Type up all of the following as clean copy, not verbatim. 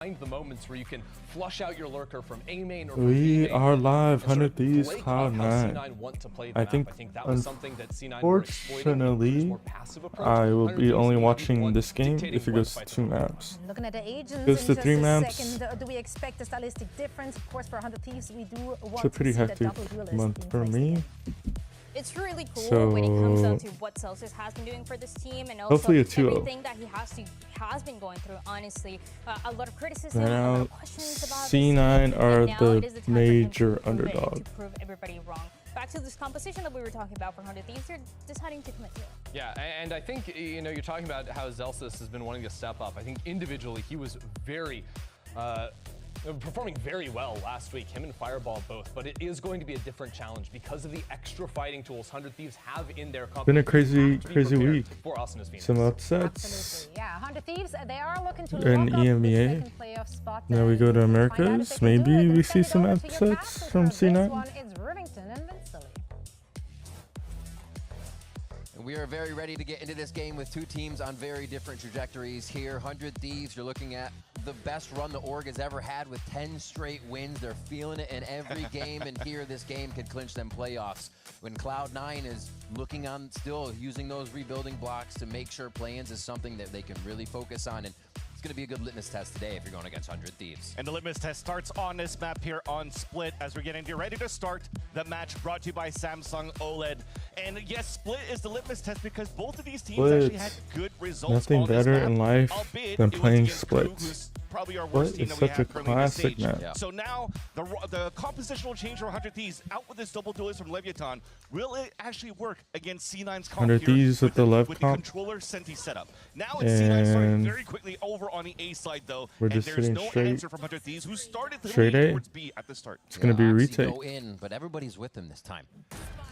Find the moments where you can flush out your lurker from A main or we are live 100 Thieves Cloud9. I think unfortunately I will be only watching this game if it goes to 2 maps. Looking at the agents, goes to 3 maps. Do we expect a stylistic difference? Of course, for 100 Thieves, we do want it's a pretty hectic month for me. It's really cool when it comes down to what Celsius has been doing for this team, and also hopefully a 2-0. everything that he has been going through. Honestly, a lot of criticism, Right a lot now, of questions about C9 are the the major underdog. to prove everybody wrong. Back to this composition that we were talking about for 100 Thieves, they're deciding to commit to it. Yeah, and I think, you know, you're talking about how Celsius has been wanting to step up. I think individually he was very performing very well last week, him and Fireball both, but it is going to be a different challenge because of the extra fighting tools 100 Thieves have in their company. Been a crazy week. For us and his Some upsets. Absolutely. Yeah, 100 Thieves, they are looking to in lock up EMEA. the second playoff spot. Now we go to Americas. Maybe we see some upsets upsets from C9. It's Rivington and Vinceley. We are very ready to get into this game with two teams on very different trajectories here. 100 Thieves, you're looking at the best run the org has ever had with 10 straight wins. They're feeling it in every game, and here this game could clinch them playoffs. When Cloud9 is looking on, still using those rebuilding blocks to make sure play-ins is something that they can really focus on. And it's going to be a good litmus test today if you're going against 100 Thieves. And the litmus test starts on this map here on Split as we're getting ready to start the match brought to you by Samsung OLED. And yes, Split is the litmus test because both of these teams actually had good results. Nothing on better this map, in life albeit than it was playing against Crew, Splits. who's probably our Split worst team is that we such a have currently in this classic stage. map. Yeah. So now the compositional change for 100 Thieves out with this double duelist from Leviathan. Will it actually work against C9's comp 100 Thieves with the left with comp. the controller Senti setup? Now it's C9 starting And very quickly over on the A side though, we're and just there's sitting no straight. answer from 100 Thieves, who started the Straight lead A. towards B at the start. It's gonna be a Oxy retake. go in, but everybody's with them this time.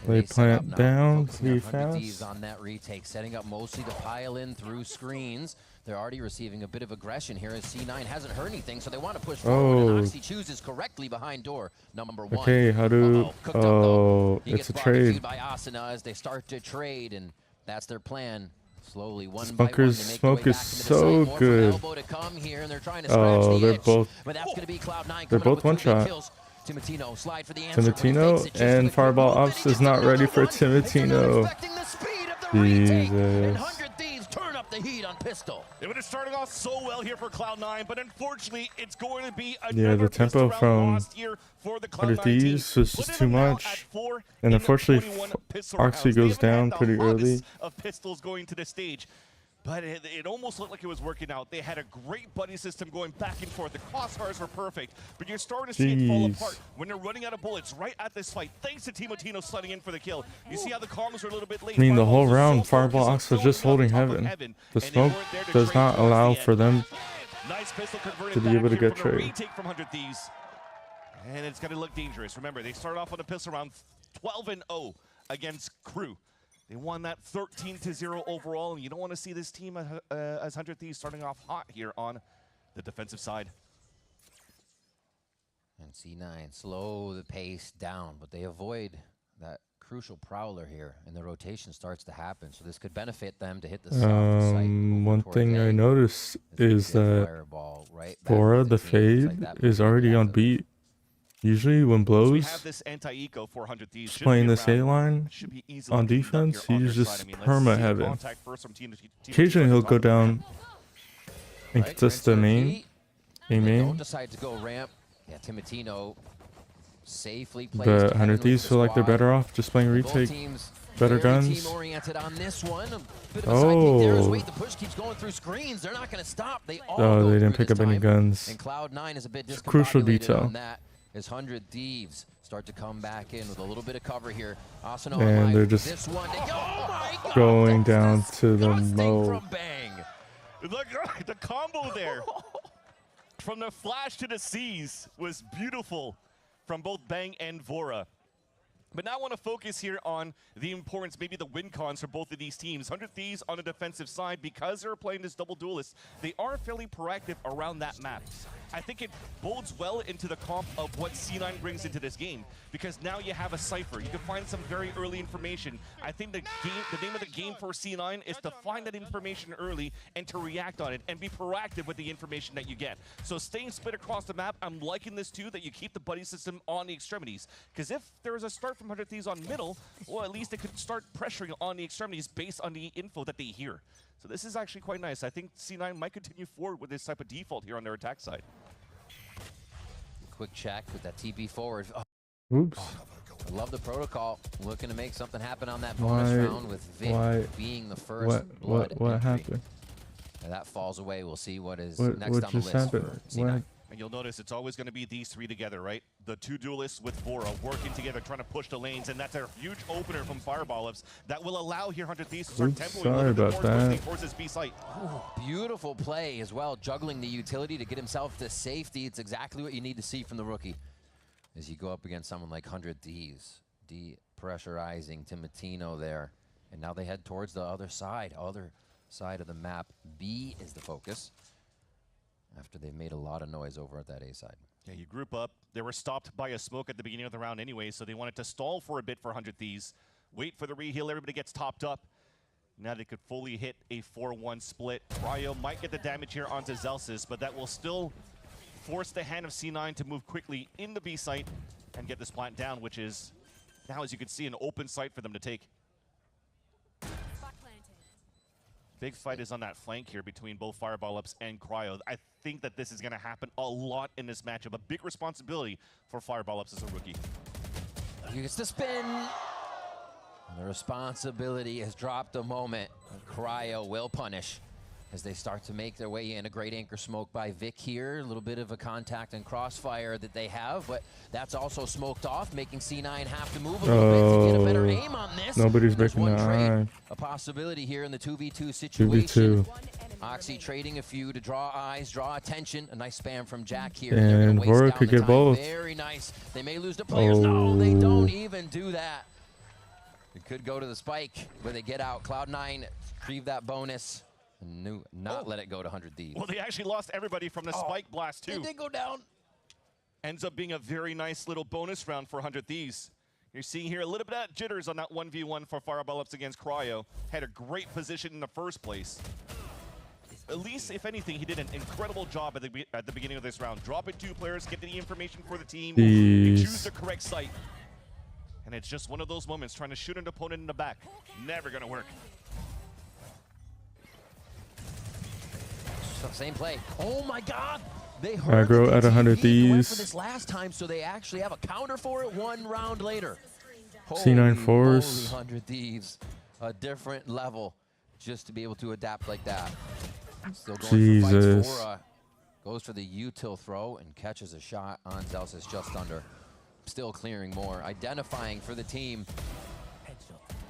They set plant up now, down focusing on pretty 100 Thieves fast. on that retake, setting up mostly to pile in through screens. They're already receiving a bit of aggression here as C9 hasn't heard anything, so they want to push forward, and Oxy chooses correctly behind door number 1. Okay, how do... He it's gets a trade. by Asuna as they start to trade, and that's their plan. Slowly, one Bunker's by one, smoke is so good. Oh, they're both... They're both one-shot. Timatino and Fireball Ops is not ready for Timatino. Jesus. The heat on pistol. It would have started off so well here for Cloud9, but unfortunately, it's going to be Yeah, the tempo from 100 Thieves was just too much. And unfortunately, Oxy goes down pretty early. Of pistols going to the stage. But it almost looked like it was working out. They had a great buddy system going back and forth. The crossbars were perfect, but you're starting to see it fall apart when they're running out of bullets right at this fight. Thanks to Timotino sliding in for the kill. You see how the comms are a little bit late. I mean, the whole round, Fireball Ox was just holding heaven. The smoke does not allow for them to be able to get trade. From 100 Thieves. And it's going to look dangerous. Remember, they started off on a pistol round 12-0 against Crew. They won that 13-0 overall, and you don't want to see this team as 100 Thieves starting off hot here on the defensive side. And C9 slow the pace down, but they avoid that crucial prowler here, and the rotation starts to happen. So this could benefit them to hit the south site. One thing I noticed is that Bora, the fade, is already on beat. Usually when blows, playing this A line on defense, he's just perma heaven. Occasionally he'll go down and contest the main, A main. But 100 Thieves feel like they're better off just playing retake, better guns. Oh, they didn't pick up any guns. It's a crucial detail. As 100 Thieves start to come back in with a little bit of cover here. And they're just going down to the low. Look, the combo there from the flash to the C's was beautiful from both Bang and Vora. But now I want to focus here on the importance, maybe the win cons for both of these teams. 100 Thieves on the defensive side, because they're playing this double duelist, they are fairly proactive around that map. I think it bodes well into the comp of what C9 brings into this game, because now you have a cipher. You can find some very early information. I think the name of the game for C9 is to find that information early and to react on it and be proactive with the information that you get. So staying split across the map, I'm liking this too, that you keep the buddy system on the extremities. Because if there is a start from 100 Thieves on middle, well, at least it could start pressuring on the extremities based on the info that they hear. So this is actually quite nice. I think C9 might continue forward with this type of default here on their attack side. Quick check with that TP forward. Oh. Oops. I love the protocol. Looking to make something happen on that bonus round with Vic being the first blood what entry. happened? And that falls away. We'll see what is What next on the just list happened? for C9. And you'll notice it's always going to be these three together, right? The two duelists with Vora working together, trying to push the lanes, and that's a huge opener from Fireball Ups that will allow here 100 Thieves to start tempoing a little bit more quickly towards this B site. Beautiful play as well, juggling the utility to get himself to safety. It's exactly what you need to see from the rookie. As you go up against someone like 100 Thieves, depressurizing Timatino there. And now they head towards the other side of the map. B is the focus, after they've made a lot of noise over at that A side. Yeah, you group up. They were stopped by a smoke at the beginning of the round anyway, so they wanted to stall for a bit for 100 Thieves. Wait for the reheal, everybody gets topped up. Now they could fully hit a 4-1 split. Cryo might get the damage here onto Zelsis, but that will still force the hand of C9 to move quickly in the B site and get this plant down, which is now, as you can see, an open site for them to take. Big fight is on that flank here between both Fireball Ups and Cryo. I think that this is going to happen a lot in this matchup. A big responsibility for Fireball Ups as a rookie. He gets the spin. And the responsibility has dropped a moment. Cryo will punish as they start to make their way in. A great anchor smoke by Vic here. A little bit of a contact and crossfire that they have, but that's also smoked off, making C9 have to move a little bit to get a better aim on this. Nobody's breaking the eye. A possibility here in the 2v2 situation. 2v2. Oxy trading a few to draw eyes, draw attention. A nice spam from Jack here. And Vora could get both. Very nice. They may lose the players. No, they don't even do that. It could go to the spike, but they get out. Cloud9 retrieve that bonus. Not let it go to 100 Thieves. Well, they actually lost everybody from the spike blast too. They did go down. Ends up being a very nice little bonus round for 100 Thieves. You're seeing here a little bit of jitters on that 1v1 for Fireball Ups against Cryo. Had a great position in the first place. At least, if anything, he did an incredible job at the beginning of this round. Dropping two players, get the information for the team, and choose the correct site. And it's just one of those moments, trying to shoot an opponent in the back. Never gonna work. Same play. Oh my God! They heard aggro at 100 Thieves went for Thieves. this last time, so they actually have a counter for it one round later. C9 force. 100 Thieves, a different level, just to be able to adapt like that. Still going for fights. Vora goes for the util throw and catches a shot on Zelsis just under. Still clearing more, identifying for the team.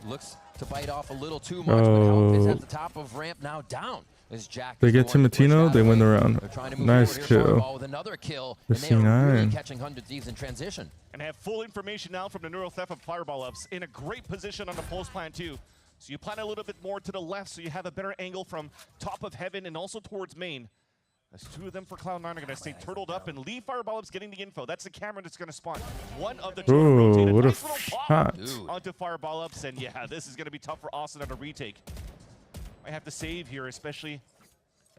Looks to bite off a little too much, but help is at the top of ramp, now down. As Jack They get Timatino, they win the round. Nice kill. With another kill, The and they are really C9. catching 100 Thieves in transition. And have full information now from the neural theft of Fireball Ups. In a great position on the pulse plan too. So you plan a little bit more to the left so you have a better angle from top of heaven and also towards main. As two of them for Cloud9 are going to stay turtled up and leave Fireball Ups getting the info. That's the camera that's going to spawn. One of the two rotated. What a Nice little pop shot. onto Fireball Ups. And yeah, this is going to be tough for Austin on a retake. Might have to save here, especially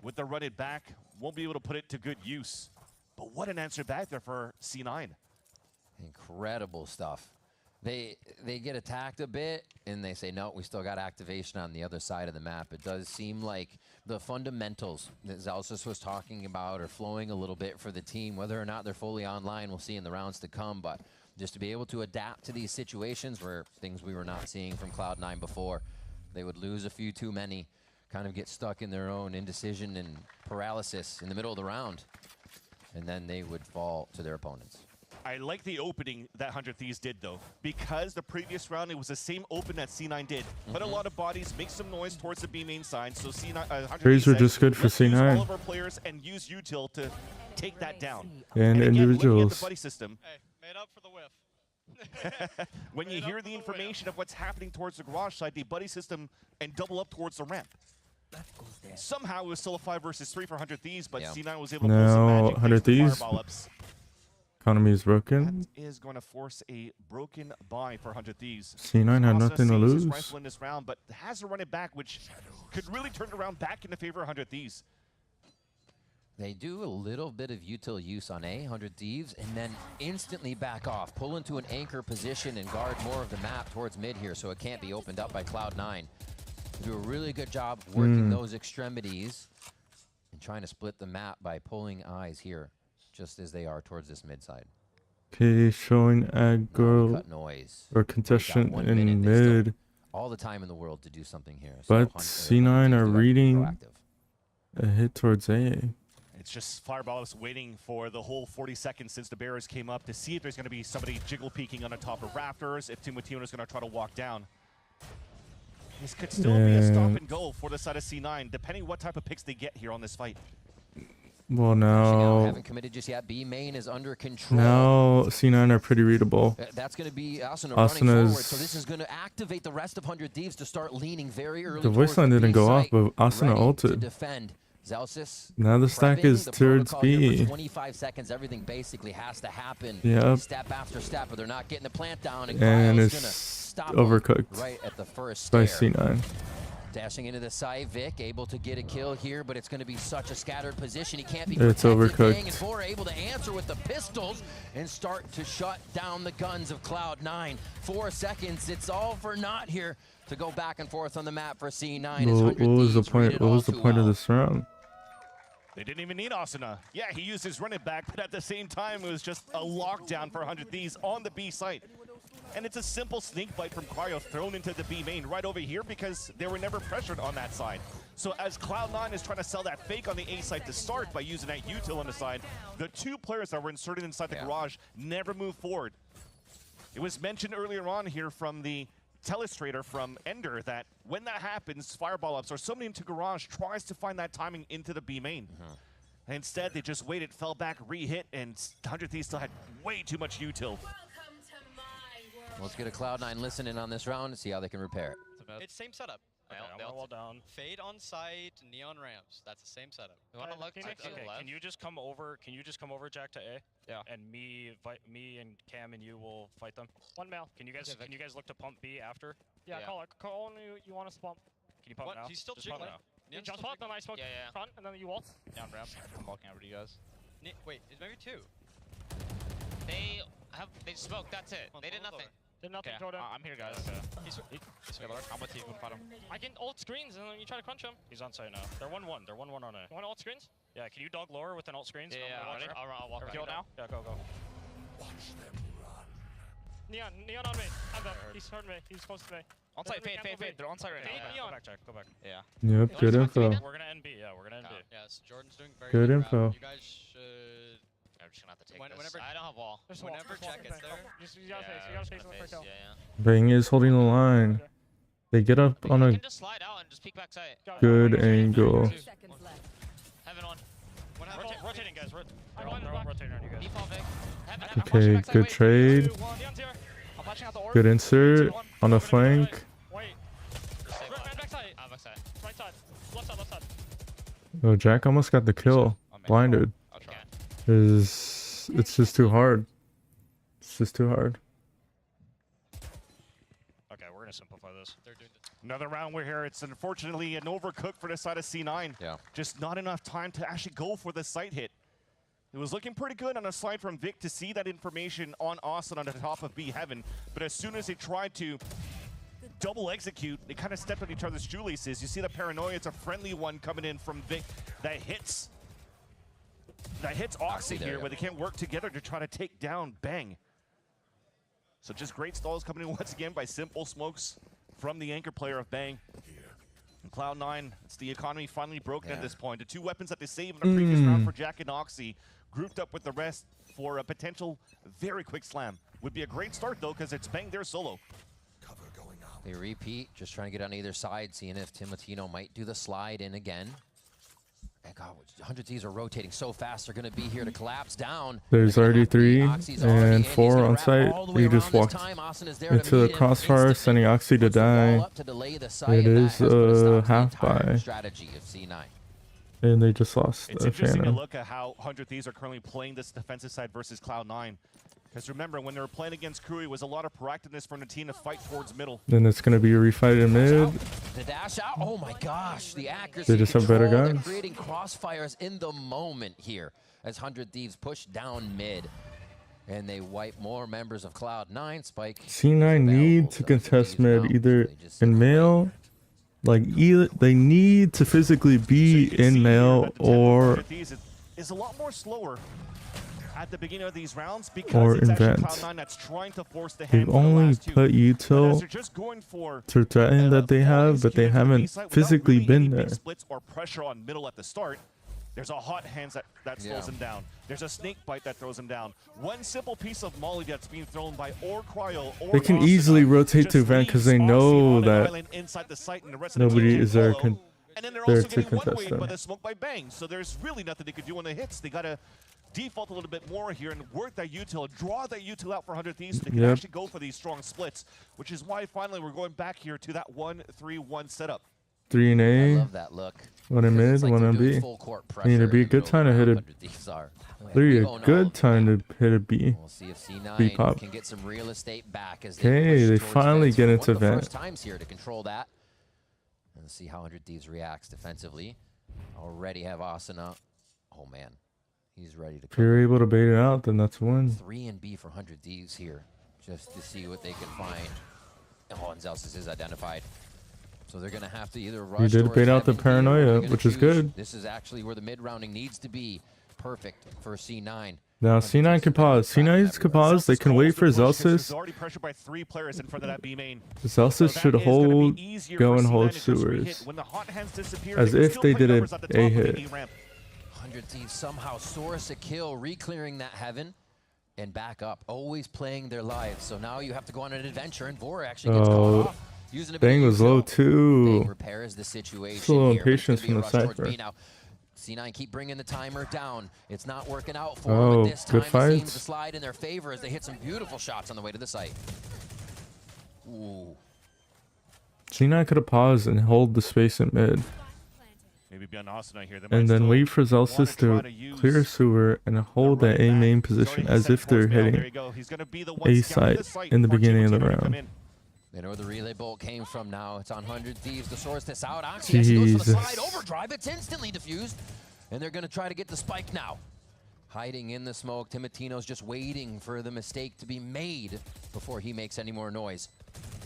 with the run it back. Won't be able to put it to good use. But what an answer back there for C9. Incredible stuff. They get attacked a bit, and they say, no, we still got activation on the other side of the map. It does seem like the fundamentals that Zelsis was talking about are flowing a little bit for the team. Whether or not they're fully online, we'll see in the rounds to come. But just to be able to adapt to these situations where things we were not seeing from Cloud9 before, they would lose a few too many, kind of get stuck in their own indecision and paralysis in the middle of the round, and then they would fall to their opponents. I like the opening that 100 Thieves did, though, because the previous round, it was the same open that C9 did. Put a lot of bodies, make some noise towards the B main side, so C9, 100 Trees Thieves are just good for let's use C9. all of our players and use util to take that down. And again, looking at individuals. the buddy system, Hey, made up for the whiff. when you hear the information of what's happening towards the garage side, the buddy system and double up towards the ramp. Somehow it was still a 5 versus 3 for 100 Thieves, but C9 was able to pull some Now magic. 100 Thieves. Fireball ups. Economy is broken. That is going to force a broken buy for 100 Thieves. C9 had nothing to lose. His rifle in this round, but has to run it back, which could really turn it around back into favor of 100 Thieves. They do a little bit of util use on A, 100 Thieves, and then instantly back off, pull into an anchor position and guard more of the map towards mid here so it can't be opened up by Cloud9. They do a really good job working those extremities and trying to split the map by pulling eyes here, just as they are towards this mid side. Okay, showing aggro Cut noise. or contestant in mid. All the time in the world to do something here. But C9 are reading a hit towards A. It's just Fireball is waiting for the whole 40 seconds since the Bears came up to see if there's going to be somebody jiggle peeking on the top of Raptors, if Timotino is going to try to walk down. This could still be a stop and go for the side of C9, depending what type of picks they get here on this fight. Well, now haven't committed just yet. B main is under control. Now C9 are pretty readable. That's going to be Asuna running forward, so this is going to activate the rest of 100 Thieves to start leaning very early. The wasteland didn't go off, but Asuna ulted. Defend. Zelsis now the stack is towards B. 25 seconds, everything basically has to happen. Yep. Step after step, but they're not getting the plant down. And it's gonna stop overcooked right at the first by stare. C9. Dashing into the side, Vic able to get a kill here, but it's going to be such a scattered position. He can't be It's protected. overcooked. Bang and Four able to answer with the pistols and start to shut down the guns of Cloud9. 4 seconds. It's all for naught here to go back and forth on the map for C9. Well, what was the point? What was the point of this round? They didn't even need Asuna. Yeah, he used his run it back, but at the same time, it was just a lockdown for 100 Thieves on the B site. And it's a simple sneak bite from Cryo thrown into the B main right over here because they were never pressured on that side. So as Cloud9 is trying to sell that fake on the A side to start by using that util on the side, the 2 players that were inserted inside the garage never moved forward. It was mentioned earlier on here from the Telestrator from Ender that when that happens, Fireball ups or somebody into garage tries to find that timing into the B main. And instead, they just waited, fell back, re-hit, and 100 Thieves still had way too much util. Let's get a Cloud9 listening on this round and see how they can repair it. It's same setup. Okay, wall down. Fade on site, neon ramps. That's the same setup. You want to look to the left? Can you just come over? Can you just come over, Jack, to A? Yeah. And me and Cam and you will fight them. One male. Can you guys look to pump B after? Yeah. Call you want us to pump. Can you pump now? He's still just pump jiggling. now. You jump up, then I smoke front, and then you wall. Down ramp. I'm walking over to you guys. Wait, it's maybe 2. They smoked. That's it. They did nothing. Did nothing. Okay, Throw down. I'm here, guys. He's I'm with you. You can fight him. I can ult screens, and then you try to crunch him. He's on site now. They're 1-1. They're 1-1 on A. You want ult screens? Yeah, can you dog lower with an ult screens? Yeah, ready? I'll walk Kill now? Yeah, go. Neon on me. I'm dead. He's heard me. He's close to me. On site, fade. They're on site right now. Neon. Go back, Jack. Go back. Yeah. Yep, good info. We're gonna end B. Yeah, we're gonna end B. Yes, Jordan's doing very Good good. info. You guys should. I'm just gonna have to take Whenever- this. I don't have wall. Just wall. Whenever Just wall. Jack gets there. You gotta face him for a kill. Bang is holding the line. They get up on You a can just slide out and just peek back sight. good angle. Heaven on. Rotating, guys. They're all rotating on you guys. Default Vic. Heaven. Okay, good trade. Neon's here. I'm flashing out the orb. Good insert on the flank. Wait. Red back side. Back side. Right side. Left side. Oh, Jack almost got the kill. Blinded. I'll try. It's just too hard. It's just too hard. Okay, we're gonna simplify this. They're doing this. Another round we're here. It's unfortunately an overcook for the side of C9. Yeah. Just not enough time to actually go for the site hit. It was looking pretty good on a slide from Vic to see that information on Austin on the top of B Heaven, but as soon as they tried to double execute, they kind of stepped on each other's shoelaces. You see the paranoia, it's a friendly one coming in from Vic that hits Oxy here, where they can't work together to try to take down Bang. So just great stalls coming in once again by simple smokes from the anchor player of Bang. And Cloud9, it's the economy finally broken at this point. The 2 weapons that they saved in the previous round for Jack and Oxy, grouped up with the rest for a potential very quick slam. Would be a great start though, because it's Bang there solo. They repeat, just trying to get on either side, seeing if Timotino might do the slide in again. God, 100 Thieves are rotating so fast. They're going to be here to collapse down. There's already 3 and 4 on site. He just walked into the crossfire, sending Oxy to die. It is a half buy. And they just lost It's interesting to look at how 100 Thieves are currently playing this defensive side versus Cloud9. Because remember, when they were playing against Crew, it was a lot of proactiveness from the team to fight towards middle. Then it's going to be a refight in mid. The dash out. Oh my gosh, the accuracy. They just have better guns. They're creating crossfires in the moment here as 100 Thieves push down mid. And they wipe more members of Cloud9. Spike. C9 need to contest mid either in male. Like, either they need to physically be in male or is a lot more slower at the beginning of these rounds because it's actually Cloud9 that's trying to force the hand. They've only put util to threaten that they have, but they haven't physically been there. Splits or pressure on middle at the start. There's a hot hands that slows him down. There's a snake bite that throws him down. One simple piece of molly that's being thrown by or Cryo or they can easily rotate to vent because they know that nobody is there and then they're also getting contest one-way them. by the smoke by bang. So there's really nothing they could do on the hits. They gotta default a little bit more here and work that util, draw that util out for 100 Thieves so they can actually go for these strong splits, which is why finally we're going back here to that 1-3-1 setup. 3 in A, I love that look. 1 in mid, 1 in B. Need to be a good time to hit a 3, a good time to hit a B. We'll see if C9 B pop. can get some real estate back as Okay, they push towards finally vents get for into one of the vent. first times here to control that. And see how 100 Thieves reacts defensively. Already have Asuna. Oh man, he's ready to If you're able to bait it out, then that's a win. 3 and B for 100 Thieves here, just to see what they can find. Oh, and Zelsis is identified. So they're going to have to either rush. You did bait out the paranoia, which is good. This is actually where the mid-rounding needs to be. Perfect for C9. Now C9 can pause. C9 can pause. They can wait for Zelsis. Zelsis should hold, go and hold sewers. As if they did a hit. 100 Thieves somehow source a kill, re-clearing that heaven, and back up. Always playing their lives. So now you have to go on an adventure, and Vora actually gets caught off. Bang was low too. Bang repairs the situation. It's a little here, impatience from the Cypher. Now, C9 keep bringing the timer down. It's not working out for them. But this time good fights. It seems to slide in their favor as they hit some beautiful shots on the way to the site. Ooh. C9 could have paused and hold the space in mid. Maybe beyond Asuna here. And then wait for Zelsis to clear sewer and hold that A main position as if they're hitting A site in the beginning of the round. They know where the relay bolt came from now. It's on 100 Thieves to source this out. Oxy actually goes for the slide overdrive. It's instantly diffused. And they're going to try to get the spike now. Hiding in the smoke. Timotino's just waiting for the mistake to be made before he makes any more noise.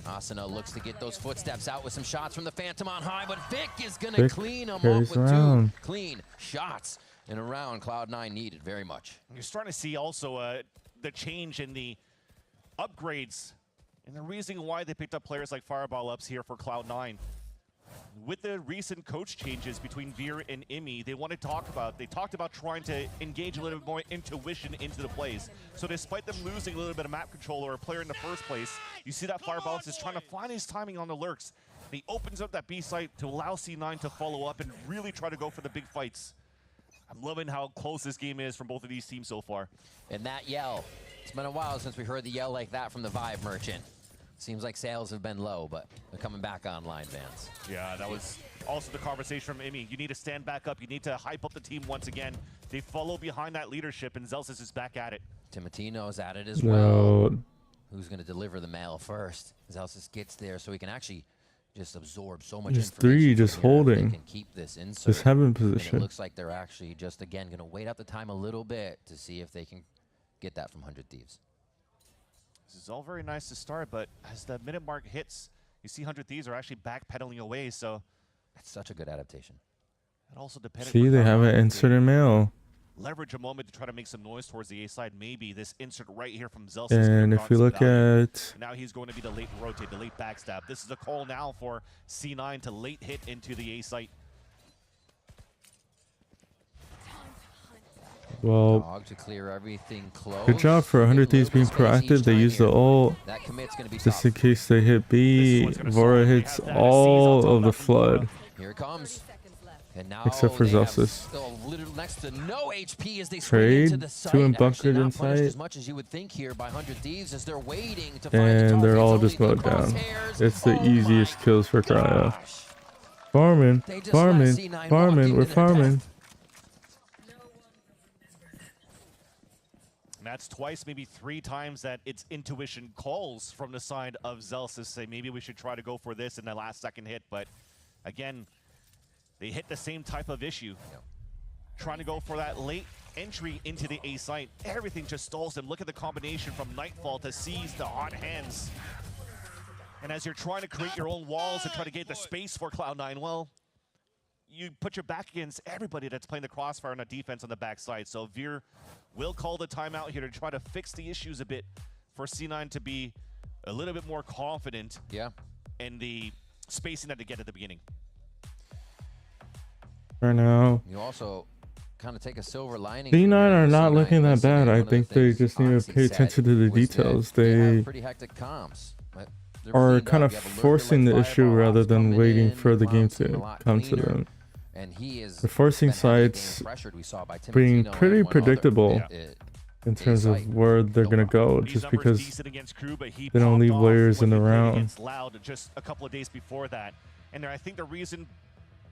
Asuna looks to get those footsteps out with some shots from the Phantom on high, but Vic is going to clean him up with 2 clean shots in a round Cloud9 needed very much. You're starting to see also the change in the upgrades and the reason why they picked up players like Fireball Ups here for Cloud9. With the recent coach changes between Veer and Imi, they talked about trying to engage a little bit more intuition into the plays. So despite them losing a little bit of map control or a player in the first place, you see that Fireball Ups is trying to find his timing on the lurks. He opens up that B site to allow C9 to follow up and really try to go for the big fights. I'm loving how close this game is from both of these teams so far. And that yell, it's been a while since we heard the yell like that from the Vive Merchant. Seems like sales have been low, but they're coming back online, Vance. Yeah, that was also the conversation from Imi. You need to stand back up. You need to hype up the team once again. They follow behind that leadership, and Zelsis is back at it. Timotino's at it as well. Who's going to deliver the mail first? Zelsis gets there so he can actually just absorb so much Just information. 3 just holding. Can keep this insert. This heaven And position. it looks like they're actually just, again, going to wait out the time a little bit to see if they can get that from 100 Thieves. This is all very nice to start, but as the minute mark hits, you see 100 Thieves are actually backpedaling away, so that's such a good adaptation. It also depends. See, they have an insert in mail. Leverage a moment to try to make some noise towards the A side. Maybe this insert right here from Zelsis. And if we look at... Now he's going to be the late rotate, the late backstab. This is a call now for C9 to late hit into the A site. Well, Dog to clear everything close. good job for 100 Thieves being proactive. They use the ult just in case they hit B. Vora hits all of the flood. Here it comes. And now except for they have Zelsis. still next to no HP as they Trade, into the site. 2 and bunkered Actually, not punished inside. as much as you would think here by 100 Thieves as they're waiting to And they're all targets. just mowed down. Crosshairs. It's the Oh easiest kills for Cryo. gosh. Farming, They just let farming, C9 farming, walk we're into their farming. death. And that's twice, maybe 3 times that its intuition calls from the side of Zelsis to say maybe we should try to go for this in the last second hit. But again, they hit the same type of issue. Trying to go for that late entry into the A site. Everything just stalls them. Look at the combination from Nightfall to Seize to Hot Hands. And as you're trying to create your own walls and try to get the space for Cloud9, well, you put your back against everybody that's playing the Crossfire on the defense on the backside. So Veer will call the timeout here to try to fix the issues a bit for C9 to be a little bit more confident in the spacing that they get at the beginning. Right now, You also kind of take a silver lining. C9 are not C9 looking that was, bad. one I of the think they things just need to Oxy pay said attention to the was that details. they They have pretty hectic comms. But they're are cleaned kind up. of You have a lurker forcing like the issue Fireball rather Ops than coming waiting in. for the game Cloud seem a to lot come to cleaner. them. And he is They're forcing been heavily sites, game pressured, we saw by being Timotino pretty and one other. predictable in terms of where they're going to go, These just numbers because decent against Crew, but he they don't popped leave off layers when in the he played round. against LOUD just a couple of days before that. And I think the reason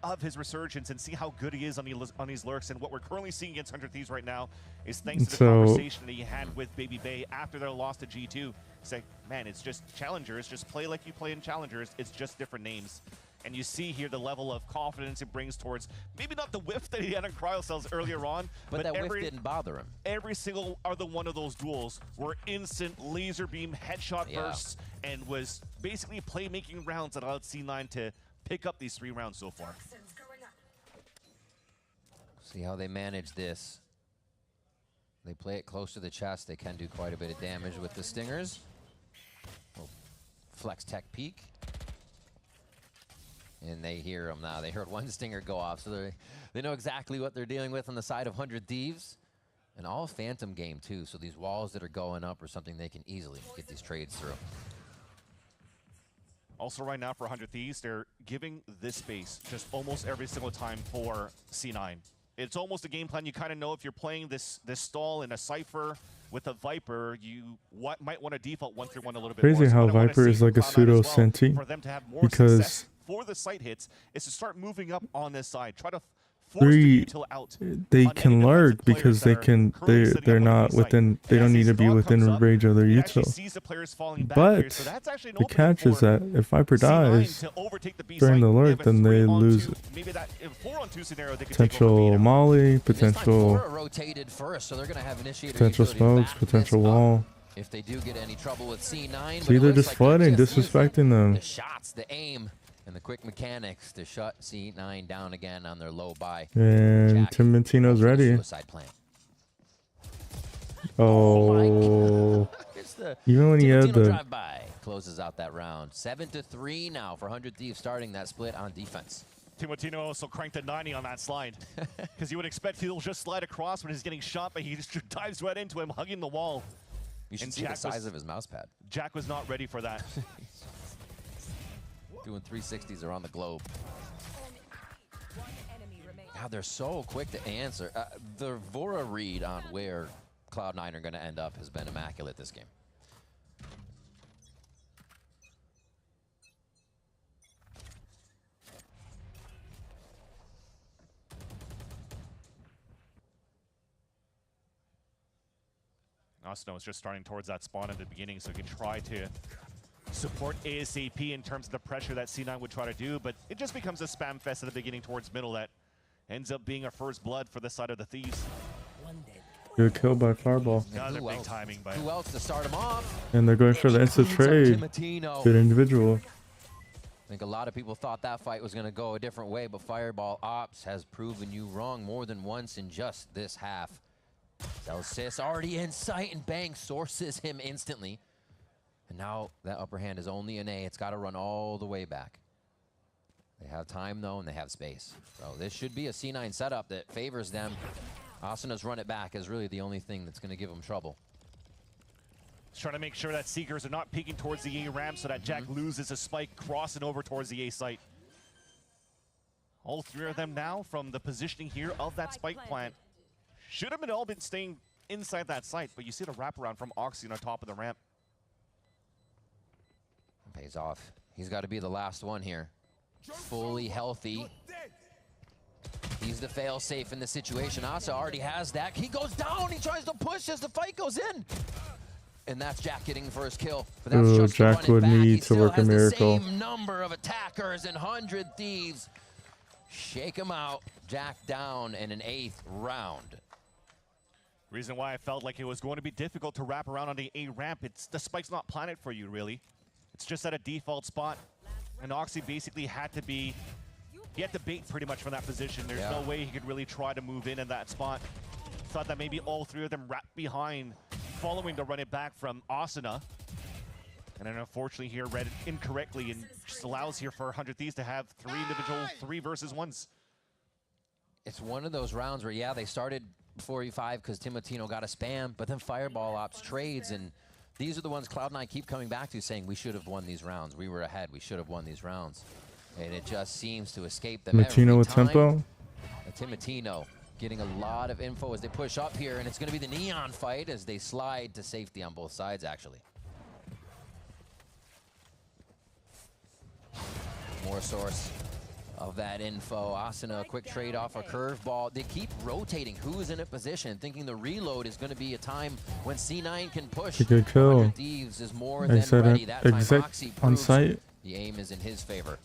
of his resurgence and see how good he is on these lurks and what we're currently seeing against 100 Thieves right now is thanks to the conversation that he had with Baby Bay after their loss to G2. Say, man, it's just Challengers, just play like you play in Challengers, it's just different names. And you see here the level of confidence it brings towards maybe not the whiff that he had on Cryo Cells earlier on, but that whiff didn't bother him. Every single other one of those duels were instant laser beam headshot bursts and was basically playmaking rounds that allowed C9 to pick up these 3 rounds so far. See how they manage this. They play it close to the chest. They can do quite a bit of damage with the stingers. Oh, flex tech peek. And they hear them now. They heard one stinger go off, so they know exactly what they're dealing with on the side of 100 Thieves. And all Phantom game, too, so these walls that are going up are something they can easily get these trades through. Also right now for 100 Thieves, they're giving this space just almost every single time for C9. It's almost a game plan. You kind of know if you're playing this stall in a Cypher with a Viper, you might want to default 1-3-1 a little bit crazy more. So how what I wanna Viper see is from like a Cloud9 pseudo as well, senti for them to have more because success for the site hits is to start moving up on this side. Try to force the util out. they can lurk because they're not within, they don't need to be within range of their util. But the catch is that if Viper dies during the lurk, then they lose potential molly, potential smokes, potential wall. If they do get any trouble with C9, See, they're just flooding, disrespecting them. The shots, the aim, and the quick mechanics to shut C9 down again on their low buy. And Timotino's ready. Oh, even when he had the drive-by closes out that round. 7-3 now for 100 Thieves starting that split on defense. Timotino also cranked a 90 on that slide because you would expect he'll just slide across when he's getting shot, but he just dives right into him, hugging the wall. You should see the size of his mouse pad. Jack was not ready for that. Doing 360s around the globe. God, they're so quick to answer. The Vora read on where Cloud9 are going to end up has been immaculate this game. Austin was just starting towards that spawn at the beginning, so he can try to support ASAP in terms of the pressure that C9 would try to do, but it just becomes a spam fest at the beginning towards middle that ends up being a first blood for the side of the Thieves. Good kill by Fireball. Another big timing by who else to start him off? And they're going for the instant trade. Good individual. I think a lot of people thought that fight was going to go a different way, but Fireball Ops has proven you wrong more than once in just this half. Zelsis already in sight, and bang, sources him instantly. And now that upper hand is only an A. It's got to run all the way back. They have time, though, and they have space. So this should be a C9 setup that favors them. Asana's run it back is really the only thing that's going to give them trouble. Just trying to make sure that Seekers are not peeking towards the A ramp so that Jack loses a spike crossing over towards the A site. All three of them now from the positioning here of that spike plant. Should have all been staying inside that site, but you see the wraparound from Oxy on top of the ramp. Pays off. He's got to be the last one here. Fully healthy. He's the fail-safe in the situation. Asa already has that. He goes down. He tries to push as the fight goes in. And that's Jack getting the first kill. But that's just Jack would need to work a miracle. Same number of attackers and 100 Thieves. Shake him out. Jack down in an 8th round. Reason why I felt like it was going to be difficult to wrap around on the A ramp. It's the spike's not planted for you, really. It's just at a default spot. And Oxy basically had to be, he had to bait pretty much from that position. There's no way he could really try to move in that spot. Thought that maybe all three of them wrapped behind, following to run it back from Asuna. And then unfortunately here read it incorrectly and just allows here for 100 Thieves to have 3 individual 3 versus 1s. It's one of those rounds where, yeah, they started 4v5 because Timotino got a spam, but then Fireball Ops trades, and these are the ones Cloud9 keep coming back to, saying we should have won these rounds. We were ahead. We should have won these rounds. And it just seems to escape them Matino with tempo. Timotino getting a lot of info as they push up here, and it's going to be the Neon fight as they slide to safety on both sides, actually. More source of that info. Asuna, a quick trade off a curveball. They keep rotating who's in a position, thinking the reload is going to be a time when C9 can push. A good kill. Thieves is more than ready. That time Oxy on site. The aim is in his favor.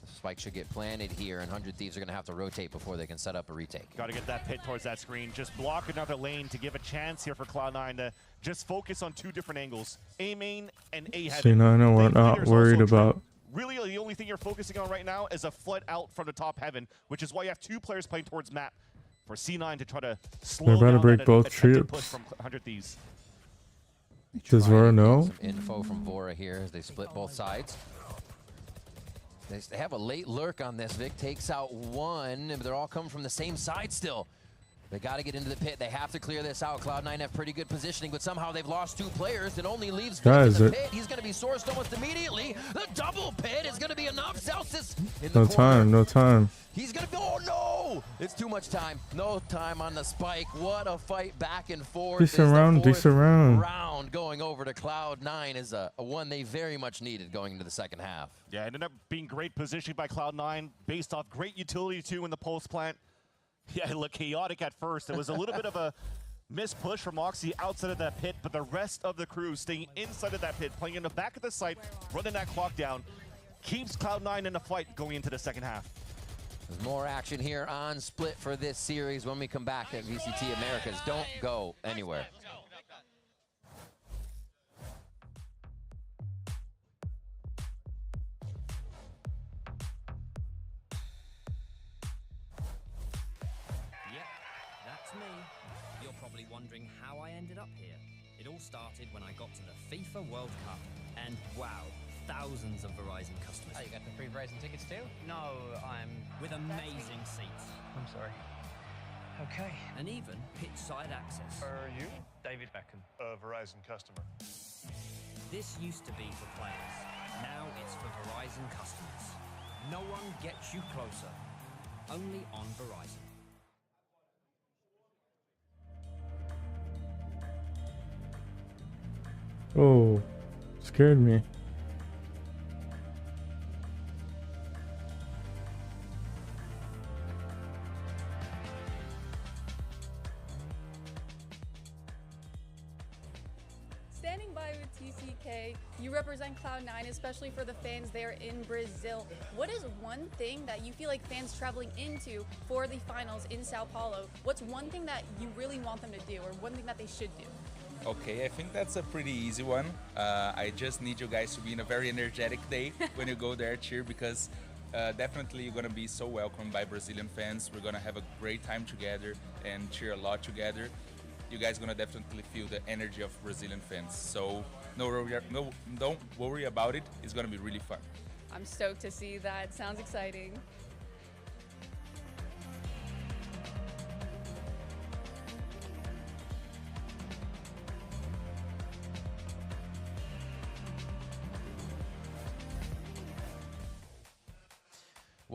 The spike should get planted here, and 100 Thieves are going to have to rotate before they can set up a retake. Got to get that pit towards that screen. Just block another lane to give a chance here for Cloud9 to just focus on 2 different angles. A main and A heaven. C9 we're not worried about. Really, the only thing you're focusing on right now is a flood out from the top heaven, which is why you have 2 players playing towards map for C9 to try to slow down break both attempted push from 100 Thieves. Does Vora know? Some info from Vora here as they split both sides. They have a late lurk on this. Vic takes out one, but they're all coming from the same side still. They got to get into the pit. They have to clear this out. Cloud9 have pretty good positioning, but somehow they've lost 2 players. It only leaves Vic in the pit. He's going to be sourced almost immediately. The double pit is going to be enough. Celsius in the corner. No time. He's going to be, oh no! It's too much time. No time on the spike. What a fight back and forth. Decent round. Round going over to Cloud9 is a one they very much needed going into the second half. Yeah, it ended up being great positioning by Cloud9 based off great utility too in the post plant. Yeah, it looked chaotic at first. It was a little bit of a missed push from Oxy outside of that pit, but the rest of the crew staying inside of that pit, playing in the back of the site, running that clock down, keeps Cloud9 in the fight going into the second half. There's more action here on Split for this series when we come back at VCT Americas. Don't go anywhere. Wondering how I ended up here. It all started when I got to the FIFA World Cup, and wow, thousands of Verizon customers. Oh, you got the free Verizon tickets too? No, I'm with amazing seats. I'm sorry. Okay. And even pitch side access. Are you David Beckham, a Verizon customer? This used to be for players. Now it's for Verizon customers. No one gets you closer. Only on Verizon. Oh, scared me. Standing by with TCK, you represent Cloud9, especially for the fans there in Brazil. What is one thing that you feel like fans traveling into for the finals in Sao Paulo, what's one thing that you really want them to do, or one thing that they should do? Okay, I think that's a pretty easy one. I just need you guys to be in a very energetic day when you go there, cheer, because definitely you're going to be so welcomed by Brazilian fans. We're going to have a great time together and cheer a lot together. You guys are going to definitely feel the energy of Brazilian fans. So don't worry about it. It's going to be really fun. I'm stoked to see that. Sounds exciting.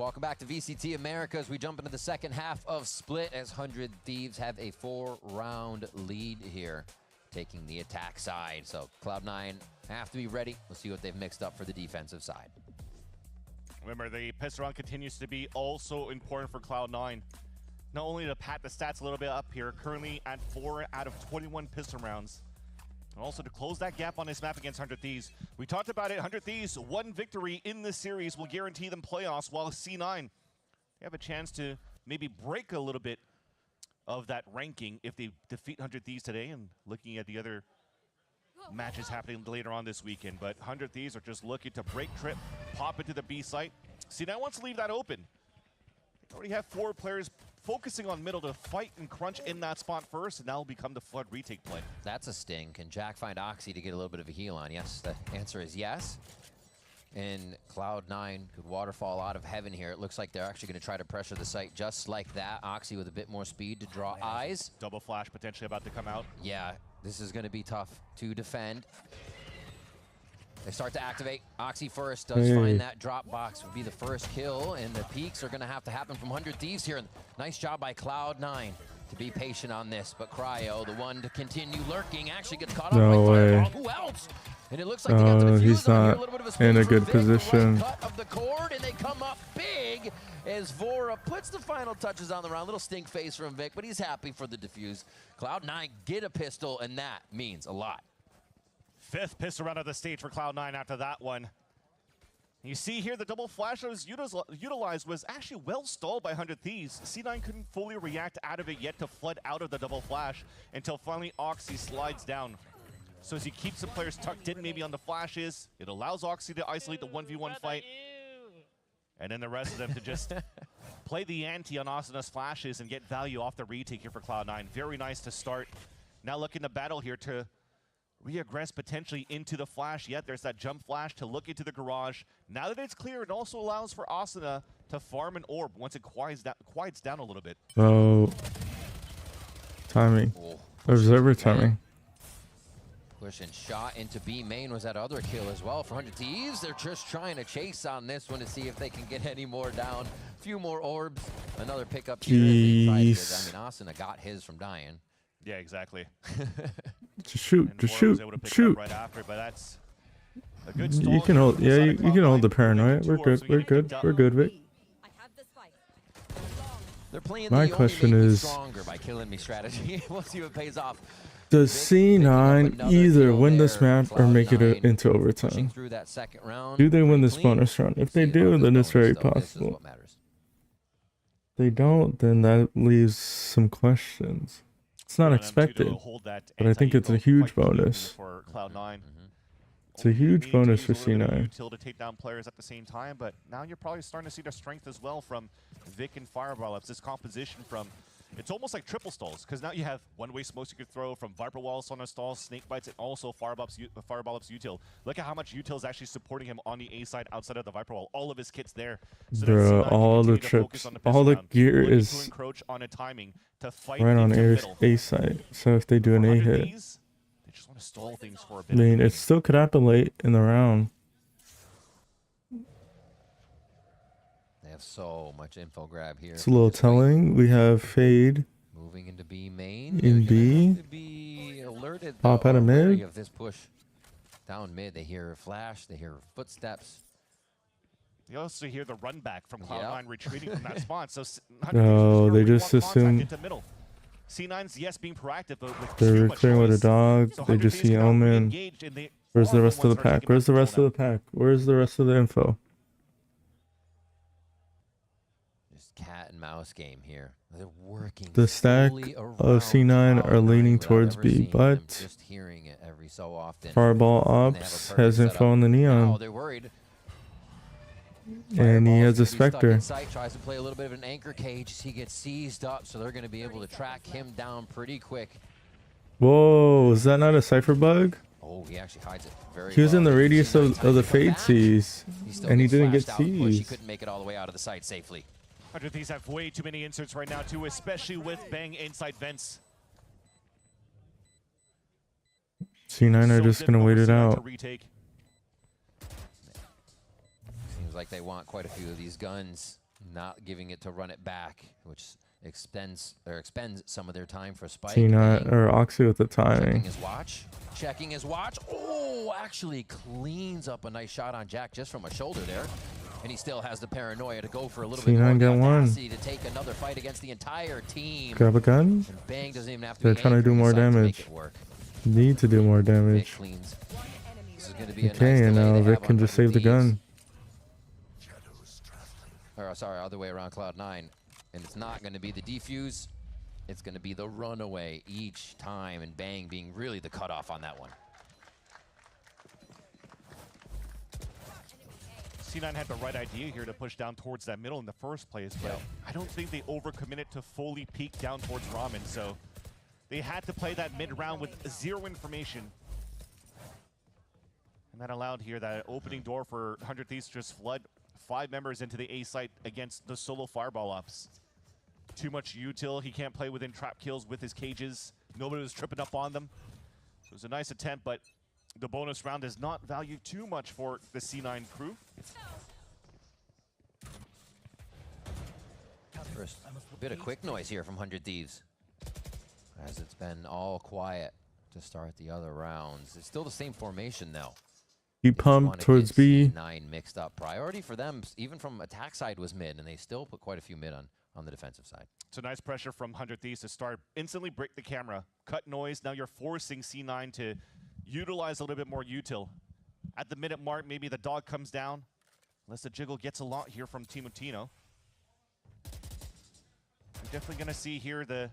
Welcome back to VCT Americas. We jump into the second half of Split as 100 Thieves have a 4-round lead here, taking the attack side. So Cloud9 have to be ready. We'll see what they've mixed up for the defensive side. Remember, the pistol round continues to be also important for Cloud9. Not only to pat the stats a little bit up here, currently at 4 out of 21 pistol rounds. And also to close that gap on this map against 100 Thieves. We talked about it, 100 Thieves, one victory in this series will guarantee them playoffs, while C9, they have a chance to maybe break a little bit of that ranking if they defeat 100 Thieves today, and looking at the other matches happening later on this weekend. But 100 Thieves are just looking to break trip, pop into the B site. C9 wants to leave that open. They already have 4 players focusing on middle to fight and crunch in that spot first, and that'll become the flood retake play. That's a sting. Can Jack find Oxy to get a little bit of a heal on? Yes, the answer is yes. And Cloud9 could waterfall out of heaven here. It looks like they're actually going to try to pressure the site just like that. Oxy with a bit more speed to draw eyes. Double flash potentially about to come out. Yeah, this is going to be tough to defend. They start to activate. Oxy first does find that drop box. Would be the first kill, and the peaks are going to have to happen from 100 Thieves here. Nice job by Cloud9 to be patient on this, but Cryo, the one to continue lurking, actually gets caught up. No way. Who else? And it looks like they got the defuse he's on here. not A little bit of a in a spin good for Vic, position. the right cut of the cord, and they come up big as Vora puts the final touches on the round. Little stink face from Vic, but he's happy for the defuse. Cloud9 get a pistol, and that means a lot. 5th pistol round of the stage for Cloud9 after that one. You see here the double flash that was utilized was actually well stalled by 100 Thieves. C9 couldn't fully react out of it yet to flood out of the double flash until finally Oxy slides down. So as he keeps some players tucked in maybe on the flashes, it allows Oxy to isolate the 1v1 fight. And then the rest of them to just play the ante on Asana's flashes and get value off the retake here for Cloud9. Very nice to start. Now looking to battle here to reaggress potentially into the flash. Yet there's that jump flash to look into the garage. Now that it's clear, it also allows for Asuna to farm an orb once it quiets down a little bit. Oh, timing. Observer timing. Push and shot into B main was that other kill as well for 100 Thieves. They're just trying to chase on this one to see if they can get any more down. A few more orbs. Another pickup here. I mean, Asuna got his from dying. Yeah, exactly. Just shoot, just shoot, shoot. Right after, but that's a good stall. You can hold, yeah, you can hold the paranoia. We're good, we're good, we're good, Vic. They're playing My question is, stronger by killing me strategy. We'll see what pays off. does C9 either win this map or make it into overtime? Do they win this bonus round? If they do, then it's very possible. If they don't, then that leaves some questions. It's not expected, but I think it's a huge bonus. For Cloud9. It's a huge bonus for C9. To take down players at the same time, but now you're probably starting to see the strength as well from Vic and Fireball. It's this composition from, it's almost like triple stalls, because now you have one-way smokes you could throw from Viper Walls on a stall, Snake Bites, and also Fireball Up's util. Look at how much util is actually supporting him on the A side outside of the Viper Wall. All of his kits there. So bro, all the trips, all the gear is on a timing to fight right on A side. So if they do an A hit, they just want to stall things for a bit. I mean, it still could happen late in the round. They have so much info grab here. It's a little telling. We have Fade moving into B main. In B. Be alerted Pop out of mid. Of this push down mid. They hear a flash. They hear footsteps. You also hear the run back from Cloud9 retreating from that spot. So no, they just assume. C9's yes being proactive, but with they're clearing with a dog. So they just see Omen. Where's the rest of the pack? Where's the rest of the pack? Where's the rest of the info? Just cat and mouse game here. They're working. The stack of C9 are leaning towards B, but just hearing it every so often. Fireball Ops has info on the Neon. Oh, they're worried. And he has a Spectre. Tries to play a little bit of an anchor cage. He gets seized up, so they're going to be able to track him down pretty quick. Whoa, is that not a Cypher bug? Oh, he actually hides it very He was well. in the radius of the Fade Seize, and he didn't get seized. He couldn't make it all the way out of the site safely. 100 Thieves have way too many inserts right now, too, especially with Bang inside vents. C9 are just going to wait it out. Seems like they want quite a few of these guns. Not giving it to run it back, which expends some of their time for Spike. C9 or Oxy with the timing. Checking his watch. Oh, actually cleans up a nice shot on Jack just from a shoulder there. And he still has the paranoia to go for a little bit more audacity to take another fight against the entire team. Grab a gun. And Bang doesn't even have to They're trying to do more damage. Need to do more damage. Okay, and now Vic can just save the gun. Or sorry, other way around, Cloud9. And it's not going to be the defuse. It's going to be the runaway each time, and Bang being really the cutoff on that one. C9 had the right idea here to push down towards that middle in the first place, but I don't think they overcommitted to fully peek down towards Ramen, so they had to play that mid-round with zero information. And that allowed here that opening door for 100 Thieves to just flood 5 members into the A site against the solo fireball ops. Too much util, he can't play within trap kills with his cages. Nobody was tripping up on them. So it was a nice attempt, but the bonus round is not valued too much for the C9 crew. First, a bit of quick noise here from 100 Thieves, as it's been all quiet to start the other rounds. It's still the same formation now. He pumped towards B. C9 mixed up. Priority for them, even from attack side, was mid, and they still put quite a few mid on the defensive side. So nice pressure from 100 Thieves to start. Instantly break the camera, cut noise. Now you're forcing C9 to utilize a little bit more util. At the minute mark, maybe the dog comes down. Unless the jiggle gets a lot here from Timotino. We're definitely going to see here the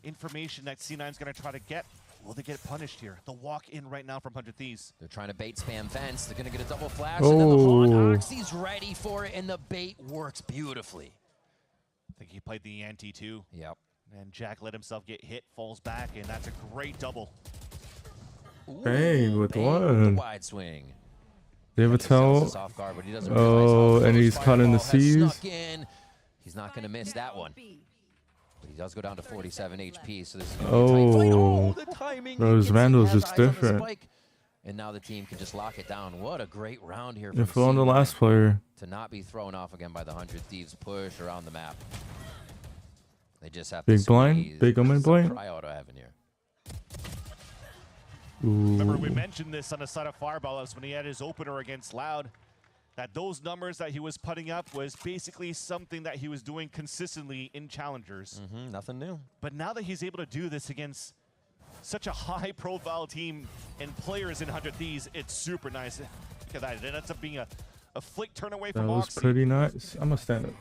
information that C9's going to try to get. Will they get punished here? The walk in right now from 100 Thieves. They're trying to bait spam fence. They're going to get a double flash. And then the Hawk Oxy's ready for it, and the bait works beautifully. I think he played the ante too. Yep. And Jack let himself get hit, falls back, and that's a great double. Bang with one. Wide swing. They have a tell. Oh, and he's caught in the seas. He's not going to miss that one. But he does go down to 47 HP, so this is the timing. Those Vandals is different. And now the team can just lock it down. What a great round here. If on the last player. To not be thrown off again by the 100 Thieves push around the map. They just have big to blind, big omen blind. Auto heaven here. Remember, we mentioned this on the side of Fireball when he had his opener against Loud, that those numbers that he was putting up was basically something that he was doing consistently in challengers. Nothing new. But now that he's able to do this against such a high-profile team and players in 100 Thieves, it's super nice. Look at that. It ends up being a flick turn away from That was Oxy. pretty nice. I'm gonna stand up.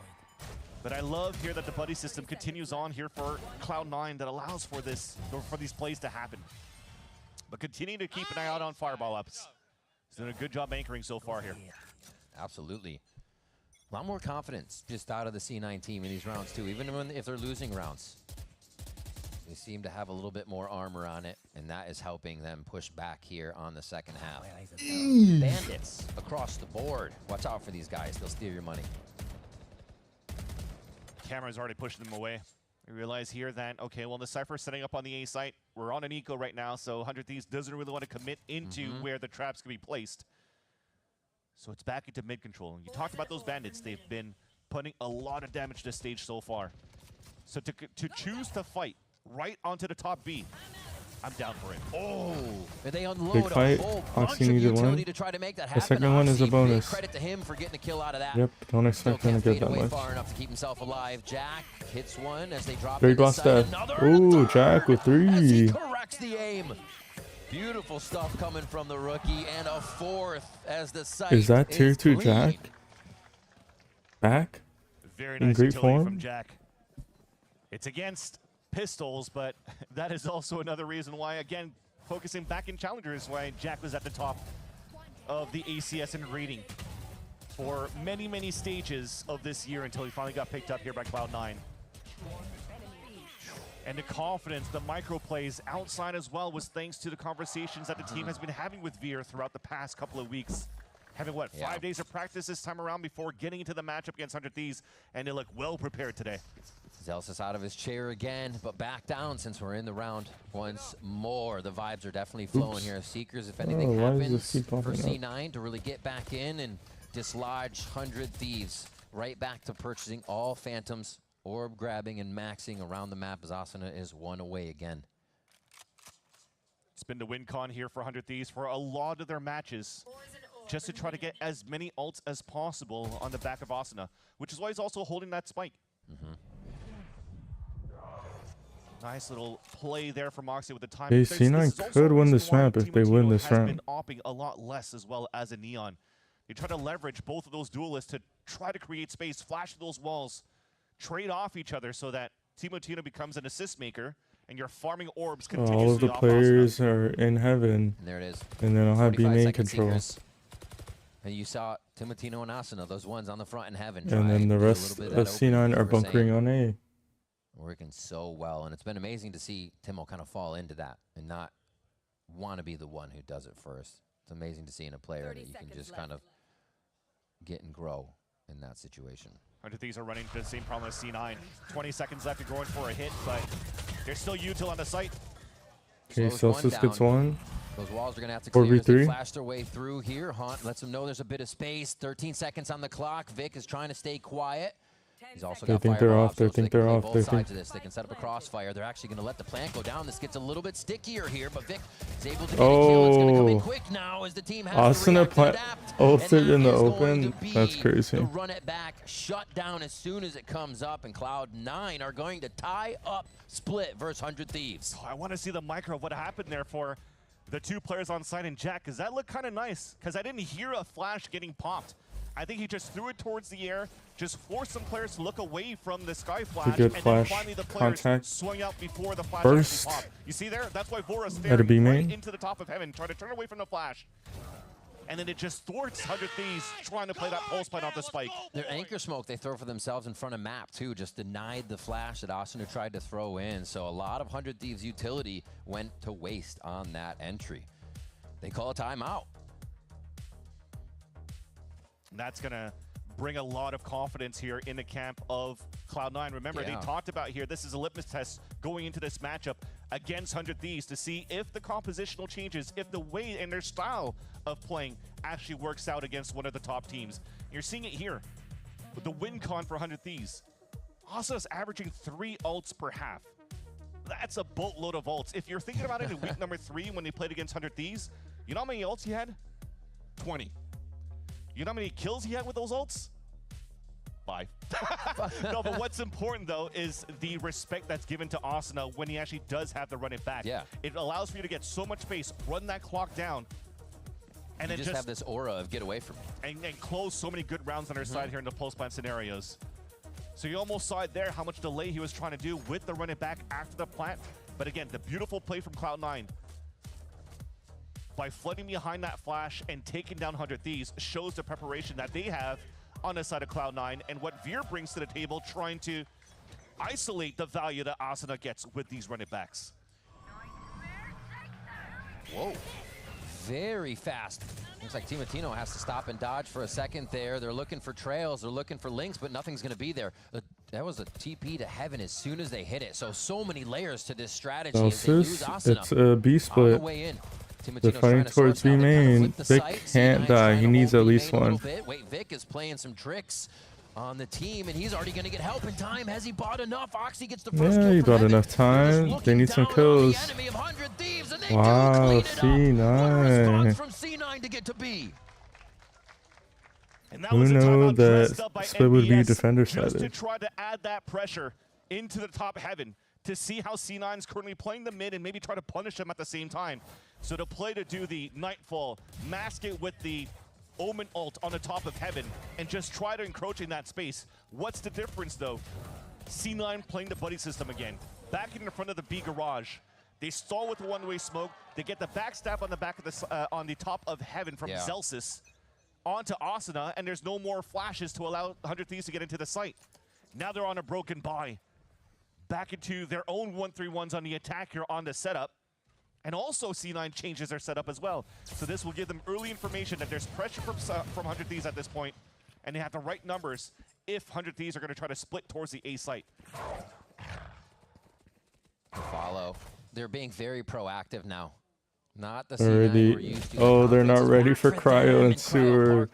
But I love here that the buddy system continues on here for Cloud9 that allows for this, for these plays to happen. But continue to keep an eye out on Fireball ups. He's doing a good job anchoring so far here. Absolutely. A lot more confidence just out of the C9 team in these rounds too, even if they're losing rounds. They seem to have a little bit more armor on it, and that is helping them push back here on the second half. Bandits across the board. Watch out for these guys. They'll steal your money. Camera's already pushing them away. We realize here that, okay, well, the Cypher's setting up on the A site. We're on an eco right now, so 100 Thieves doesn't really want to commit into where the traps can be placed. So it's back into mid control. And you talked about those bandits. They've been putting a lot of damage to the stage so far. So to choose to fight right onto the top B, I'm down for it. Oh, and they unload big fight. a whole Oxy bunch of needed utility one. to try to make that The happen. second one is a bonus. Big credit to him for getting a kill out of that. Yep, don't expect him to get that much. Far enough to keep himself alive. Jack hits one as they drop. Big lost death. Ooh, Jack with 3. As he corrects the aim. Beautiful stuff coming from the rookie, and a 4th as the site is that tier 2 Jack? Back? Very in nice great utility form from Jack. It's against pistols, but that is also another reason why, again, focusing back in challengers, why Jack was at the top of the ACS in rating for many, many stages of this year until he finally got picked up here by Cloud9. And the confidence, the micro plays outside as well was thanks to the conversations that the team has been having with Veer throughout the past couple of weeks. Having, what, 5 days of practice this time around before getting into the matchup against 100 Thieves, and they look well prepared today. Zelsis out of his chair again, but back down since we're in the round once more. The vibes are definitely flowing here. Seekers, if anything happens for C9 to really get back in and dislodge 100 Thieves right back to purchasing all Phantoms, orb grabbing and maxing around the map as Asuna is one away again. It's been the win con here for 100 Thieves for a lot of their matches, just to try to get as many ults as possible on the back of Asuna, which is why he's also holding that spike. Nice little play there from Moxie with the time. Hey, C9 could win this map if they win this round. Been opping a lot less as well as a Neon. They try to leverage both of those duelists to try to create space, flash those walls, trade off each other so that Timotino becomes an assist maker, and you're farming orbs continuously. All of the players are in heaven. And there it is. And then I'll have B main control. Seekers. And you saw Timotino and Asuna, those ones on the front in heaven. And then the rest of C9 are bunkering on A. Working so well, and it's been amazing to see Timo kind of fall into that and not want to be the one who does it first. It's amazing to see in a player that you can just kind of get and grow in that situation. 100 Thieves are running to the same problem as C9. 20 seconds left, you're going for a hit, but there's still util on the site. Okay, Celsius gets one. Those walls are going to have to clear as they 4v3. flash their way through here. Haunt lets them know there's a bit of space. 13 seconds on the clock. Vic is trying to stay quiet. He's also got They think they're Fireball off. They so think can they're play off. both They sides think. of this. They can set up a crossfire. They're actually going to let the plant go down. This gets a little bit stickier here, but Vic is able to get a kill. It's going to come in quick now as the team has to react and adapt. Ulted in the That is open. going to be That's crazy. the run it back, shut down as soon as it comes up, and Cloud9 are going to tie up Split versus 100 Thieves. Oh, I want to see the micro of what happened there for the two players on site and Jack, because that looked kind of nice, because I didn't hear a flash getting popped. I think he just threw it towards the air, just forced some players to look away from the sky flash, good and flash then finally the players contact. swung out before the flash Burst. actually popped. You see there? That's why Vora's At a staring B right main. into the top of heaven, trying to turn away from the flash. And then it just thwarts 100 Thieves trying to play that pulse plant off the spike. Their anchor smoke they throw for themselves in front of map too just denied the flash that Asuna tried to throw in. So a lot of 100 Thieves utility went to waste on that entry. They call a timeout. And that's going to bring a lot of confidence here in the camp of Cloud9. Remember, they talked about here, this is a litmus test going into this matchup against 100 Thieves to see if the compositional changes, if the way and their style of playing actually works out against one of the top teams. You're seeing it here with the win con for 100 Thieves. Asuna's averaging 3 ults per half. That's a boatload of ults. If you're thinking about it in week number 3 when they played against 100 Thieves, you know how many ults he had? 20. You know how many kills he had with those ults? 5. No, but what's important, though, is the respect that's given to Asuna when he actually does have to run it back. Yeah. It allows for you to get so much space, run that clock down, and you then just have this aura of get away from me. and close so many good rounds on our side here in the post-plant scenarios. So you almost saw it there, how much delay he was trying to do with the run it back after the plant. But again, the beautiful play from Cloud9 by flooding behind that flash and taking down 100 Thieves shows the preparation that they have on the side of Cloud9 and what Veer brings to the table, trying to isolate the value that Asuna gets with these run it backs. Whoa. Very fast. Looks like Timotino has to stop and dodge for a second there. They're looking for trails, they're looking for links, but nothing's going to be there. That was a TP to heaven as soon as they hit it. So many layers to this strategy as they lose Asuna. It's a B split. On the way in. They're fighting towards B main. Vic can't die. He needs at least one. Wait, Vic is playing some tricks on the team, and he's already going to get help in time. Has he bought enough? Oxy gets the first Yeah, kill he from bought Evan. enough time. They need some kills. Wow, C9. From C9 to get to B. And that Who was a knew timeout dressed that up by Split would be NBS defender just to sided? try to add that pressure into the top heaven to see how C9 is currently playing the mid and maybe try to punish them at the same time. So to play to do the Nightfall, mask it with the Omen ult on the top of heaven, and just try to encroach in that space. What's the difference though? C9 playing the buddy system again. Back in front of the B garage. They stall with the one-way smoke. They get the backstab on the back of the on the top of heaven from Celsius onto Asuna, and there's no more flashes to allow 100 Thieves to get into the site. Now they're on a broken buy. Back into their own 1-3-1s on the attack here on the setup. And also C9 changes their setup as well. So this will give them early information that there's pressure from 100 Thieves at this point, and they have the right numbers if 100 Thieves are going to try to split towards the A site. Follow. They're being very proactive now. Not the C9 we're used to. Oh, they're not ready for cryo and sewer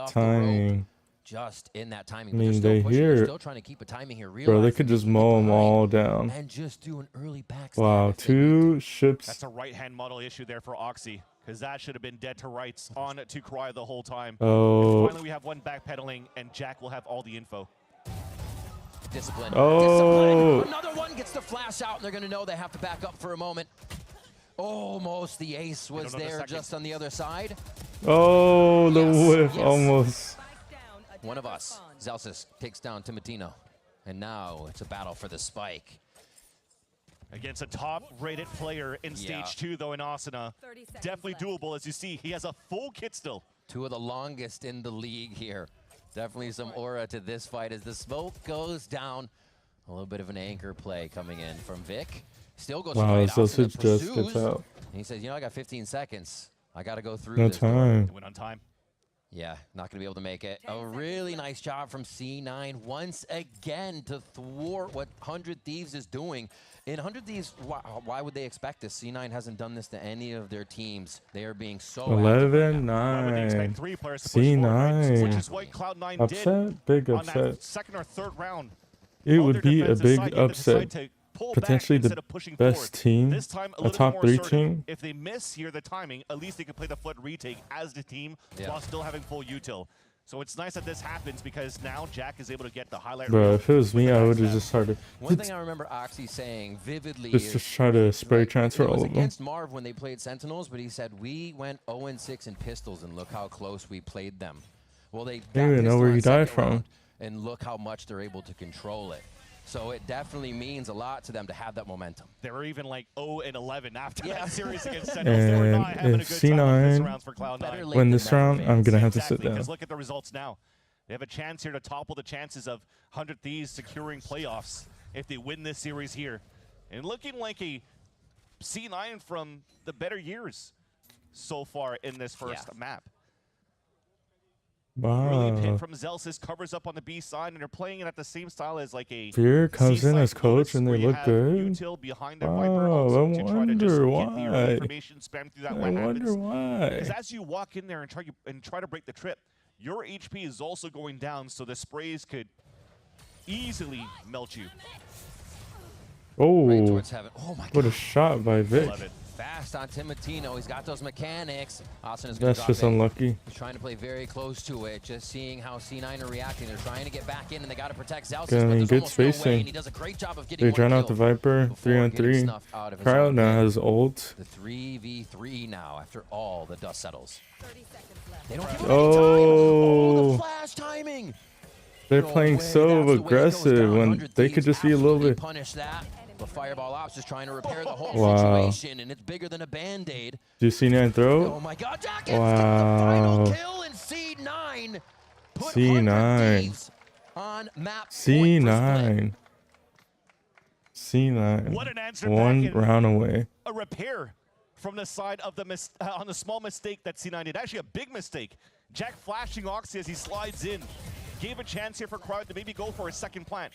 timing. just in that timing. I mean, but they're they still pushing. hear They're it. still trying to keep a timing here. Bro, they could just mow them all down. And just do an early backstab. Wow, 2 ships. That's a right-hand model issue there for Oxy, because that should have been dead to rights on to Cry the whole time. Oh. And finally, we have one backpedaling, and Jack will have all the info. Discipline. Oh. Discipline. Another one gets the flash out, and they're going to know they have to back up for a moment. Almost the ace was there just on the other side. Oh, the whiff yes. almost. One of us. Zelsis takes down Timotino. And now it's a battle for the spike. Against a top-rated player in Stage 2, though, in Asuna. Definitely doable, as you see. He has a full kit still. 2 of the longest in the league here. Definitely some aura to this fight as the smoke goes down. A little bit of an anchor play coming in from Vic. Still goes wow, right out. Zelsis just gets out. And he says, you know, I got 15 seconds. I got to go through No this. time. Went on time. Yeah, not going to be able to make it. A really nice job from C9 once again to thwart what 100 Thieves is doing. In 100 Thieves, why would they expect this? C9 hasn't done this to any of their teams. They are being so 11-9. C9. Which is what Cloud9 upset? Big on upset. that second or third round. It would be a big upset. Potentially the best team, a top 3 team. If they miss here the timing, at least they can play the flood retake as the team while still having full util. So it's nice that this happens because now Jack is able to get the highlight. Bro, if it was me, I would have just started. One thing I remember Oxy saying vividly just try to spray transfer all of them. Against Marv when they played Sentinels, but he said we went 0-6 in pistols and look how close we played them. Well, they didn't even know where he died from. And look how much they're able to control it. So it definitely means a lot to them to have that momentum. They were even like 0-11 after that series against Sentinels. They were not having a good C9 time this round for Cloud9. win this round, I'm going to have to sit down. Because look at the results now. They have a chance here to topple the chances of 100 Thieves securing playoffs if they win this series here. And looking like a C9 from the better years so far in this first map. Early pin Wow. from Zelsis covers up on the B side, and they're playing it at the same style as like a Fear comes in as coach and they look good. Behind their Wow, Viper I wonder why. spam through that I wonder why. Because as you walk in there and try to break the trip, your HP is also going down, so the sprays could easily melt you. Oh, oh my what a shot by Vic. Love it. Fast on Timotino. He's got those mechanics. Austin is That's just unlucky. He's trying to play very close to it, just seeing how C9 are reacting. They're trying to get back in, and they got to protect Zelsis. Getting good spacing. He does a great job of getting They drown out the Viper. 3-on-3. Cryo now has ult. The 3v3 now after all the dust settles. They don't give Oh, the flash timing. they're playing so aggressive when they could just be a little bit. Punish that. The Fireball Ops is trying to repair the whole situation, and it's bigger than a Band-Aid. Do you see C9 throw? Oh my God, Jack wow. the final kill, and C9 put C9. on map C9. C9. What an answer One back in. round away. A repair from the side of the on the small mistake that C9 did. Actually, a big mistake. Jack flashing Oxy as he slides in. Gave a chance here for Cryo to maybe go for a second plant.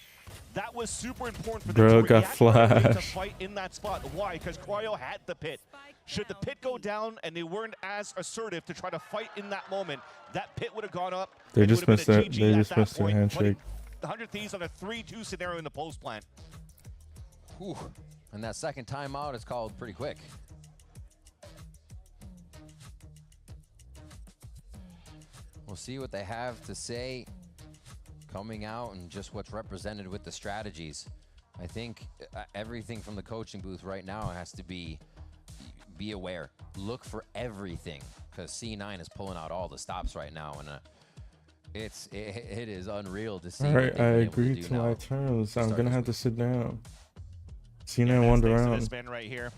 That was super important for them to got react to flashed. fight in that spot. Why? Because Cryo had the pit. Should the pit go down and they weren't as assertive to try to fight in that moment, that pit would have gone up. They just missed that. They just missed their handshake. The 100 Thieves on a 3-2 scenario in the post plant. Whew. And that second timeout is called pretty quick. We'll see what they have to say coming out and just what's represented with the strategies. I think everything from the coaching booth right now has to be aware. Look for everything, because C9 is pulling out all the stops right now, and it is unreal to see. All right, I agree to my terms. I'm gonna have to sit down. C9 won the round. Right here,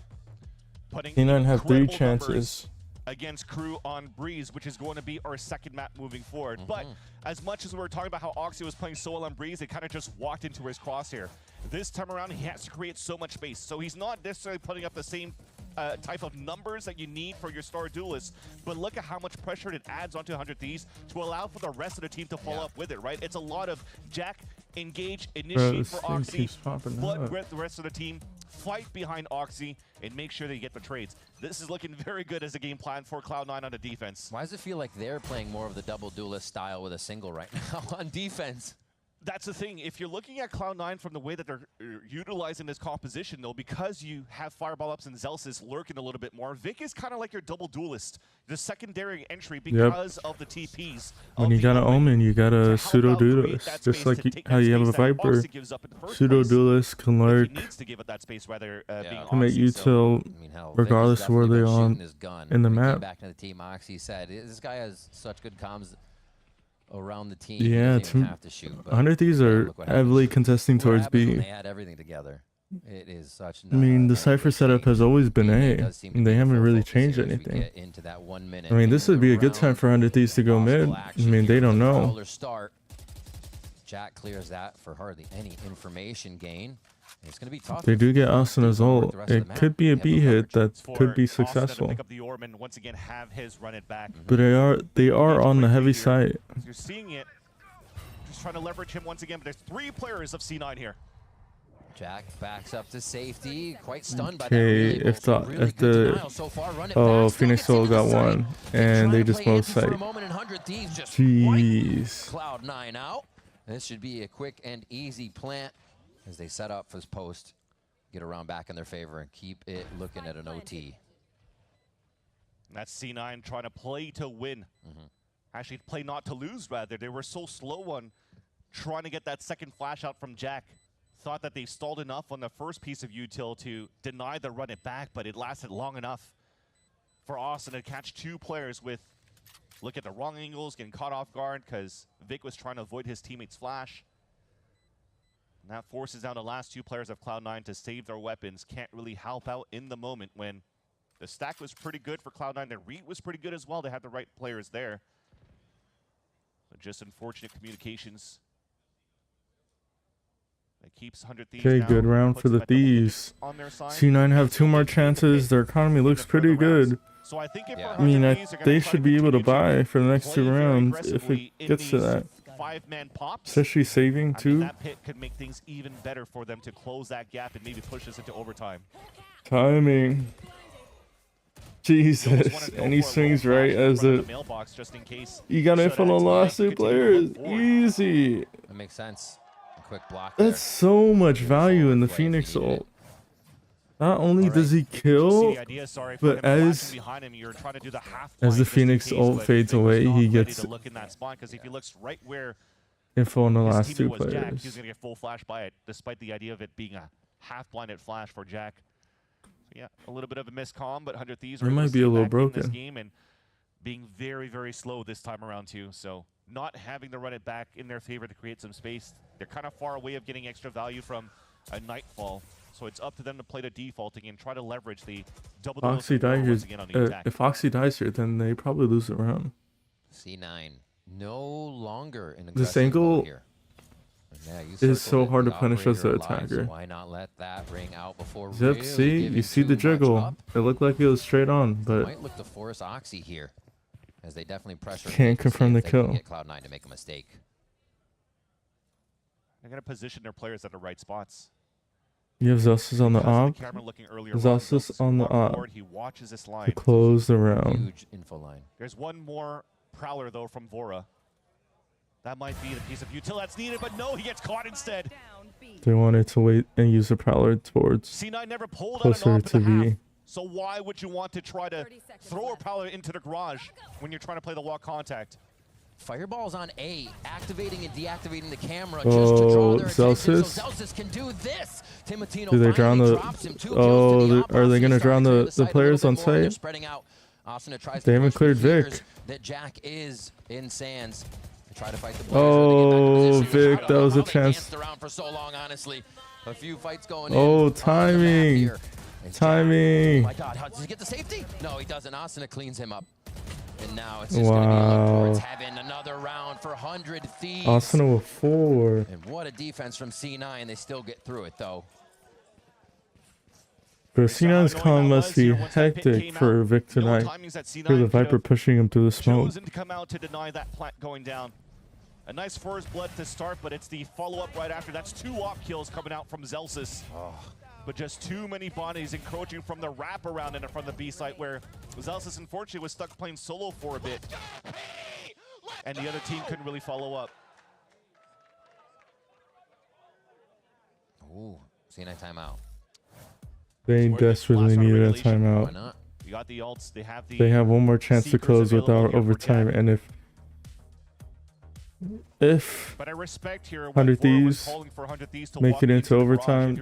C9 have 3 chances against Crew on Breeze, which is going to be our second map moving forward. But as much as we were talking about how Oxy was playing so well on Breeze, they kind of just walked into his crosshair. This time around, he has to create so much space. So he's not necessarily putting up the same type of numbers that you need for your star duelists, but look at how much pressure it adds onto 100 Thieves to allow for the rest of the team to follow up with it, right? It's a lot of Jack, engage, initiate for Oxy, flood with the rest of the team, fight behind Oxy, and make sure they get the trades. This is looking very good as a game plan for Cloud9 on the defense. Why does it feel like they're playing more of the double duelist style with a single right now on defense? That's the thing. If you're looking at Cloud9 from the way that they're utilizing this composition, though, because you have Fireball Ups and Zelsis lurking a little bit more, Vic is kind of like your double duelist, the secondary entry because of the TPs. When you got an Omen, you got a pseudo duelist. Just like how you have a Viper, pseudo duelist can lurk, can make util regardless of where they're on in the map. Back to the team, Oxy said, this guy has such good comms around the team. Yeah, have to shoot, 100 Thieves are heavily contesting towards B. They had everything together. It is such. I mean, the Cypher setup has always been A. They haven't really changed anything. I mean, this would be a good time for 100 Thieves to go mid. I mean, they don't know. Jack clears that for hardly any information gain. It's going to be tough. They do get Asana's ult. It could be a B hit that could be successful. But they are on the heavy side. You're seeing it. Just trying to leverage him once again, but there's 3 players of C9 here. Jack backs up to safety, quite stunned by that. Okay, if the Phoenix Soul got one and they just mowed sight. Jeez. Cloud9 out. This should be a quick and easy plant as they set up for this post, get around back in their favor, and keep it looking at an OT. That's C9 trying to play to win. Actually, play not to lose, rather. They were so slow on trying to get that second flash out from Jack. Thought that they stalled enough on the first piece of util to deny the run it back, but it lasted long enough for Austin to catch 2 players with look at the wrong angles, getting caught off guard because Vic was trying to avoid his teammate's flash. And that forces down the last 2 players of Cloud9 to save their weapons. Can't really help out in the moment when the stack was pretty good for Cloud9. Their read was pretty good as well. They had the right players there. But just unfortunate communications. That keeps 100 Thieves Okay, down, good round for the Thieves. C9 have 2 more chances. Their economy looks pretty good. So I think if I mean, they should be able to buy for the next 2 rounds if it gets to that. 5-man pops. Especially saving too. That pit could make things even better for them to close that gap and maybe push us into overtime. Timing. Jesus, and he swings right as the. You got info on the last 2 players. Easy. That makes sense. A quick block. That's so much value in the Phoenix ult. Not only does he kill, but as the Phoenix ult fades away, he gets info on the last 2 players. He's going to get full flash by it, despite the idea of it being a half-blinded flash for Jack. So yeah, a little bit of a miscomm, but 100 Thieves It might be a little broken. This game and being very, very slow this time around too. So not having to run it back in their favor to create some space. They're kind of far away of getting extra value from a Nightfall. So it's up to them to play the defaulting and try to leverage the double Oxy dies here. If Oxy dies here, then they probably lose the round. C9 no longer in this angle is so hard to punish as the attacker. Why not let that ring out before Yep, see, you see the jiggle. It looked like it was straight on, but might look to force Oxy here, as they definitely pressure. Can't confirm the kill. Get Cloud9 to make a mistake. They're going to position their players at the right spots. You have Zelsis on the op. Zelsis on the op to close the round. Huge info line. There's one more Prowler, though, from Vora. That might be the piece of util that's needed, but no, he gets caught instead. They wanted to wait and use the Prowler towards C9 never pulled closer to B. So why would you want to try to throw a Prowler into the garage when you're trying to play the walk contact? Fireball's on A, activating and deactivating the camera just to draw their Zelsis. So Zelsis can do this. Timotino do they drown the? Are they gonna drown the players on site? They haven't cleared Vic. That Jack is in Sands. Try to fight the oh, Vic, that was a chance. Around for so long, honestly. A few fights going in. Timing. Timing. Oh my God, does he get the safety? No, he doesn't. Asuna cleans him up. And now it's just going to be look towards heaven. Another round for 100 Thieves. Asuna with 4. And what a defense from C9. They still get through it, though. Bro, C9's comm must be hectic for Vic tonight. For the Viper pushing him through the smoke. Chosen to come out to deny that plant going down. A nice first blood to start, but it's the follow-up right after. That's 2 op kills coming out from Zelsis. Oh. but just too many bodies encroaching from the wraparound and from the B site, where Zelsis unfortunately was stuck playing solo for a bit, and the other team couldn't really follow up. Ooh, C9 timeout. They desperately needed a timeout. Why not? You got the ults. They have one more chance to close without overtime, and if but I respect here 100 Thieves make it into overtime,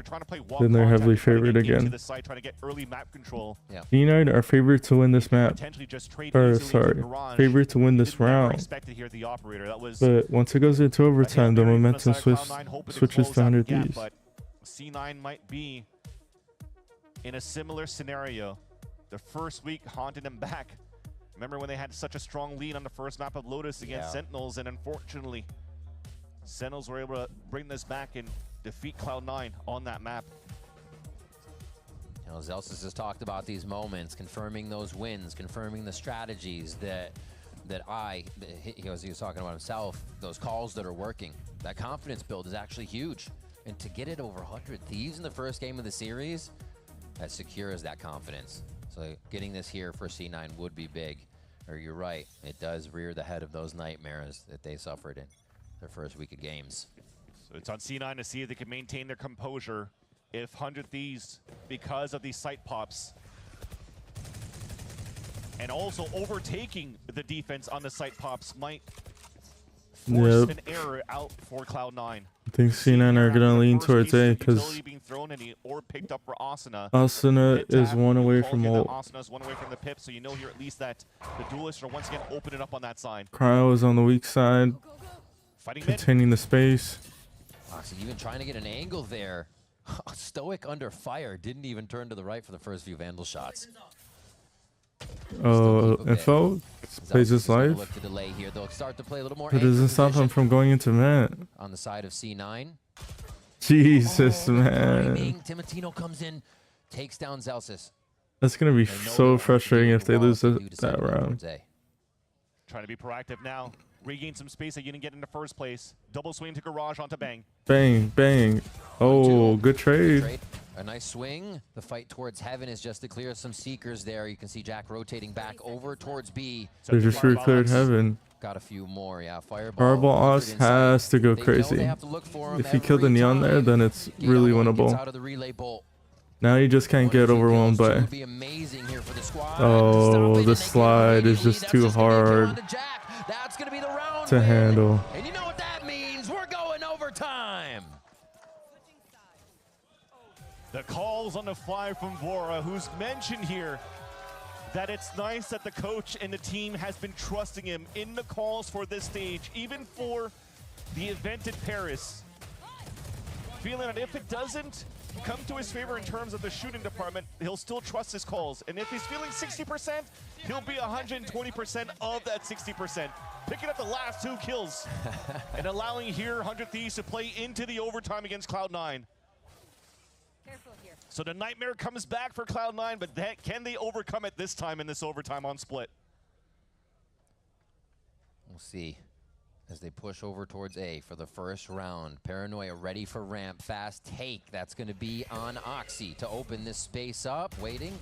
then they're heavily favored again. C9 are favored to win this map, or sorry, favored to win this round. But once it goes into overtime, the momentum switches to 100 Thieves. But C9 might be in a similar scenario. The first week haunted them back. Remember when they had such a strong lead on the first map of Lotus against Sentinels, and unfortunately, Sentinels were able to bring this back and defeat Cloud9 on that map. You know, Zelsis has talked about these moments, confirming those wins, confirming the strategies that he was talking about himself, those calls that are working. That confidence build is actually huge. And to get it over 100 Thieves in the first game of the series, that secures that confidence. So getting this here for C9 would be big. Or you're right, it does rear the head of those nightmares that they suffered in their first week of games. So it's on C9 to see if they can maintain their composure. If 100 Thieves, because of these site pops, and also overtaking the defense on the site pops, might force an error out for Cloud9. I think C9 are gonna lean towards A because Asuna is one away from ult. Asuna's one away from the pip, so you know here at least that the duelists are once again opening up on that side. Cryo is on the weak side, containing the space. Oxy even trying to get an angle there. Stoic under fire, didn't even turn to the right for the first few Vandal shots. Info plays his life. It doesn't stop him from going into mat. On the side of C9. Jesus, man. Timotino comes in, takes down Zelsis. That's gonna be so frustrating if they lose that round. Trying to be proactive now. Regain some space that you didn't get in the first place. Double swing to Garage onto Bang. Bang, bang. Oh, good trade. A nice swing. The fight towards heaven is just to clear some seekers there. You can see Jack rotating back over towards B. They just cleared heaven. Got a few more, yeah. Fireball Oz has to go crazy. If he killed the Neon there, then it's really winnable. Now you just can't get overwhelmed by. Oh, the slide is just too hard to handle. And you know what that means? We're going overtime. The calls on the fly from Vora, who's mentioned here that it's nice that the coach and the team has been trusting him in the calls for this stage, even for the event in Paris. Feeling that if it doesn't come to his favor in terms of the shooting department, he'll still trust his calls. And if he's feeling 60%, he'll be 120% of that 60%. Picking up the last 2 kills and allowing here 100 Thieves to play into the overtime against Cloud9. So the nightmare comes back for Cloud9, but can they overcome it this time in this overtime on split? We'll see as they push over towards A for the first round. Paranoia ready for ramp. Fast take. That's going to be on Oxy to open this space up. Waiting.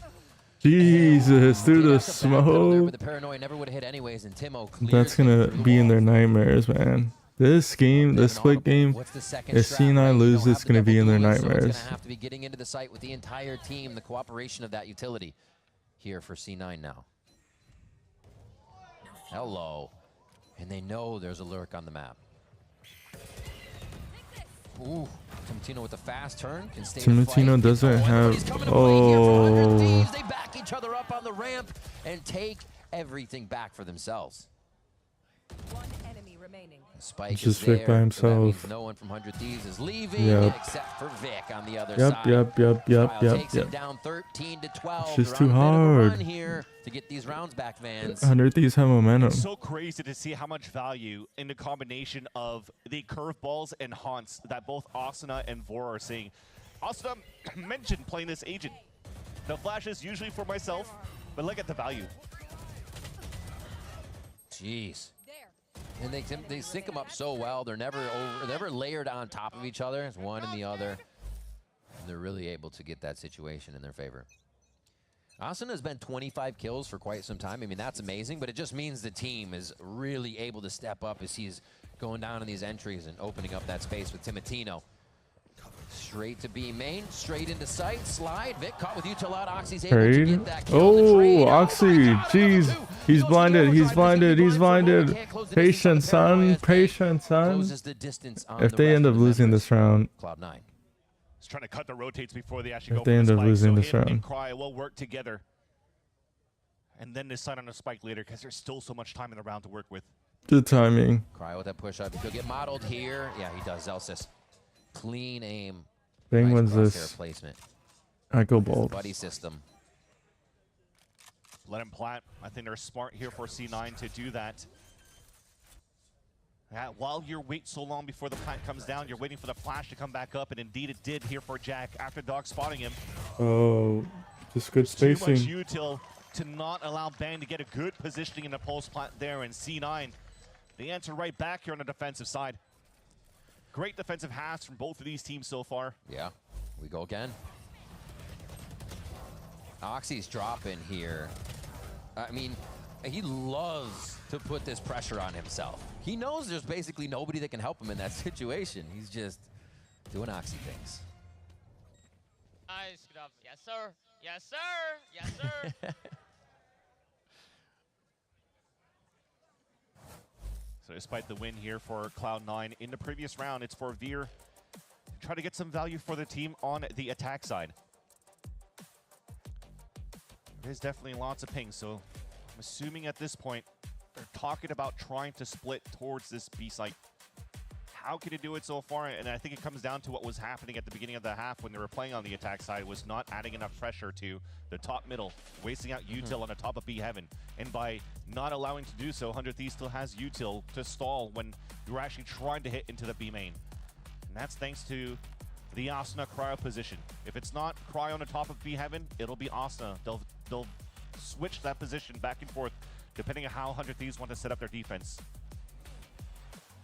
Jesus, through the smoke. The Paranoia never would have hit anyways, and Timo That's going to be in their nightmares, man. This game, this split game, if C9 loses, it's going to be in their nightmares. It's going to have to be getting into the site with the entire team, the cooperation of that utility here for C9 now. Hello. And they know there's a lurk on the map. Ooh, Timotino with a fast turn. Can stay Timotino doesn't have... Oh. They back each other up on the ramp and take everything back for themselves. One enemy remaining. Spike just is Vic there. by himself. So no one from 100 Thieves is leaving except for Vic on the other side. Yep. Takes him down 13-12. It's just too hard. Here to get these rounds back, Vans. 100 Thieves have momentum. It's so crazy to see how much value in the combination of the curveballs and haunts that both Asuna and Vora are seeing. Asuna mentioned playing this agent. The flash is usually for myself, but look at the value. Jeez. And they sync them up so well. They're never layered on top of each other. It's one and the other. And they're really able to get that situation in their favor. Asuna has been 25 kills for quite some time. I mean, that's amazing, but it just means the team is really able to step up as he's going down in these entries and opening up that space with Timotino. Straight to B main, straight into sight, slide. Vic caught with util out. Oxy's able to get that kill. Oh, Oxy, jeez. He's blinded, he's blinded, he's blinded. Patience, son, patience, son. If they end up losing this round, Cloud9. He's trying to cut the rotates before they actually if they end up losing this round, and Cry will work together. And then decide on a spike later because there's still so much time in the round to work with. good timing. Cry with that push up. He'll get modeled here. Yeah, he does. Zelsis. Clean aim. Bang Nice wins crosshair this. placement. I go bold. Buddy system. Let him plant. I think they're smart here for C9 to do that. While you wait so long before the plant comes down, you're waiting for the flash to come back up, and indeed it did here for Jack after Dog spotting him. Oh, just good Too much spacing. util to not allow Bang to get a good positioning in the pulse plant there, and C9, the answer right back here on the defensive side. Great defensive halves from both of these teams so far. Yeah, we go again. Oxy's dropping here. I mean, he loves to put this pressure on himself. He knows there's basically nobody that can help him in that situation. He's just doing Oxy things. Nice, good up. Yes, sir. Yes, sir. Yes, sir. So despite the win here for Cloud9 in the previous round, it's for Veer to try to get some value for the team on the attack side. There's definitely lots of pings, so I'm assuming at this point they're talking about trying to split towards this B site. How can you do it so far? And I think it comes down to what was happening at the beginning of the half when they were playing on the attack side, was not adding enough pressure to the top middle, wasting out util on the top of B heaven. And by not allowing to do so, 100 Thieves still has util to stall when you're actually trying to hit into the B main. And that's thanks to the Asuna cryo position. If it's not cryo on the top of B heaven, it'll be Asuna. They'll switch that position back and forth depending on how 100 Thieves want to set up their defense.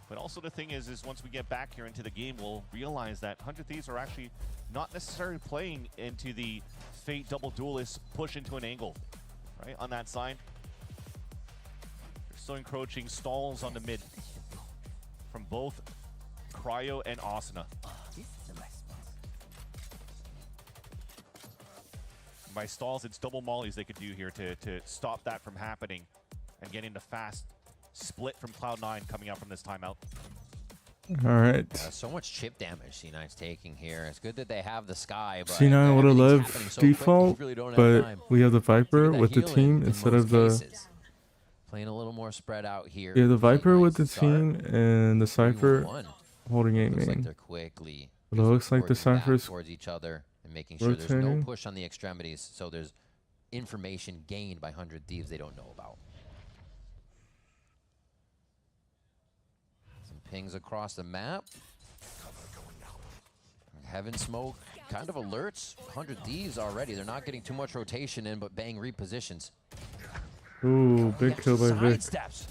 But also the thing is once we get back here into the game, we'll realize that 100 Thieves are actually not necessarily playing into the Fate double duelist push into an angle, right, on that side. They're still encroaching stalls on the mid from both Cryo and Asuna. By stalls, it's double mollies they could do here to stop that from happening and getting the fast split from Cloud9 coming out from this timeout. All right. So much chip damage C9's taking here. It's good that they have the Sky, but C9 would have loved so default, really but we have the Viper with the team instead of the... Playing a little more spread out here. Yeah, the Viper with the team and the Cypher holding A Looks like main. they're quickly But it looks like the working back Cypher's towards each other and making sure there's no rotating. push on the extremities, so there's information gained by 100 Thieves they don't know about. Some pings across the map. Heaven smoke kind of alerts 100 Thieves already. They're not getting too much rotation in, but Bang repositions. Ooh, big kill by Vic. Sidesteps.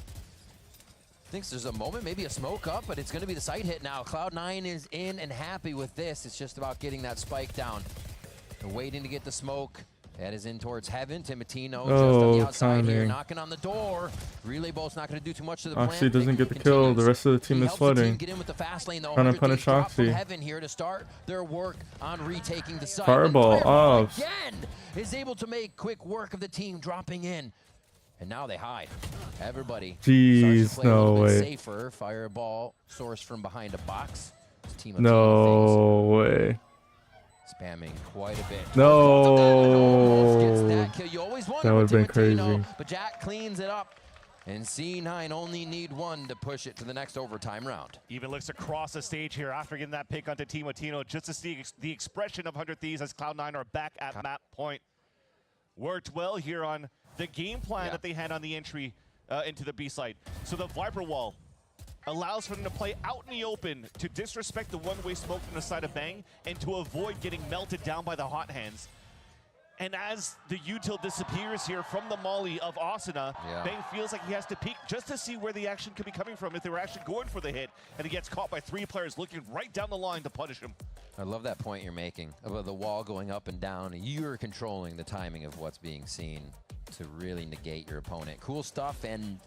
Thinks there's a moment, maybe a smoke up, but it's going to be the side hit now. Cloud9 is in and happy with this. It's just about getting that spike down. They're waiting to get the smoke. That is in towards Heaven. Timotino just on the outside here, knocking on the door. Relay Bolt's not going to do too much to the plant. Oxy doesn't get the kill. The rest of the team is flooding. Get in with the fast lane, though. Trying to punish Oxy. Heaven here to start their work on retaking the site. Fireball off. Again is able to make quick work of the team dropping in. And now they hide. Everybody Jeez, starts to play a no little bit way. safer. Fireball sourced from behind a box. Team of No way. spamming quite a bit. No. That kill. You always That would have been crazy. But Jack cleans it up. And C9 only need one to push it to the next overtime round. Even looks across the stage here after getting that pick onto Timotino, just to see the expression of 100 Thieves as Cloud9 are back at map point. Worked well here on the game plan that they had on the entry into the B site. So the Viper wall allows for them to play out in the open to disrespect the one-way smoke from the side of Bang and to avoid getting melted down by the hot hands. And as the util disappears here from the molly of Asuna, Bang feels like he has to peek just to see where the action could be coming from, if they were actually going for the hit, and he gets caught by 3 players looking right down the line to punish him. I love that point you're making about the wall going up and down, and you're controlling the timing of what's being seen to really negate your opponent. Cool stuff, and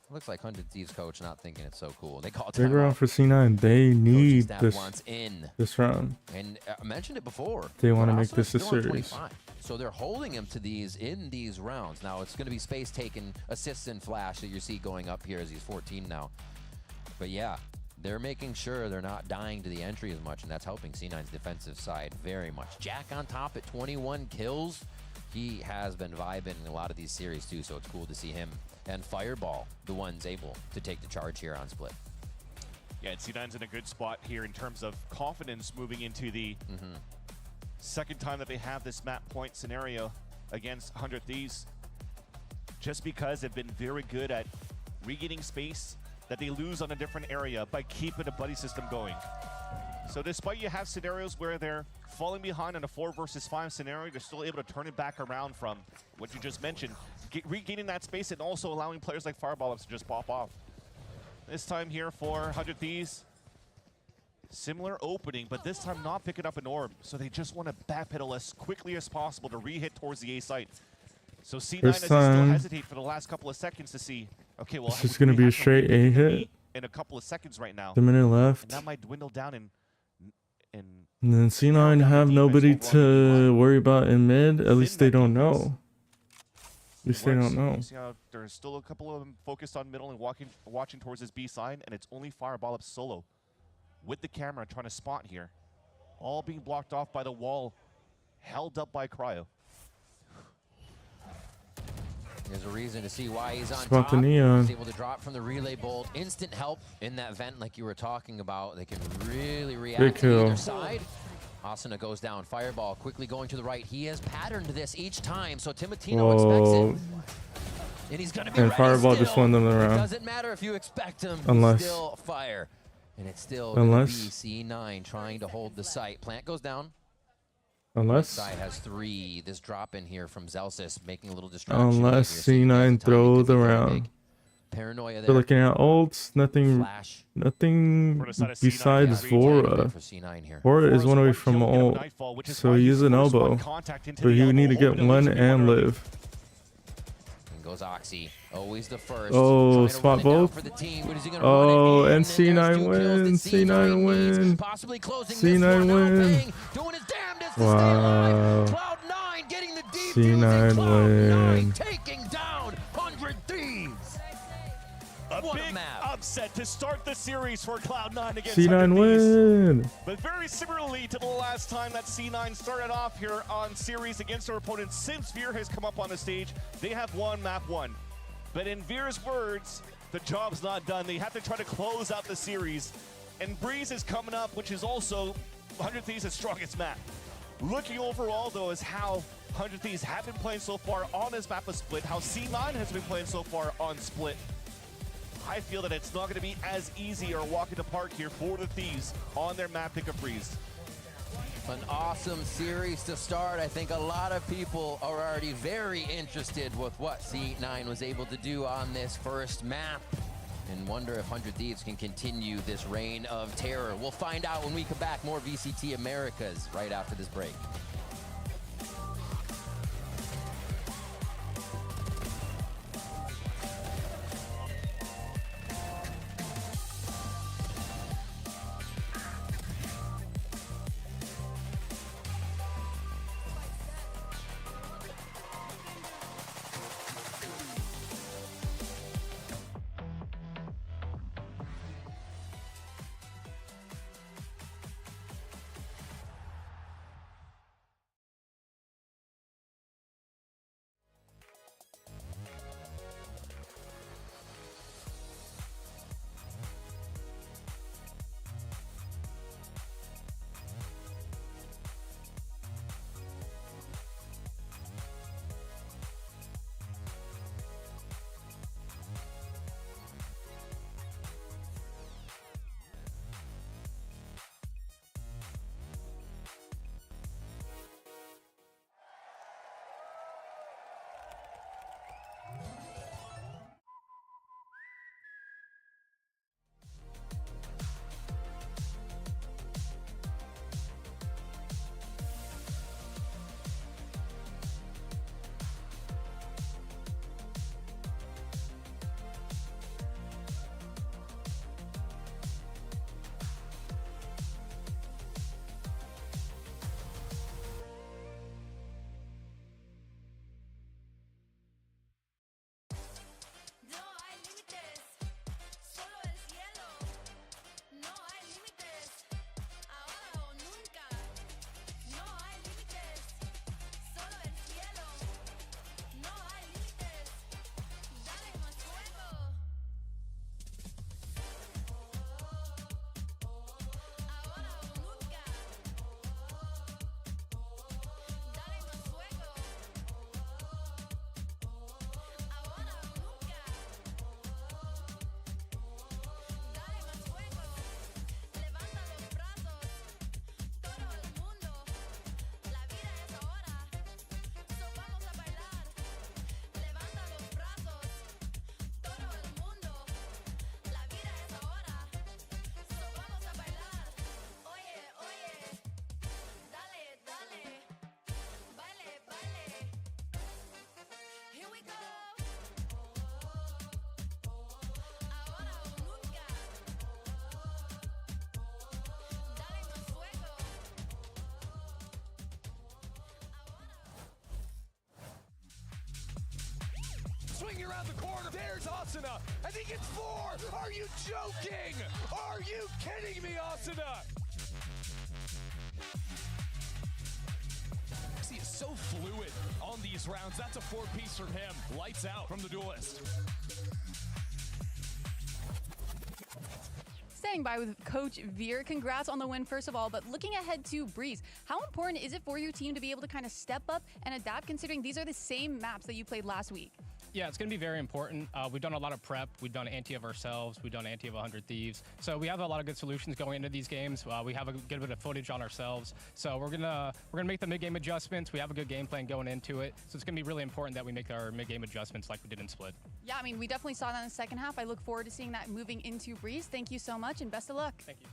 looks like 100 Thieves coach not thinking it's so cool. They call it big round for C9. They need this round. And I mentioned it before. They want to make this a series. So they're holding him to these in these rounds. Now it's going to be space taken, assists and flash that you see going up here as he's 14 now. But yeah, they're making sure they're not dying to the entry as much, and that's helping C9's defensive side very much. Jack on top at 21 kills. He has been vibing in a lot of these series too, so it's cool to see him. And Fireball, the ones able to take the charge here on Split. Yeah, and C9's in a good spot here in terms of confidence moving into the second time that they have this map point scenario against 100 Thieves. Just because they've been very good at regaining space that they lose on a different area by keeping a buddy system going. So despite you have scenarios where they're falling behind in a 4 versus 5 scenario, they're still able to turn it back around from what you just mentioned, regaining that space and also allowing players like Fireball to just pop off. This time here for 100 Thieves, similar opening, but this time not picking up an orb. So they just want to backpedal as quickly as possible to re-hit towards the A site. So C9 has to still hesitate for the last couple of seconds to see, okay, well, this is going to be a straight A hit in a couple of seconds right now. The minute left. And that might dwindle down and then C9 have nobody to worry about in mid. At least they don't know. At least they don't know. See how there's still a couple of them focused on middle and watching towards his B side, and it's only Fireball up solo with the camera trying to spot here. All being blocked off by the wall, held up by Cryo. There's a reason to see why he's on Spot top. the Neon. He's able to drop from the relay bolt. Instant help in that vent like you were talking about. They can really react to either side. Asuna goes down. Fireball quickly going to the right. He has patterned this each time, so Timotino expects it. And he's going to be ready Fireball still. just won them around. It doesn't matter if you expect him. Unless. Still fire. And it's still going to be C9 trying to hold the site. Plant goes down. Unless Side has 3. This drop in here from Zelsis making a little distraction. Unless C9 throw the round. Paranoia there. They're looking at ults. Nothing besides Vora. Vora is one away from ult, so he is an elbow. But he would need to get one and live. And goes Oxy. Always the first. Oh, spot both. Oh, and C9 wins. C9 wins. C9 wins. Wow. C9 wins. Taking down 100 Thieves. A big upset to start the series for Cloud9 against C9 win. But very similarly to the last time that C9 started off here on series against our opponents, since Veer has come up on the stage, they have won map 1. But in Veer's words, the job's not done. They have to try to close out the series. And Breeze is coming up, which is also 100 Thieves' strongest map. Looking overall, though, is how 100 Thieves have been playing so far on this map of Split, how C9 has been playing so far on Split. I feel that it's not going to be as easy or a walk in the park here for the Thieves on their map pick of Breeze. An awesome series to start. I think a lot of people are already very interested with what C9 was able to do on this first map and wonder if 100 Thieves can continue this reign of terror. We'll find out when we come back. More VCT Americas right after this break. around the corner. There's Asuna. I think it's 4. Are you joking? Are you kidding me, Asuna? He is so fluid on these rounds. That's a 4-piece from him. Lights out from the duelist. Staying by with Coach Veer, congrats on the win first of all, but looking ahead to Breeze, how important is it for your team to be able to kind of step up and adapt considering these are the same maps that you played last week? Yeah, it's going to be very important. We've done a lot of prep. We've done anti of ourselves. We've done anti of 100 Thieves. So we have a lot of good solutions going into these games. We have a good bit of footage on ourselves. So we're gonna make the mid-game adjustments. We have a good game plan going into it. So it's going to be really important that we make our mid-game adjustments like we did in Split. Yeah, I mean, we definitely saw that in the second half. I look forward to seeing that moving into Breeze. Thank you so much and best of luck. Thank you.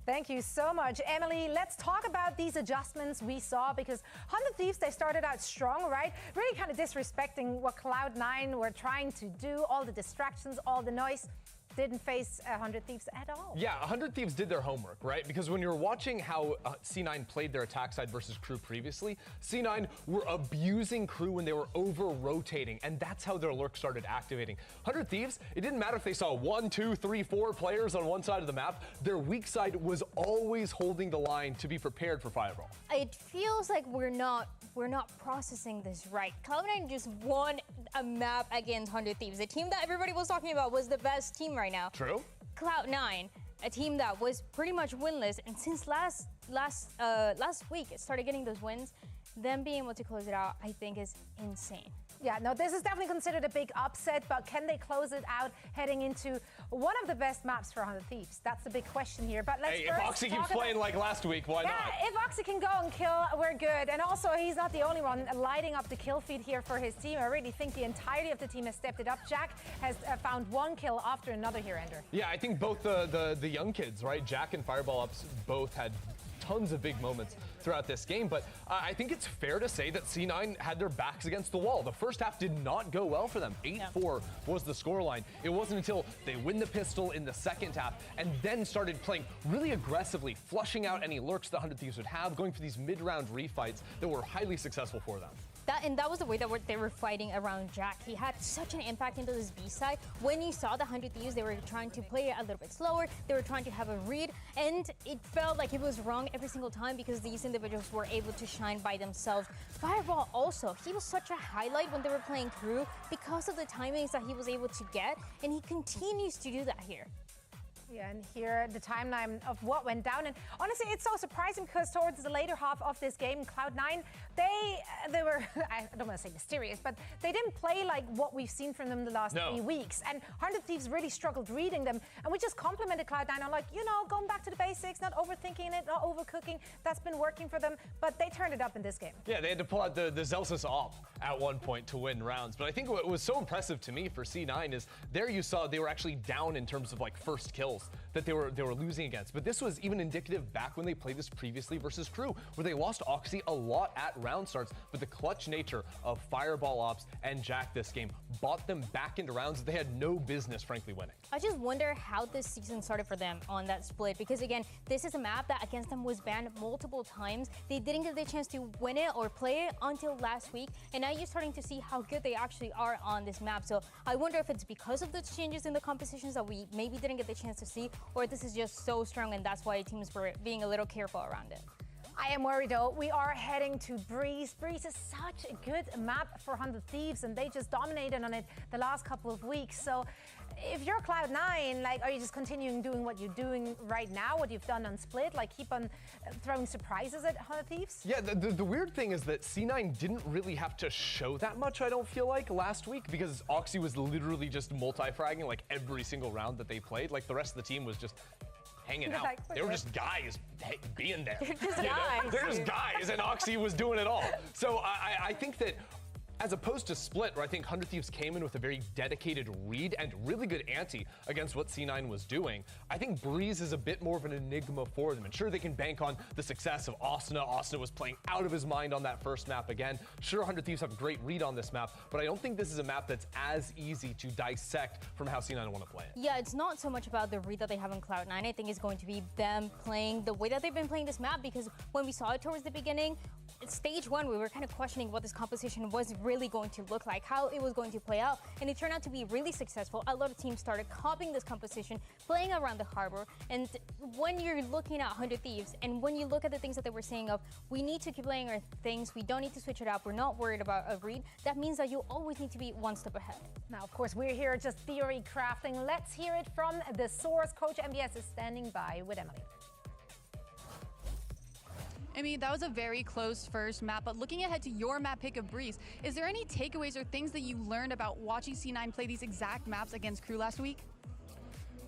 Thank you so much, Emily. Let's talk about these adjustments we saw because 100 Thieves, they started out strong, right? Really kind of disrespecting what Cloud9 were trying to do, all the distractions, all the noise. Didn't face 100 Thieves at all. Yeah, 100 Thieves did their homework, right? Because when you're watching how C9 played their attack side versus Crew previously, C9 were abusing Crew when they were over-rotating, and that's how their lurk started activating. 100 Thieves, it didn't matter if they saw 1, 2, 3, 4 players on one side of the map, their weak side was always holding the line to be prepared for Fireball. It feels like we're not processing this right. Cloud9 just won a map against 100 Thieves. The team that everybody was talking about was the best team right now. True. Cloud9, a team that was pretty much winless, and since last week it started getting those wins, them being able to close it out, I think is insane. Yeah, no, this is definitely considered a big upset, but can they close it out heading into one of the best maps for 100 Thieves? That's the big question here. But let's if Oxy keeps playing like last week, why not? Yeah, if Oxy can go and kill, we're good. And also, he's not the only one lighting up the kill feed here for his team. I really think the entirety of the team has stepped it up. Jack has found one kill after another here, Ender. Yeah, I think both the young kids, right? Jack and Fireball Ups both had tons of big moments throughout this game, but I think it's fair to say that C9 had their backs against the wall. The first half did not go well for them. 8-4 was the scoreline. It wasn't until they win the pistol in the second half and then started playing really aggressively, flushing out any lurks that 100 Thieves would have, going for these mid-round refights that were highly successful for them. That was the way that they were fighting around Jack. He had such an impact into this B side. When you saw the 100 Thieves, they were trying to play it a little bit slower. They were trying to have a read, and it felt like it was wrong every single time because these individuals were able to shine by themselves. Fireball also, he was such a highlight when they were playing Crew because of the timings that he was able to get, and he continues to do that here. Yeah, and here the timeline of what went down. And honestly, it's so surprising because towards the later half of this game, Cloud9, they were, I don't want to say mysterious, but they didn't play like what we've seen from them the last 3 weeks. And 100 Thieves really struggled reading them. And we just complimented Cloud9 on, like, you know, going back to the basics, not overthinking it, not overcooking. That's been working for them. But they turned it up in this game. Yeah, they had to pull out the Zelsis op at one point to win rounds. But I think what was so impressive to me for C9 is there you saw they were actually down in terms of like first kills that they were losing against. But this was even indicative back when they played this previously versus Crew, where they lost Oxy a lot at round starts, but the clutch nature of Fireball Ops and Jack this game bought them back into rounds that they had no business, frankly, winning. I just wonder how this season started for them on that split, because again, this is a map that against them was banned multiple times. They didn't get the chance to win it or play it until last week, and now you're starting to see how good they actually are on this map. So I wonder if it's because of the changes in the compositions that we maybe didn't get the chance to see, or this is just so strong and that's why teams were being a little careful around it. I am worried though. We are heading to Breeze. Breeze is such a good map for 100 Thieves and they just dominated on it the last couple of weeks. So if you're Cloud9, like, are you just continuing doing what you're doing right now, what you've done on Split, like keep on throwing surprises at 100 Thieves? Yeah, the weird thing is that C9 didn't really have to show that much, I don't feel like, last week, because Oxy was literally just multi-fragging like every single round that they played. Like the rest of the team was just hanging out. They were just guys being there. They're just guys. They're just guys, and Oxy was doing it all. So I think that as opposed to Split, where I think 100 Thieves came in with a very dedicated read and really good ante against what C9 was doing, I think Breeze is a bit more of an enigma for them. And sure, they can bank on the success of Asuna. Asuna was playing out of his mind on that first map again. Sure, 100 Thieves have a great read on this map, but I don't think this is a map that's as easy to dissect from how C9 want to play it. Yeah, it's not so much about the read that they have on Cloud9. I think it's going to be them playing the way that they've been playing this map, because when we saw it towards the beginning, stage 1, we were kind of questioning what this composition was really going to look like, how it was going to play out, and it turned out to be really successful. A lot of teams started copying this composition, playing around the harbor, and when you're looking at 100 Thieves, and when you look at the things that they were saying of, we need to keep playing our things, we don't need to switch it up, we're not worried about a read, that means that you always need to be one step ahead. Now, of course, we're here just theory crafting. Let's hear it from the source. Coach MBS is standing by with Emily. I mean, that was a very close first map, but looking ahead to your map pick of Breeze, is there any takeaways or things that you learned about watching C9 play these exact maps against Crew last week?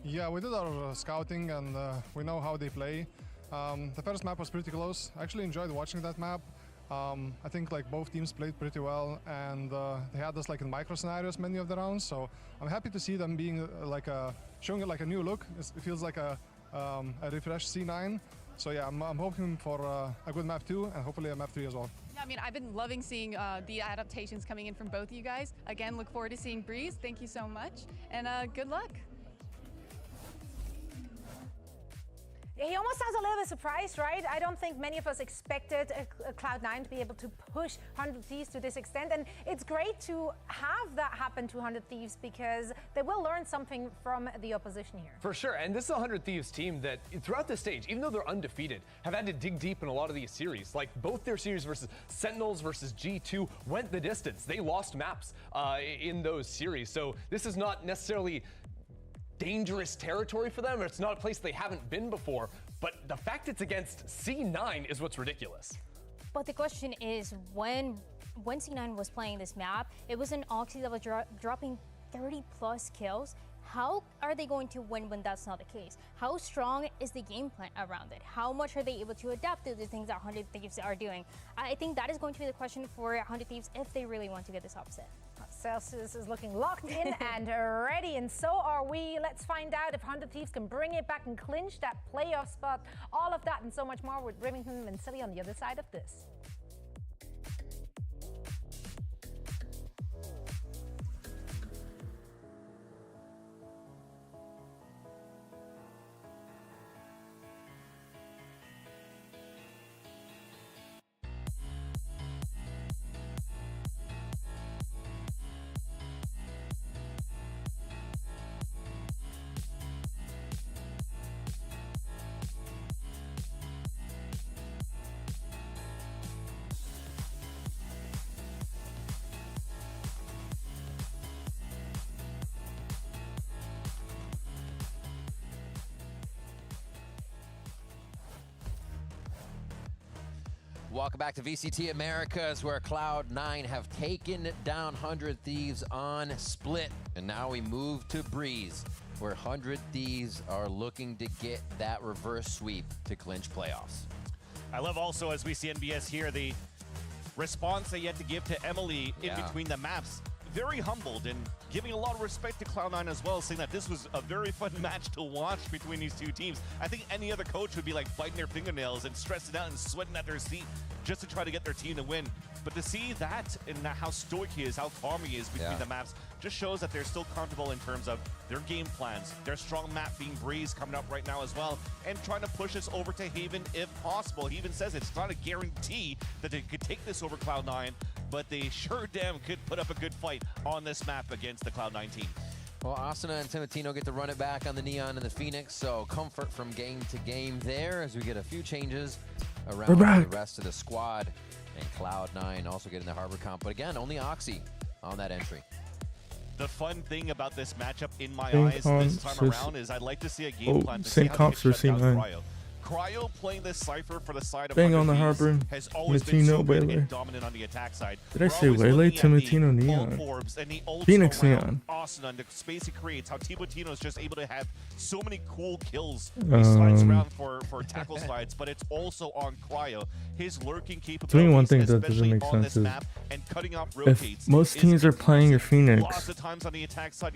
Yeah, we did our scouting and we know how they play. The first map was pretty close. I actually enjoyed watching that map. I think like both teams played pretty well, and they had us like in micro scenarios many of the rounds. So I'm happy to see them being showing it like a new look. It feels like a refreshed C9. So yeah, I'm hoping for a good map 2 and hopefully a map 3 as well. Yeah, I mean, I've been loving seeing the adaptations coming in from both of you guys. Again, look forward to seeing Breeze. Thank you so much, and good luck. He almost sounds a little bit surprised, right? I don't think many of us expected Cloud9 to be able to push 100 Thieves to this extent. And it's great to have that happen to 100 Thieves because they will learn something from the opposition here. For sure. And this is a 100 Thieves team that throughout this stage, even though they're undefeated, have had to dig deep in a lot of these series. Like both their series versus Sentinels versus G2 went the distance. They lost maps in those series. So this is not necessarily dangerous territory for them, or it's not a place they haven't been before, but the fact it's against C9 is what's ridiculous. But the question is, when C9 was playing this map, it was an Oxy that was dropping 30 plus kills. How are they going to win when that's not the case? How strong is the game plan around it? How much are they able to adapt to the things that 100 Thieves are doing? I think that is going to be the question for 100 Thieves if they really want to get this upset. Celsius is looking locked in and ready, and so are we. Let's find out if 100 Thieves can bring it back and clinch that playoff spot. All of that and so much more with Remington and Silly on the other side of this. Welcome back to VCT Americas, where Cloud9 have taken down 100 Thieves on Split. And now we move to Breeze, where 100 Thieves are looking to get that reverse sweep to clinch playoffs. I love also, as we see NBS here, the response they had to give to Emily in between the maps. Very humbled and giving a lot of respect to Cloud9 as well, saying that this was a very fun match to watch between these two teams. I think any other coach would be like biting their fingernails and stressing out and sweating at their seat just to try to get their team to win. But to see that and how stoic he is, how calm he is between the maps, just shows that they're still comfortable in terms of their game plans, their strong map being Breeze coming up right now as well, and trying to push us over to Haven if possible. He even says it's not a guarantee that they could take this over Cloud9, but they sure damn could put up a good fight on this map against the Cloud9 team. Well, Asuna and Timotino get to run it back on the Neon and the Phoenix, so comfort from game to game there as we get a few changes around the rest of the squad. And Cloud9 also getting the Harbor comp, but again, only Oxy on that entry. The fun thing about this matchup in my eyes this time around is I'd like to see a game plan to see how they can shut down Cryo. Cryo playing this Cypher for the side of Bang on the Harbor, has always been so good and dominant on the attack side. Did I say Waylay? Timotino Neon. Phoenix Neon. Awesome on the space he creates, how Timotino is just able to have so many cool kills. He slides around for tackle slides, but it's also on Cryo. His lurking capabilities, doing one thing that doesn't make sense is if most teams are playing a Phoenix,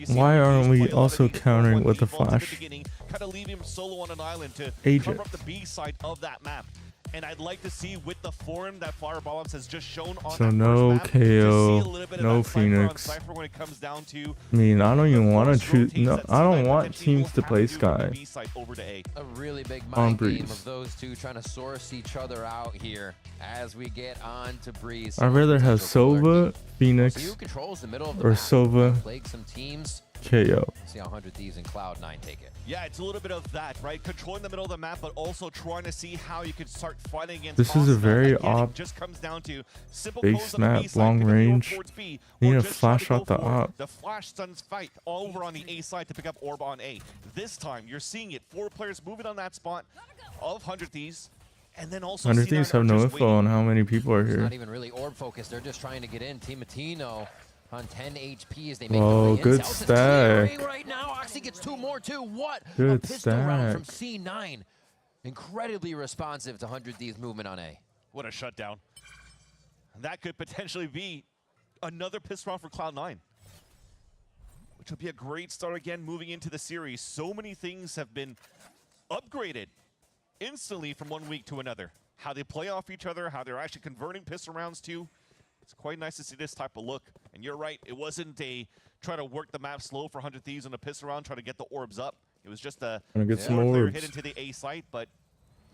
why aren't we also countering with the Flash? Kind of leave him solo on an island to Agent. cover up the B side of that map. And I'd like to see with the form that Fireball Ops has just shown on So that no first map, to see a KO, little bit of no that Cypher on Phoenix. Cypher when it comes down to I mean, I don't even want to choose. rotates No, that I don't C9 want potentially will teams to have play to do from the Sky. B side over to A. A really big On mind game Breeze. of those two trying to source each other out here as we get on to Breeze. I'd rather have Sova, Phoenix, See who controls the middle of the or map. Sova, Plague some teams. KO. See how 100 Thieves and Cloud9 take it. Yeah, it's a little bit of that, right? Controlling the middle of the map, but also trying to see how you can start fighting against This is a Asuna. very Again, odd it just comes down to simple base pose on the map, B side, long pivot the orb range. towards B, You or need to just try flash go out the for op. the Flash Suns fight all over on the A side to pick up orb on A. This time, you're seeing it. 4 players moving on that spot of 100 Thieves. And then also 100 Thieves have no info on how many people are It's here. not even really orb focused. They're just trying to get in. Team Matino on 10 HP as they make Whoa, their way in. good Zelsa's stack. clearing right now. Oxy gets 2 more too. What Good a pistol round from stack. C9. Incredibly responsive to 100 Thieves movement on A. What a shutdown. That could potentially be another pistol round for Cloud9, which would be a great start again moving into the series. So many things have been upgraded instantly from one week to another. How they play off each other, how they're actually converting pistol rounds to. It's quite nice to see this type of look. And you're right, it wasn't a try to work the map slow for 100 Thieves on a pistol round, try to get the orbs up. It was just a Gonna get some player orbs. hit into the A site, but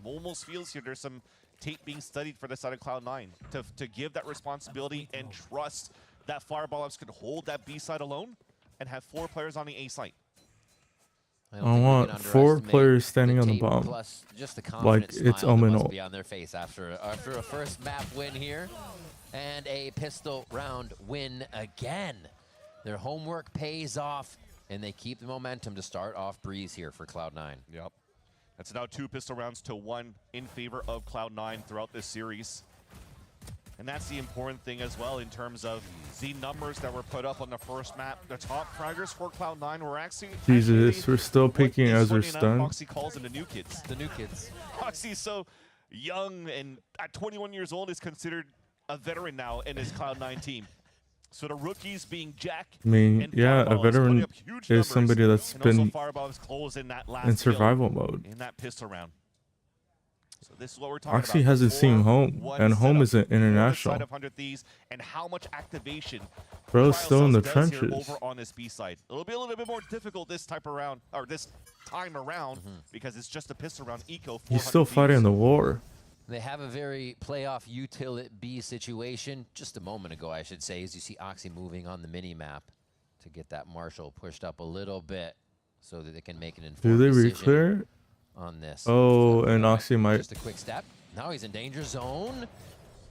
almost feels here there's some tape being studied for the side of Cloud9 to give that responsibility and trust that Fireball Ops could hold that B side alone and have 4 players on the A site. I want 4 players standing on the bomb. Plus, just the Like confident it's smile that must Ominol. be on their face after a first map win here. And a pistol round win again. Their homework pays off, and they keep the momentum to start off Breeze here for Cloud9. Yep. That's now 2 pistol rounds to 1 in favor of Cloud9 throughout this series. And that's the important thing as well in terms of the numbers that were put up on the first map. The top fraggers for Cloud9 were actually Jesus, we're still picking as Ezra Stun. Foxy calls them the new kids. The new kids. Foxy's so young, and at 21 years old is considered a veteran now in his Cloud9 team. So the rookies being Jack. I mean, and yeah, a Fireball is putting veteran up huge is numbers, somebody that's and also been Fireball is closing that last in kill survival mode. in that pistol round. So this is what we're talking Oxy about. hasn't seen home, 4-1 and home setup isn't for the international. side of 100 Thieves, and how much activation Bro's Trial still in the Cells does here trenches. over on this B side. It'll be a little bit more difficult this type around, or this time around, because it's just a pistol round eco. He's still fighting the war. They have a very playoff utility B situation. Just a moment ago, I should say, as you see Oxy moving on the mini-map to get that Marshall pushed up a little bit so that they can make an Do informed they decision re-clear? on this. Oh, and Oxy might. Just a quick step. Now he's in danger zone.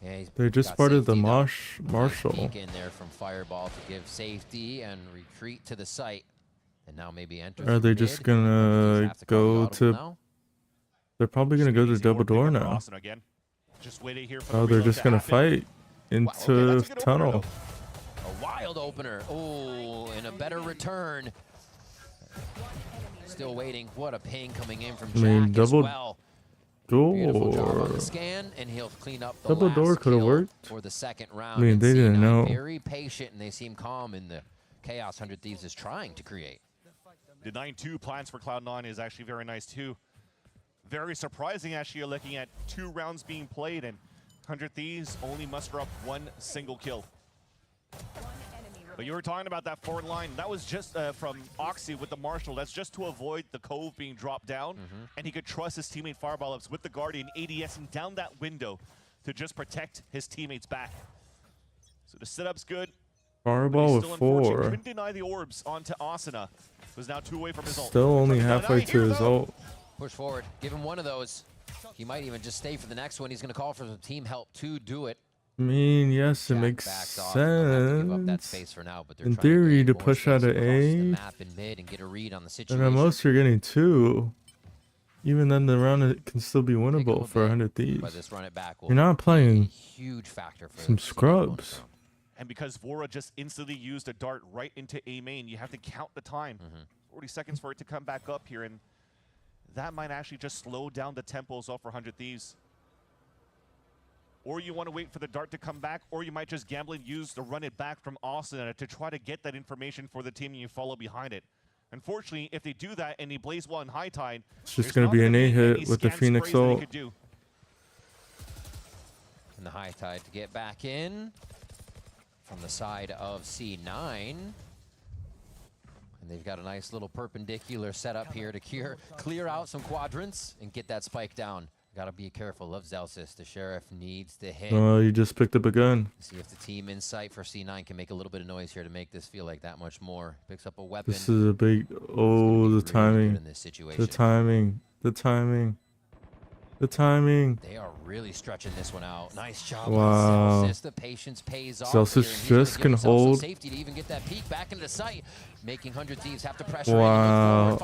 Yeah, he's They just got spotted the safety, though. Marshall. Peek in there from Fireball to give safety and retreat to the site. And now maybe enter Are they through just mid. gonna Have to call go the audible to? now. They're probably gonna go to double door now. Austin again. Just waiting here for Oh, the they're reload just to gonna happen. fight into that's a good opener, tunnel. A wild opener. Oh, and a better return. Still waiting. What a ping coming in from I mean, Jack as double well. Beautiful job on door. the scan, and he'll clean up the Double last door coulda kill worked. for the second I round. mean, And they didn't C9 know. Very patient, and they seem calm in the chaos 100 Thieves is trying to create. The 9-2 plans for Cloud9 is actually very nice too. Very surprising actually, you're looking at 2 rounds being played and 100 Thieves only muster up 1 single kill. But you were talking about that forward line. That was just from Oxy with the Marshall. That's just to avoid the Cove being dropped down. And he could trust his teammate Fireball Ups with the Guardian ADSing down that window to just protect his teammates back. So the setup's good. Fireball Still with unfortunate. 4. Couldn't deny the orbs onto Asuna. Was now 2 away from his ult. Still only Now halfway here, to his though. ult. Push forward. Give him one of those. He might even just stay for the next one. He's going to call for some team help to do it. I mean, yes, it makes Backs off. They'll have to give up that sense. space for now, but they're In trying to theory, gain to more push out space of across the A, map in mid and get a read on the situation. and at most you're getting 2. Even then, the round can still be winnable for 100 But Thieves. this run it back will You're not playing huge factor for some the scrubs. And because Vora just instantly used a dart right into A main, you have to count the time. 40 seconds for it to come back up here, and that might actually just slow down the tempo as well for 100 Thieves. Or you want to wait for the dart to come back, or you might just gamble and use to run it back from Austin to try to get that information for the team and you follow behind it. Unfortunately, if they do that and they blaze well in high tide, It's just there's going to be not an gonna A any hit with the scan Phoenix sprays that they ult. could do. And the high tide to get back in from the side of C9. And they've got a nice little perpendicular setup here to clear out some quadrants and get that spike down. Got to be careful of Zelsis. The Sheriff needs to hit. Oh, you just picked up a gun. See if the team in sight for C9 can make a little bit of noise here to make this feel like that much more. Picks up a weapon. This is a big... Oh, the timing. The timing. The timing. The timing. They are really stretching this one out. Nice job. Wow. Zelsis. The patience pays off. Zelsis just can hold. Safety to even get that peek back into sight, making 100 Thieves have to pressure. Wow.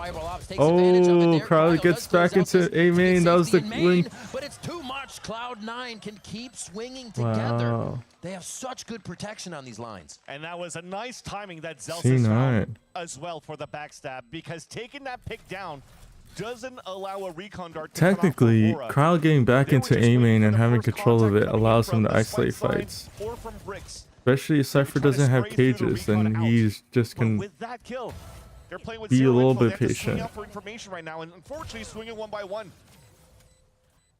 Oh, Crowd gets back into A main. That was the wing. But it's too much. Cloud9 can keep swinging together. Wow. They have such good protection on these lines. And that was a nice timing that Zelsis found as well for the backstab, because taking that pick down doesn't allow a recon dart to Technically, come out from Crowd getting back into A main and having control of it allows him to isolate fights. Especially if Cypher doesn't have cages, then he's just can with that kill, they're playing with be a little bit They have to swing patient. out for information right now, and unfortunately swinging one by one.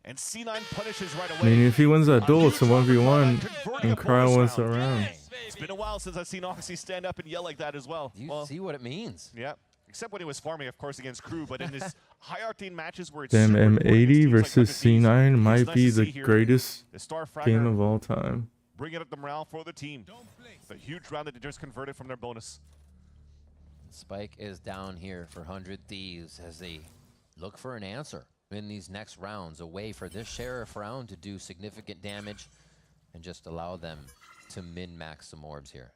And C9 punishes right away. I mean, if he wins that duel, it's a 1v1, and Crowd wins the round. It's been a while since I've seen Oxy stand up and yell like that as well. You see what it means. Yeah. Except when he was farming, of course, against Crew, but in his high-octane matches where it's Damn, super important M80 against teams like versus 100 Thieves, C9 it's might nice be to the see here greatest the Star Fragger game of all time. bringing up the morale for the team. It's a huge round that they just converted from their bonus. Spike is down here for 100 Thieves as they look for an answer in these next rounds, a way for this Sheriff round to do significant damage and just allow them to min-max some orbs here.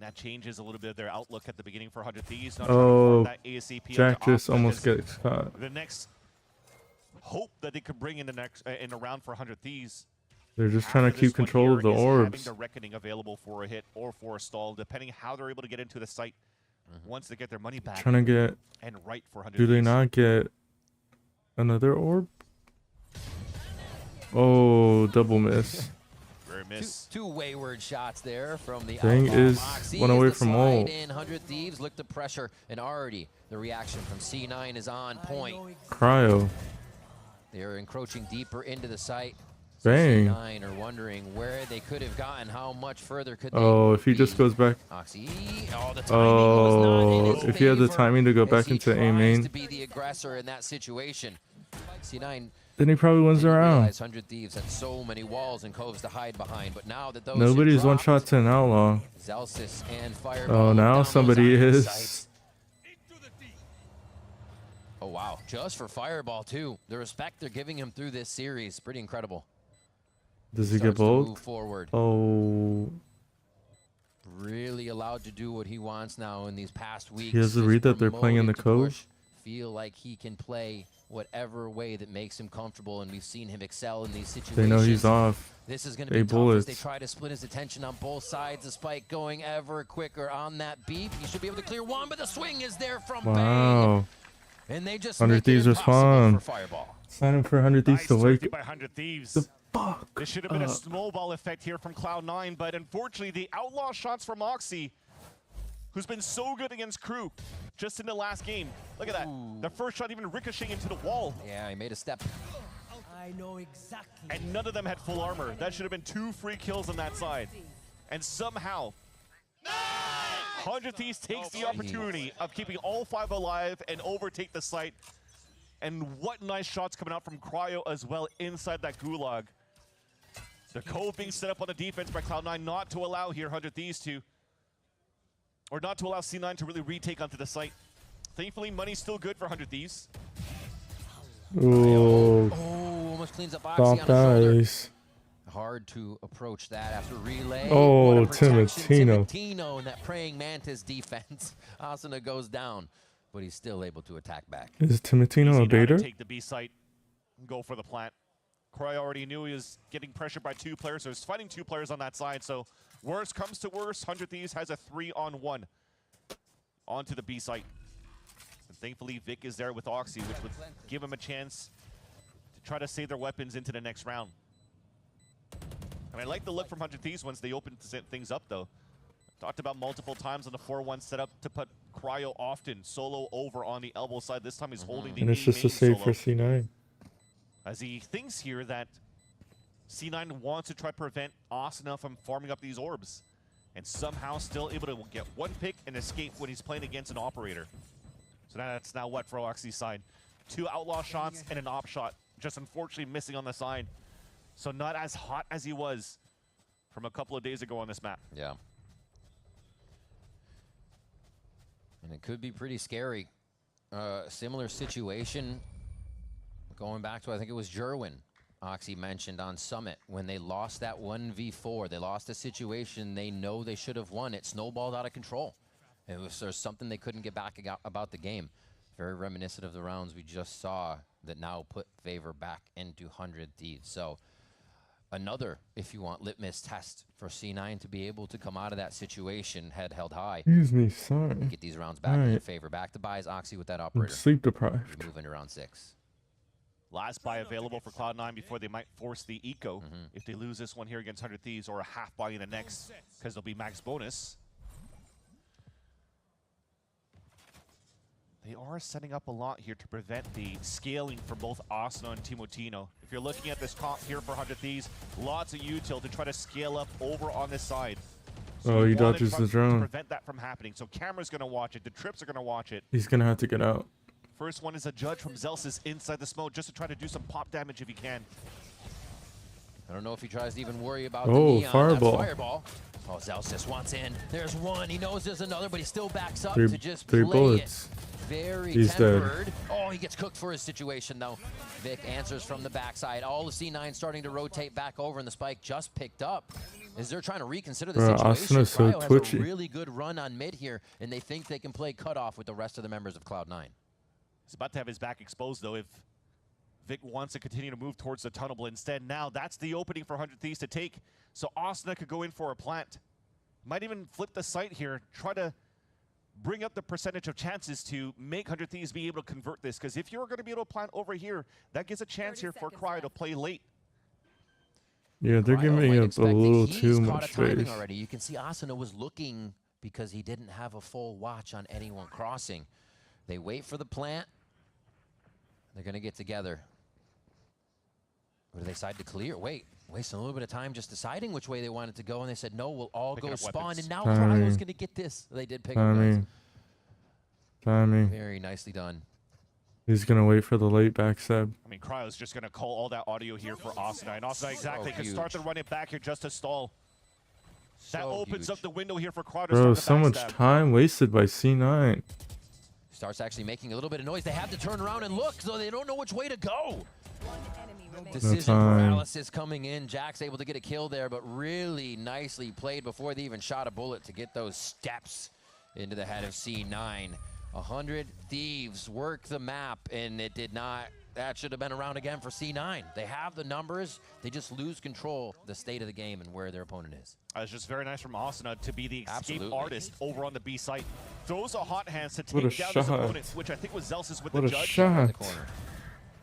That changes a little bit of their outlook at the beginning for 100 Thieves. Not Oh, trying to farm that ASAP Jack into just Opta almost as gets caught. The next hope that they could bring in the next in a round for 100 Thieves. They're just trying to After this keep control one of the here is orbs. having the Reckoning available for a hit or for a stall, depending how they're able to get into the site once they get their money back. Trying to get... And right for 100 Do they Thieves. not get another orb? Oh, double miss. Two wayward shots there from the Thing outlaw. is Moxie one as away the from slide ult. in. 100 Thieves look to pressure, and already the reaction from C9 is on point. Cryo. They're encroaching deeper into the site. Bang. C9 are wondering where they could have gotten, how much further could they Oh, if he just goes back. Oxy. Oh, the timing was not in his if he had the timing to go as back he into A tries main, to be the aggressor in that situation. C9 then he probably wins the round. 100 Thieves had so many walls and coves to hide behind, but now that those Nobody's are one dropped, shot to an outlaw. Zelsis and Fireball Oh, now down somebody those iron is. sights. Oh wow, just for Fireball too. The respect they're giving him through this series, pretty incredible. Does he Starts get to move both? forward. Oh, Really allowed to do what he wants now in these past weeks. he has to Is read that they're playing in the promoted to cove. push, feel like he can play whatever way that makes him comfortable, and we've seen him excel in these situations. They know he's off. This is going to Eight be tough bullets. as they try to split his attention on both sides. The spike going ever quicker on that beep. He should be able to clear one, but the swing is there from Bang. Wow. And they just 100 make it Thieves impossible respond. for Fireball. Sign him for 100 Thieves to wake. By 100 Thieves. The fuck This should have been a up. snowball effect here from Cloud9, but unfortunately the outlaw shots from Moxie, who's been so good against Crew just in the last game. Look at that. The first shot even ricocheting into the wall. Yeah, he made a step. I know exactly. And none of them had full armor. That should have been 2 free kills on that side. And somehow, 100 Thieves takes the opportunity of keeping all 5 alive and overtake the site. And what nice shots coming out from Cryo as well inside that gulag. The cove being set up on the defense by Cloud9 not to allow here 100 Thieves to, or not to allow C9 to really retake onto the site. Thankfully, money's still good for 100 Thieves. Oh, almost cleans up Oxy on Stop the shoulder. dice. Hard to approach that after relay. Oh, What a protection. Timotino. Timotino in that praying mantis defense. Asuna goes down, but he's still able to attack back. Is Timotino Easy a now to beta? take the B site and go for the plant. Cryo already knew he was getting pressured by 2 players, so he's fighting 2 players on that side. So worst comes to worst, 100 Thieves has a 3-on-1 onto the B site. And thankfully, Vic is there with Oxy, which would give him a chance to try to save their weapons into the next round. And I like the look from 100 Thieves once they open things up, though. Talked about multiple times on the 4-1 setup to put Cryo often solo over on the elbow side. This time he's holding the And it's A just a main save solo. for C9. As he thinks here that C9 wants to try to prevent Asuna from farming up these orbs, and somehow still able to get one pick and escape when he's playing against an operator. So that's now what for Oxy's side. 2 outlaw shots and an op shot, just unfortunately missing on the side. So not as hot as he was from a couple of days ago on this map. Yeah. And it could be pretty scary. Similar situation going back to, I think it was Jerwin, Oxy mentioned on Summit, when they lost that 1v4. They lost a situation they know they should have won. It snowballed out of control. It was something they couldn't get back about the game. Very reminiscent of the rounds we just saw that now put favor back into 100 Thieves. So another, if you want, litmus test for C9 to be able to come out of that situation head held high. Excuse me, sorry. Get these rounds back in your favor. Back to buys Oxy with that operator. I'm sleep deprived. We move into round 6. Last buy available for Cloud9 before they might force the eco if they lose this one here against 100 Thieves, or a half buy in the next, because they'll be max bonus. They are setting up a lot here to prevent the scaling for both Asuna and Timotino. If you're looking at this comp here for 100 Thieves, lots of util to try to scale up over on this side. So he dodges the drone. To prevent that from happening. So camera's going to watch it. The trips are going to watch it. He's going to have to get out. First one is a judge from Zelsis inside the smoke just to try to do some pop damage if he can. I don't know if he tries to even worry about the neon. Fireball. That's Fireball. Oh, Zelsis wants in. There's one. He knows there's another, but he still backs up Three to just bullets. play it. Very He's tempered. dead. Oh, he gets cooked for his situation, though. Vic answers from the backside. All of C9 starting to rotate back over, and the spike just picked up. As they're trying to reconsider the situation, Asuna's so Cryo twitchy. has a really good run on mid here, and they think they can play cutoff with the rest of the members of Cloud9. He's about to have his back exposed, though, if Vic wants to continue to move towards the tunnel. But instead, now that's the opening for 100 Thieves to take. So Asuna could go in for a plant. Might even flip the site here, try to bring up the percentage of chances to make 100 Thieves be able to convert this. Because if you're going to be able to plant over here, that gives a chance here for Cryo to play late. Yeah, they're giving up a little too much space. Already. You can see Asuna was looking because he didn't have a full watch on anyone crossing. They wait for the plant. They're going to get together. Or do they decide to clear? Wait, wasting a little bit of time just deciding which way they wanted to go, and they said, no, we'll all go spawn, and now Cryo's going to get this. They did pick up guys. Timing. Very nicely done. He's going to wait for the late backstab. I mean, Cryo's just going to call all that audio here for Asuna. And Asuna exactly can start to run it back here just to stall. That opens up the window here for Cryo to Bro, start the so much backstab. time wasted by C9. Starts actually making a little bit of noise. They have to turn around and look, so they don't know which way to go. Decision paralysis coming in. Jack's able to get a kill there, but really nicely played before they even shot a bullet to get those steps into the head of C9. 100 Thieves work the map, and it did not. That should have been around again for C9. They have the numbers. They just lose control of the state of the game and where their opponent is. It's just very nice from Asuna to be the escape artist over on the B site. Throws a hot hands to take down his opponents, which I think was Zelsis with the judge. What a shot.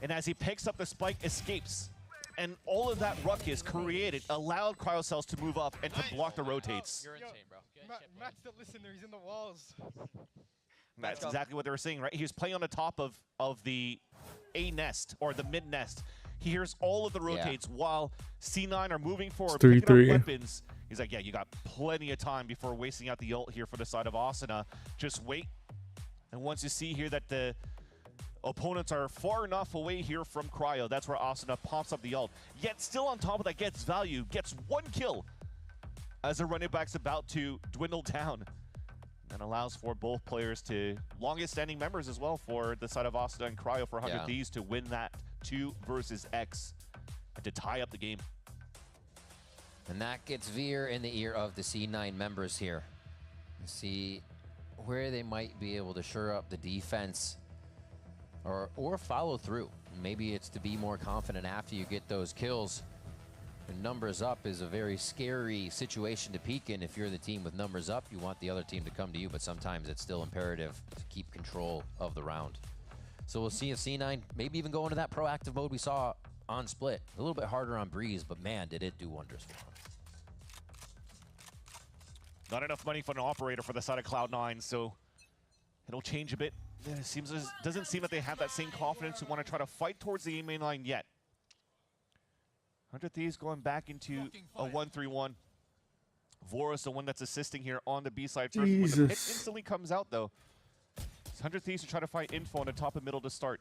And as he picks up the spike, escapes. And all of that ruckus created allowed Cryocells to move up and to block the rotates. You're insane, bro. Matt's the listener. He's in the walls. That's exactly what they were saying, right? He was playing on the top of the A nest, or the mid nest. He hears all of the rotates while C9 are moving forward, picking up weapons. He's like, yeah, you got plenty of time before wasting out the ult here for the side of Asuna. Just wait. And once you see here that the opponents are far enough away here from Cryo, that's where Asuna pops up the ult. Yet still on top of that, gets value, gets one kill as the running back's about to dwindle down. And allows for both players to, longest standing members as well, for the side of Asuna and Cryo for 100 Thieves to win that 2 versus X and to tie up the game. And that gets Veer in the ear of the C9 members here. See where they might be able to shore up the defense or follow through. Maybe it's to be more confident after you get those kills. And numbers up is a very scary situation to peak in. If you're the team with numbers up, you want the other team to come to you, but sometimes it's still imperative to keep control of the round. So we'll see if C9 maybe even go into that proactive mode we saw on Split. A little bit harder on Breeze, but man, did it do wonders for him. Not enough money for an operator for the side of Cloud9, so it'll change a bit. It doesn't seem that they have that same confidence to want to try to fight towards the A main line yet. 100 Thieves going back into a 1-3-1. Vora's the one that's assisting here on the B side first. When the pick instantly comes out, though, 100 Thieves to try to find info on the top and middle to start.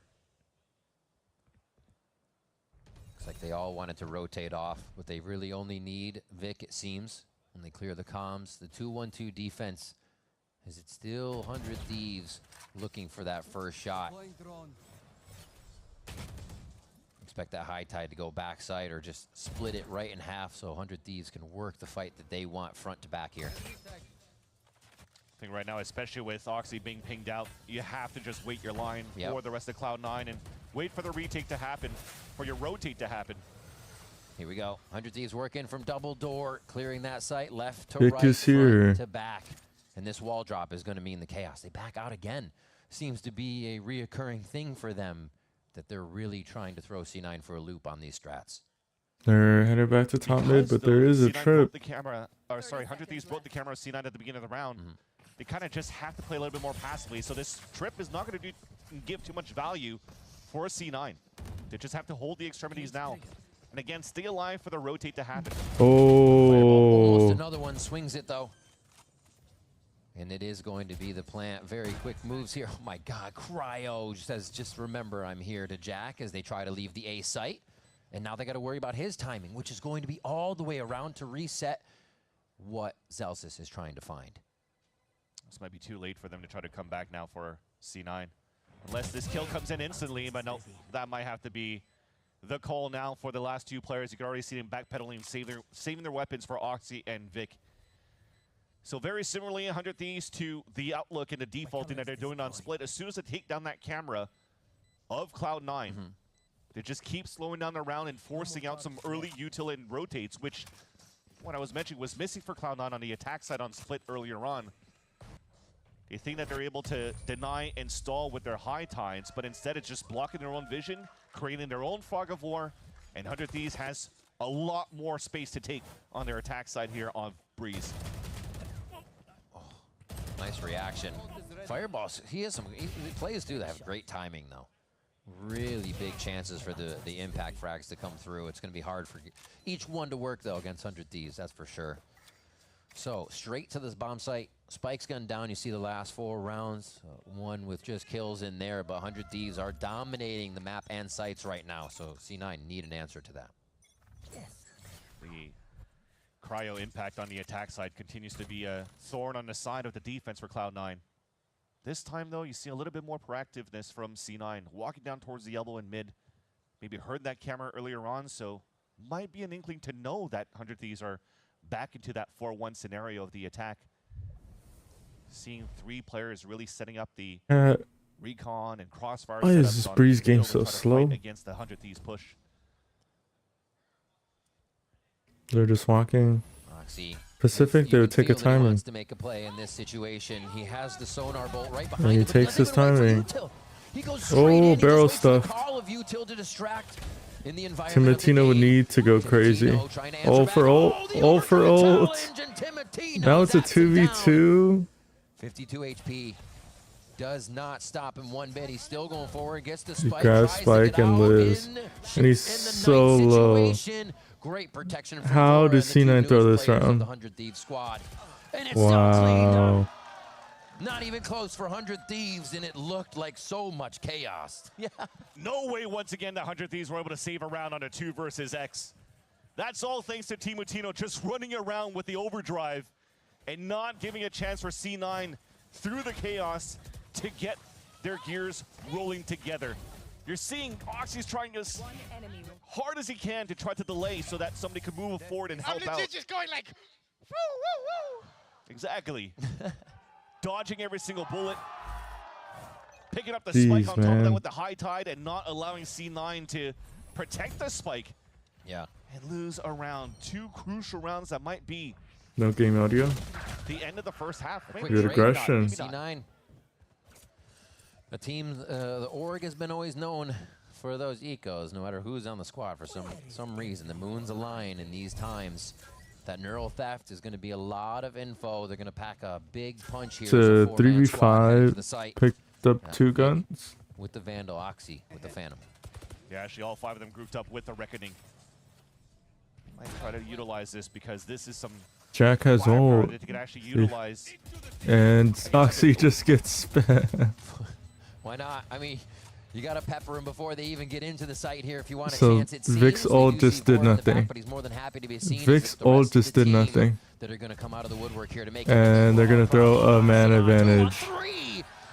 Looks like they all wanted to rotate off, but they really only need Vic, it seems, when they clear the comms. The 2-1-2 defense. Is it still 100 Thieves looking for that first shot? Expect that high tide to go backside or just split it right in half so 100 Thieves can work the fight that they want front to back here. I think right now, especially with Oxy being pinged out, you have to just wait your line for the rest of Cloud9 and wait for the retake to happen, for your rotate to happen. Here we go. 100 Thieves working from double door, clearing that site left to Vic right, is here. front to back. And this wall drop is going to mean the chaos. They back out again. Seems to be a reoccurring thing for them that they're really trying to throw C9 for a loop on these strats. They're headed back to top mid, but there is a trip. The camera, or sorry, 100 Thieves broke the camera of C9 at the beginning of the round. They kind of just have to play a little bit more passively. So this trip is not going to give too much value for C9. They just have to hold the extremities now. And again, stay alive for the rotate to happen. Almost another one swings it, though. And it is going to be the plant. Very quick moves here. Oh my God, Cryo says, just remember I'm here to Jack as they try to leave the A site. And now they got to worry about his timing, which is going to be all the way around to reset what Zelsis is trying to find. This might be too late for them to try to come back now for C9. Unless this kill comes in instantly, but no, that might have to be the call now for the last two players. You can already see them backpedaling and saving their weapons for Oxy and Vic. So very similarly, 100 Thieves to the outlook and the defaulting that they're doing on Split. As soon as they take down that camera of Cloud9, they just keep slowing down the round and forcing out some early util and rotates, which, what I was mentioning, was missing for Cloud9 on the attack side on Split earlier on. They think that they're able to deny and stall with their high tides, but instead it's just blocking their own vision, creating their own fog of war, and 100 Thieves has a lot more space to take on their attack side here on Breeze. Nice reaction. Fireballs, he has some, players do have great timing though. Really big chances for the impact frags to come through. It's going to be hard for each one to work though against 100 Thieves, that's for sure. So straight to this bomb site. Spike's gun down, you see the last 4 rounds. One with just kills in there, but 100 Thieves are dominating the map and sites right now. So C9 need an answer to that. The Cryo impact on the attack side continues to be a thorn on the side of the defense for Cloud9. This time, though, you see a little bit more proactiveness from C9, walking down towards the elbow and mid. Maybe heard that camera earlier on, so might be an inkling to know that 100 Thieves are back into that 4-1 scenario of the attack. Seeing 3 players really setting up the recon and crossfire. Why is this Breeze game so slow? Against the 100 Thieves push. They're just walking. Pacific, they would take a timing. Wants to make a play in this situation. He has the sonar bolt right behind and he takes his timing. Oh, barrel stuff. Timatino would need to go crazy. All for ult. All for ult. Now it's a 2v2. 52 HP. Does not stop him one bit. He's still going forward. Gets the He spike. grabs Spike and lives. And he's so low. Great protection. How does C9 throw this round? Wow. Not even close for 100 Thieves, and it looked like so much chaos. Yeah. No way once again that 100 Thieves were able to save a round on a 2 versus X. That's all thanks to Timotino just running around with the overdrive and not giving a chance for C9 through the chaos to get their gears rolling together. You're seeing Oxy's trying as hard as he can to try to delay so that somebody could move forward and help out. Just going like, woo, woo, woo. Exactly. Dodging every single bullet. Picking up the spike on top of that with the high tide and not allowing C9 to protect the spike. Yeah. And lose around 2 crucial rounds that might be No game audio. the end of the first half. Good aggression. C9. The team, the org has been always known for those ecos, no matter who's on the squad for some reason. The moons align in these times. That neural theft is going to be a lot of info. They're going to pack a big punch here. It's a 3v5. Picked up 2 guns. With the Vandal, Oxy, with the Phantom. Yeah, actually all 5 of them grouped up with the Reckoning. Might try to utilize this because this is some Jack has ult. that they could actually utilize. And Oxy just gets spammed. Why not? I mean, you got to pepper him before they even get into the site here if you want a So chance. It Vic's ult just did nothing. But he's more than happy to be seen. Vic's ult just did nothing. That are going to come out of the woodwork here to make And they're going to throw a man advantage.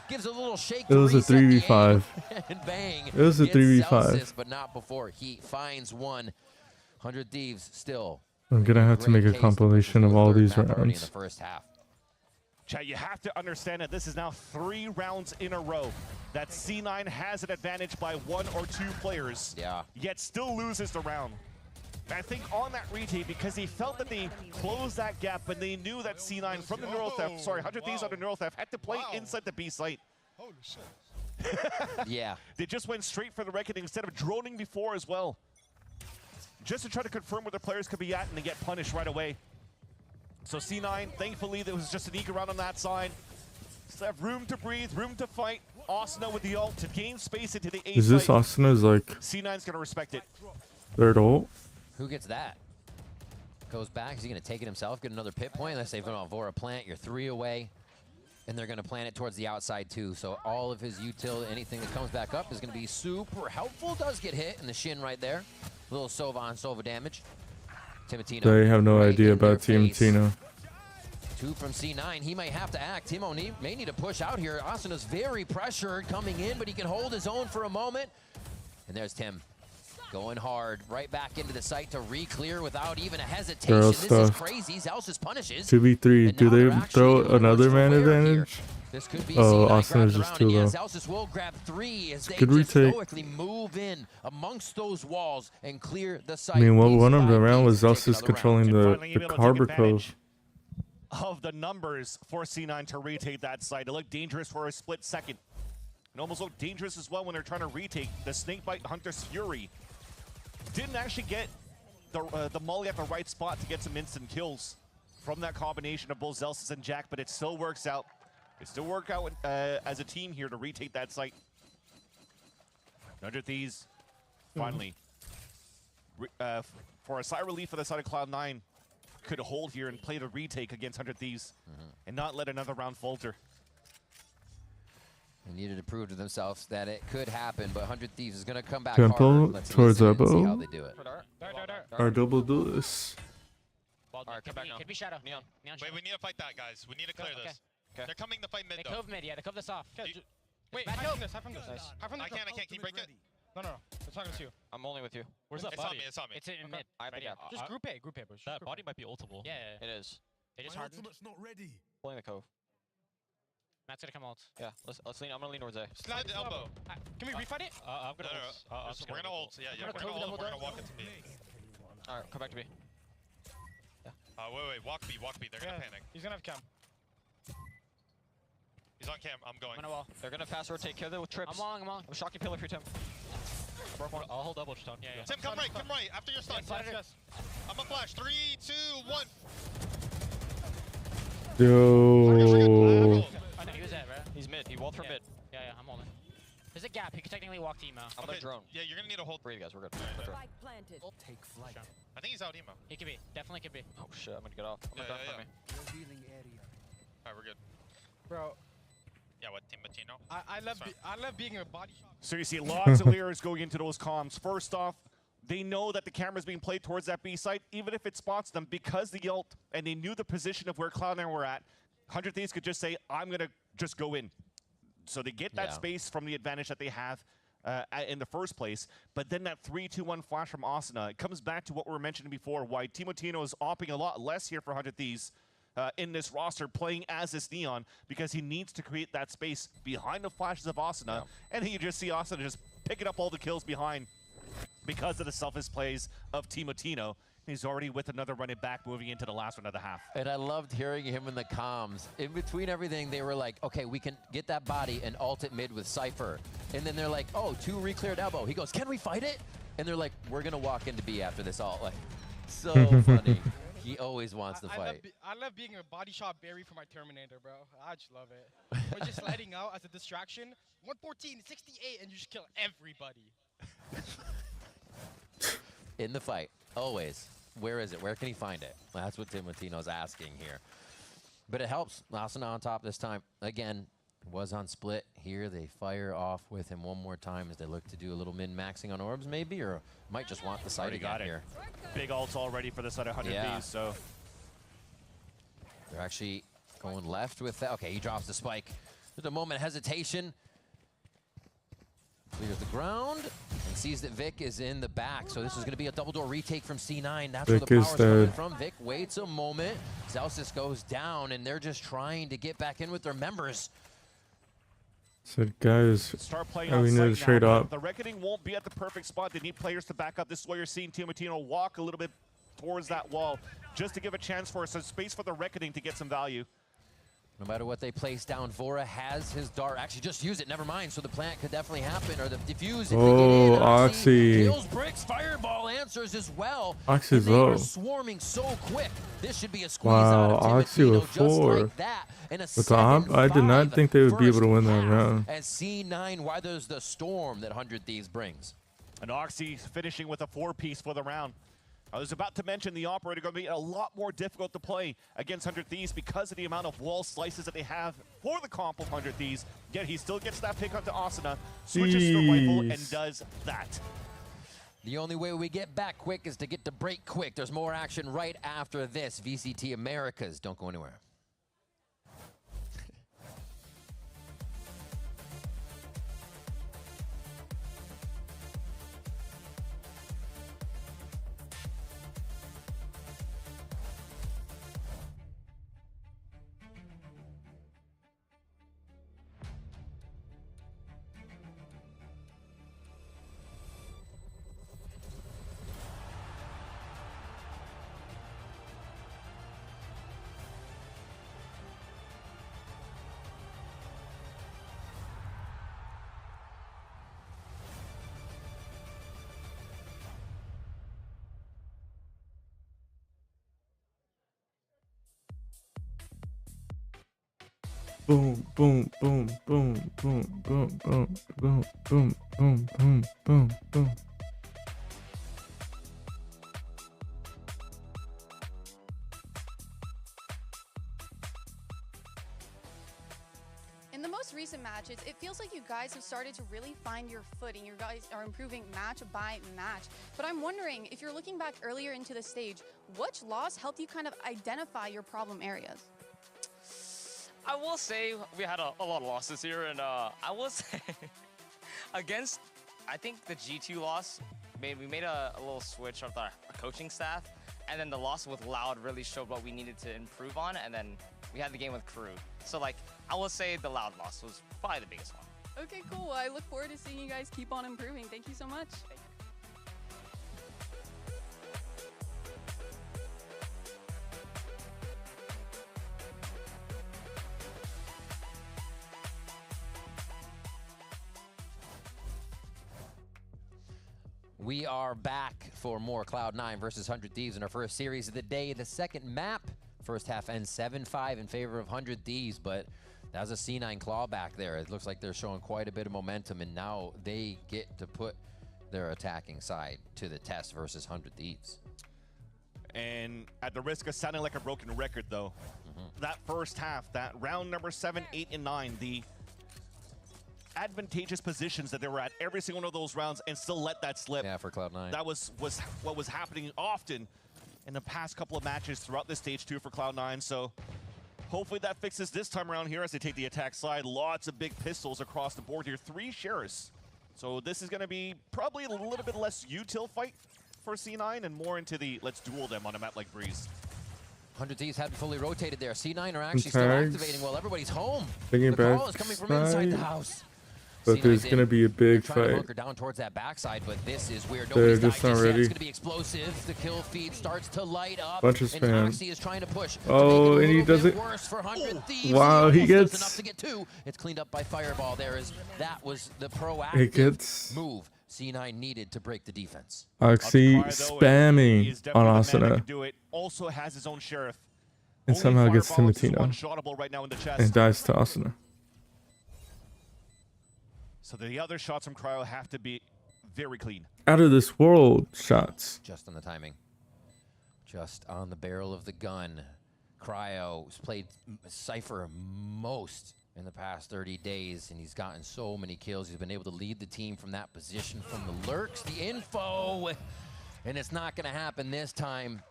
Gives a little shake It was a 3v5. and bang. It was a It's 3v5. Celsius, but not before he finds one. 100 Thieves still. I'm going to have to make a compilation of all these In the rounds. first half. Chat, you have to understand that this is now 3 rounds in a row that C9 has an advantage by 1 or 2 players. Yeah. Yet still loses the round. I think on that retake, because he felt that they closed that gap, and they knew that C9 from the neural theft, sorry, 100 Thieves under neural theft, had to play inside the B site. Holy shit. Yeah. They just went straight for the reckoning instead of droning before as well. Just to try to confirm where their players could be at, and they get punished right away. So C9, thankfully, there was just an eager round on that side. Still have room to breathe, room to fight. Asuna with the ult to gain space into the A Is this site. Asuna's like C9's going to respect it. third ult? Who gets that? Goes back. Is he going to take it himself? Get another pit point? Let's say from Vora plant. You're 3 away. And they're going to plant it towards the outside, too. So all of his util, anything that comes back up is going to be super helpful. Does get hit in the shin right there. A little Sova on Sova damage. Timotino. They have no right idea in their about Team face. Tino. 2 from C9. He might have to act. Timo may need to push out here. Asuna's very pressured coming in, but he can hold his own for a moment. And there's Tim. Going hard, right back into the site to re-clear without even a hesitation. Girl This is stuff. crazy. Zelsis punishes. 2v3. Do they throw another man advantage? This could be Oh, C9 Austin is grabs just around, too and yeah, low. Zelsis will grab 3 as they Good just retake. stoically move in amongst those walls and clear the site. I mean, what These won him the 5 round was teams take Zelsis another controlling round. the Finally able to take Harbor advantage Cove. of the numbers for C9 to retake that site. It looked dangerous for a split second. It almost looked dangerous as well when they're trying to retake the Snakebite Hunter's Fury. Didn't actually get the molly at the right spot to get some instant kills from that combination of both Zelsis and Jack, but it still works out. It still worked out as a team here to retake that site. 100 Thieves, finally, for a sigh of relief for the side of Cloud9, could hold here and play the retake against 100 Thieves and not let another round falter. They needed to prove to themselves that it could happen, but 100 Thieves is going to come back Temple hard. Let's towards listen and see elbow. how they do it. Our double duelist. Alright, come back now. Could be Shadow. Neon. Wait, we need to fight that, guys. We need to clear this. Okay. They're coming to fight mid, They though. cove mid, yeah. They cove this off. Wait, Back hide up. from this, hide from this. Hide from I this. can't. Can you break it? No. It's not gonna see you. I'm only with you. Where's that It's body? on me. It's on me. It's in mid. I have the gap. Just group A, boys. Just That group body might be ultable. Yeah. It is. They just hardened. not ready. Pulling the cove. Matt's gonna come ult. Yeah, let's lean. I'm gonna lean towards A. Slide the elbow. Can we refight it? I'm gonna No. We're gonna ult. Yeah, we're gonna ult. We're gonna walk into B. Alright, come back to me. Wait. Walk B. They're gonna panic. He's gonna have cam. He's on cam. I'm going. I'm gonna wall. They're gonna fast rotate kill with trips. I'm walling. I'm shocking pillar for you, Tim. Broke one. I'll hold double stun. Yeah. Tim, come right. After your stun. Yes. I'm a flash. 3, 2, 1. Yo. I know he was dead, bro. He's mid. He walled from mid. Yeah, I'm holding. There's a gap. He could technically walk to emo. I'm gonna drone. Yeah, you're gonna need to hold. Breathe, guys. We're good. Spike planted. Take flight. I think he's out emo. He could be. Definitely could be. Oh shit, I'm gonna get off. I'm gonna drone from me. Revealing area. Alright, we're good. Bro, Yeah, what, Timotino? I love being a body shot. So you see lots of layers going into those comms. First off, they know that the camera's being played towards that B site, even if it spots them, because the ult, and they knew the position of where Cloud9 were at. 100 Thieves could just say, I'm going to just go in. So they get that space from the advantage that they have in the first place. But then that 3-2-1 flash from Asuna, it comes back to what we were mentioning before, why Timotino is opting a lot less here for 100 Thieves in this roster, playing as this Neon, because he needs to create that space behind the flashes of Asuna. And you just see Asuna just picking up all the kills behind because of the selfish plays of Timotino. He's already with another running back moving into the last one of the half. And I loved hearing him in the comms. In between everything, they were like, okay, we can get that body and ult it mid with Cypher. And then they're like, oh, 2 re-cleared elbow. He goes, can we fight it? And they're like, we're going to walk into B after this ult. Like, so funny. He always wants to fight. I love being a body shot berry for my Terminator, bro. I just love it. We're just letting out as a distraction. 114, 68, and you just kill everybody. In the fight, always. Where is it? Where can he find it? Well, that's what Timotino's asking here. But it helps. Asuna on top this time. Again, was on split. Here they fire off with him one more time as they look to do a little min-maxing on orbs maybe, or might just want the site again here. Big ults already for the side of 100 Bs, so. They're actually going left with that. Okay, he drops the spike. There's a moment of hesitation. Clears the ground and sees that Vic is in the back. So this is going to be a double door retake from C9. That's Vic where the power's coming dead. from. Vic waits a moment. Zelsis goes down, and they're just trying to get back in with their members. Said guys, we need to trade up. The Reckoning won't be at the perfect spot. They need players to back up. This is why you're seeing Timotino walk a little bit towards that wall, just to give a chance for some space for the Reckoning to get some value. No matter what they place down, Vora has his dart. Actually, just use it. Never mind. So the plant could definitely happen, or the diffuse. Oh, Oxy. Kills bricks. Fireball answers as well. Oxy's and they low. are swarming so quick. This should be a squeeze Wow, out of Oxy Timotino, with just 4. like that. And a With the op, I did not think they would be able to win that round. As C9 weathers the storm that 100 Thieves brings. And Oxy finishing with a 4-piece for the round. I was about to mention the Operator going to be a lot more difficult to play against 100 Thieves because of the amount of wall slices that they have for the comp of 100 Thieves. Yet he still gets that pick onto Asuna, switches to the rifle, and does that. The only way we get back quick is to get to break quick. There's more action right after this. VCT Americas, don't go anywhere. Boom, boom, boom, boom, boom, boom, boom, boom, boom, boom, boom, boom, boom. In the most recent matches, it feels like you guys have started to really find your footing. You guys are improving match by match. But I'm wondering, if you're looking back earlier into the stage, which loss helped you kind of identify your problem areas? I will say we had a lot of losses here, and I will say against, I think the G2 loss, we made a little switch of our coaching staff, and then the loss with Loud really showed what we needed to improve on, and then we had the game with Crew. So like, I will say the Loud loss was probably the biggest one. Okay, cool. I look forward to seeing you guys keep on improving. Thank you so much. We are back for more Cloud9 versus 100 Thieves in our first series of the day. The second map, first half ends 7-5 in favor of 100 Thieves, but that was a C9 clawback there. It looks like they're showing quite a bit of momentum, and now they get to put their attacking side to the test versus 100 Thieves. And at the risk of sounding like a broken record, though, that first half, that round number 7, 8, and 9, the advantageous positions that they were at every single one of those rounds and still let that slip. Yeah, for Cloud9. That was what was happening often in the past couple of matches throughout this stage 2 for Cloud9. So hopefully that fixes this time around here as they take the attack side. Lots of big pistols across the board here. 3 shares. So this is going to be probably a little bit less util fight for C9 and more into the let's duel them on a map like Breeze. 100 Thieves hadn't fully rotated there. C9 are actually still Tags. activating while everybody's home. Thinking The back call is coming from inside the house. But C9 there's in. going to be a big They're trying to fight. bunker down towards that backside, but this is where They're nobody's died just not just yet. ready. It's going to be explosive. The kill feed starts to light up. Bunch of and spam. Oxy is trying to push. Oh, to make it and a he little does bit it. worse for 100 Thieves. Wow, he almost gets- does enough to get 2. It's cleaned up by Fireball. That was the It proactive gets- move C9 needed to break the defense. Oxy He spamming is on definitely the man that Asuna. can do it. Also has his own sheriff. And Only somehow gets Fireball is Timotino. one-shottable right now in the chest. And dies to Asuna. So the other shots from Cryo have to be very clean. Out of this world shots. Just on the timing. just on the barrel of the gun. Cryo's played Cypher most in the past 30 days, and he's gotten so many kills. He's been able to lead the team from that position, from the lurks, the info, and it's not going to happen this time.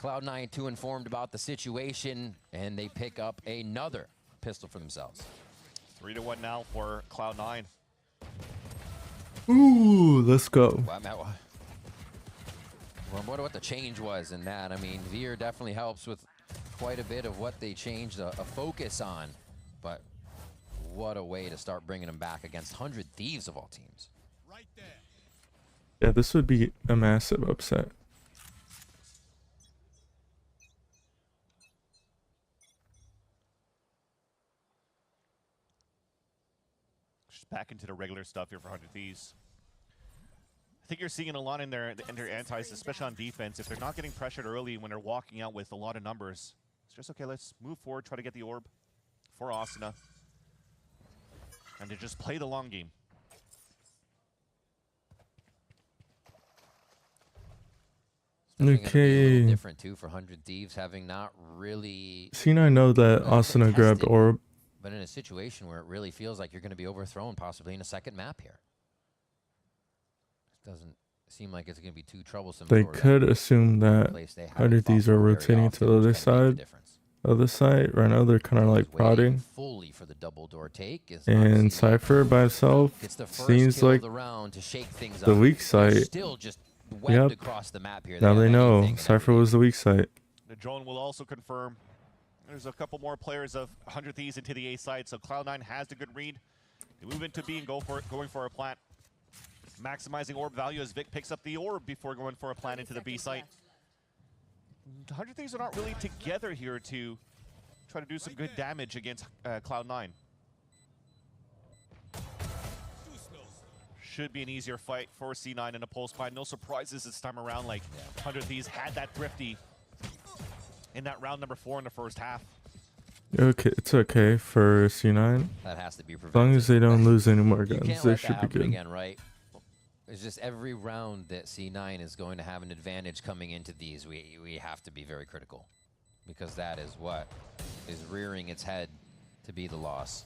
Cloud9 too informed about the situation, and they pick up another pistol for themselves. 3-1 now for Cloud9. Ooh, let's go. Well, I wonder what the change was in that. I mean, Veer definitely helps with quite a bit of what they changed a focus on, but what a way to start bringing them back against 100 Thieves of all teams. Right there. Yeah, this would be a massive upset. Just back into the regular stuff here for 100 Thieves. I think you're seeing a lot in their antis, especially on defense. If they're not getting pressured early when they're walking out with a lot of numbers, it's just, okay, let's move forward, try to get the orb for Asuna. And to just play the long game. Okay. Different too for 100 Thieves, having not really. C9 know that Asuna grabbed orb. But in a situation where it really feels like you're going to be overthrown possibly in a second map here. Doesn't seem like it's going to be too troublesome. They could assume that 100 Thieves are rotating to the other side of the site. Right now they're kind of like prodding. Fully for the double door take. And Cypher by himself seems like the weak site. Yep. Across the map here. Now they know Cypher was the weak site. The drone will also confirm there's a couple more players of 100 Thieves into the A side, so Cloud9 has the good read. They move into B and going for a plant. Maximizing orb value as Vic picks up the orb before going for a plant into the B site. 100 Thieves are not really together here to try to do some good damage against Cloud9. Should be an easier fight for C9 in a pulse fight. No surprises this time around, like 100 Thieves had that thrifty in that round number 4 in the first half. Okay, it's okay for C9. That has to be prevented. As long as they don't lose any more guns, they should be good. Again, right? It's just every round that C9 is going to have an advantage coming into these, we have to be very critical, because that is what is rearing its head to be the loss.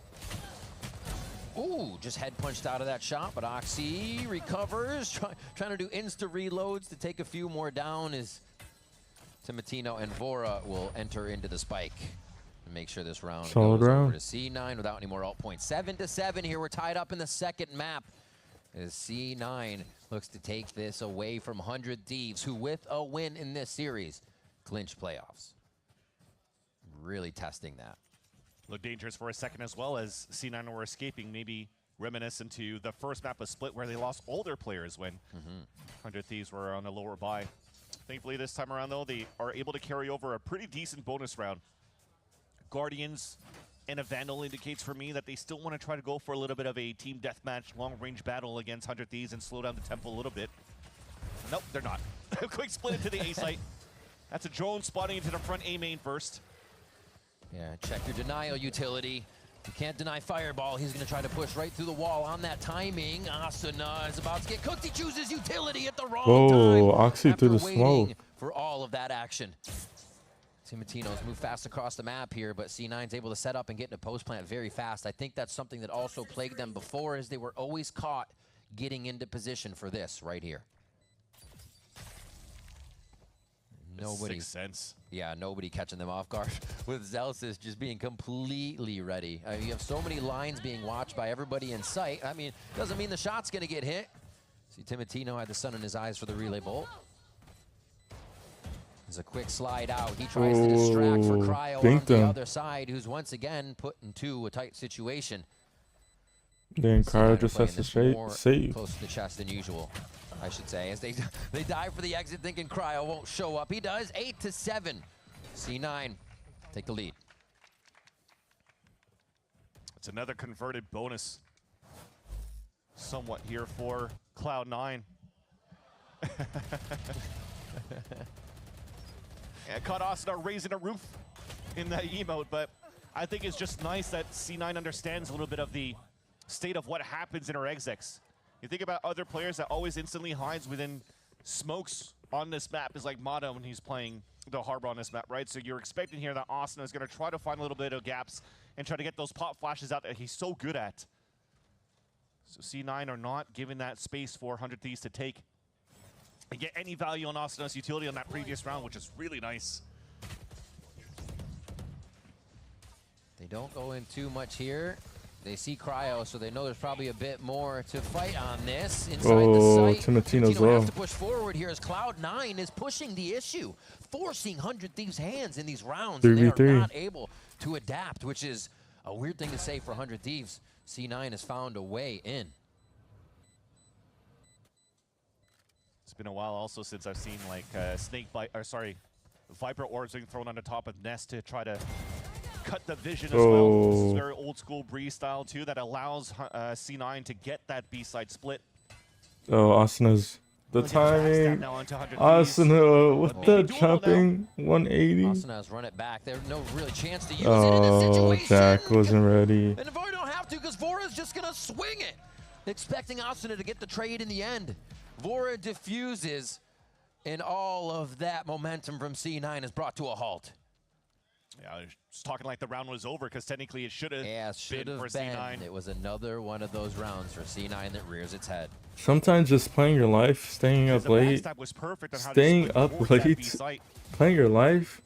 Ooh, just head punched out of that shot, but Oxy recovers, trying to do insta reloads to take a few more down as Timatino and Vora will enter into the spike and make sure this round Solid goes round. over to C9 without any more alt points. 7-7 here, we're tied up in the second map as C9 looks to take this away from 100 Thieves, who with a win in this series clinch playoffs. Really testing that. Looked dangerous for a second as well as C9 were escaping, maybe reminiscent to the first map of Split where they lost all their players when 100 Thieves were on a lower buy. Thankfully this time around though, they are able to carry over a pretty decent bonus round. Guardians and a Vandal indicates for me that they still want to try to go for a little bit of a team deathmatch, long-range battle against 100 Thieves and slow down the tempo a little bit. Nope, they're not. Quick split into the A site. That's a drone spotting into the front A main first. Yeah, check your denial utility. You can't deny Fireball. He's going to try to push right through the wall on that timing. Asuna is about to get cooked. He chooses utility at the wrong time. Whoa, Oxy through the smoke. For all of that action. Timatino's move fast across the map here, but C9's able to set up and get into post plant very fast. I think that's something that also plagued them before, as they were always caught getting into position for this right here. Nobody. Makes sense. Yeah, nobody catching them off guard with Zelsis just being completely ready. I mean, you have so many lines being watched by everybody in sight. I mean, doesn't mean the shot's going to get hit. See, Timatino had the sun in his eyes for the relay bolt. There's a quick slide out. He tries to distract for Cryo on the other side, who's once again put into a tight situation. Then Cryo just has to save. Close to the chest than usual, I should say, as they dive for the exit thinking Cryo won't show up. He does. 8-7. C9 take the lead. It's another converted bonus somewhat here for Cloud9. Yeah, caught Asuna raising a roof in that emote, but I think it's just nice that C9 understands a little bit of the state of what happens in our execs. You think about other players that always instantly hides within smokes on this map is like Mata when he's playing the Harbor on this map, right? So you're expecting here that Asuna is going to try to find a little bit of gaps and try to get those pop flashes out that he's so good at. So C9 are not giving that space for 100 Thieves to take and get any value on Asuna's utility on that previous round, which is really nice. They don't go in too much here. They see Cryo, so they know there's probably a bit more to fight on this. Inside the site, Timatino's Timatino low. has to push forward here as Cloud9 is pushing the issue, forcing 100 Thieves' hands in these rounds. And they are not able to adapt, which is a weird thing to say for 100 Thieves. C9 has found a way in. It's been a while also since I've seen like Viper orbs being thrown on the top of Nest to try to cut the vision as well. This is very old school Breeze style too that allows C9 to get that B-side split. Oh, Asuna's the timing. Asuna with the jumping 180. Asuna's run it back. There's no really chance to use it in this situation. Jack wasn't ready. And Vora don't have to because Vora's just going to swing it, expecting Asuna to get the trade in the end. Vora diffuses, and all of that momentum from C9 is brought to a halt. Yeah, I was talking like the round was over because technically it should have been for C9. It was another one of those rounds for C9 that rears its head. Sometimes just playing your life, staying up late, playing your life,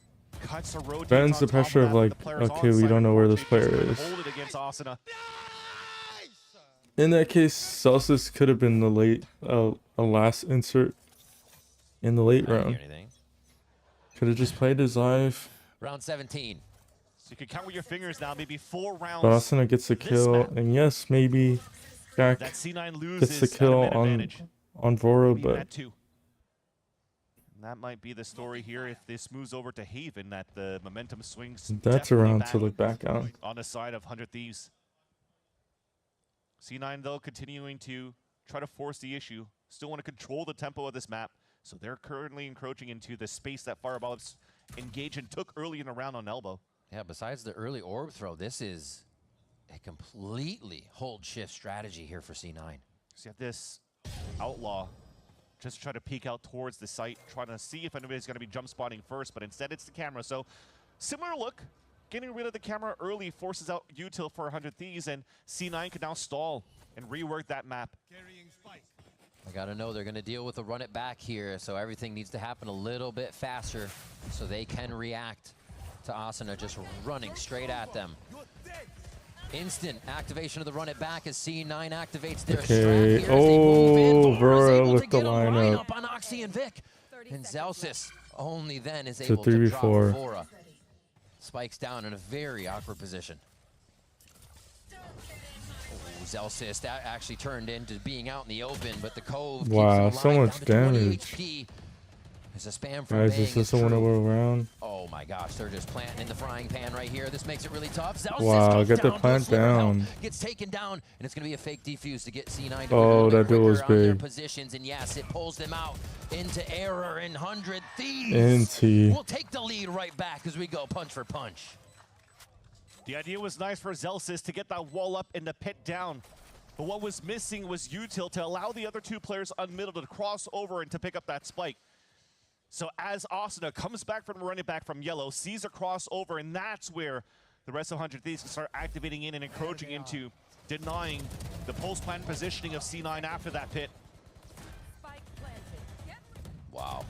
bends the pressure of like, okay, we don't know where this player is. In that case, Celsius could have been the late, a last insert in the late round. Could have just played his life. Round 17. So you can count with your fingers now, maybe 4 rounds. But Asuna gets the kill, and yes, maybe Jack gets the kill on Voro, but that might be the story here if this moves over to Haven, that the momentum swings. That's a round to look back on. On the side of 100 Thieves. C9 though continuing to try to force the issue, still want to control the tempo of this map, so they're currently encroaching into the space that Fireball engaged and took early in the round on Elbow. Yeah, besides the early orb throw, this is a completely hold shift strategy here for C9. So you have this Outlaw just try to peek out towards the site, trying to see if anybody's going to be jump spotting first, but instead it's the camera. So similar look, getting rid of the camera early forces out util for 100 Thieves, and C9 can now stall and rework that map. I gotta know they're gonna deal with a run it back here, so everything needs to happen a little bit faster so they can react to Asuna just running straight at them. Instant activation of the run it back as C9 activates their strat here as they move in. Vora with the lineup on Oxy and Vic. And Zelsis only then is able to drop 3v4. Vora. Spikes down in a very awkward position. Zelsis, that actually turned into being out in the open, but the Cove wow, keeps so him much damage. HP. There's a spam from Guys, Bang. is this a winnable round? Oh my gosh, they're just planting in the frying pan right here. This makes it really tough. Zelsis Wow, goes get the down, plant down. gets taken down, and it's going to be a fake defuse to get C9 to Oh, that duel was on their big. positions, and yes, it pulls them out into error in 100 Thieves. NT. We'll take the lead right back as we go punch for punch. The idea was nice for Zelsis to get that wall up and the pit down. But what was missing was util to allow the other 2 players on middle to cross over and to pick up that spike. So as Asuna comes back from running back from yellow, sees a crossover, and that's where the rest of 100 Thieves can start activating in and encroaching into denying the post-plant positioning of C9 after that pit. Wow.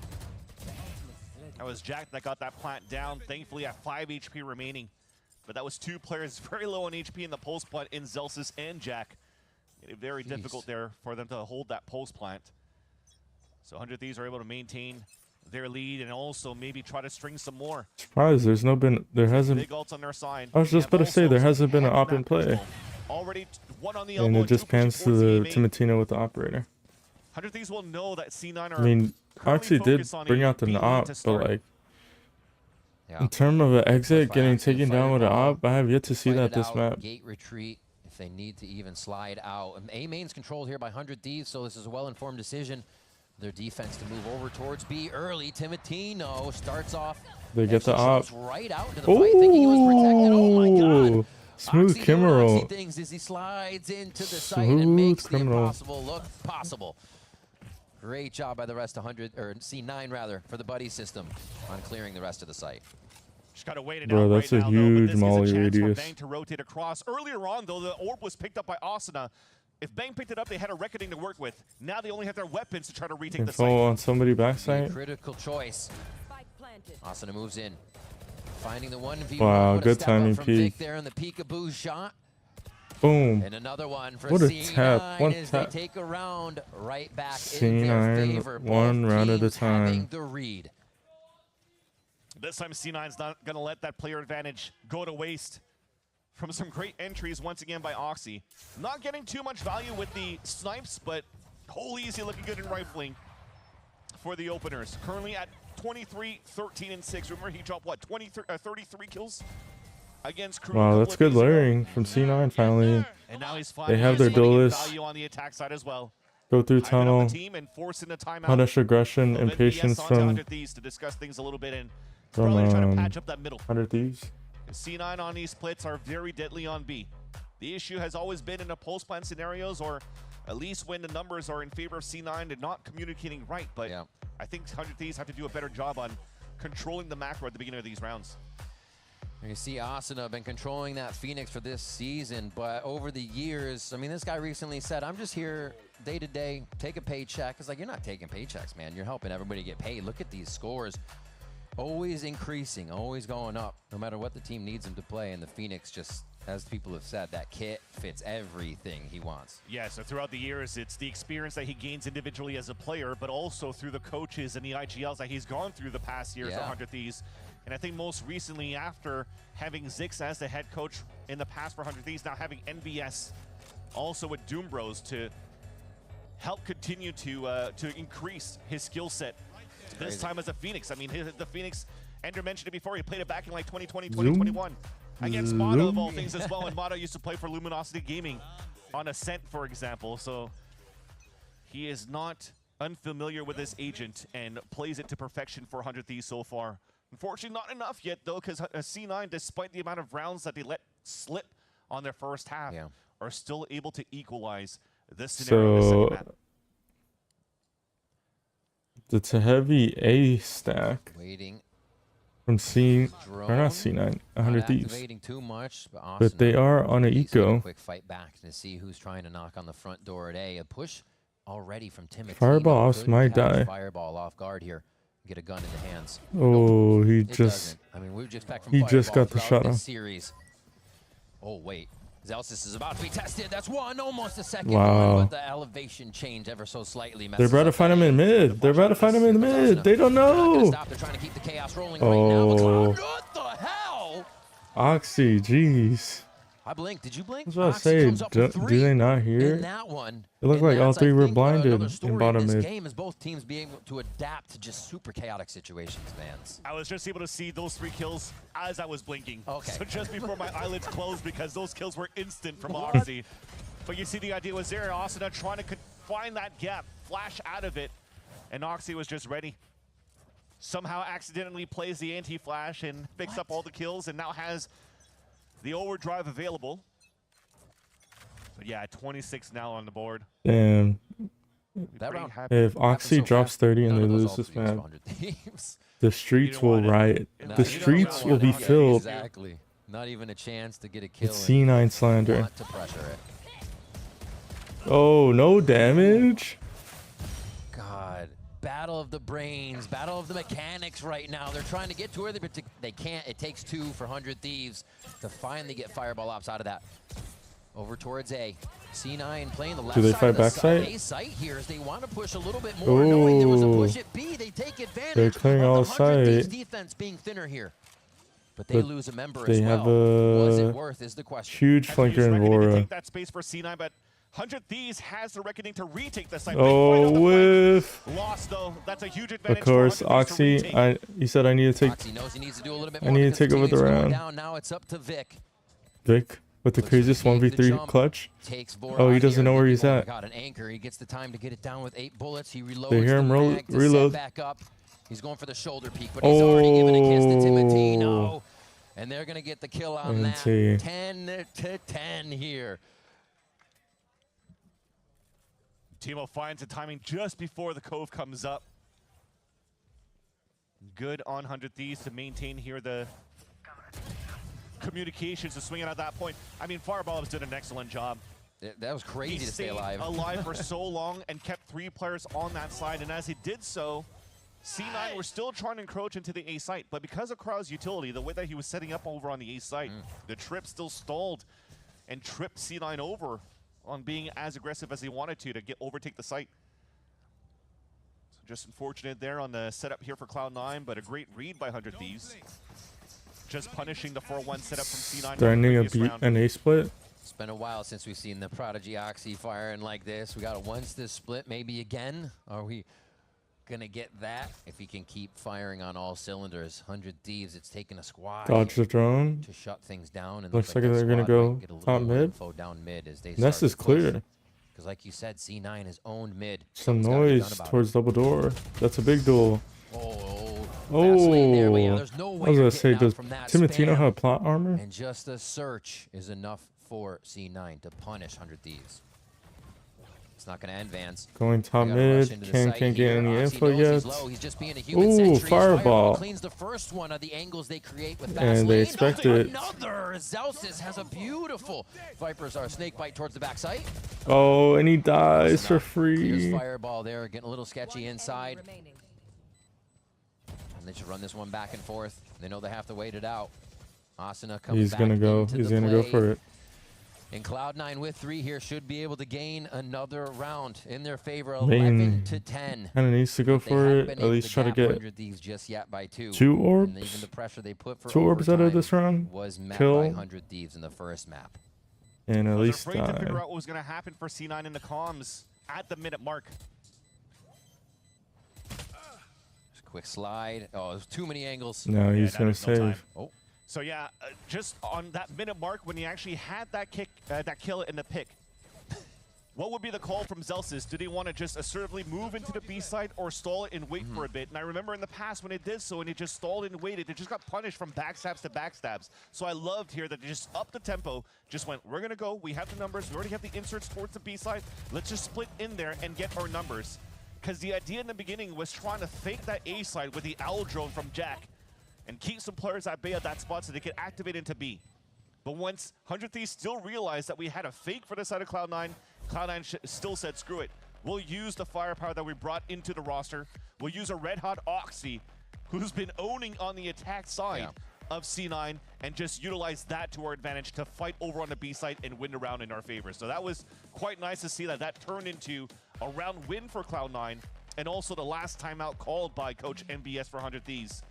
That was Jack that got that plant down, thankfully at 5 HP remaining. But that was 2 players very low on HP in the post plant in Zelsis and Jack. Very difficult there for them to hold that post plant. So 100 Thieves are able to maintain their lead and also maybe try to string some more. Surprised there hasn't. Big ults on their side. I was just about to say there hasn't been an op in play. Already one on the And elbow it just pans to the Timatino with the operator. 100 Thieves will know that C9 are I mean, Oxy did bring out the op, but like, in terms of an exit getting taken down with an op, I have yet to see that this map. Gate retreat if they need to even slide out. A main's controlled here by 100 Thieves, so this is a well-informed decision. Their defense to move over towards B early. Timatino starts off. They get the op. Right out into the fight, thinking he was protected. Oh my God. Smooth criminal. Things as he slides into the site and makes the impossible look possible. Great job by the rest of C9 rather, for the buddy system on clearing the rest of the site. Just gotta wait it Bro, out that's right a now, huge though, molly but this gives a chance for radius. Bang to rotate across. Earlier on, though, the orb was picked up by Asuna. If Bang picked it up, they had a reckoning to work with. Now they only have their weapons to try to retake the Info site. on somebody backside. Critical choice. Asuna moves in. Finding the 1v1. Wow, What a good step timing up from Vic peek. there in the peekaboo shot. Boom. And another one for What a C9 tap. One as tap. they take a round right back in their favor. C9, one Both round at a teams having time. the read. This time C9's not going to let that player advantage go to waste from some great entries once again by Oxy. Not getting too much value with the snipes, but whole easy looking good in rifling for the openers. Currently at 23, 13, and 6. Remember he dropped what, 33 kills against Crew. Wow, that's good layering from C9 finally. And now he's They have their duelists. value on the attack side as well. Go through Hyping up tunnel. the team and forcing a timeout. Punish aggression Of and NBS patience onto from 100 Thieves to discuss things a little bit and probably try to patch up that middle. 100 Thieves. C9 on these splits are very deadly on B. The issue has always been in the post plan scenarios, or at least when the numbers are in favor of C9, they're not communicating right. But I think 100 Thieves have to do a better job on controlling the macro at the beginning of these rounds. You see Asuna been controlling that Phoenix for this season, but over the years, I mean, this guy recently said, I'm just here day to day, take a paycheck. It's like, you're not taking paychecks, man. You're helping everybody get paid. Look at these scores. Always increasing, always going up, no matter what the team needs him to play. And the Phoenix just, as people have said, that kit fits everything he wants. Yeah, so throughout the years, it's the experience that he gains individually as a player, but also through the coaches and the IGLs that he's gone through the past years at 100 Thieves. And I think most recently, after having Zix as the head coach in the past for 100 Thieves, now having NBS also with Doom Bros to help continue to increase his skill set. This time as a Phoenix. I mean, the Phoenix, Ender mentioned it before, he played it back in like 2020, 2021 against Mata of all things as well. And Mata used to play for Luminosity Gaming on Ascent, for example. So he is not unfamiliar with this agent and plays it to perfection for 100 Thieves so far. Unfortunately, not enough yet, though, because C9, despite the amount of rounds that they let slip on their first half, are still able to equalize this scenario in the second map. It's a heavy A stack. Waiting. From C, or not C9, 100 Thieves. Too much, But they are on an eco. Quick fight back to see who's trying to knock on the front door at A. A push already from Timothy. Fireball offs might die. Fireball off guard here. Get a gun in the hands. Oh, he It just. doesn't. I mean, we've just back from He just Fireball got the throughout shot this off. series. Oh wait, Zelsis is about to be tested. That's one, almost a second Wow. one, but the elevation change ever so slightly. They're about to find him in mid. They're about to find him in mid. They don't know. They're trying to keep the chaos rolling right now. Oh. What the hell? Oxy, jeez. I blinked. Did you blink? I was about to Oxy say, comes up with do three they not hear? in that one. It looked And like all that's, I three were think, blinded another story in bottom of this mid. game is both teams being able to adapt to just super chaotic situations, man. I was just able to see those 3 kills as I was blinking. Okay. So just before my eyelids closed, because those kills were instant from What? Oxy. But you see the idea was there. Asuna trying to find that gap, flash out of it, and Oxy was just ready. Somehow accidentally plays the anti-flash and picks up all the kills and now has the overdrive available. But yeah, 26 now on the board. Damn. That round If Oxy drops 30 and they lose this map, the streets will riot. The streets will be filled. Exactly. Not even a chance to get a kill. It's C9 slander. Want to pressure it. Oh, no damage? God. Battle of the brains, battle of the mechanics right now. They're trying to get to where they can't. It takes 2 for 100 Thieves to finally get Fireball Ops out of that. Over towards A. C9 playing the left Do they side fight of the backside? A site here as they want to push a little bit more. Knowing there was a push at B, they take advantage They're clearing all of the 100 Thieves side. defense being thinner here. But they lose a member They as well. have Was a it worth is the question. huge flanker in Reckoning to Vora. take that space for C9, but 100 Thieves has the Reckoning to retake the site. Oh, whiff. Lost though. That's a huge advantage. Of course, for 100 Thieves to Oxy, retake. he said I need to take. Oxy knows he needs to do a little bit I more need to because take over the team's going round. down. Now it's up to Vic. Vic with the craziest 1v3 clutch. Takes Oh, he doesn't know where he's at. Got an anchor. He gets the time to get it down with 8 bullets. He reloads They hear him the roll- mag to reload. set back up. He's going for the shoulder peek, but he's already given a kiss to Timotino. And they're going to get the kill on that. NT. 10 to 10 here. Timo finds the timing just before the Cove comes up. Good on 100 Thieves to maintain here the communications to swing it at that point. I mean, Fireball has done an excellent job. That was crazy to stay alive. Alive for so long and kept 3 players on that side. And as he did so, C9 were still trying to encroach into the A site. But because of Krau's utility, the way that he was setting up over on the A site, the trip still stalled and tripped C9 over on being as aggressive as he wanted to overtake the site. So just unfortunate there on the setup here for Cloud9, but a great read by 100 Thieves. Just punishing the 4-1 setup from C9. Starting an A split. It's been a while since we've seen the Prodigy Oxy firing like this. We got a once this split, maybe again. Are we gonna get that if he can keep firing on all cylinders? 100 Thieves, it's taken a squad Dodge the drone. to shut things down. And Looks like they're gonna go top mid. Down mid as they Nest is clear. Because like you said, C9 has owned mid. Some noise towards double door. That's a big duel. Oh, there's no way I was gonna say, does Timotino have plot armor? And just a search is enough for C9 to punish 100 Thieves. It's not going to end, Vans. Going top mid. Can't get any info yet. Ooh, Fireball. Cleans the first one of the angles they create with and they expect it. Another Zelsis has a beautiful Vipers are snake bite towards the backside. Oh, and he dies for free. Here's Fireball there, getting a little sketchy inside. And they should run this one back and forth. They know they have to wait it out. Asuna comes He's back gonna go. into He's the gonna play. go for it. And Cloud9 with 3 here should be able to gain another round in their favor, Main 11-10. kind of needs to go for it. At least try to get these just yet by 2. 2 orbs. And even the pressure they put for 2 orbs out of this round. Was met Kill. by 100 Thieves in the first map. And at least afraid to figure out what was going to happen for C9 in the comms at the minute mark. Just a quick slide. Oh, there's too many angles. No, he's gonna save. Oh. So yeah, just on that minute mark when he actually had that kill in the pick, what would be the call from Zelsis? Did he want to just assertively move into the B side or stall it and wait for a bit? And I remember in the past when it did so and it just stalled and waited, it just got punished from backstabs to backstabs. So I loved here that they just upped the tempo, just went, we're going to go, we have the numbers, we already have the inserts towards the B side, let's just split in there and get our numbers. Because the idea in the beginning was trying to fake that A side with the owl drone from Jack and keep some players at bay at that spot so they could activate into B. But once 100 Thieves still realized that we had a fake for the side of Cloud9, Cloud9 still said, screw it. We'll use the firepower that we brought into the roster. We'll use a red-hot Oxy, who's been owning on the attack side of C9, and just utilize that to our advantage to fight over on the B side and win the round in our favor. So that was quite nice to see that turned into a round win for Cloud9, and also the last timeout called by Coach MBS for 100 Thieves.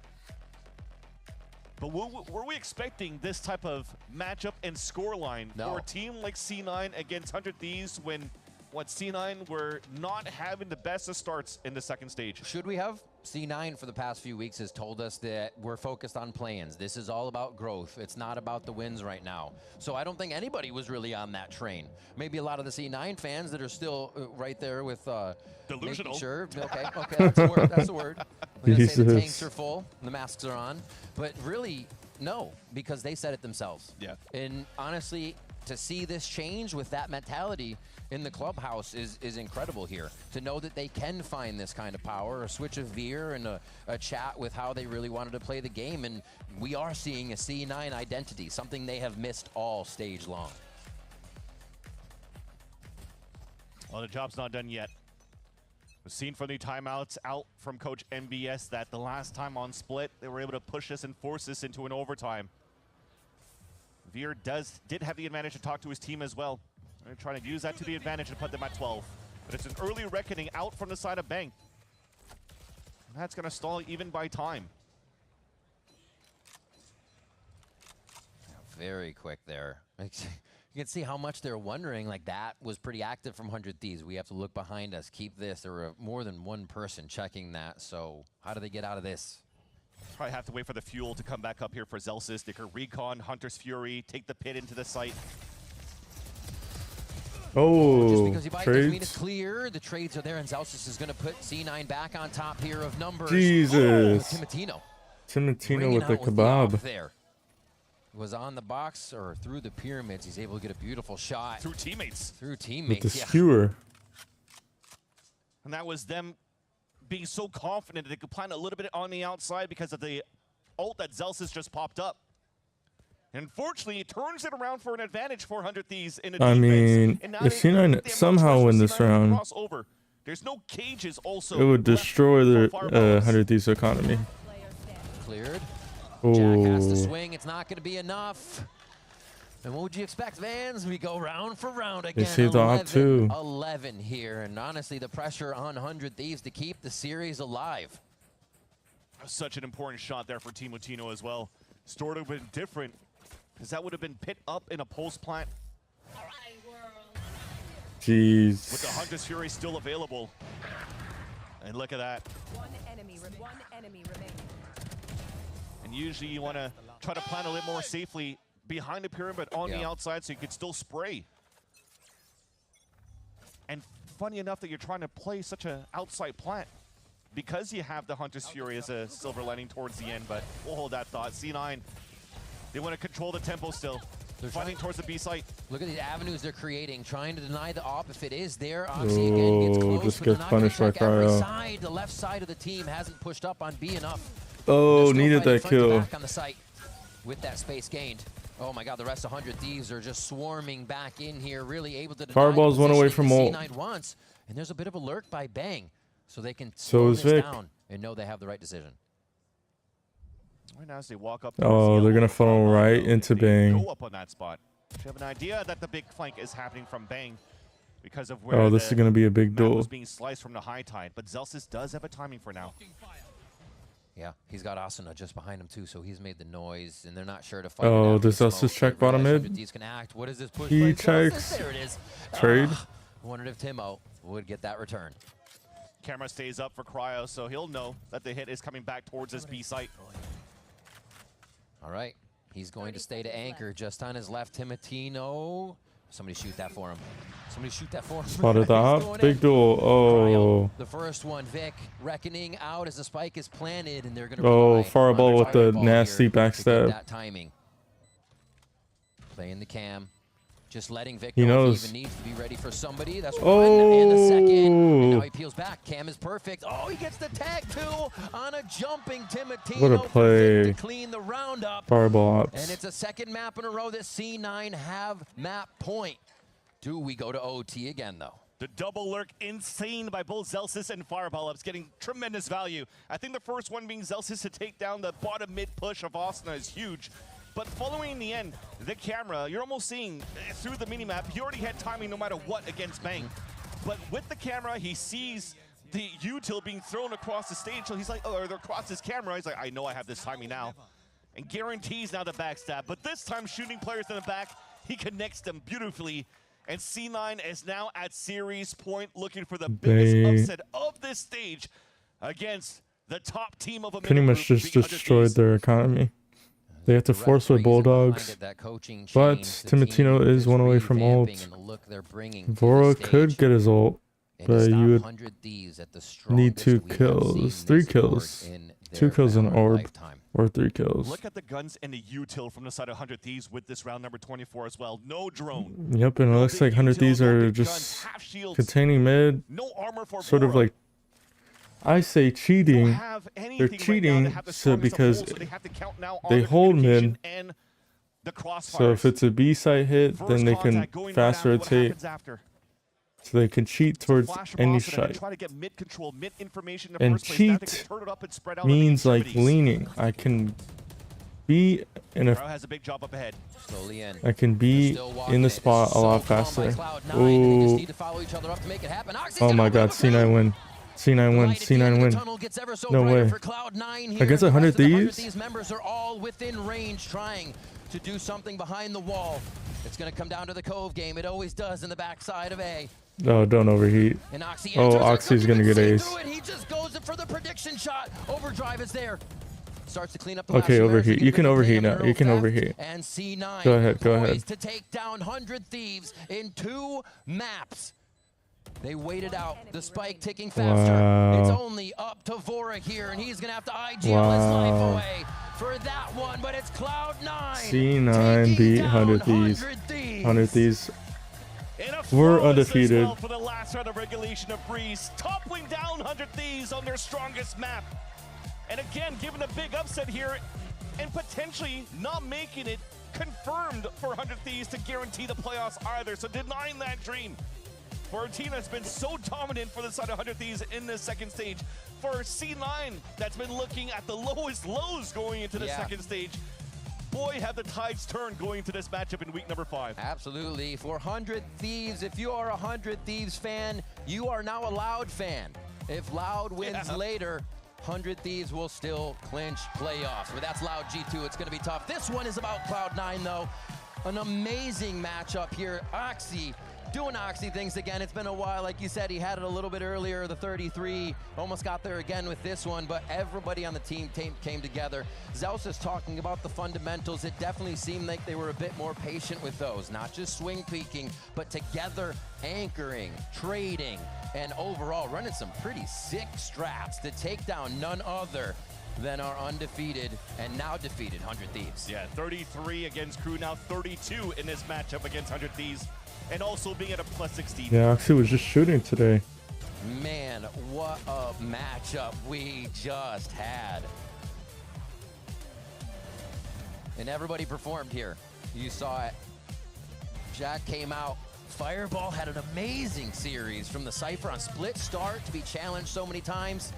But were we expecting this type of matchup and scoreline for a team like C9 against 100 Thieves when C9 were not having the best of starts in the second stage? Should we have? C9 for the past few weeks has told us that we're focused on play-ins. This is all about growth. It's not about the wins right now. So I don't think anybody was really on that train. Maybe a lot of the C9 fans that are still right there with delusional. Sure. Okay, that's the word. That's the word. We're gonna say the tanks are full, the masks are on, but really, no, because they said it themselves. Yeah. And honestly, to see this change with that mentality in the clubhouse is incredible here. To know that they can find this kind of power, a switch of veer and a chat with how they really wanted to play the game. And we are seeing a C9 identity, something they have missed all stage long. Well, the job's not done yet. We've seen from the timeouts out from Coach MBS that the last time on split, they were able to push us and force us into an overtime. Veer did have the advantage to talk to his team as well. They're trying to use that to the advantage and put them at 12. But it's an early reckoning out from the side of Bang. And that's going to stall even by time. Very quick there. You can see how much they're wondering, like that was pretty active from 100 Thieves. We have to look behind us, keep this. There were more than one person checking that. So how do they get out of this? Probably have to wait for the fuel to come back up here for Zelsis. They could recon Hunter's Fury, take the pit into the site. Oh, just because you buy it doesn't mean it's trades. clear. The trades are there, and Zelsis is going to put C9 back on top here of numbers. Jesus. Timotino. Timotino with the kebab. There. Was on the box or through the pyramids. He's able to get a beautiful shot. Through teammates. Through teammates, With the skewer. And that was them being so confident that they could plant a little bit on the outside because of the ult that Zelsis just popped up. And unfortunately, it turns it around for an advantage for 100 Thieves in a defense. I mean, if C9 somehow win this round, there's no cages also. it would destroy the 100 Thieves economy. Cleared. Oh. Jack has to swing. It's not going to be enough. And what would you expect, Vans? We go round for round again. They saved the op too. 11 here, and honestly, the pressure on 100 Thieves to keep the series alive. Such an important shot there for Team Latino as well. Story would have been different, because that would have been pit up in a pulse plant. Jeez. With the Hunter's Fury still available. And look at that. One enemy remaining. And usually you want to try to plant a little more safely behind the pyramid on the outside so you could still spray. And funny enough that you're trying to play such an outside plant because you have the Hunter's Fury as a silver lining towards the end, but we'll hold that thought. C9, they want to control the tempo still. They're fighting towards the B site. Look at the avenues they're creating, trying to deny the op if it is there. Oxy again gets close, just but they're gets not gonna punished by check every Cryo. side. The left side of the team hasn't pushed up on B enough. Oh, needed that Front to kill. back on the site with that space gained. Oh my God, the rest of 100 Thieves are just swarming back in here, really able to deny Fireball's the one away positioning from that ult. C9 wants. And there's a bit of a lurk by Bang, so they can So slow is this Vic. down and know they have the right decision. Right now as they walk up. Oh, they're gonna funnel right into Bang. Go up on that spot. You have an idea that the big flank is happening from Bang because of where Oh, this is gonna be a big map duel. was being sliced from the high tide. But Zelsis does have a timing for now. Yeah, he's got Asuna just behind him too, so he's made the noise, and they're not sure to fight. Oh, it out does with the Zelsis smoke. check They bottom realize mid? 100 Thieves can act. What is this push He by Zelsis? checks. There it is. Trade. Wondered if Timo would get that return. Camera stays up for Cryo, so he'll know that the hit is coming back towards his B site. All right, he's going to stay to anchor just on his left. Timotino. Somebody shoot that for him. Somebody shoot that for him. Spotted the He's op. going Big in. duel. Oh. The first one, Vic, reckoning out as the spike is planted, and they're going to Oh, fireball with the nasty backstab. that timing. Playing the cam. Just letting Vic He know knows. if he even needs to be ready for somebody. That's one and the second. And now Oh. he peels back. Cam is perfect. Oh, he gets the tag too on a jumping Timotino. What a play. To clean the round up. Fireball ops. And it's a second map in a row that C9 have map point. Do we go to OT again, though? The double lurk insane by both Zelsis and Fireball Ups, getting tremendous value. I think the first one being Zelsis to take down the bottom mid push of Asuna is huge. But following the end, the camera, you're almost seeing through the minimap, he already had timing no matter what against Bang. But with the camera, he sees the util being thrown across the stage, so he's like, or across his camera, he's like, I know I have this timing now. And guarantees now the backstab. But this time, shooting players in the back, he connects them beautifully. And C9 is now at series point, looking for the biggest upset of this stage against the top team of a Pretty much just destroyed their economy. They have to force with Bulldogs, but Timotino is one away from ult. Voro could get his ult, but you would need 2 kills, 3 kills, 2 kills in orb, or 3 kills. Look at the guns and the util from the side of 100 Thieves with this round number 24 as well. No drone. Yep, and it looks like 100 Thieves are just containing mid, sort of like, I say cheating. They're cheating because they hold mid. So if it's a B site hit, then they can fast rotate. So they can cheat towards any site. And cheat means like leaning. I can be in a. I can be in the spot a lot faster. Ooh. Oh my God, C9 win. C9 win. C9 win. No way. Against 100 Thieves? These members are all within range trying to do something behind the wall. It's going to come down to the Cove game. It always does in the backside of A. Oh, don't overheat. Oh, Oxy's going to get ace. He just goes for the prediction shot. Overdrive is there. Starts to clean up the Okay, overheat. You can overheat now. You can overheat. And C9 Go ahead, go ahead. poised to take down 100 Thieves in 2 maps. They waited out the spike ticking faster. Wow. It's only up to Vora here, and he's going to have to IGL his life away for that one, but it's Cloud9. C9 beat 100 Thieves. 100 Thieves We're undefeated. Well for the last round of regulation of Breeze, toppling down 100 Thieves on their strongest map. And again, given a big upset here, and potentially not making it confirmed for 100 Thieves to guarantee the playoffs either, so denying that dream. For a team that's been so dominant for the side of 100 Thieves in this second stage. For C9 that's been looking at the lowest lows going into the second stage. Boy, have the tides turned going into this matchup in week number 5. Absolutely. For 100 Thieves, if you are a 100 Thieves fan, you are now a LOUD fan. If LOUD wins later, 100 Thieves will still clinch playoffs. But that's LOUD G2. It's going to be tough. This one is about Cloud9, though. An amazing matchup here. Oxy doing Oxy things again. It's been a while. Like you said, he had it a little bit earlier, the 33. Almost got there again with this one, but everybody on the team came together. Zeus is talking about the fundamentals. It definitely seemed like they were a bit more patient with those. Not just swing peeking, but together anchoring, trading, and overall running some pretty sick strats to take down none other than our undefeated and now defeated 100 Thieves. Yeah, 33 against Crew, now 32 in this matchup against 100 Thieves. And also being at a +16. Yeah, Oxy was just shooting today. Man, what a matchup we just had. And everybody performed here. You saw it. Jack came out. Fireball had an amazing series from the Cypher on split start to be challenged so many times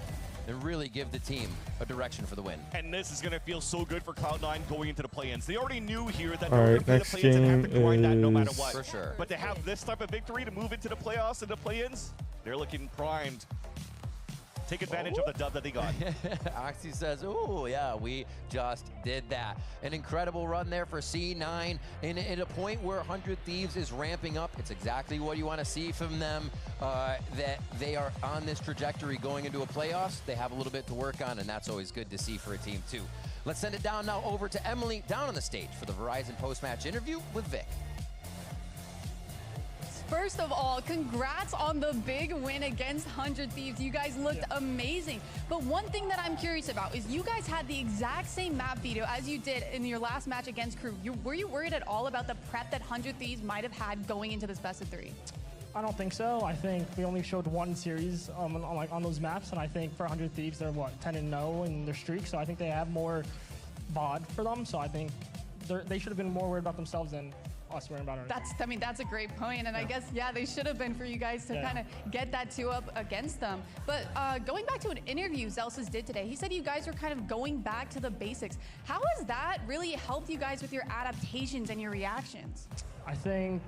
and really give the team a direction for the win. And this is going to feel so good for Cloud9 going into the play-ins. They already knew here that All they were right, going to play the play-ins and have to grind that no matter is- what. For sure. But to have this type of victory to move into the playoffs and the play-ins, they're looking primed. Take advantage of the dub that they got. Oxy says, "Oh yeah, we just did that." An incredible run there for C9, and at a point where 100 Thieves is ramping up. It's exactly what you want to see from them. That they are on this trajectory going into a playoffs. They have a little bit to work on, and that's always good to see for a team too. Let's send it down now over to Emily down on the stage for the Verizon post-match interview with Vic. First of all, congrats on the big win against 100 Thieves. You guys looked amazing. But one thing that I'm curious about is you guys had the exact same map veto as you did in your last match against Crew. Were you worried at all about the prep that 100 Thieves might have had going into this best of 3? I don't think so. I think we only showed one series on those maps, and I think for 100 Thieves, they're what, 10-0 in their streak. So I think they have more VOD for them. So I think they should have been more worried about themselves than us worrying about ours. That's a great point, and I guess they should have been for you guys to kind of get that 2-up against them. But going back to an interview Zelsus did today, he said you guys were kind of going back to the basics. How has that really helped you guys with your adaptations and your reactions? I think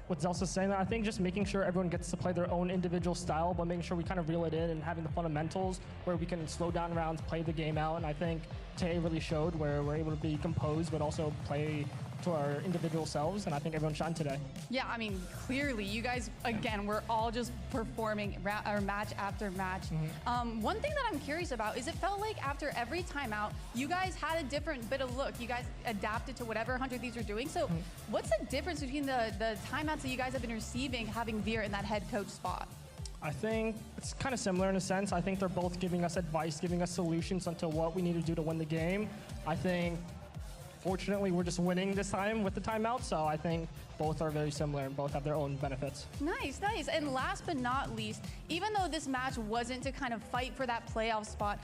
what Zelsa is saying, that I think just making sure everyone gets to play their own individual style, but making sure we kind of reel it in and having the fundamentals where we can slow down rounds, play the game out. And I think today really showed where we're able to be composed, but also play to our individual selves, and I think everyone shined today. Yeah, I mean, clearly, you guys, again, we're all just performing match after match. One thing that I'm curious about is it felt like after every timeout, you guys had a different bit of look. You guys adapted to whatever 100 Thieves are doing. So what's the difference between the timeouts that you guys have been receiving having Veer in that head coach spot? I think it's kind of similar in a sense. I think they're both giving us advice, giving us solutions onto what we need to do to win the game. I think fortunately, we're just winning this time with the timeout, so I think both are very similar and both have their own benefits. Nice, nice. And last but not least, even though this match wasn't to kind of fight for that playoff spot,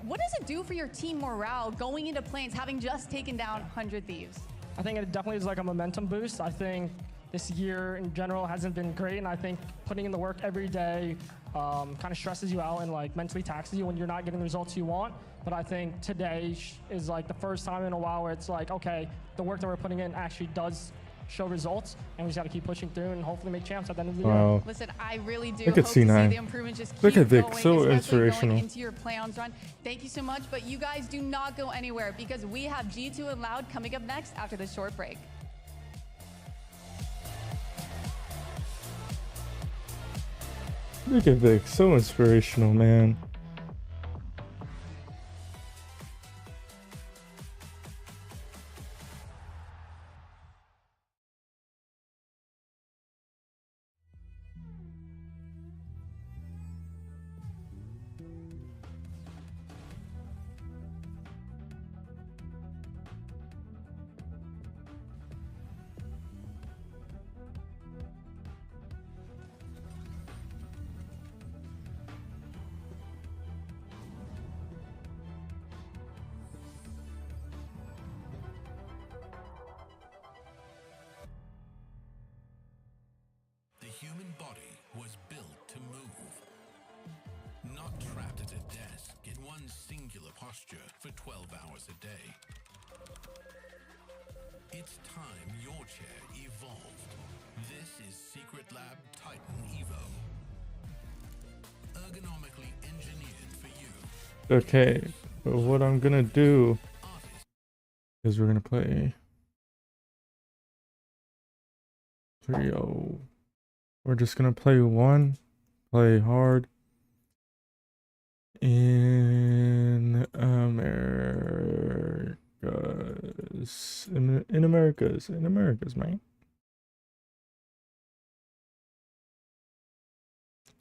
what does it do for your team morale going into play-ins having just taken down 100 Thieves? I think it definitely is like a momentum boost. I think this year in general hasn't been great, and I think putting in the work every day kind of stresses you out and like mentally taxes you when you're not getting the results you want. But I think today is like the first time in a while where it's like, okay, the work that we're putting in actually does show results, and we just got to keep pushing through and hopefully make champs at the end of the year. Listen, I really do Look hope at to see C9. the improvements just keep Look at Vic, going, so especially inspirational. going into your play-ons run. Thank you so much, but you guys do not go anywhere because we have G2 and LOUD coming up next after this short break. Look at Vic, so inspirational, man. one singular posture for 12 hours a day. It's time your chair evolved. This is Secret Lab Titan Evo. Ergonomically engineered for you. Okay, but what I'm gonna do is we're gonna play 3-0. We're just gonna play one, play hard in Americas, in Americas, man.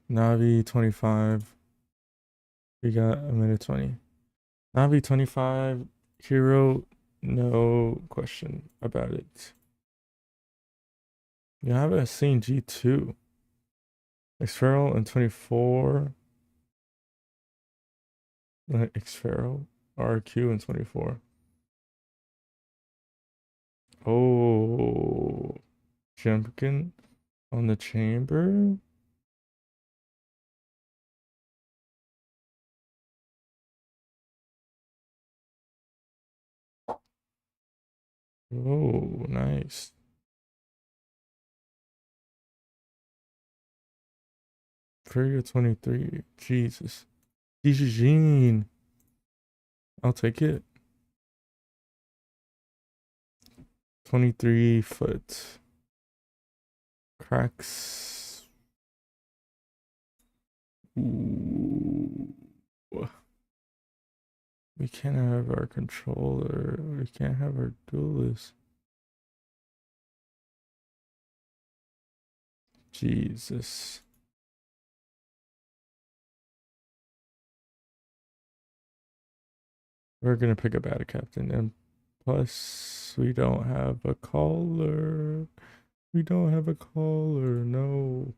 Navi 25. We got a minute 20. Navi 25, hero, no question about it. You haven't seen G2. Xferal and 24. Xferal, RQ and 24. Oh, Jumpkin on the chamber. Oh, nice. Figure 23. Jesus. Jean. I'll take it. 23 foot. Cracks. Ooh. We can't have our controller. We can't have our duelist. Jesus. We're gonna pick a bad captain, and plus we don't have a caller. We don't have a caller. No.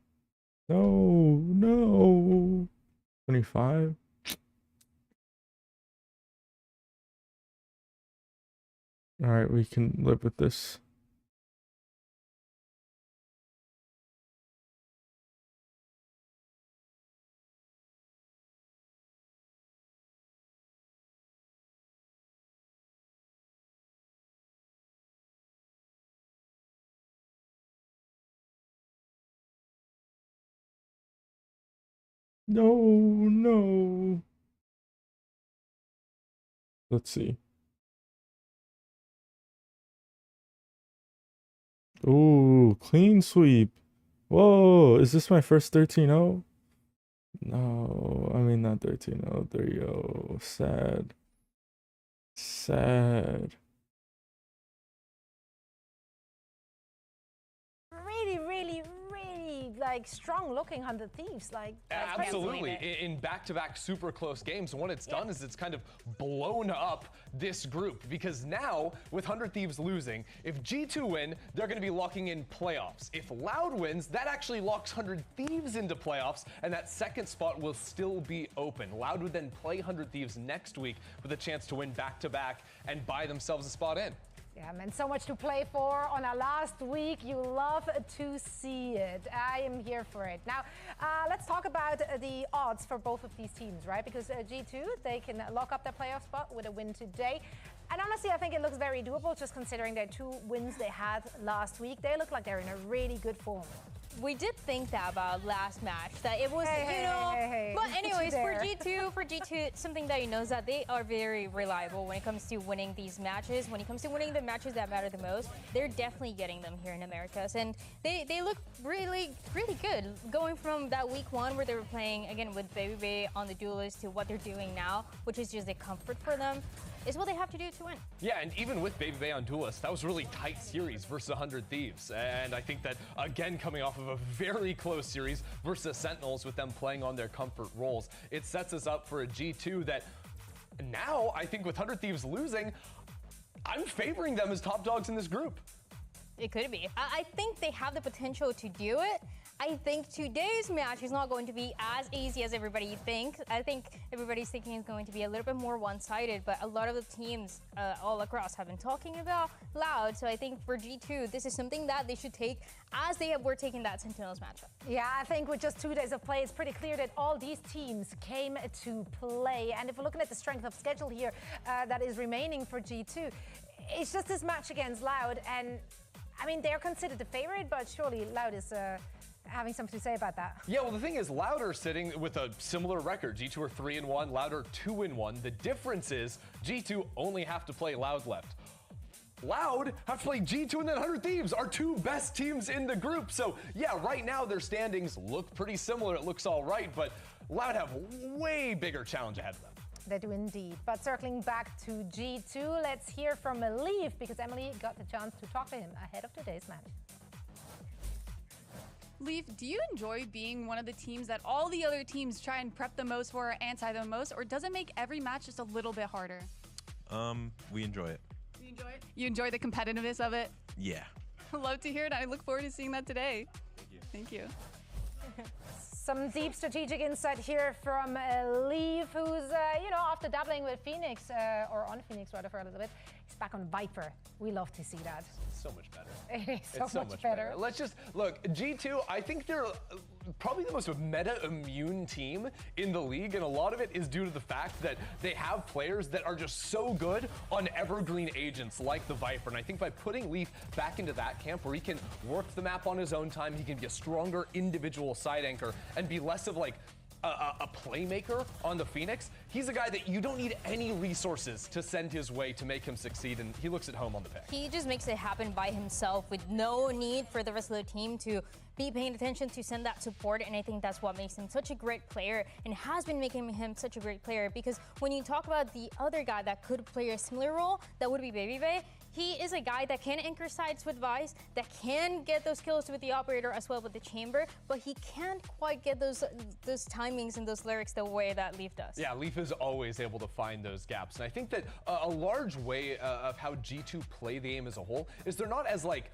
No. 25. All right, we can live with this. No. Let's see. Ooh, clean sweep. Whoa, is this my first 13-0? No, I mean not 13-0, 3-0. Sad. Sad. Really, like strong looking 100 Thieves. Like absolutely in back-to-back super close games. And what it's done is it's kind of blown up this group, because now with 100 Thieves losing, if G2 win, they're going to be locking in playoffs. If Loud wins, that actually locks 100 Thieves into playoffs, and that second spot will still be open. Loud would then play 100 Thieves next week with a chance to win back-to-back and buy themselves a spot in. Yeah, man, so much to play for on our last week. You love to see it. I am here for it. Now, let's talk about the odds for both of these teams, right? Because G2, they can lock up their playoff spot with a win today. And honestly, I think it looks very doable, just considering their 2 wins they had last week. They look like they're in a really good form. We did think that about last match, that it was, but anyways, for G2, something that you know is that they are very reliable when it comes to winning these matches. When it comes to winning the matches that matter the most, they're definitely getting them here in Americas. And they look really good. Going from that week 1 where they were playing, again, with Baby on the duelist to what they're doing now, which is just a comfort for them, is what they have to do to win. Yeah, and even with Baby Bay on Duelist, that was a really tight series versus 100 Thieves. And I think that, again, coming off of a very close series versus Sentinels with them playing on their comfort roles, it sets us up for a G2 that now, I think with 100 Thieves losing, I'm favoring them as top dogs in this group. It could be. I think they have the potential to do it. I think today's match is not going to be as easy as everybody thinks. I think everybody's thinking it's going to be a little bit more one-sided, but a lot of the teams all across have been talking about Loud. So I think for G2, this is something that they should take as they were taking that Sentinels matchup. Yeah, I think with just 2 days of play, it's pretty clear that all these teams came to play. And if we're looking at the strength of schedule here that is remaining for G2, it's just this match against Loud. And I mean, they're considered the favorite, but surely Loud is having something to say about that. Yeah, well, the thing is, Loud are sitting with a similar record. G2 are 3-1, Loud are 2-1. The difference is G2 only have to play Loud left. Loud have to play G2 and then 100 Thieves, our 2 best teams in the group. So yeah, right now their standings look pretty similar. It looks all right, but Loud have a way bigger challenge ahead of them. They do indeed. But circling back to G2, let's hear from Leaf, because Emily got the chance to talk to him ahead of today's match. Leaf, do you enjoy being one of the teams that all the other teams try and prep the most for or anti the most, or does it make every match just a little bit harder? We enjoy it. You enjoy it? You enjoy the competitiveness of it? Yeah. Love to hear it. I look forward to seeing that today. Thank you. Some deep strategic insight here from Leaf, who's, after dabbling with Phoenix, or on Phoenix rather for a little bit, he's back on Viper. We love to see that. So much better. It's so much better. Let's just look, G2, I think they're probably the most meta-immune team in the league, and a lot of it is due to the fact that they have players that are just so good on evergreen agents like the Viper. And I think by putting Leaf back into that camp where he can work the map on his own time, he can be a stronger individual side anchor and be less of like a playmaker on the Phoenix. He's a guy that you don't need any resources to send his way to make him succeed, and he looks at home on the pick. He just makes it happen by himself with no need for the rest of the team to be paying attention to send that support, and I think that's what makes him such a great player and has been making him such a great player, because when you talk about the other guy that could play a similar role, that would be Baby Bay. He is a guy that can anchor sides with Vice, that can get those kills with the operator as well with the chamber, but he can't quite get those timings and those lyrics the way that Leaf does. Yeah, Leaf is always able to find those gaps, and I think that a large way of how G2 play the game as a whole is they're not as like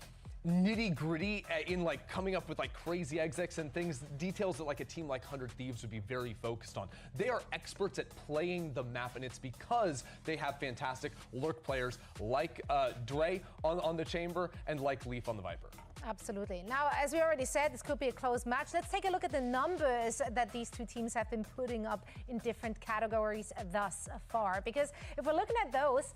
nitty gritty in like coming up with like crazy exits and things, details that like a team like 100 Thieves would be very focused on. They are experts at playing the map, and it's because they have fantastic lurk players like Dre on the chamber and like Leaf on the Viper. Absolutely. Now, as we already said, this could be a close match. Let's take a look at the numbers that these two teams have been putting up in different categories thus far, because if we're looking at those,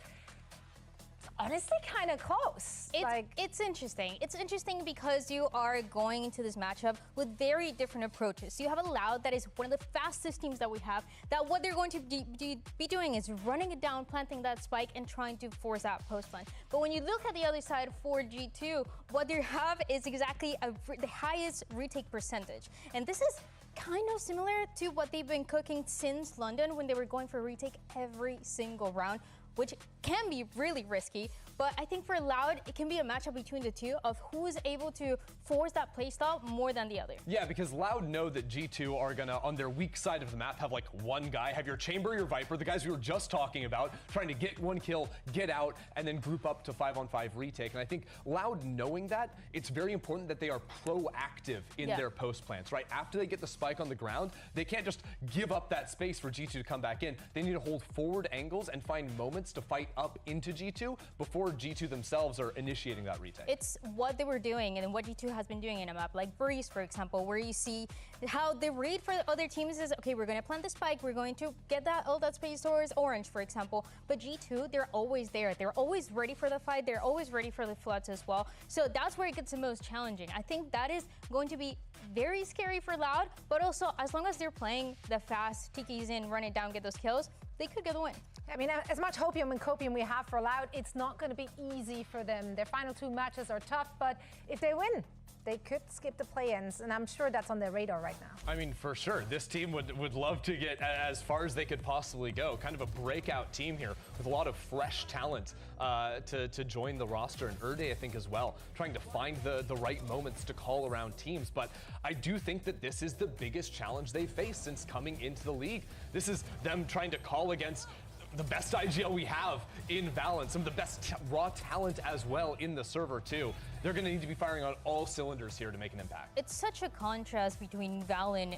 honestly kind of close. It's interesting. It's interesting because you are going into this matchup with very different approaches. You have a Loud that is one of the fastest teams that we have, that what they're going to be doing is running it down, planting that spike, and trying to force that post line. But when you look at the other side for G2, what they have is exactly the highest retake percentage. And this is kind of similar to what they've been cooking since London, when they were going for a retake every single round, which can be really risky. But I think for Loud, it can be a matchup between the two of who is able to force that playstyle more than the other. Yeah, because Loud know that G2 are gonna, on their weak side of the map, have like one guy, have your Chamber, your Viper, the guys we were just talking about, trying to get one kill, get out, and then group up to 5-on-5 retake. And I think Loud knowing that, it's very important that they are proactive in their post plants, right? After they get the spike on the ground, they can't just give up that space for G2 to come back in. They need to hold forward angles and find moments to fight up into G2 before G2 themselves are initiating that retake. It's what they were doing and what G2 has been doing in a map like Breeze, for example, where you see how the read for the other teams is, okay, we're going to plant the spike, we're going to get all that space towards Orange, for example. But G2, they're always there. They're always ready for the fight. They're always ready for the floods as well. So that's where it gets the most challenging. I think that is going to be very scary for Loud, but also as long as they're playing the fast, Tiki's in, run it down, get those kills, they could get the win. I mean, as much hopium and copium we have for Loud, it's not going to be easy for them. Their final two matches are tough, but if they win, they could skip the play-ins, and I'm sure that's on their radar right now. I mean, for sure. This team would love to get as far as they could possibly go. Kind of a breakout team here with a lot of fresh talent to join the roster. And Erde, I think, as well, trying to find the right moments to call around teams. But I do think that this is the biggest challenge they've faced since coming into the league. This is them trying to call against the best IGL we have in Valorant, some of the best raw talent as well in the server too. They're going to need to be firing on all cylinders here to make an impact. It's such a contrast between Valen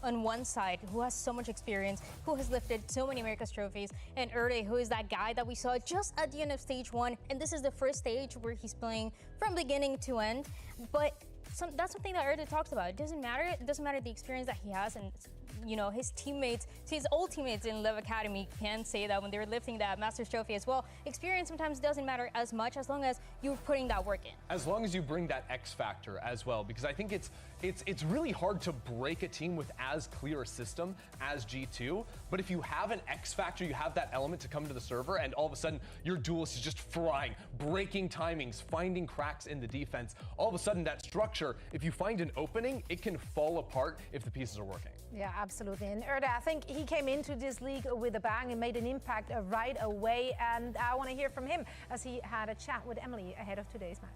on one side, who has so much experience, who has lifted so many America's trophies, and Erde, who is that guy that we saw just at the end of stage 1, and this is the first stage where he's playing from beginning to end. But that's something that Erde talks about. It doesn't matter the experience that he has, and you know, his teammates, his old teammates in LOUD Academy can say that when they were lifting that Masters trophy as well. Experience sometimes doesn't matter as much as long as you're putting that work in. As long as you bring that X factor as well, because I think it's really hard to break a team with as clear a system as G2, but if you have an X factor, you have that element to come to the server, and all of a sudden your duelist is just flying, breaking timings, finding cracks in the defense. All of a sudden that structure, if you find an opening, it can fall apart if the pieces are working. Yeah, absolutely. And Erde, I think he came into this league with a bang and made an impact right away. And I want to hear from him as he had a chat with Emily ahead of today's match.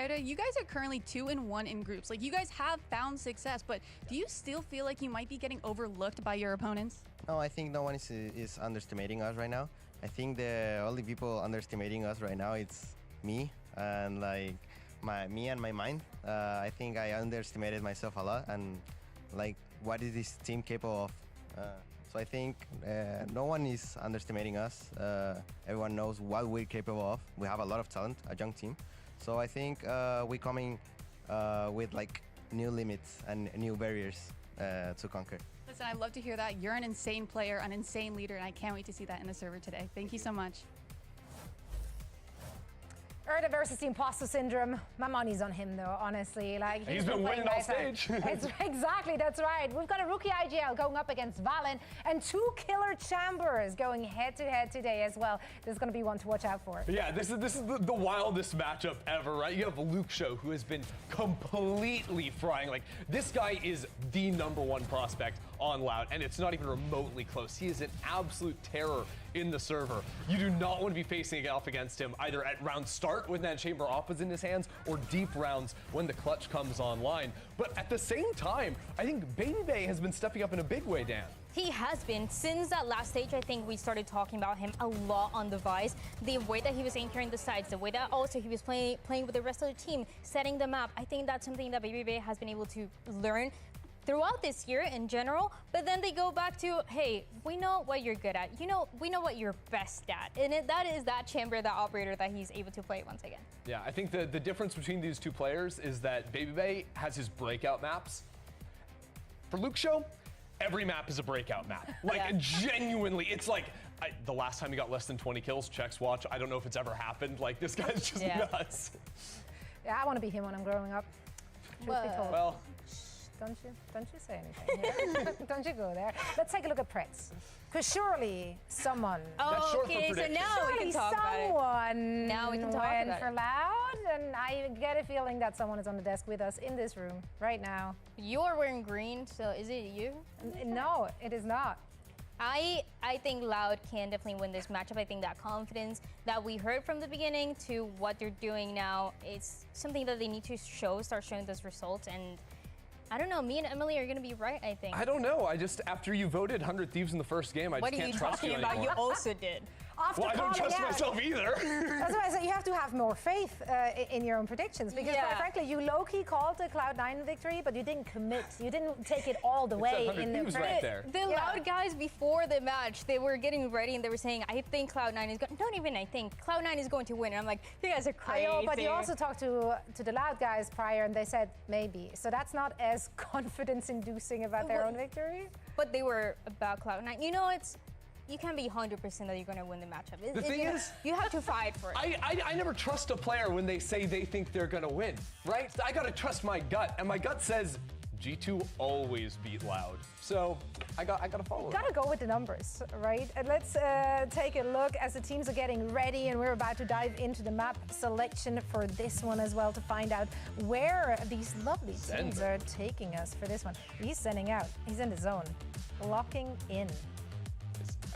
Erde, you guys are currently 2-1 in groups. Like, you guys have found success, but do you still feel like you might be getting overlooked by your opponents? No, I think no one is underestimating us right now. I think the only people underestimating us right now, it's me and like me and my mind. I think I underestimated myself a lot, and like, what is this team capable of? So I think no one is underestimating us. Everyone knows what we're capable of. We have a lot of talent, a young team. So I think we're coming with like new limits and new barriers to conquer. Listen, I love to hear that. You're an insane player, an insane leader, and I can't wait to see that in the server today. Thank you so much. Erde versus the imposter syndrome. My money's on him, though, honestly. Like, he's been winning off stage. Exactly, that's right. We've got a rookie IGL going up against Valen and 2 killer chambers going head-to-head today as well. This is going to be one to watch out for. Yeah, this is the wildest matchup ever, right? You have Luke Show, who has been completely frying. Like, this guy is the #1 prospect on LOUD, and it's not even remotely close. He is an absolute terror in the server. You do not want to be facing off against him either at round start when that chamber op is in his hands, or deep rounds when the clutch comes online. But at the same time, I think Baby Bay has been stepping up in a big way, Dan. He has been. Since that last stage, I think we started talking about him a lot on the Vice. The way that he was anchoring the sides, the way that also he was playing with the rest of the team, setting them up. I think that's something that Baby Bay has been able to learn throughout this year in general, but then they go back to, hey, we know what you're good at. You know, we know what you're best at. And that is that chamber, that operator that he's able to play once again. Yeah, I think the difference between these two players is that Baby Bay has his breakout maps. For Luke Show, every map is a breakout map. Like, genuinely, it's like, the last time he got less than 20 kills, checks watch, I don't know if it's ever happened. Like, this guy's just nuts. Yeah, I want to be him when I'm growing up. Well, don't you say anything. Don't you go there. Let's take a look at Pretz. Because surely someone. Oh, okay, so now we can talk about it. Now we can talk about it. For LOUD, and I get a feeling that someone is on the desk with us in this room right now. You're wearing green, so is it you? No, it is not. I think LOUD can definitely win this matchup. I think that confidence that we heard from the beginning to what they're doing now, it's something that they need to start showing those results. And I don't know, me and Emily are going to be right, I think. I don't know. After you voted 100 Thieves in the first game, I just can't trust you anymore. What are you talking about? You also did. Well, I don't trust myself either. That's why I said you have to have more faith in your own predictions, because quite frankly, you low-key called the Cloud9 victory, but you didn't commit. You didn't take it all the way. The LOUD guys before the match, they were getting ready and they were saying, I think Cloud9 is going. Don't even I think Cloud9 is going to win. And I'm like, you guys are crazy. I know, but you also talked to the LOUD guys prior, and they said maybe. So that's not as confidence-inducing about their own victory. But they were about Cloud9. You know, you can't be 100% that you're going to win the matchup. The thing is, you have to fight for it. I never trust a player when they say they think they're going to win, right? I got to trust my gut, and my gut says G2 always beat LOUD. So I got to follow. You got to go with the numbers, right? And let's take a look as the teams are getting ready, and we're about to dive into the map selection for this one as well to find out where these lovely teams are taking us for this one. He's sending out. He's in the zone, locking in.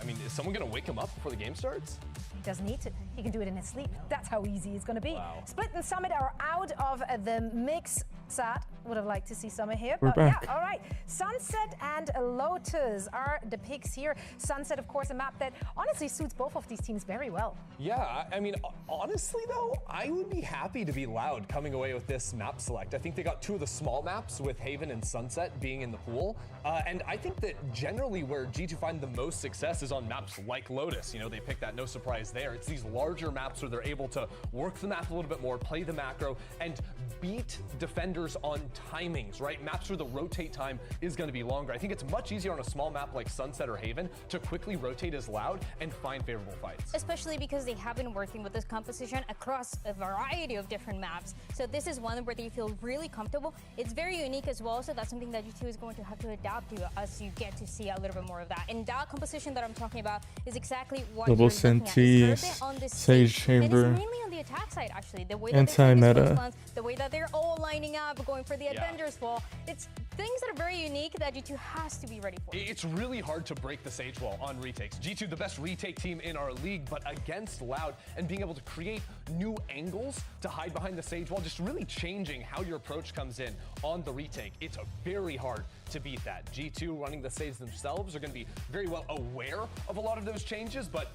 I mean, is someone going to wake him up before the game starts? He doesn't need to. He can do it in his sleep. That's how easy it's going to be. Wow. Split and Summit are out of the mix. Sad. Would have liked to see Summer here. We're but back. yeah, all right. Sunset and Lotus are the picks here. Sunset, of course, a map that honestly suits both of these teams very well. Yeah, I mean, honestly though, I would be happy to be Loud coming away with this map select. I think they got two of the small maps with Haven and Sunset being in the pool. And I think that generally where G2 find the most success is on maps like Lotus. You know, they pick that, no surprise there. It's these larger maps where they're able to work the map a little bit more, play the macro, and beat defenders on timings, right? Maps where the rotate time is going to be longer. I think it's much easier on a small map like Sunset or Haven to quickly rotate as Loud and find favorable fights. Especially because they have been working with this composition across a variety of different maps. So this is one where they feel really comfortable. It's very unique as well, so that's something that G2 is going to have to adapt to as you get to see a little bit more of that. And that composition that I'm talking about is exactly what Double you're looking at. It's Sentis, on this Sage stage. Chamber. And it's mainly on the attack side, actually. The way that Anti-meta. the way that they're all lining up, going for the Avengers wall. It's things that are very unique that G2 has to be ready for. It's really hard to break the Sage wall on retakes. G2, the best retake team in our league, but against Loud and being able to create new angles to hide behind the Sage wall, just really changing how your approach comes in on the retake. It's very hard to beat that. G2 running the Sage themselves are going to be very well aware of a lot of those changes, but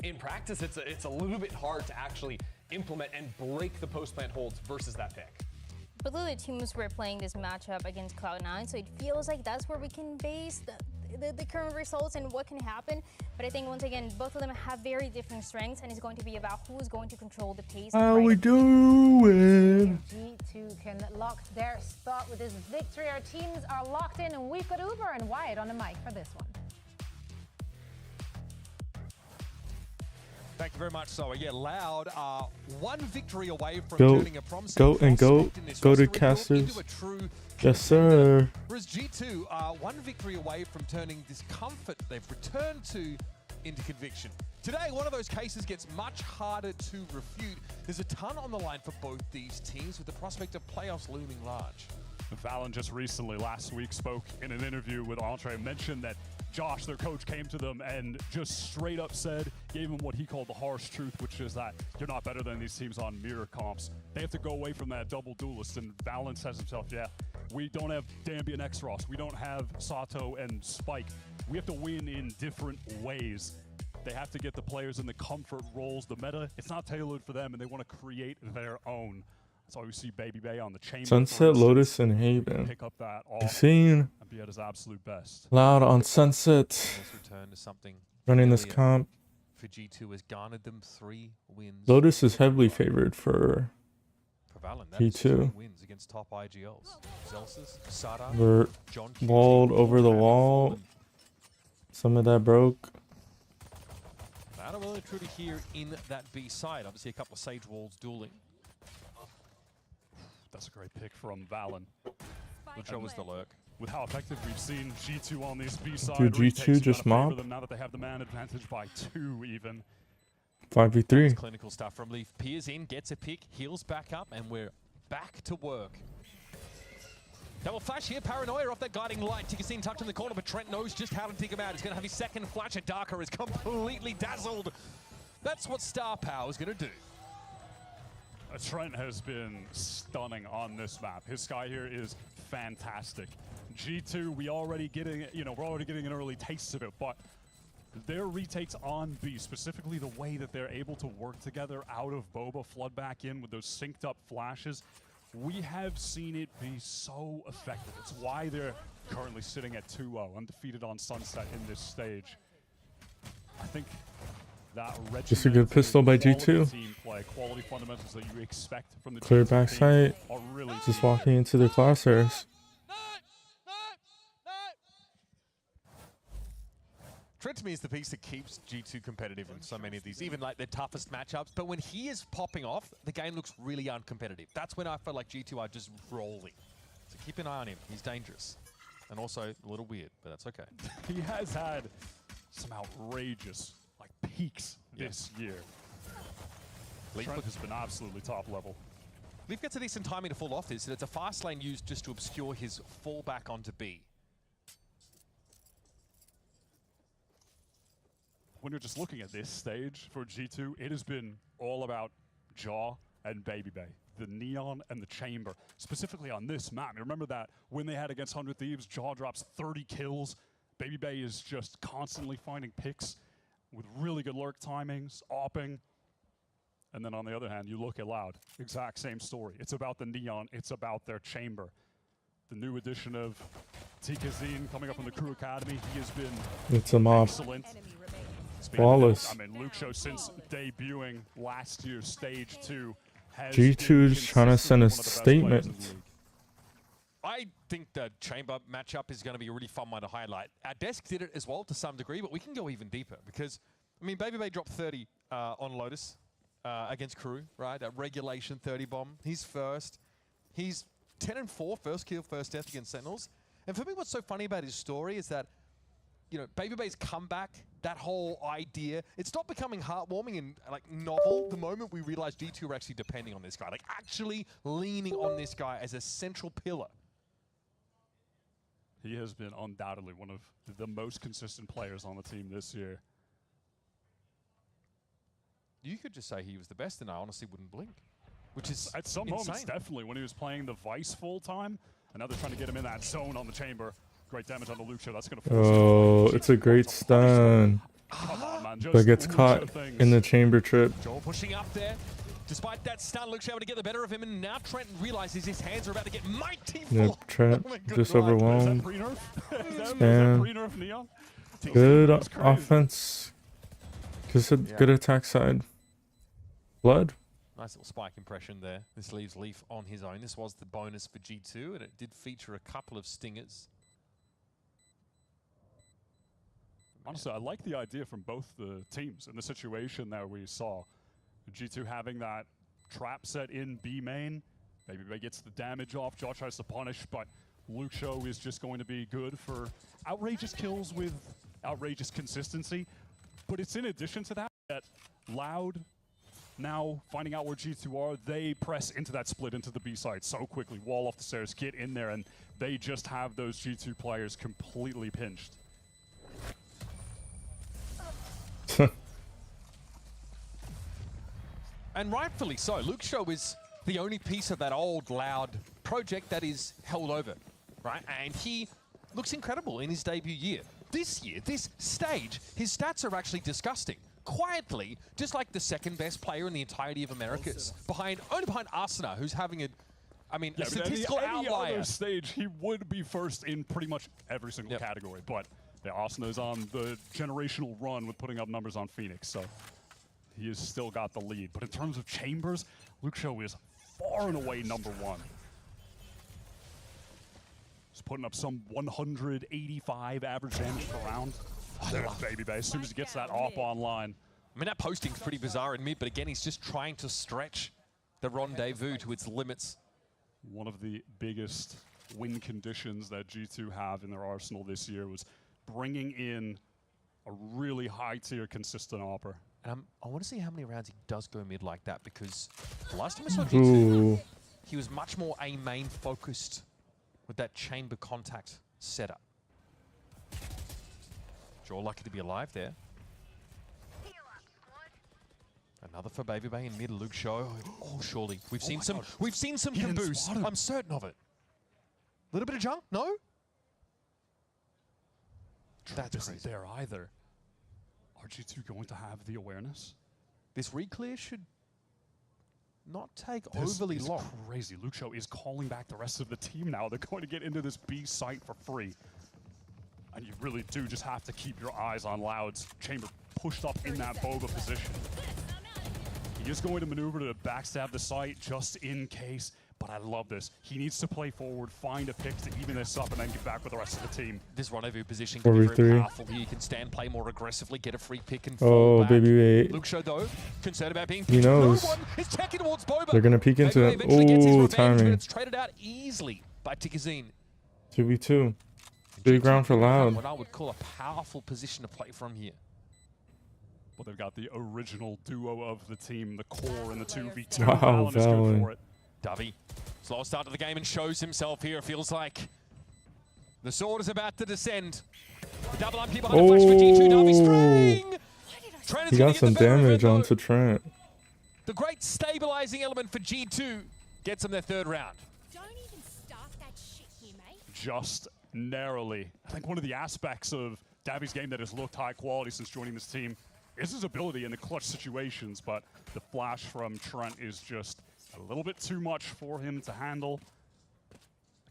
in practice, it's a little bit hard to actually implement and break the post-plant holds versus that pick. Both of the teams were playing this matchup against Cloud9, so it feels like that's where we can base the current results and what can happen. But I think, once again, both of them have very different strengths, and it's going to be about who's going to control the pace. How we doing? G2 can lock their spot with this victory. Our teams are locked in, and we've got Uber and Wyatt on the mic for this one. Thank you very much, Zoe. Yeah, Loud are one victory away from Go turning a promising to casters. Yes, sir. Whereas G2 are one victory away from turning this comfort they've returned to into conviction. Today, one of those cases gets much harder to refute. There's a ton on the line for both these teams, with the prospect of playoffs looming large. Valen just recently, last week, spoke in an interview with Entre, mentioned that Josh, their coach, came to them and just straight up said, gave them what he called the harsh truth, which is that you're not better than these teams on mirror comps. They have to go away from that double duelist, and Valen says himself, yeah, we don't have Dambi and X-Ross, we don't have Sato and Spike. We have to win in different ways. They have to get the players in the comfort roles. The meta, it's not tailored for them, and they want to create their own. That's why we see Baby Bay on the chamber. Sunset, Lotus, and Haven. Pick up that You've seen and be at his absolute best. Loud on Sunset. This return to something Running this comp. for G2 has garnered them 3 wins. Lotus is heavily favored for Valen, that is 3 G2. wins against top IGLs. Zelsis, Sada, We're John walled over the wall. Some of that broke. Not a really intruder here in that B side. Obviously, a couple of Sage walls dueling. That's a great pick from Valen. Good show was the lurk. With how effective we've seen G2 on these B-side Dude, G2 just mob. now that they have the man advantage by 2 even. 5v3. Clinical stuff from Leaf. Peers in, gets a pick, heals back up, and we're back to work. Double flash here, Paranoia off that guiding light. Tickerstein tucked in the corner, but Trent knows just how to dig him out. He's going to have his second flash, and Darker is completely dazzled. That's what Star Power is going to do. Trent has been stunning on this map. His sky here is fantastic. G2, we're already getting an early taste of it, but their retakes on B, specifically the way that they're able to work together out of Boba, flood back in with those synced up flashes, we have seen it be so effective. It's why they're currently sitting at 2-0, undefeated on Sunset in this stage. I think that Just a good pistol by G2. Quality fundamentals that you expect from the Clear backside. Really Just walking into the crosshairs. Trent to me is the piece that keeps G2 competitive in so many of these, even like their toughest matchups. But when he is popping off, the game looks really uncompetitive. That's when I feel like G2 are just rolling. So keep an eye on him. He's dangerous. And also a little weird, but that's okay. He has had some outrageous peaks this year. Trent has been absolutely top level. Leaf gets a decent timing to fall off this, and it's a fast lane used just to obscure his fall back onto B. When you're just looking at this stage for G2, it has been all about Jaw and Baby Bay. the Neon and the Chamber, specifically on this map. You remember that when they had against 100 Thieves, Jaw drops 30 kills. Baby Bay is just constantly finding picks with really good lurk timings, opping. And then on the other hand, you look at Loud, exact same story. It's about the Neon, it's about their Chamber. The new addition of Tikazine coming up in the Crew Academy, he has been It's a mob. excellent. Flawless. I mean, Luke Show, since debuting last year's Stage 2, has G2's trying to send a statement. I think the Chamber matchup is going to be a really fun one to highlight. Our desk did it as well to some degree, but we can go even deeper because, I mean, Baby Bay dropped 30 on Lotus against Crew, right? That regulation 30 bomb. He's first. He's 10-4, first kill, first death against Sentinels. And for me, what's so funny about his story is that, you know, Baby Bay's comeback, that whole idea, it stopped becoming heartwarming and like novel the moment we realized G2 were actually depending on this guy, like actually leaning on this guy as a central pillar. He has been undoubtedly one of the most consistent players on the team this year. You could just say he was the best, and I honestly wouldn't blink, which is at some insane. moments, definitely, when he was playing the Vice full time, and now they're trying to get him in that zone on the Chamber. Great damage on the Luke Show. That's going to force Oh, it's a great stun. Come on, man. But gets caught in the Chamber trip. Joel pushing up there. Despite that stun, Luke's able to get the better of him, and now Trenton realizes his hands are about to get mighty full. Yep, Trent just overwhelmed. Neon? Good offense. Good attack side. Blood. Nice little spike impression there. This leaves Leaf on his own. This was the bonus for G2, and it did feature a couple of stingers. Honestly, I like the idea from both the teams in the situation that we saw. G2 having that trap set in B main. Baby Bay gets the damage off. Jaw tries to punish, but Luke Show is just going to be good for outrageous kills with outrageous consistency. But it's in addition to that, Loud, now finding out where G2 are, they press into that split into the B side so quickly. Wall off the stairs, get in there, and they just have those G2 players completely pinched. And rightfully so. Luke Show is the only piece of that old Loud project that is held over, right? And he looks incredible in his debut year. This year, this stage, his stats are actually disgusting. Quietly, just like the second best player in the entirety of Americas, only behind Arsena, who's having a statistical outlier. Any other stage, he would be first in pretty much every single category. But yeah, Arsena is on the generational run with putting up numbers on Phoenix, so he has still got the lead. But in terms of Chambers, Luke Show is far and away #1. He's putting up some 185 average damage per round. There's Baby Bay. As soon as he gets that op online. I mean, that posting's pretty bizarre in mid, but again, he's just trying to stretch the rendezvous to its limits. One of the biggest win conditions that G2 have in their arsenal this year was bringing in a really high-tier consistent opper. And I want to see how many rounds he does go mid like that, because the last time I saw G2, he was much more A-main focused with that chamber contact setup. Jaw lucky to be alive there. Another for Baby Bay in mid. Luke Show. Oh, surely we've seen some caboose. I'm certain of it. Little bit of junk? No. That's crazy. There either. Are G2 going to have the awareness? This re-clear should not take overly long. Crazy. Luke Show is calling back the rest of the team now. They're going to get into this B site for free. And you really do just have to keep your eyes on Loud's Chamber pushed up in that boba position. He is going to maneuver to backstab the site just in case, but I love this. He needs to play forward, find a pick to even this up, and then get back with the rest of the team. This rendezvous position can be very powerful here. You can stand, play more aggressively, get a free pick and fall back. Baby Bay. Luke Show, though, concerned about being He knows. No one is checking towards Boba. They're going to peek into it. Oh, timing. It's traded out easily by Tikazine. 2v2. Big ground for Loud. What I would call a powerful position to play from here. Well, they've got the original duo of the team, the core and the 2v2. Wow, Valen is good for it. Dovey, slow start to the game and shows himself here. It feels like the sword is about to descend. The double up here behind the flash for G2. Dovey spraying. He got some damage onto Trent. The great stabilizing element for G2 gets them their third round. Don't even start that shit here, mate. Just narrowly. I think one of the aspects of Davi's game that has looked high quality since joining this team is his ability in the clutch situations, but the flash from Trent is just a little bit too much for him to handle.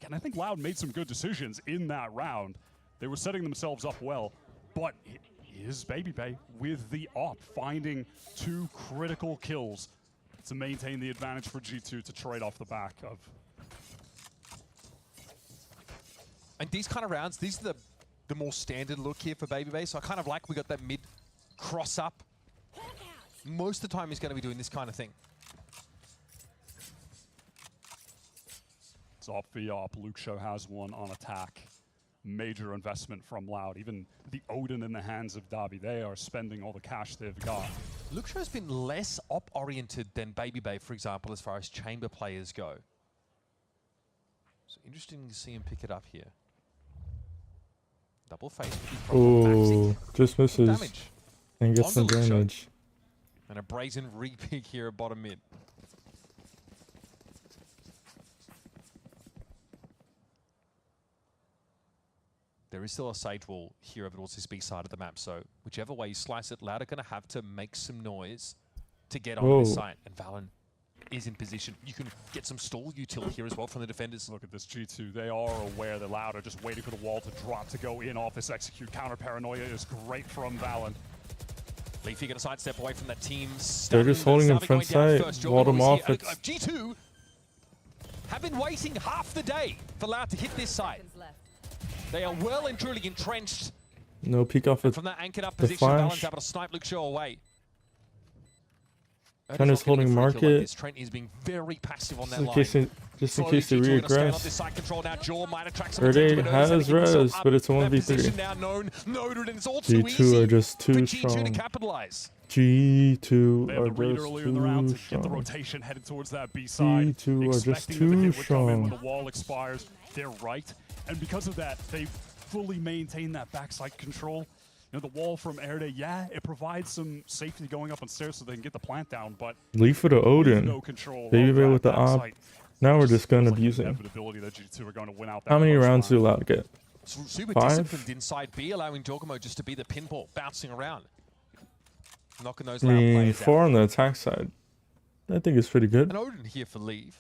Again, I think Loud made some good decisions in that round. They were setting themselves up well, but it is BabyBay with the op, finding 2 critical kills to maintain the advantage for G2 to trade off the back of. And these kind of rounds, these are the more standard look here for BabyBay. So I kind of like we got that mid cross up. Most of the time he's going to be doing this kind of thing. It's off the op. Luke Show has one on attack. Major investment from Loud. Even the Odin in the hands of Davi. They are spending all the cash they've got. Luke Show's been less op-oriented than BabyBay, for example, as far as chamber players go. So interesting to see him pick it up here. Double face. Oh, just misses. Damage. And gets some damage. And a brazen re-pick here at bottom mid. There is still a Sage wall here over towards this B side of the map, so whichever way you slice it, Loud are going to have to make some noise to get on this site. And Valen is in position. You can get some stall util here as well from the defenders. Look at this G2. They are aware that Loud are just waiting for the wall to drop to go in off this execute. Counter paranoia is great from Valen. Leafy going to sidestep away from that team. They're just holding him front side, walled him off. G2 have been waiting half the day for Loud to hit this site. They are well and truly entrenched. No peek off it. From that anchored up position, Valen's able to snipe Luke Shaw away. Trent is holding market. Like Trent is being very passive on that line. Just in case they re-aggress. Erde has res, but it's a 1v3. G2 are just too strong. G2 are just too Get the rotation headed towards that B side. G2 are just too strong. When the wall expires, they're right. And because of that, they fully maintain that backside control. You know, the wall from Erde, yeah, it provides some safety going up on stairs so they can get the plant down, but Leaf for the Odin. No control. BabyBay with the op. Now we're just going to abuse him. How many rounds do Loud get? Super 5? disciplined inside B, allowing Giacomo just to be the pinball, bouncing around. Knocking those I Loud mean, players 4 out. on the attack side. I think it's pretty good. And Odin here for Leave.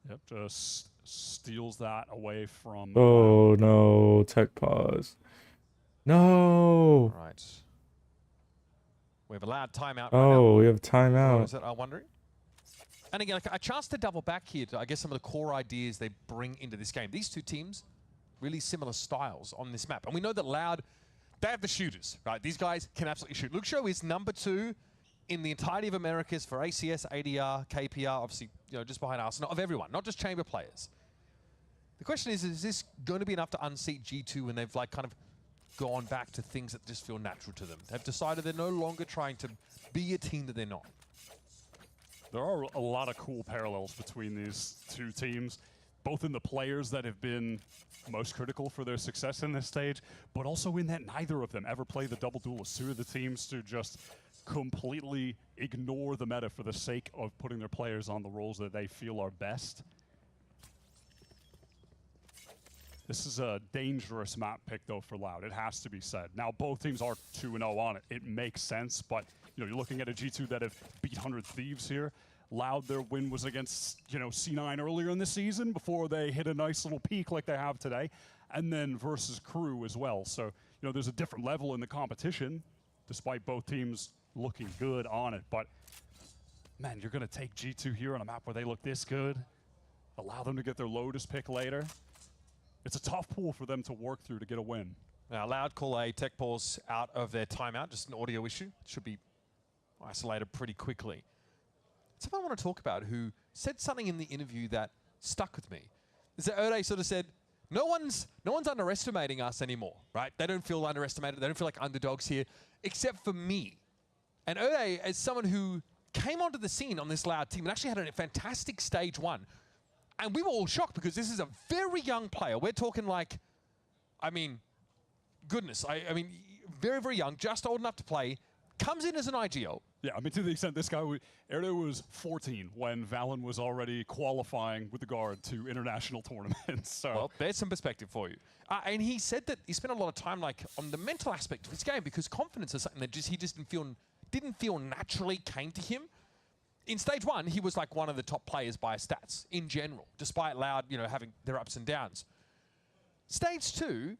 Yep, just steals that away from... Oh, no. Tech pause. No. Right. We have a Loud timeout. Oh, we have timeout. Is that, I'm wondering? And again, a chance to double back here to, I guess, some of the core ideas they bring into this game. These two teams, really similar styles on this map. And we know that Loud, they have the shooters, right? These guys can absolutely shoot. Luke Show is #2 in the entirety of Americas for ACS, ADR, KPR, obviously, you know, just behind Arsenal, of everyone, not just chamber players. The question is this going to be enough to unseat G2 when they've like kind of gone back to things that just feel natural to them? They've decided they're no longer trying to be a team that they're not. There are a lot of cool parallels between these two teams, both in the players that have been most critical for their success in this stage, but also in that neither of them ever play the double duelist. Two of the teams to just completely ignore the meta for the sake of putting their players on the roles that they feel are best. This is a dangerous map pick, though, for Loud. It has to be said. Now, both teams are 2-0 on it. It makes sense, but you know, you're looking at a G2 that have beat 100 Thieves here. Loud, their win was against, you know, C9 earlier in the season before they hit a nice little peak like they have today, and then versus Crew as well. So, you know, there's a different level in the competition, despite both teams looking good on it. But man, you're going to take G2 here on a map where they look this good, allow them to get their Lotus pick later. It's a tough pool for them to work through to get a win. Now, Loud call a tech pause out of their timeout, just an audio issue. It should be isolated pretty quickly. Someone I want to talk about who said something in the interview that stuck with me. Is that Erde sort of said, no one's underestimating us anymore, right? They don't feel underestimated. They don't feel like underdogs here, except for me. And Erde, as someone who came onto the scene on this Loud team and actually had a fantastic stage 1, and we were all shocked because this is a very young player. We're talking like, I mean, goodness, I mean, very, very young, just old enough to play, comes in as an IGL. Yeah, I mean, to the extent this guy, Erdo was 14 when Valen was already qualifying with the guard to international tournaments. So well, there's some perspective for you. And he said that he spent a lot of time like on the mental aspect of his game because confidence is something that he just didn't feel naturally came to him. In stage 1, he was like one of the top players by stats in general, despite LOUD, having their ups and downs. Stage 2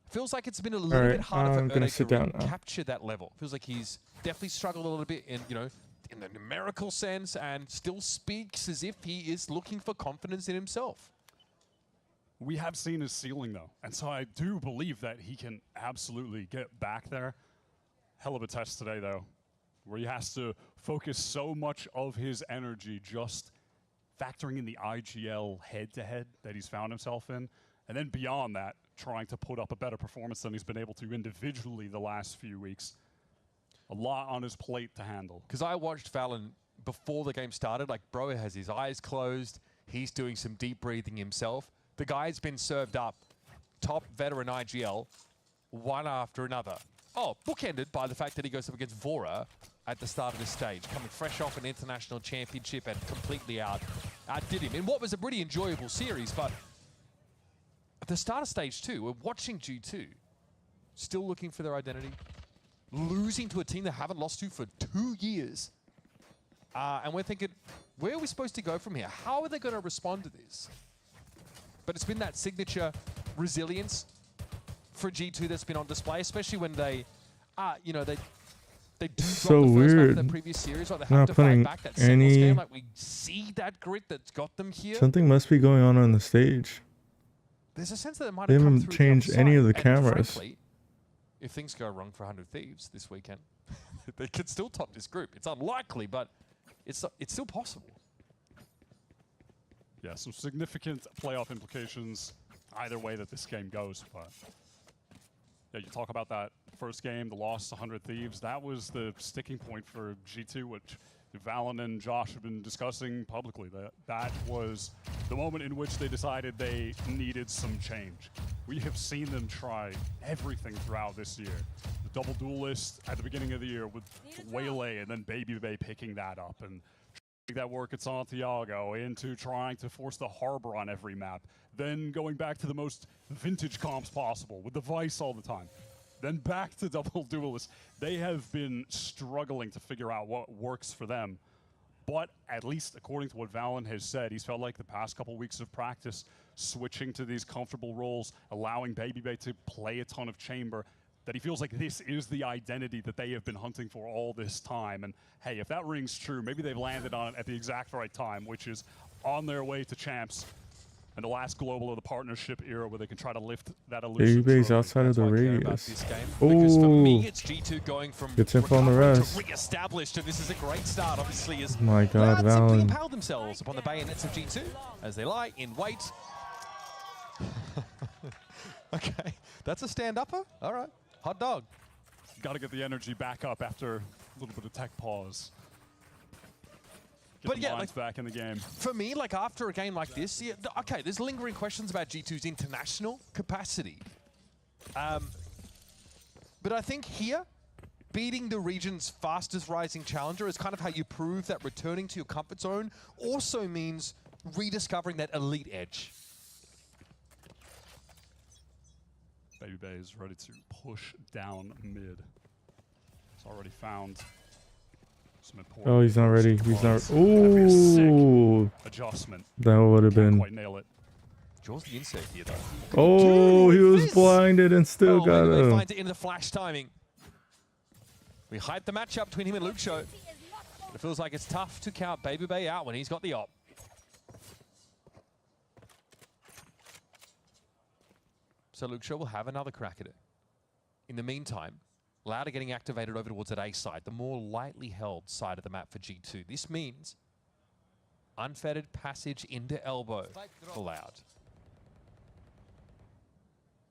feels like it's been a little bit harder for Erdo to capture that level. Feels like he's definitely struggled a little bit in, in the numerical sense, and still speaks as if he is looking for confidence in himself. We have seen his ceiling, though, and so I do believe that he can absolutely get back there. Hell of a test today, though, where he has to focus so much of his energy just factoring in the IGL head-to-head that he's found himself in, and then beyond that, trying to put up a better performance than he's been able to individually the last few weeks. A lot on his plate to handle. Because I watched Valen before the game started. Like, bro has his eyes closed. He's doing some deep breathing himself. The guy's been served up top veteran IGL one after another. Oh, bookended by the fact that he goes up against Vora at the start of this stage, coming fresh off an international championship and completely outdid him in what was a pretty enjoyable series. But at the start of stage 2, we're watching G2 still looking for their identity, losing to a team they haven't lost to for 2 years. And we're thinking, where are we supposed to go from here? How are they going to respond to this? But it's been that signature resilience for G2 that's been on display, especially when they, they do so drop the first weird. map of the previous series, like they have Not to fight putting back that singles any. game. Like we see that grit that's got them here. Something must be going on the stage. There's a sense that it might They have come haven't through changed the other any side. of the And cameras. frankly, if things go wrong for 100 Thieves this weekend, they could still top this group. It's unlikely, but it's still possible. Yeah, some significant playoff implications either way that this game goes. But yeah, you talk about that first game, the loss to 100 Thieves. That was the sticking point for G2, which Valen and Josh have been discussing publicly. That was the moment in which they decided they needed some change. We have seen them try everything throughout this year. The double duelist at the beginning of the year with Waylay and then Baby Bay picking that up and that work at Santiago into trying to force the Harbor on every map, then going back to the most vintage comps possible with the Vice all the time, then back to double duelist. They have been struggling to figure out what works for them, but at least according to what Valen has said, he's felt like the past couple weeks of practice switching to these comfortable roles, allowing Baby Bay to play a ton of chamber, that he feels like this is the identity that they have been hunting for all this time. And hey, if that rings true, maybe they've landed on it at the exact right time, which is on their way to champs and the last global of the partnership era where they can try to lift that illusion. Baby Bay's outside of the radius. Because for me, Oh, it's G2 going from gets info on the rest. to re-established, and this is a great start, obviously, as My God, LOUD simply Valen. impale themselves upon the bayonets of G2 as they lie in wait. Okay, that's a stand-upper? All right, hot dog. Got to get the energy back up after a little bit of tech pause. Get But the yeah, minds like, back in the game. For me, like after a game like this, yeah, okay, there's lingering questions about G2's international capacity. But I think here, beating the region's fastest rising challenger is kind of how you prove that returning to your comfort zone also means rediscovering that elite edge. Baby Bay is ready to push down mid. It's already found some important. Oh, he's not ready. He's not. That'd be a sick Ooh. adjustment. That would have Can't been. quite nail it. Draws the insert here, though. Oh, he was blinded and still got They him. finds it in the flash timing. We hyped the matchup between him and Luke Show. It feels like it's tough to count Baby Bay out when he's got the op. So Luke Show will have another crack at it. In the meantime, LOUD are getting activated over towards that A side, the more lightly held side of the map for G2. This means unfettered passage into elbow for LOUD.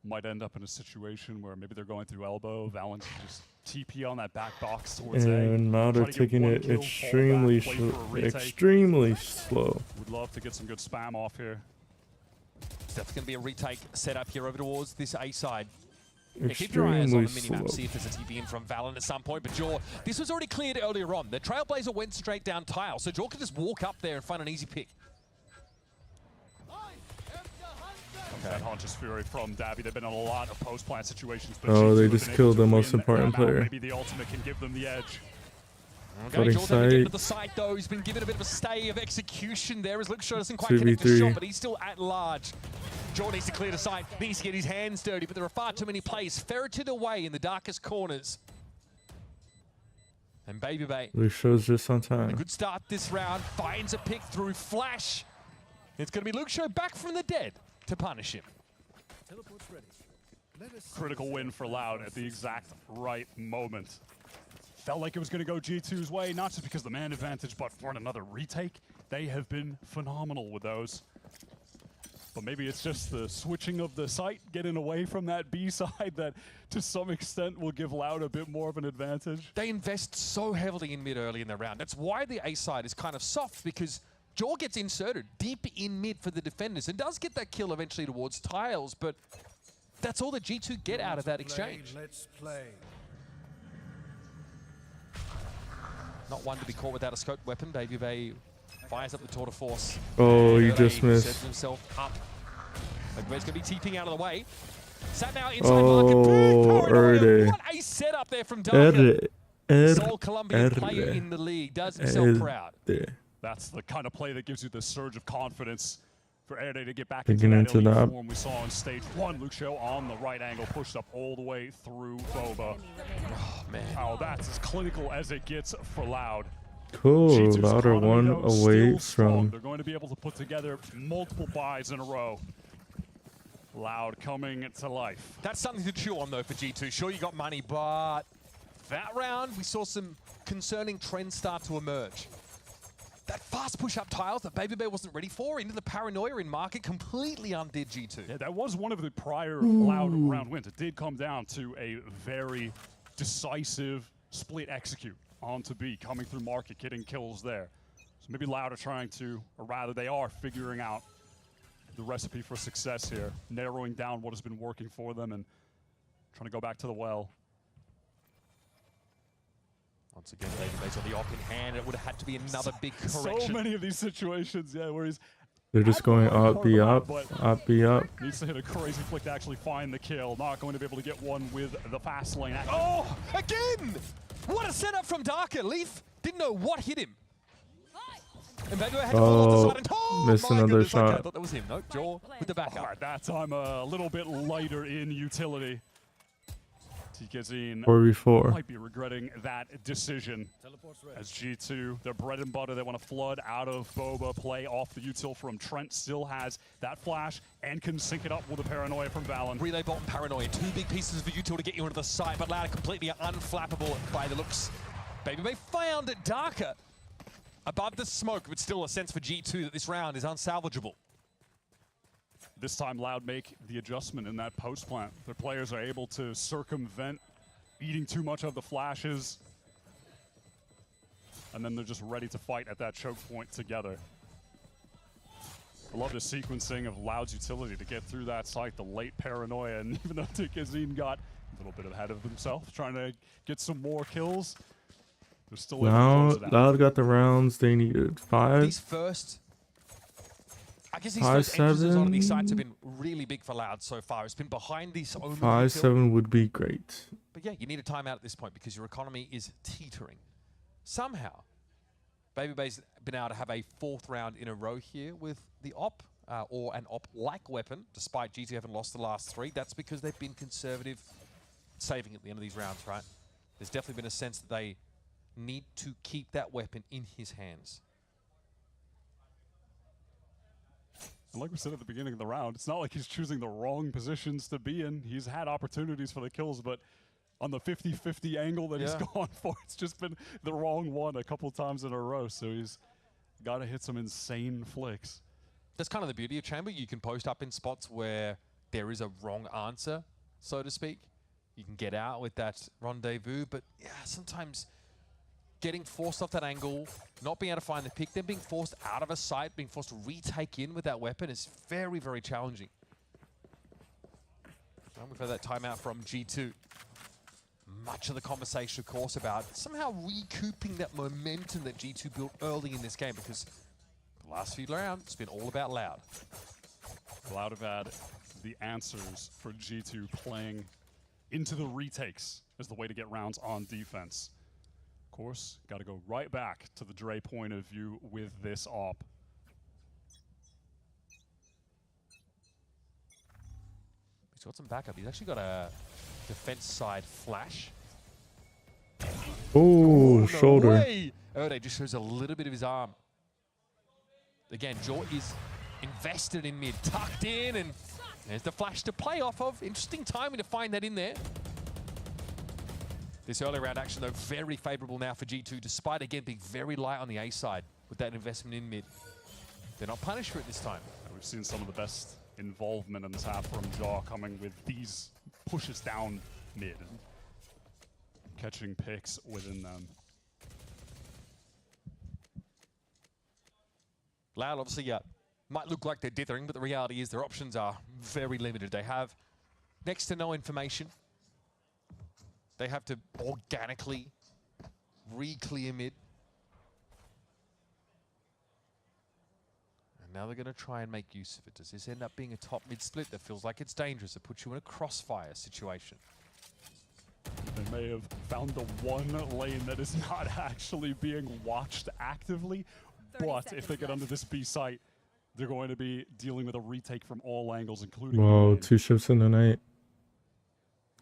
Might end up in a situation where maybe they're going through elbow. Valen can just TP on that back box towards A. And LOUD try are to get taking one it kill, fall extremely, back, wait for a retake. extremely slow. Would love to get some good spam off here. So that's going to be a retake set up here over towards this A side. Yeah, keep your eyes on Extremely the minimap, slow. see if there's a TP in from Valen at some point. But Jaw, this was already cleared earlier on. The Trailblazer went straight down tile, so Jaw could just walk up there and find an easy pick. That Haunter's Fury from Davi. They've been in a lot of post-plant situations. But Oh, G2 they have just been killed able the to most win important them out. player. Maybe the ultimate can give them the edge. Okay, Flooding Jaw doesn't get into sight. the site though. He's been given a bit of a stay of execution there as Luke Shaw doesn't quite 2v3. connect the shot, but he's still at large. Jaw needs to clear the site, needs to get his hands dirty, but there are far too many plays ferreted away in the darkest corners. And Baby Bay, Luke Show's just on a time. good start this round, finds a pick through Flash. It's going to be Luke Shaw back from the dead to punish him. Critical win for Loud at the exact right moment. Felt like it was going to go G2's way, not just because of the man advantage, but for another retake. They have been phenomenal with those. But maybe it's just the switching of the site, getting away from that B side that to some extent will give Loud a bit more of an advantage. They invest so heavily in mid early in the round. That's why the A side is kind of soft, because Jaw gets inserted deep in mid for the defenders and does get that kill eventually towards tiles, but that's all that G2 get out of that exchange. Let's play. Not one to be caught without a scoped weapon. Baby Bay fires up the Tour de Force. Oh, you And just sets missed. himself up. Baby Bay's going to be TPing out of the way. Sat now inside market. Oh, Erde. What a setup there from Darker. Erde. Sole Colombian player in the league. Does himself proud. That's the kind of play that gives you the surge of confidence for Erde to get back Digging into into that that. elite form we saw on stage one. Luke Shaw on the right angle, pushed up all the way through Boba. Oh, man. Oh, that's as clinical as it gets for Loud. Cool. G2's Louder economy, one though, away still strong. from. They're going to be able to put together multiple buys in a row. Loud coming to life. That's something to chew on, though, for G2. Sure, you got money, but that round, we saw some concerning trends start to emerge. That fast push-up tiles that Baby Bay wasn't ready for, into the paranoia in market, completely undid G2. Yeah, that was one of the prior Loud round wins. It did come down to a very decisive split execute onto B, coming through market, getting kills there. So maybe Loud are trying to, or rather they are figuring out the recipe for success here, narrowing down what has been working for them and trying to go back to the well. Once again, Baby Bay's on the op in hand. It would have had to be another big correction. So many of these situations, yeah, where he's They're just going up, B up, up, B up. needs to hit a crazy flick to actually find the kill. Not going to be able to get one with the fast lane. Oh, again! What a setup from Darker. Leaf didn't know what hit him. And Baby Bay had to fall off the side and missed my another goodness, okay, I shot. thought that was him. No, Jaw with the backup. All right, that time a little bit lighter in utility. TKZ 4v4. might be regretting that decision. As G2, their bread and butter, they want to flood out of Boba, play off the util from Trent, still has that flash and can sync it up with a paranoia from Valen. Relay bot and paranoia, two big pieces of the util to get you into the site, but Loud completely unflappable by the looks. Baby Bay found it Darker above the smoke, but still a sense for G2 that this round is unsalvageable. This time Loud make the adjustment in that post plant. Their players are able to circumvent eating too much of the flashes. And then they're just ready to fight at that choke point together. I love the sequencing of Loud's utility to get through that site, the late paranoia, and even though TKZ got a little bit ahead of himself, trying to get some more kills, they're still able to close it out. Loud got the rounds they needed. 5. These first entrances on these sites have been really big for Loud so far. It's been behind these own 5-7 would be great. But yeah, you need a timeout at this point because your economy is teetering. Somehow, Baby Bay's been able to have a 4th round in a row here with the op, or an op-like weapon, despite G2 having lost the last 3. That's because they've been conservative, saving at the end of these rounds, right? There's definitely been a sense that they need to keep that weapon in his hands. And like we said at the beginning of the round, it's not like he's choosing the wrong positions to be in. He's had opportunities for the kills, but on the 50-50 angle that he's gone for, it's just been the wrong one a couple times in a row. So he's got to hit some insane flicks. That's kind of the beauty of Chamber. You can post up in spots where there is a wrong answer, so to speak. You can get out with that rendezvous, but yeah, sometimes getting forced off that angle, not being able to find the pick, then being forced out of a site, being forced to retake in with that weapon is very, very challenging. And we've had that timeout from G2. Much of the conversation, of course, about somehow recouping that momentum that G2 built early in this game, because the last few rounds, it's been all about Loud. Loud have had the answers for G2 playing into the retakes as the way to get rounds on defense. Of course, got to go right back to the Dre point of view with this op. He's got some backup. He's actually got a defense side flash. Oh, shoulder. Way. Ode just shows a little bit of his arm. Again, Jaw is invested in mid, tucked in, and there's the flash to play off of. Interesting timing to find that in there. This early round action, though, very favorable now for G2, despite, again, being very light on the A side with that investment in mid. They're not punished for it this time. We've seen some of the best involvement in this half from Jaw coming with these pushes down mid and catching picks within them. Loud, obviously, might look like they're dithering, but the reality is their options are very limited. They have next to no information. They have to organically re-clear mid. And now they're going to try and make use of it. Does this end up being a top mid split that feels like it's dangerous? It puts you in a crossfire situation. They may have found the one lane that is not actually being watched actively, but if they get under this B site, they're going to be dealing with a retake from all angles, including... Whoa, 2 ships in the night.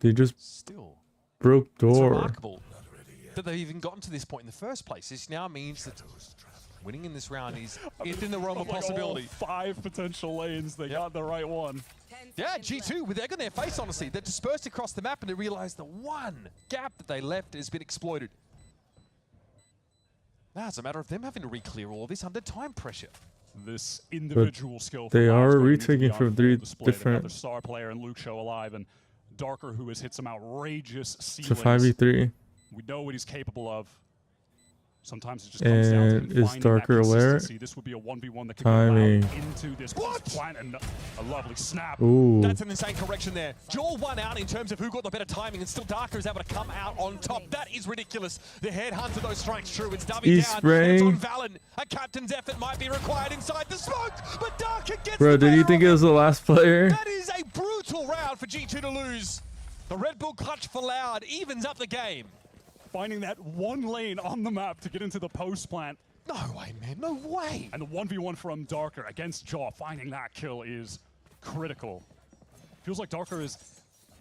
They just broke door. It's remarkable that they've even gotten to this point in the first place. This now means that winning in this round is within the realm of possibility. 5 potential lanes, they got the right one. Yeah, G2 with egg on their face, honestly. They're dispersed across the map and they realize the one gap that they left has been exploited. Now it's a matter of them having to re-clear all this under time pressure. This individual skill. They are retaking from 3 different. Another star player and Luke Show alive, and Darker, who has hit some outrageous ceilings. It's a 5v3. We know what he's capable of. Sometimes it just comes down to is finding Darker that aware? consistency. This would be a 1v1 that could Timing. go into this plant, and a lovely snap. Ooh. That's an insane correction there. Jaw won out in terms of who got the better timing, and still Darker is able to come out on top. That is ridiculous. The headhunter, those strikes true. It's Dubby He's down. spraying. And it's on Valen. A captain's effort might be required inside the smoke, but Darker gets Bro, the did you better think of it was the last player? That is a brutal round for G2 to lose. The Red Bull clutch for Loud evens up the game. Finding that one lane on the map to get into the post plant. No way, man, no way. And the 1v1 from Darker against Jaw, finding that kill is critical. Feels like Darker is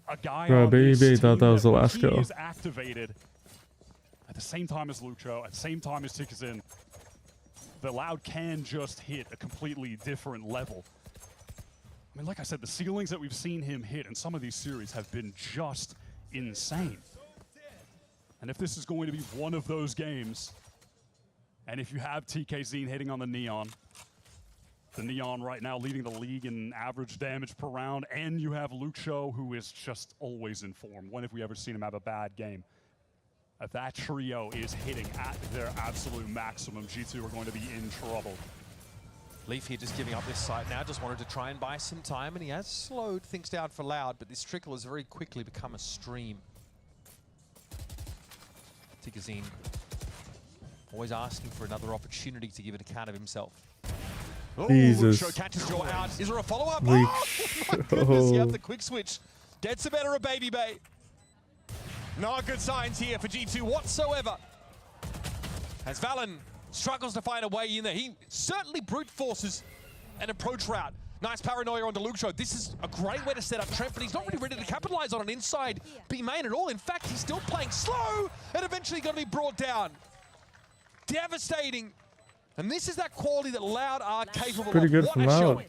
a guy Bro, on Baby this Bay team thought that was the when last he kill. is activated at the same time as Lucho, at the same time as Tikazin. The Loud can just hit a completely different level. I mean, like I said, the ceilings that we've seen him hit in some of these series have been just insane. And if this is going to be one of those games, and if you have TKZ hitting on the Neon right now leading the league in average damage per round, and you have Luke Show, who is just always in form. When have we ever seen him have a bad game? If that trio is hitting at their absolute maximum, G2 are going to be in trouble. Leaf here just giving up this site now, just wanted to try and buy some time, and he has slowed things down for Loud, but this trickle has very quickly become a stream. Tikazin always asking for another opportunity to give an account of himself. Oh, Jesus. Show catches Jaw out. Is there a follow-up? We Oh, my goodness, you have the quick switch. Gets the better of Baby Bay. Not good signs here for G2 whatsoever. As Valen struggles to find a way in there. He certainly brute forces an approach route. Nice paranoia on the Luke Show. This is a great way to set up Trent, but he's not really ready to capitalize on an inside B main at all. In fact, he's still playing slow and eventually going to be brought down. Devastating. And this is that quality that Loud are capable Pretty of. good What from a Loud. showing.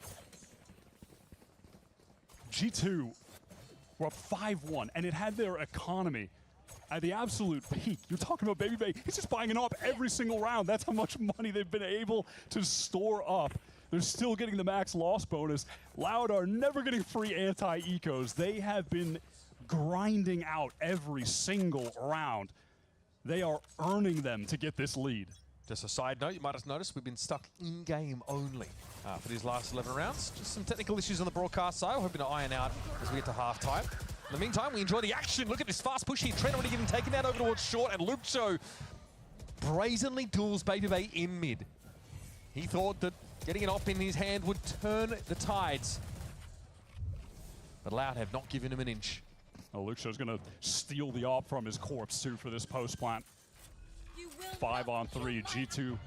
G2 were up 5-1, and it had their economy at the absolute peak. You're talking about Baby Bay. He's just buying an op every single round. That's how much money they've been able to store up. They're still getting the max loss bonus. Loud are never getting free anti-ecos. They have been grinding out every single round. They are earning them to get this lead. Just a side note, you might have noticed we've been stuck in-game only for these last 11 rounds. Just some technical issues on the broadcast side. We're hoping to iron out as we get to halftime. In the meantime, we enjoy the action. Look at this fast push here. Trent already getting taken out over towards short, and Lucho brazenly duels Baby Bay in mid. He thought that getting an op in his hand would turn the tides. But Loud have not given him an inch. Oh, Lucho's going to steal the op from his corpse, too, for this post-plant. 5-on-3. G2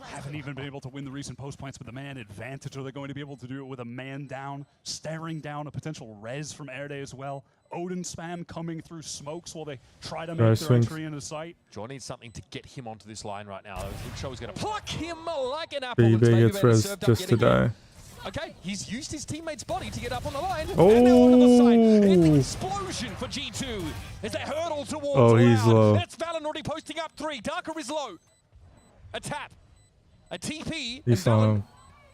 haven't even been able to win the recent post-plants with the man advantage. Are they going to be able to do it with a man down, staring down a potential res from Airday as well? Odin spam coming through smokes while they try to make their entry into sight. John needs something to get him onto this line right now. Lucho is going to pluck him like an apple. Baby gets res just to die. Okay, he's used his teammate's body to get up on the line. Oh! And now onto the side. An explosion for G2 as they hurdle towards Oh, he's Loud. low. That's Valen already posting up 3. Darker is low. A tap. A TP. He saw him.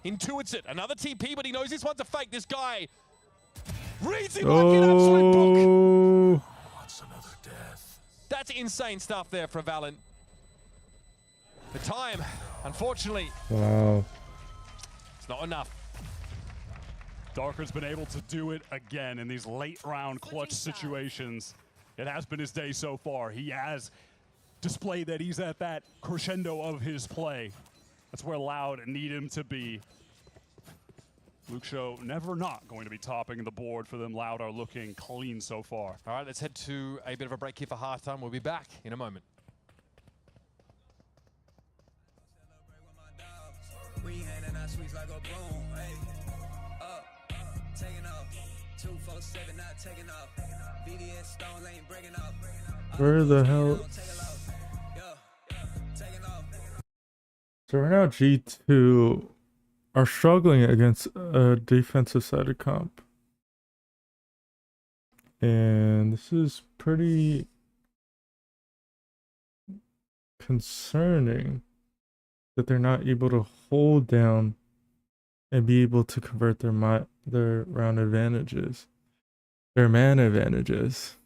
Intuits it. Another TP, but he knows this one's a fake. This guy reads him like an absolute book. What's another death? That's insane stuff there for Valen. The time, unfortunately, Wow. it's not enough. Darker's been able to do it again in these late round clutch situations. It has been his day so far. He has displayed that he's at that crescendo of his play. That's where Loud need him to be. Lucho never not going to be topping the board for them. Loud are looking clean so far. All right, let's head to a bit of a break here for halftime. We'll be back in a moment. We handing out sweets like a broom, hey. Up, taking off. 247 not taking off. VDS stones ain't breaking off. Where the hell? So right now G2 are struggling against a defensive sided comp. And this is pretty concerning that they're not able to hold down and be able to convert their round advantages, their man advantages.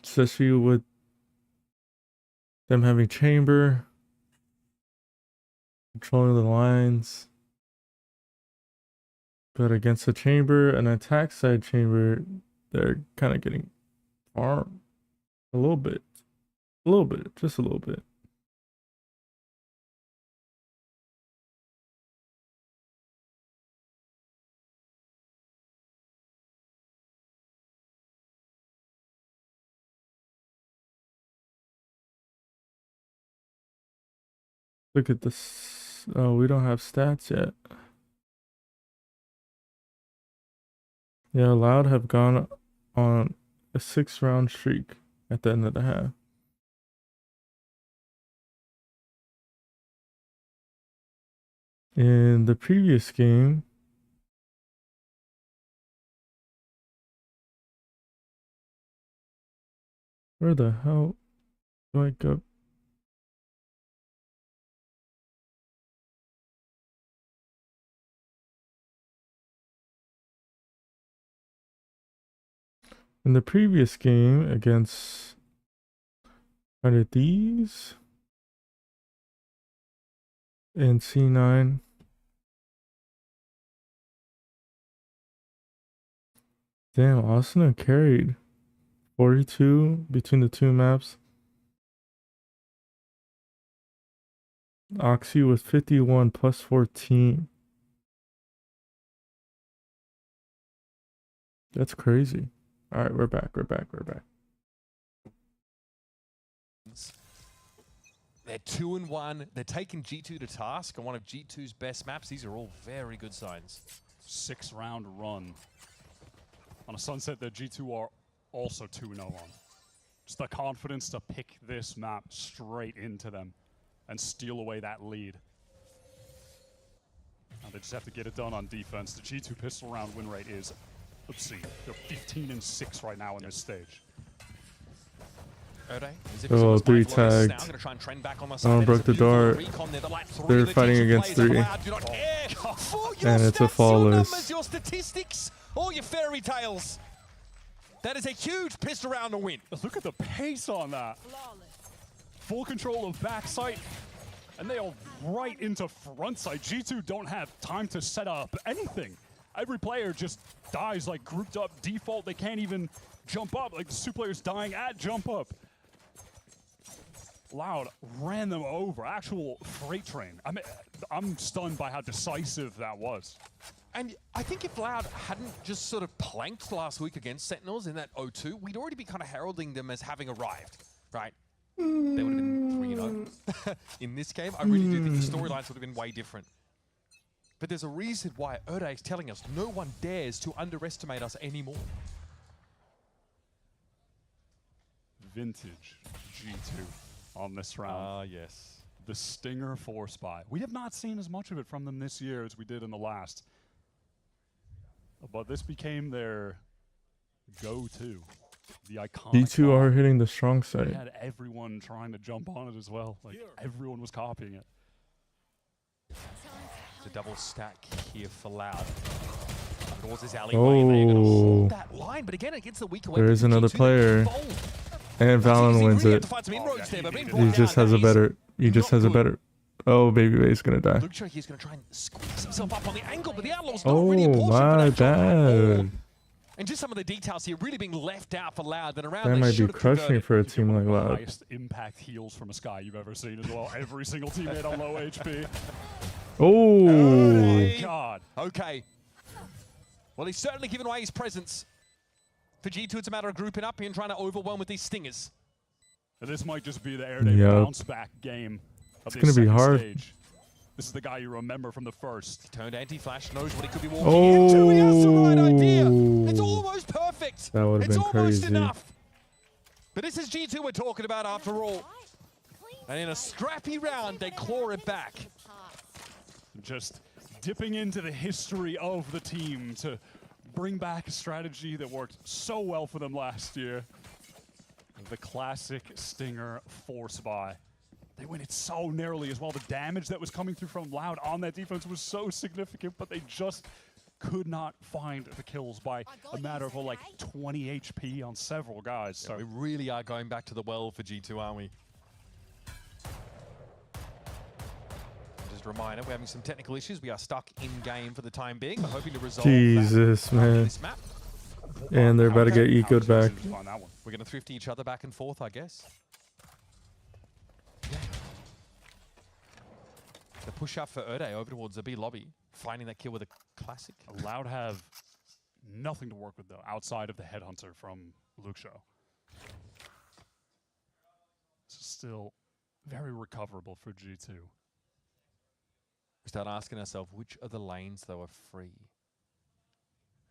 Especially with them having chamber, controlling the lines. But against the chamber, an attack side chamber, they're kind of getting farmed a little bit. A little bit, just a little bit. Look at this. Oh, we don't have stats yet. Yeah, Loud have gone on a 6-round streak at the end of the half. In the previous game, where the hell do I go? In the previous game against these and C9, damn, Austin carried 42 between the two maps. Oxy with 51 plus 14. That's crazy. All right, we're back. They're 2-1. They're taking G2 to task on one of G2's best maps. These are all very good signs. 6-round run on a sunset that G2 are also 2-0 on. Just the confidence to pick this map straight into them and steal away that lead. Now they just have to get it done on defense. The G2 pistol round win rate is obscene. They're 15-6 right now in this stage. Oh, 3 tagged. Someone broke the door. They're fighting against 3. And it's a flawless. Your statistics, all your fairy tales. That is a huge pistol round to win. Look at the pace on that. full control of backside, and they are right into front side. G2 don't have time to set up anything. Every player just dies like grouped up default. They can't even jump up. Like 2 players dying at jump up. Loud ran them over. Actual freight train. I mean, I'm stunned by how decisive that was. And I think if Loud hadn't just sort of planked last week against Sentinels in that 0-2, we'd already be kind of heralding them as having arrived, right? They would have been 3-0 in this game. I really do think the storylines would have been way different. But there's a reason why Erde is telling us no one dares to underestimate us anymore. Vintage G2 on this round. Ah, yes. The Stinger Force Buy. We have not seen as much of it from them this year as we did in the last. But this became their go-to. The iconic G2 are hitting the strong They side. had everyone trying to jump on it as well. Like, everyone was copying it. It's a double stack here for Loud. Towards his alleyway, and they're going to hold that line. But again, against the weaker There is another player, and Valen wins it. He just has a better. He just has a better. Oh, Baby Bay's gonna die. Luxo he's going to try and squeeze himself up on the angle, but the Outlaw's not really a portion my for that shot at all. bad. And just some of the details here really being left out for Loud. Then around That they might be should have crushing converted. for a team like Loud. Highest impact heals from a Sky you've ever seen as well. Every single teammate on low HP. Oh my God. Okay. Well, he's certainly given away his presence. For G2, it's a matter of grouping up here and trying to overwhelm with these stingers. And this might just be the Air Day Yep. bounce back game of It's this gonna be second hard. stage. This is the guy you remember from the first. He turned anti-flash, knows what he could be walking into. He has the right idea. It's almost perfect. That would have It's been almost crazy. enough. But this is G2 we're talking about after all. And in a scrappy round, they claw it back. Just dipping into the history of the team to bring back a strategy that worked so well for them last year. The classic Stinger Force Buy. They win it so narrowly as well. The damage that was coming through from Loud on that defense was so significant, but they just could not find the kills by a matter of like 20 HP on several guys. So We really are going back to the well for G2, aren't we? Just a reminder, we're having some technical issues. We are stuck in-game for the time being. We're hoping to resolve Jesus, that man. this map. And they're about to get ecoed back. We're going to thrifty each other back and forth, I guess. The push up for Erde over towards the B lobby, finding that kill with a classic. Loud have nothing to work with though, outside of the headhunter from Luxo. It's still very recoverable for G2. We start asking ourselves, which of the lanes though are free?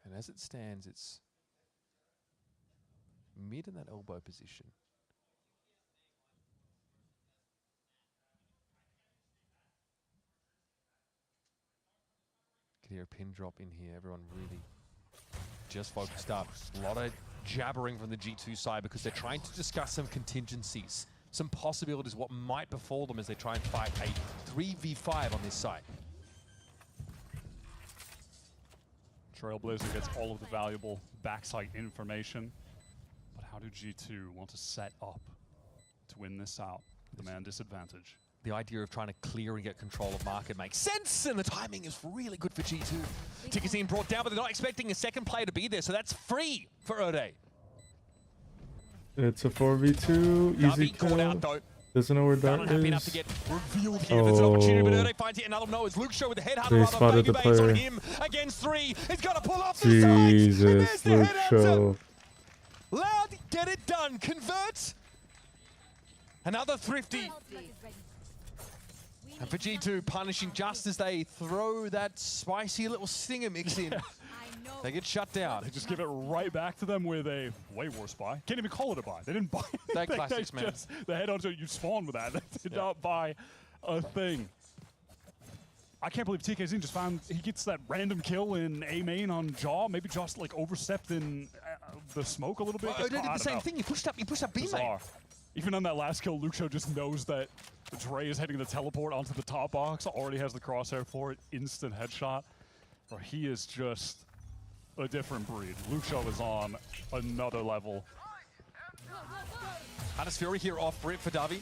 And as it stands, it's mid in that elbow position. Can hear a pin drop in here. Everyone really just focused up. A lot of jabbering from the G2 side because they're trying to discuss some contingencies, some possibilities, what might befall them as they try and fight a 3v5 on this side. Trailblazer gets all of the valuable backside information. But how do G2 want to set up to win this out? The man disadvantage. The idea of trying to clear and get control of market makes sense, and the timing is really good for G2. Tickets being brought down, but they're not expecting a second player to be there, so that's free for Erde. It's a 4v2. Easy caught out, kill. though. Doesn't know where that Not happy enough is. to get revealed here. There's an opportunity, but Erde finds it another no. As Luxo with the headhunter They rather spotted Baby the Bays on player. him against 3. He's got to pull off the sides. Jesus, Luxo. Loud, get it done. Convert. Another thrifty. And for G2, punishing just as they throw that spicy little stinger mix in. They get shut down. They just give it right back to them with a way worse buy. Can't even call it a buy. They didn't buy That anything. classics, They man. just, the headhunter, you spawned with that. They did not buy a thing. I can't believe TKZ just found, he gets that random kill in A main on Jaw. Maybe just like overstepped in the smoke a little bit. Well, they did the same thing. He pushed up B main. Bizarre. Even on that last kill, Luxo just knows that Dre is heading the teleport onto the top box, already has the crosshair for it, instant headshot. Bro, he is just a different breed. Luxo is on another level. Hannes Fury here off Brit for Davi.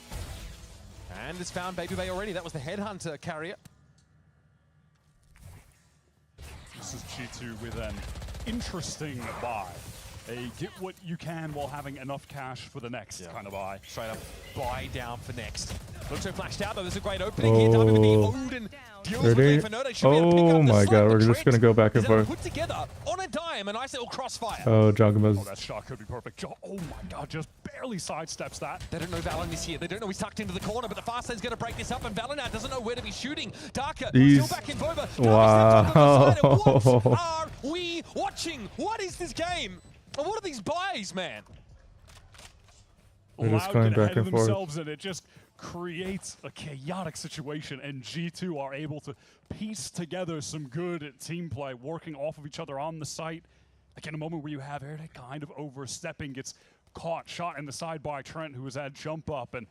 And it's found Baby Bay already. That was the Headhunter carrier. This is G2 with an interesting buy. A get what you can while having enough cash for the next kind of buy. Straight up buy down for next. Looks so flashed out though. There's a great opening here. Dive into the Odin. Oh my god, we're just gonna go back and forth. Put together on a dime, a nice little crossfire. Oh, Jungama's. Oh, that shot could be perfect. Oh my god, just barely sidesteps that. They don't know Valen is here. They don't know he's tucked into the corner, but the fast lane's gonna break this up, and Valen now doesn't know where to be shooting. Darker still back in Boba. Wow. What are we watching? What is this game? And what are these buys, man? They're just LOUD going get back ahead of and forth. themselves, and it just creates a chaotic situation, and G2 are able to piece together some good team play, working off of each other on the site. Like in a moment where you have Erde kind of overstepping, gets caught, shot in the side by Trent, who was at jump up, and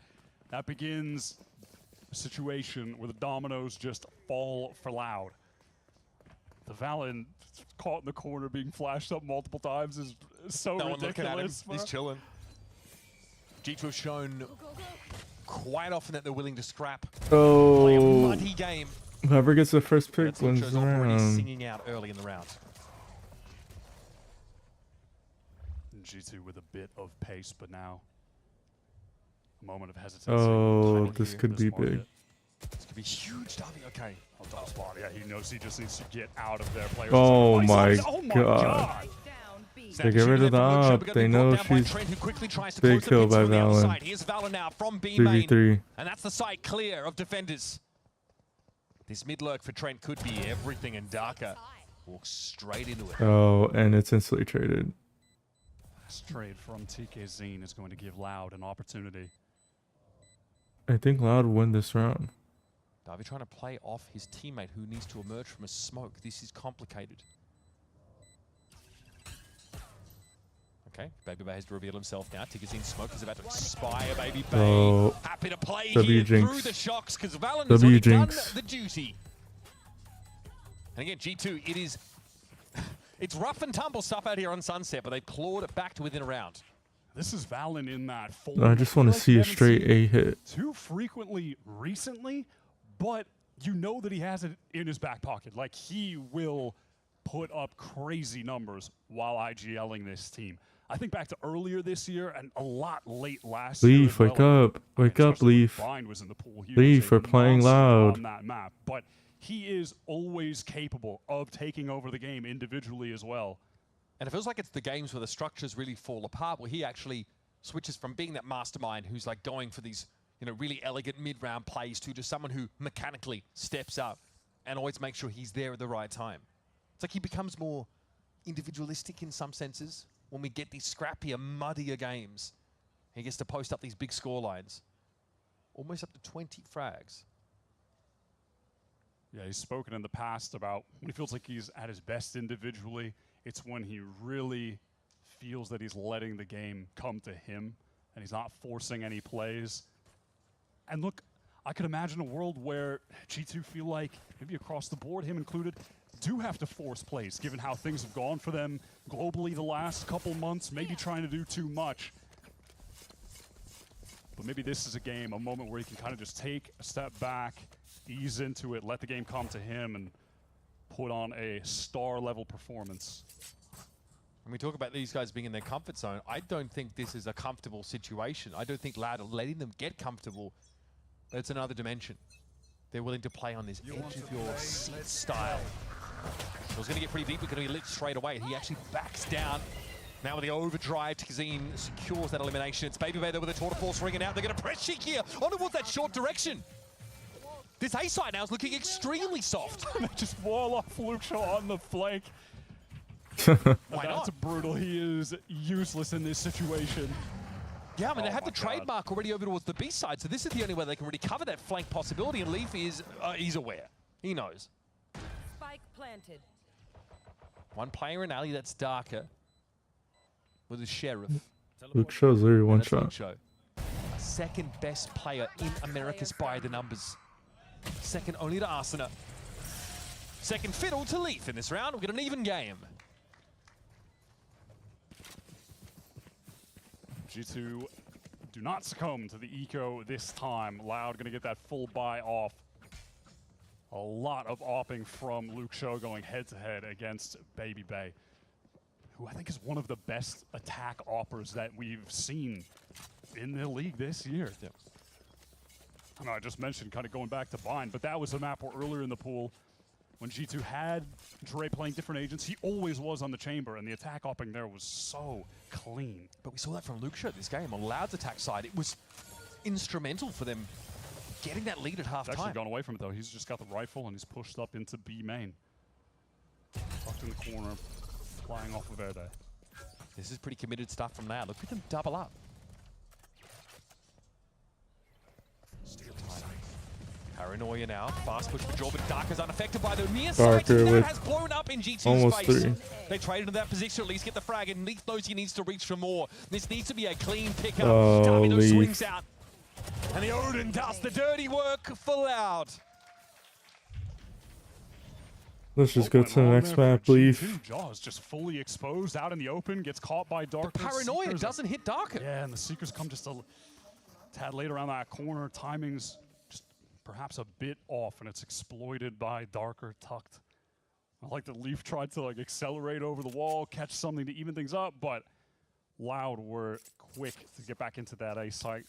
that begins a situation where the dominoes just fall for LOUD. The Valen caught in the corner being flashed up multiple times is so No one looking at him. ridiculous. He's chilling. G2 have shown quite often that they're willing to scrap. Play a Oh. muddy game. Whoever gets the first pick That's wins Lucho's the already round. singing out early in the round. G2 with a bit of pace, but now a moment of hesitancy. Oh, Timing this here, could be market. big. This could be huge, Darby. Okay. On top spot, yeah, he knows he just needs to get out of there. Players Oh are my oh my god. They get rid of the op. They know she's big kill by Valen. Here's Valen now from B main. 3v3. And that's the site clear of defenders. This mid lurk for Trent could be everything, and Darker walks straight into it. Oh, and it's instantly traded. This trade from TK Zine is going to give LOUD an opportunity. I think LOUD win this round. Darby trying to play off his teammate who needs to emerge from a smoke. This is complicated. Okay, Baby Bay has to reveal himself now. Tigazine smoke is about to expire. Baby Bay Oh. happy to play W here jinx. through the shocks because Valen has W already done jinx. the duty. And again, G2, it is it's rough and tumble stuff out here on Sunset, but they clawed it back to within a round. This is Valen in that form. I just want to see a straight A hit. Too frequently recently, but you know that he has it in his back pocket. Like, he will put up crazy numbers while IGLing this team. I think back to earlier this year and a lot late last year. Leaf, wake up. Wake up, Leaf. Blind was in the pool. He Leaf, was we're a playing monster LOUD. on that map, but he is always capable of taking over the game individually as well. And it feels like it's the games where the structures really fall apart, where he actually switches from being that mastermind who's like going for these, you know, really elegant mid-round plays to just someone who mechanically steps up and always makes sure he's there at the right time. It's like he becomes more individualistic in some senses when we get these scrappier, muddier games. He gets to post up these big score lines. Almost up to 20 frags. Yeah, he's spoken in the past about when he feels like he's at his best individually, it's when he really feels that he's letting the game come to him and he's not forcing any plays. And look, I could imagine a world where G2 feel like, maybe across the board, him included, do have to force plays, given how things have gone for them globally the last couple months, maybe trying to do too much. But maybe this is a game, a moment where he can kind of just take a step back, ease into it, let the game come to him, and put on a star-level performance. When we talk about these guys being in their comfort zone, I don't think this is a comfortable situation. I don't think LOUD are letting them get comfortable. But it's another dimension. They're willing to play on this edge of your seat style. It was going to get pretty deep. We're going to be lit straight away. He actually backs down. Now with the overdrive, Tigazine secures that elimination. It's Baby Bay there with a tour de force ringing out. They're going to press Sheik here on towards that short direction. This A side now is looking extremely soft. Just wall off Lucha on the flank. Why That's not? brutal. He is useless in this situation. Yeah, I mean, they Oh have the my God. trademark already over towards the B side, so this is the only way they can really cover that flank possibility, and Leaf is, he's aware. He knows. Spike planted. One player in alley that's Darker with the Sheriff. Luke shows literally one And that's shot. Luke Show. Second best player in Americas by the numbers. Second only to Arsena. Second fiddle to Leaf in this round. We've got an even game. G2 do not succumb to the eco this time. Loud going to get that full buy off. A lot of opping from Luke Show going head-to-head against Baby Bay, who I think is one of the best attack oppers that we've seen in the league this year. Yep. I know I just mentioned kind of going back to Bind, but that was a map where earlier in the pool, when G2 had Dre playing different agents, he always was on the chamber, and the attack opping there was so clean. But we saw that from Luke Show this game. On Loud's attack side, it was instrumental for them getting that lead at half He's time. actually gone away from it, though. He's just got the rifle, and he's pushed up into B main. Tucked in the corner, flying off of Verde. This is pretty committed stuff from Loud. Look at them double up. Paranoia now. Fast push for Joe, but Dark is unaffected by the near side. That has blown up in G2's space. 3. They traded to that position, at least get the frag, and Leaf knows he needs to reach for more. This needs to be a clean pickup. Davino swings out. And the Odin does the dirty work for Loud. Let's just go to the next map, Leaf. Jaws just fully exposed out in the open, gets caught by Dark. Paranoia doesn't hit Darker. Yeah, and the Seekers come just a tad late around that corner. Timing's just perhaps a bit off, and it's exploited by Darker tucked. I like that Leaf tried to accelerate over the wall, catch something to even things up, but Loud were quick to get back into that A site,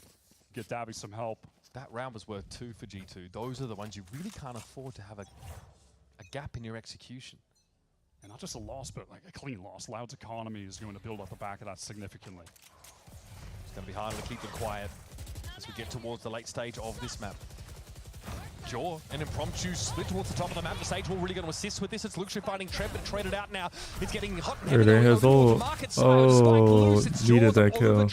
get Davy some help. That round was worth 2 for G2. Those are the ones you really can't afford to have a gap in your execution. And not just a loss, but a clean loss. Loud's economy is going to build up the back of that significantly. It's going to be harder to keep them quiet as we get towards the late stage of this map. Jaw, an impromptu split towards the top of the map. The Sage will really going to assist with this. It's Luxury fighting Trev, but traded out now. It's getting hot and heavy. There has all. Oh, needed that kill.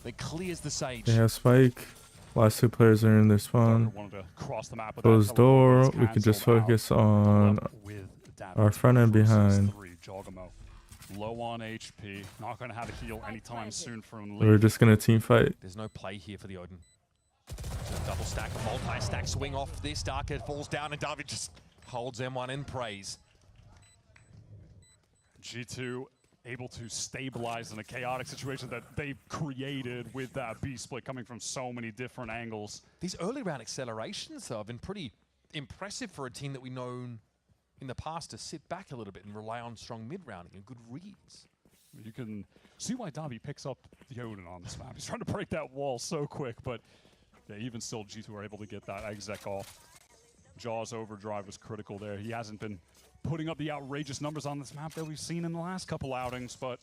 That clears the Sage. They have Spike. Last 2 players are in their spawn. Closed door. We can just focus on our front and behind. Low on HP. Not going to have a heal anytime soon from Leaf. We're just going to team fight. There's no play here for the Odin. Double stack, multi-stack swing off this. Darker falls down, and David just holds M1 in praise. G2 able to stabilize in a chaotic situation that they've created with that B split coming from so many different angles. These early round accelerations, though, have been pretty impressive for a team that we've known in the past to sit back a little bit and rely on strong mid-rounding and good reads. You can see why Davi picks up the Odin on this map. He's trying to break that wall so quick, but yeah, even still, G2 are able to get that exec off. Jaws overdrive was critical there. He hasn't been putting up the outrageous numbers on this map that we've seen in the last couple outings, but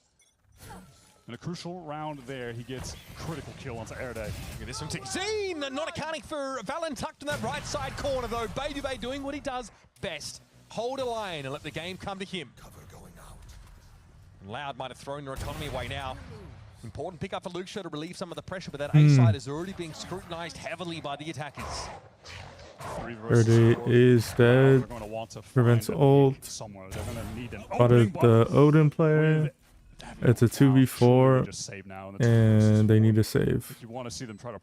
in a crucial round there, he gets critical kill onto Airday. Look at this from Zine, not accounting for Valen tucked in that right side corner, though. Baby Bay doing what he does best. Hold a line and let the game come to him. And Loud might have thrown their economy away now. Important pickup for Luke Show to relieve some of the pressure, but that A side is already being scrutinized heavily by the attackers. Verde is dead. Prevents ult. Spotted the Odin player. It's a 2v4, and they need to save. You want to see them try to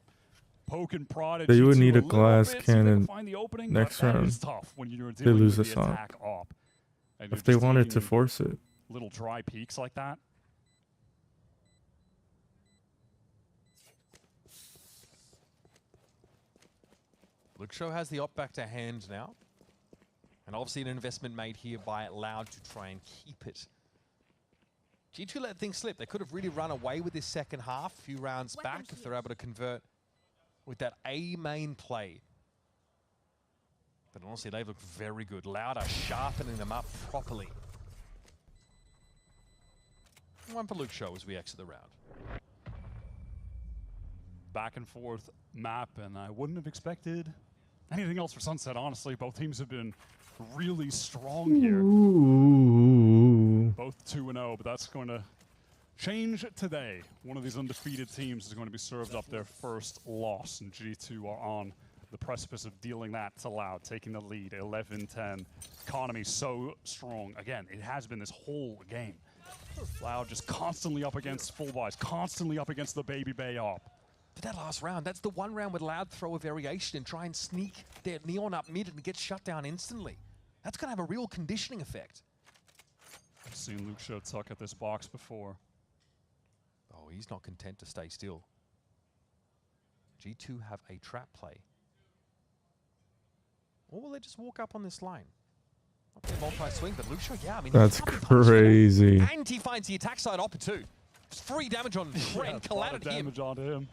poke and prod at They would G2 need a little glass bit, see if they can cannon find the opening, next but that round. is tough when you're They dealing lose with this the on. attack op. And If you're they just wanted to taking force it. little dry peaks like that. Luke Show has the op back to hand now. And obviously an investment made here by Loud to try and keep it. G2 let things slip. They could have really run away with this second half, a few rounds back, if they're able to convert with that A main play. But honestly, they look very good. Loud are sharpening them up properly. One for Luke Show as we exit the round. Back and forth map, and I wouldn't have expected anything else for Sunset, honestly. Both teams have been really strong here. Ooh. Both 2-0, but that's going to change today. One of these undefeated teams is going to be served up their first loss, and G2 are on the precipice of dealing that to Loud, taking the lead, 11-10. Economy so strong. Again, it has been this whole game. Loud just constantly up against full buys, constantly up against the Baby Bay op. But that last round, that's the one round where Loud throw a variation and try and sneak their Neon up mid and get shut down instantly. That's going to have a real conditioning effect. I've seen Luke Show tuck at this box before. Oh, he's not content to stay still. G2 have a trap play. Or will they just walk up on this lane? Multi-swing, but Lucio, yeah, I mean, that's crazy. and he finds the attack side op too. It's free damage on Trent, collided him. Damage onto him.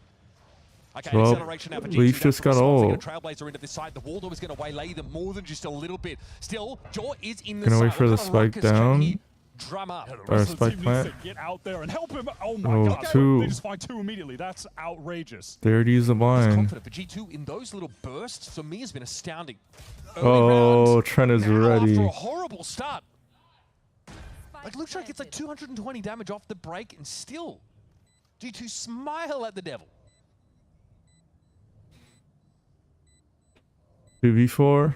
Okay, Well, acceleration now for G2. Leaf just got all. Trailblazer into this side. The Waldorf is going to waylay them more than just a little bit. Still, Jaw is in the Gonna side. wait for the spike down. Drum up. Yeah, the Or rest of the spike team plant. needs to get out there and help him. Oh my Oh, god. two. They just find 2 immediately. That's outrageous. There it is, the blind. Confident for G2 in those little bursts, for me, has been astounding. Oh, Trent is ready. After a horrible start. Like, Lucio gets like 220 damage off the break, and still, G2 smile at the devil. 2v4.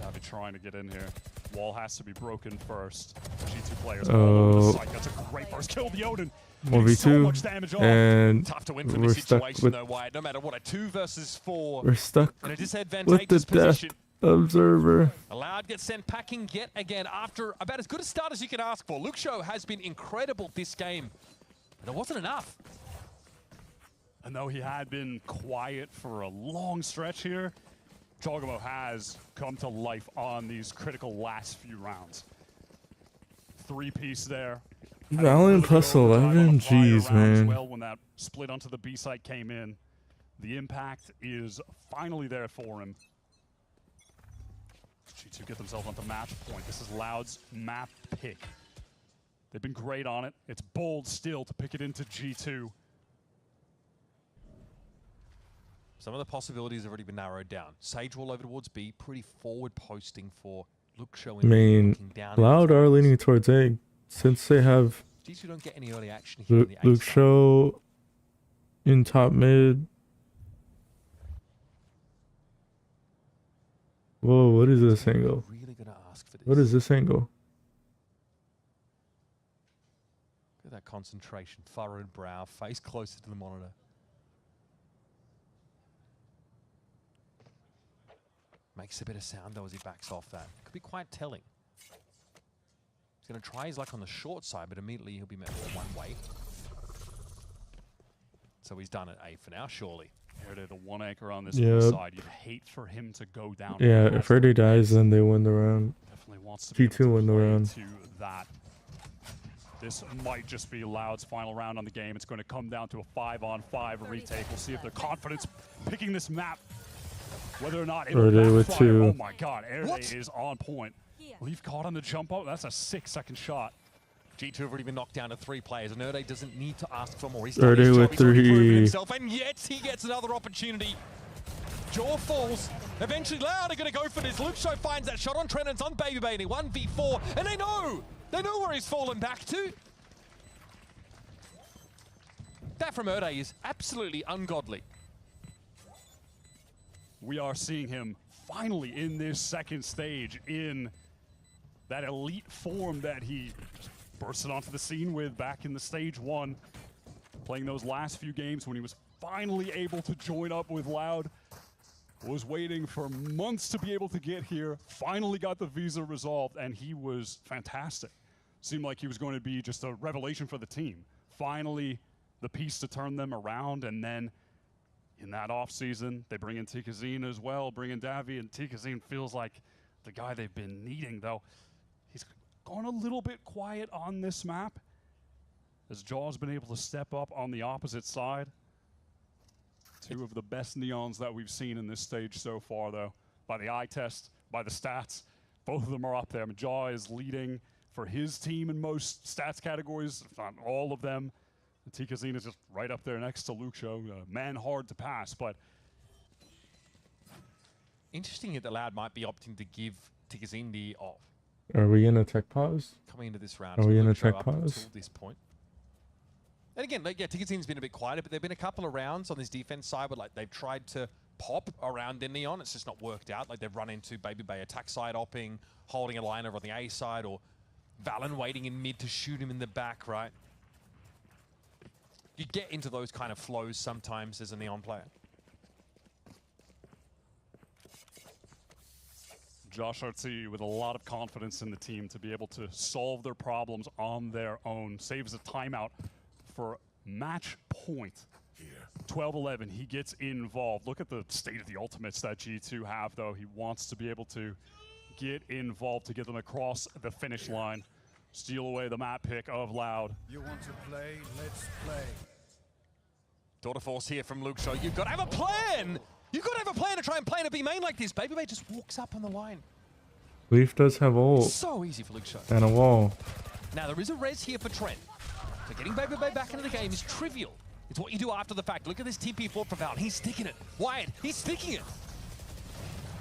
Davi trying to get in here. Wall has to be broken first. G2 players. Oh. That's a great first kill. The Odin. 1v2. So much damage off. And Tough to win from we're this stuck situation, with, though, Wyatt. No matter what, a 2 versus 4. we're stuck in a with disadvantageous the death position. observer. Loud gets sent packing yet again after about as good a start as you can ask for. Lucio has been incredible this game, but it wasn't enough. And though he had been quiet for a long stretch here, Chocobo has come to life on these critical last few rounds. 3-piece there. Valen plus 11, jeez, man. Well, when that split onto the B site came in, the impact is finally there for him. G2 get themselves onto match point. This is Loud's map pick. They've been great on it. It's bold still to pick it into G2. Some of the possibilities have already been narrowed down. Sage will over towards B, pretty forward posting for Lucio. I mean, Loud are leaning towards A. Since they have G2 don't get any early action here in the A side. Lucio in top mid. Whoa, what is this angle? Really gonna ask for this. What is this angle? Look at that concentration, furrowed brow, face closer to the monitor. Makes a bit of sound though as he backs off that. Could be quite telling. He's going to try his luck on the short side, but immediately he'll be met with one way. So he's done at A for now, surely. Here the 1 anchor on this Yep. side. You'd hate for him to go down. Yeah, if Erdy dies, then they win the round. Definitely wants to be G2 win the round. to that. This might just be Loud's final round on the game. It's going to come down to a 5-on-5 retake. We'll see if their confidence picking this map, whether or not it will Erdy with backfire. 2. Oh my god, Erdy is on point. Leaf caught on the jump out. That's a 6-second shot. G2 have already been knocked down to 3 players, and Erdy doesn't need to ask for more. He's Erdy done his with job. He's already 3. proven himself, and yet he gets another opportunity. Jaw falls. Eventually, Loud are going to go for this. Lucio finds that shot on Trent, and it's on Baby Baby. 1v4, and they know where he's fallen back to. That from Erdy is absolutely ungodly. We are seeing him finally in this second stage in that elite form that he bursted onto the scene with back in the stage 1. Playing those last few games when he was finally able to join up with Loud. Was waiting for months to be able to get here. Finally got the visa resolved, and he was fantastic. Seemed like he was going to be just a revelation for the team. Finally, the piece to turn them around, and then in that offseason, they bring in Tikazine as well, bring in Davi, and Tikazine feels like the guy they've been needing, though. He's gone a little bit quiet on this map, as Jaw's been able to step up on the opposite side. 2 of the best Neons that we've seen in this stage so far, though. By the eye test, by the stats, both of them are up there. Jaw is leading for his team in most stats categories, if not all of them. Tikazine is just right up there next to Lucio. Man hard to pass, but... Interesting that Loud might be opting to give Tikazine the off. Are we in a tech pause? Coming into this round. Are we in a Lucio tech up pause? until this point. And again, like, yeah, Tikazine's been a bit quieter, but there have been a couple of rounds on this defense side where like they've tried to pop around in Neon. It's just not worked out. Like they've run into Baby Bay attack side opping, holding a line over on the A side, or Valen waiting in mid to shoot him in the back, right? You get into those kind of flows sometimes as a Neon player. Josh Artsy with a lot of confidence in the team to be able to solve their problems on their own. Saves a timeout for match point. 12 12-11, he gets involved. Look at the state of the ultimates that G2 have, though. He wants to be able to get involved to get them across the finish line. Steal away the map pick of Loud. You want to play? Let's play. Daughter Force here from Luke Shaw. You've got to have a plan! You've got to have a plan to try and play in a B main like this. Baby Bay just walks up on the line. Leaf does have ult. So easy for Luke Shaw. And a wall. Now there is a res here for Trent. So getting Baby Bay back into the game is trivial. It's what you do after the fact. Look at this TP for Val. He's sticking it. Wyatt, he's sticking it.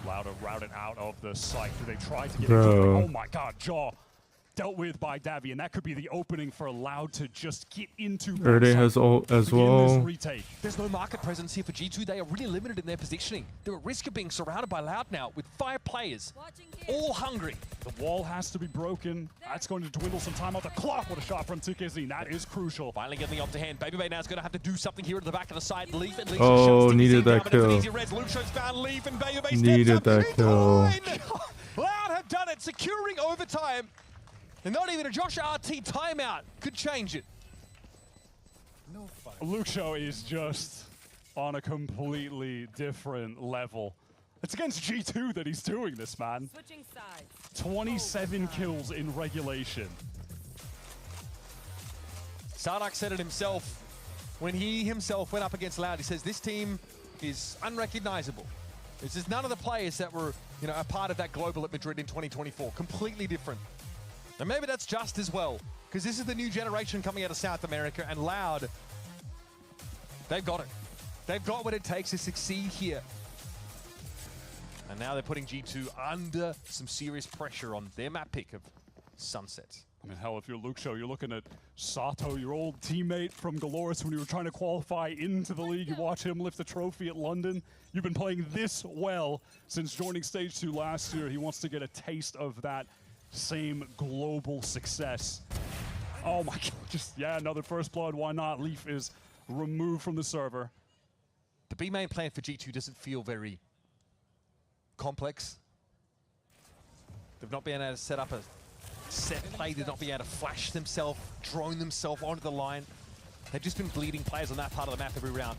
Loud routed out of the site. They tried to get Bro. into it. Oh my god, Jaw dealt with by Davi, and that could be the opening for Loud to just get into Erde has ult as well. retake. There's no market presence here for G2. They are really limited in their positioning. They're at risk of being surrounded by Loud now with 5 players, all hungry. The wall has to be broken. That's going to dwindle some time out the clock. What a shot from TKZ. That is crucial. Finally getting the up to hand. Baby Bay now is going to have to do something here at the back of the side. Leaf and Leaf. Oh, needed that kill. Needed that kill. Loud have done it, securing overtime. And not even a Josh RT timeout could change it. Luxo is just on a completely different level. It's against G2 that he's doing this, man. 27 kills in regulation. Sardak said it himself when he himself went up against Loud. He says this team is unrecognizable. This is none of the players that were, you know, a part of that global at Madrid in 2024. Completely different. And maybe that's just as well, because this is the new generation coming out of South America, and Loud, they've got it. They've got what it takes to succeed here. And now they're putting G2 under some serious pressure on their map pick of Sunset. I mean, hell, if you're Luxo, you're looking at Sato, your old teammate from Galoris when you were trying to qualify into the league. You watch him lift the trophy at London. You've been playing this well since joining Stage 2 last year. He wants to get a taste of that same global success. Oh my god, just, yeah, another first blood, why not? Leaf is removed from the server. The B main plan for G2 doesn't feel very complex. They've not been able to set up a set play, they've not been able to flash themselves, drone themselves onto the line. They've just been bleeding players on that part of the map every round.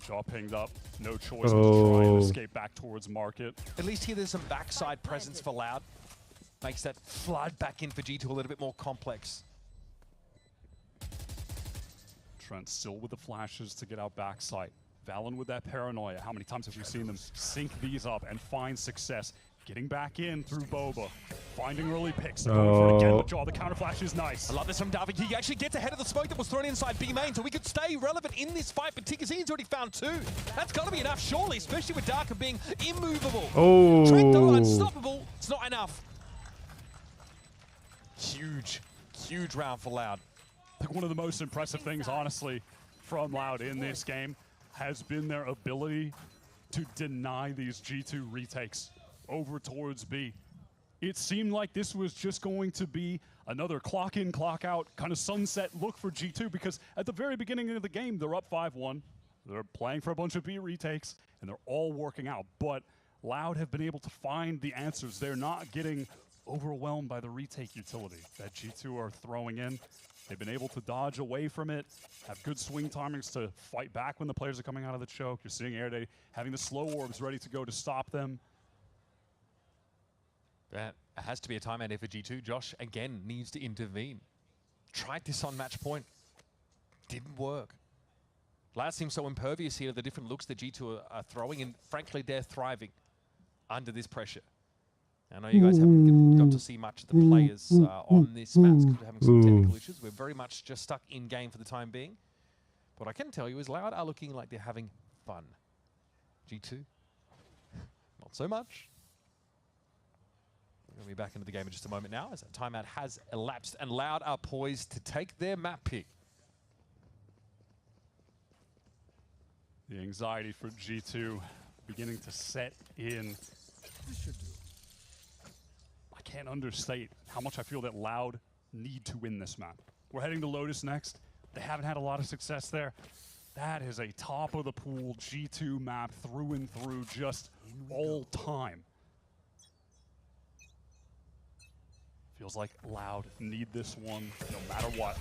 Jaw pinged up, no choice but to try and escape back towards market. At least here there's some backside presence for Loud. Makes that flood back in for G2 a little bit more complex. Trent still with the flashes to get out backside. Valen with that paranoia. How many times have we seen them sync these up and find success? Getting back in through Boba. Finding early picks. Going for it again with Jaw. The counter flash is nice. I love this from Davi. He actually gets ahead of the smoke that was thrown inside B main, so we could stay relevant in this fight, but TKZ's already found 2. That's got to be enough, surely, especially with Darker being immovable. Oh. Trent, though, unstoppable. It's not enough. Huge, huge round for Loud. I think one of the most impressive things, honestly, from Loud in this game has been their ability to deny these G2 retakes over towards B. It seemed like this was just going to be another clock in, clock out kind of sunset look for G2, because at the very beginning of the game, they're up 5-1. They're playing for a bunch of B retakes, and they're all working out. But Loud have been able to find the answers. They're not getting overwhelmed by the retake utility that G2 are throwing in. They've been able to dodge away from it, have good swing timings to fight back when the players are coming out of the choke. You're seeing Airday having the slow orbs ready to go to stop them. That has to be a timeout here for G2. Josh, again, needs to intervene. Tried this on match point. Didn't work. Loud seems so impervious here to the different looks that G2 are throwing, and frankly, they're thriving under this pressure. I know you guys haven't got to see much of the players on this map because we're having some technical issues. We're very much just stuck in game for the time being. What I can tell you is Loud are looking like they're having fun. G2, not so much. We're going to be back into the game in just a moment now as that timeout has elapsed, and Loud are poised to take their map pick. The anxiety for G2 beginning to set in. I can't understate how much I feel that Loud need to win this map. We're heading to Lotus next. They haven't had a lot of success there. That is a top of the pool G2 map through and through, just all time. Feels like Loud need this one no matter what.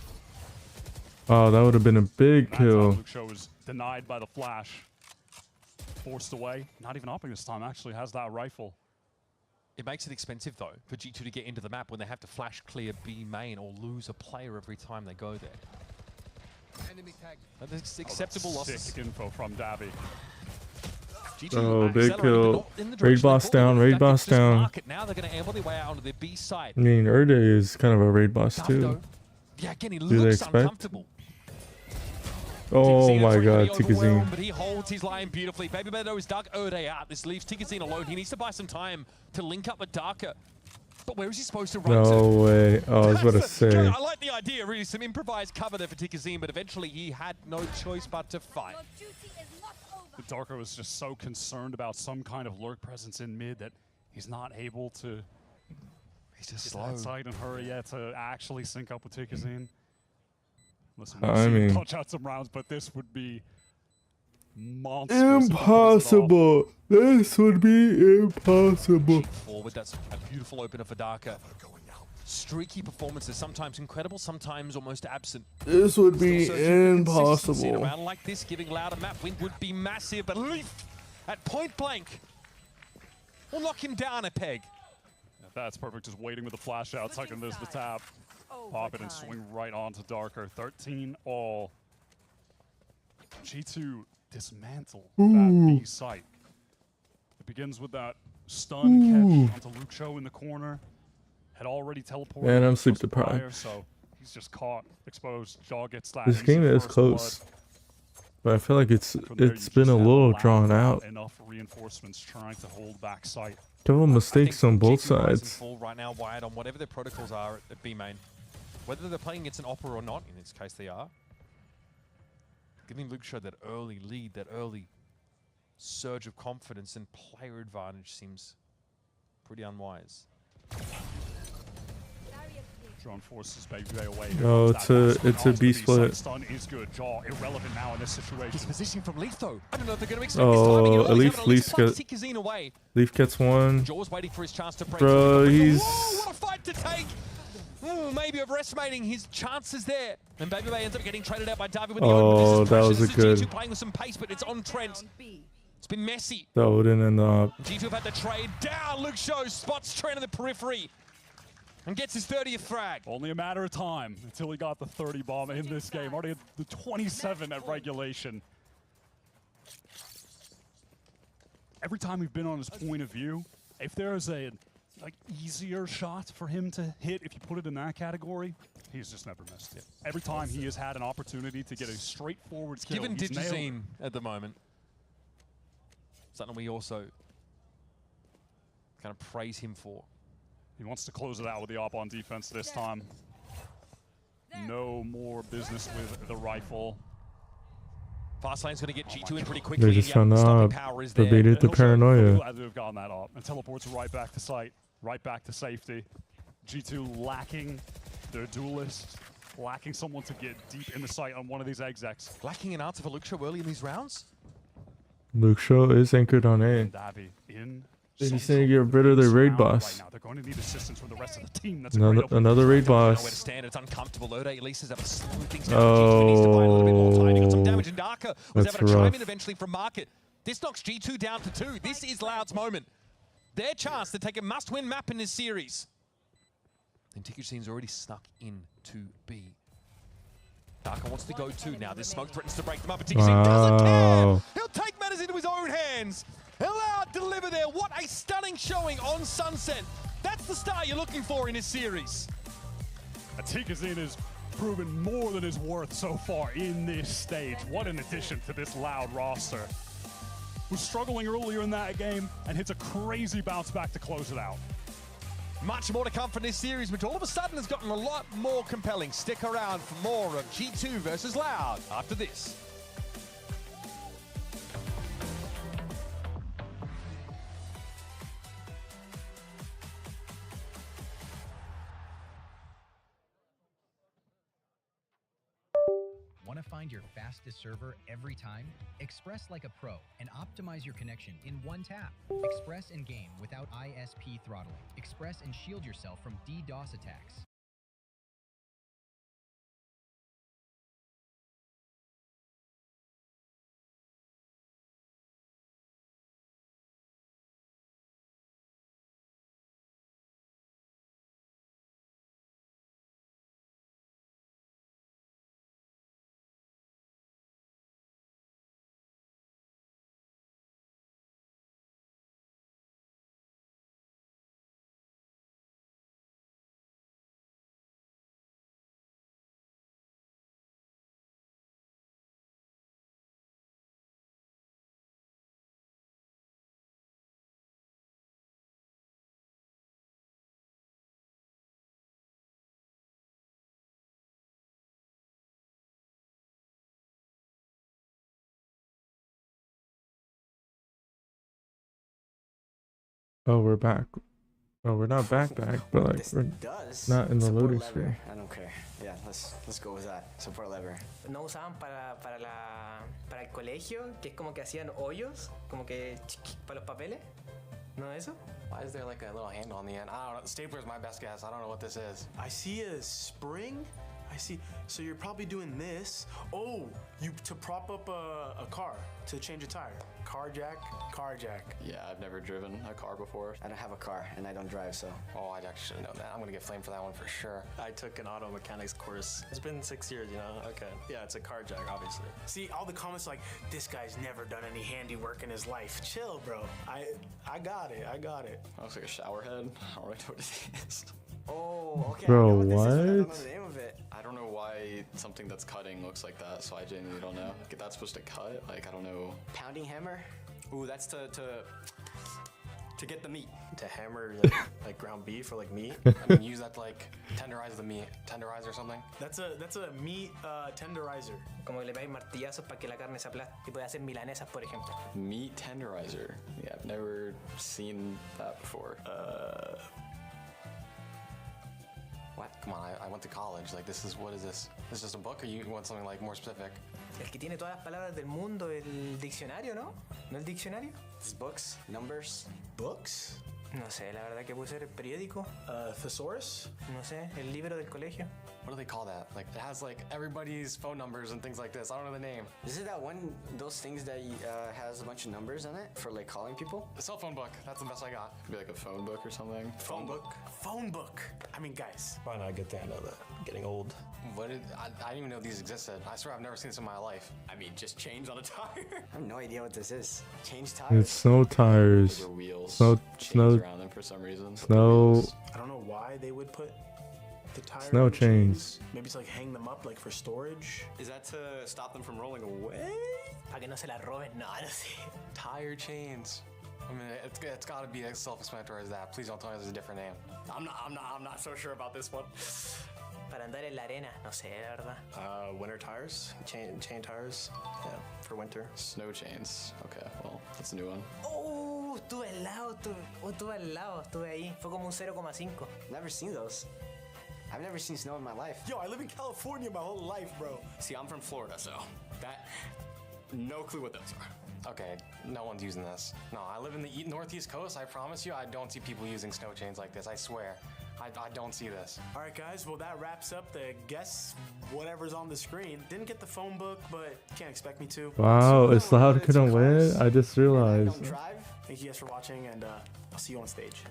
Oh, that would have been a big kill. Luke Show was denied by the flash. Forced away. Not even upping this time. Actually has that rifle. It makes it expensive, though, for G2 to get into the map when they have to flash clear B main or lose a player every time they go there. That's acceptable losses. Sick info from Davi. Oh, big kill. Raid boss down, raid boss down. Now they're going to amble their way out onto their B side. I mean, Erde is kind of a raid boss too. Yeah, again, he Do they looks expect? uncomfortable. Oh my god, Tikazine. But he holds his line beautifully. Baby Bear knows Dark Erde out. This leaves Tikazine alone. He needs to buy some time to link up with Darker. But where is he supposed to run to? No way. Oh, I was about to say. I like the idea, really. Some improvised cover there for Tikazine, but eventually he had no choice but to fight. The Darker was just so concerned about some kind of lurk presence in mid that he's not able to He's just get slow. outside and hurry yet to actually sync up with Tikazine. Listen, I mean, punch out some rounds, but this would be monstrous. impossible. This would be impossible. Forward, that's a beautiful opener for Darker. Streaky performances, sometimes incredible, sometimes almost absent. This would be In a impossible. round like this, giving Loud a map win would be massive, but Leaf at point blank will knock him down a peg. Yeah, that's perfect, just waiting with the flash out, tucking this the tap. Pop it and swing right onto Darker. 13 all. G2 dismantle that B site. It begins with that stun catch onto Luke Show in the corner. Had already teleported. Man, I'm sleep deprived. So he's just caught, exposed. Jaw gets that. This game is close, but I feel like it's been a little drawn out. Enough reinforcements trying to hold back sight. Double mistakes on both sides. Full right now, wired on whatever their protocols are at B main. Whether they're playing against an Opera or not, in this case they are. Giving Luke Show that early lead, that early surge of confidence and player advantage seems pretty unwise. John forces Baby Bay away. Oh, it's a B split. Stun is good. Jaw irrelevant now in this situation. His position from Leaf though. I don't know if they're going to expect his timing at all. Leaf gets one. Jaw's waiting for his chance to break. Bro, he's. Whoa, what a fight to take! Ooh, maybe overestimating his chances there. And Baby Bay ends up getting traded out by Davi with the Oh, that was a This is good. G2 playing with some pace, but it's on Trent. It's been messy. That wouldn't end up. G2 have had to trade down. Luke Show spots Trent in the periphery and gets his 30th frag. Only a matter of time until he got the 30 bomb in this game. Already had the 27 at regulation. Every time we've been on his point of view, if there's a easier shot for him to hit, if you put it in that category, he's just never missed it. Every time he has had an opportunity to get a straightforward kill, Given he's nailed it. Digizine at the moment, something we also kind of praise him for. He wants to close it out with the op on defense this time. No more business with the rifle. Fast lane's going to get G2 in pretty quickly. They just found out. They baited the Glad paranoia. to have gotten that op. And teleports right back to sight, right back to safety. G2 lacking their duelist, lacking someone to get deep in the sight on one of these execs. Lacking an answer for Luke Show early in these rounds? Luke Show is anchored on A. Davi in. They just need to get rid of their raid boss. Right now. They're going to need assistance from the rest of the team. That's Another raid boss. Nowhere to stand. It's uncomfortable. Ode at least is able to slow things down. G2 needs to buy a little bit more time. He got some damage, and Darker was That's able to chime rough. in eventually from Market. This knocks G2 down to 2. This is Loud's moment. Their chance to take a must-win map in this series. And Tikuchine's already snuck into B. Darker wants to go 2 now. This smoke threatens to break them up, but Tikuchine doesn't care. He'll take matters into his own hands. Loud deliver there. What a stunning showing on Sunset. That's the start you're looking for in this series. Tikazine has proven more than his worth so far in this stage. What an addition to this Loud roster. Was struggling earlier in that game and hits a crazy bounce back to close it out. Much more to come from this series, which all of a sudden has gotten a lot more compelling. Stick around for more of G2 versus Loud after this. Want to find your fastest server every time? Express like a pro and optimize your connection in one tap. Express in game without ISP throttling. Express and shield yourself from DDoS attacks. Oh, we're back. Oh, we're not back, but like we're not in the loading screen. I don't care. Yeah, let's go with that. Support lever. No usaban para el colegio, que es como que hacían hoyos, como que para los papeles. ¿No eso? Why is there like a little handle on the end? I don't know. Stapler is my best guess. I don't know what this is. I see a spring. I see. So you're probably doing this. Oh, you to prop up a car to change a tire. Car jack. Yeah, I've never driven a car before. I don't have a car and I don't drive, so. Oh, I actually should have known that. I'm gonna get flamed for that one for sure. I took an auto mechanics course. It's been 6 years, you know? Okay. Yeah, it's a car jack, obviously. See, all the comments like, this guy's never done any handiwork in his life. Chill, bro. I got it. Looks like a shower head. I don't really know what it is. Oh, okay. Bro, I know what? This is, but I don't know what? the name of it. I don't know why something that's cutting looks like that, so I genuinely don't know. Like, that's supposed to cut? Like, I don't know. Pounding hammer. Ooh, that's to get the meat. To hammer like ground beef or like meat. I mean, use that to like tenderize the meat. Tenderize or something. That's a meat tenderizer. Como que le pegáis martillazos para que la carne se aplaste y puede hacer milanesas, por ejemplo. Meat tenderizer. Yeah, I've never seen that before. What? Come on, I went to college. Like, what is this? This is just a book, or you want something like more specific? El que tiene todas las palabras del mundo, el diccionario, ¿no? ¿No el diccionario? It's books, numbers. Books? No sé, la verdad que puede ser el periódico. Thesaurus? No sé, el libro del colegio. What do they call that? Like, it has like everybody's phone numbers and things like this. I don't know the name. Is it that one, those things that has a bunch of numbers on it for like calling people? The cell phone book. That's the best I got. Could be like a phone book or something. Phone book. I mean, guys, why not get the end of that? Getting old. I didn't even know these existed. I swear I've never seen this in my life. I mean, just chains on a tire. I have no idea what this is. Change tires? It's snow tires. Or wheels. Snow around them for some reason. Snow. I don't know why they would put the tires. Snow chains. Maybe it's like hang them up like for storage. Is that to stop them from rolling away? Para que no se la roben. No sé. Tire chains. I mean, it's got to be as self-explanatory as that. Please don't tell me there's a different name. I'm not so sure about this one. Para andar en la arena, no sé, la verdad. Winter tires, chain tires, yeah, for winter. Snow chains. Okay, well, that's a new one. Oh, estuve al lado, estuve ahí. Fue como un 0,5. Never seen those. I've never seen snow in my life. Yo, I live in California my whole life, bro. See, I'm from Florida, so no clue what those are. Okay, no one's using this. No, I live in the northeast coast. I promise you, I don't see people using snow chains like this. I swear. I don't see this. All right, guys. Well, that wraps up the guess whatever's on the screen. Didn't get the phone book, but can't expect me to. Wow, it's Loud couldn't win. I just realized. Thank you guys for watching, and I'll see you on stage.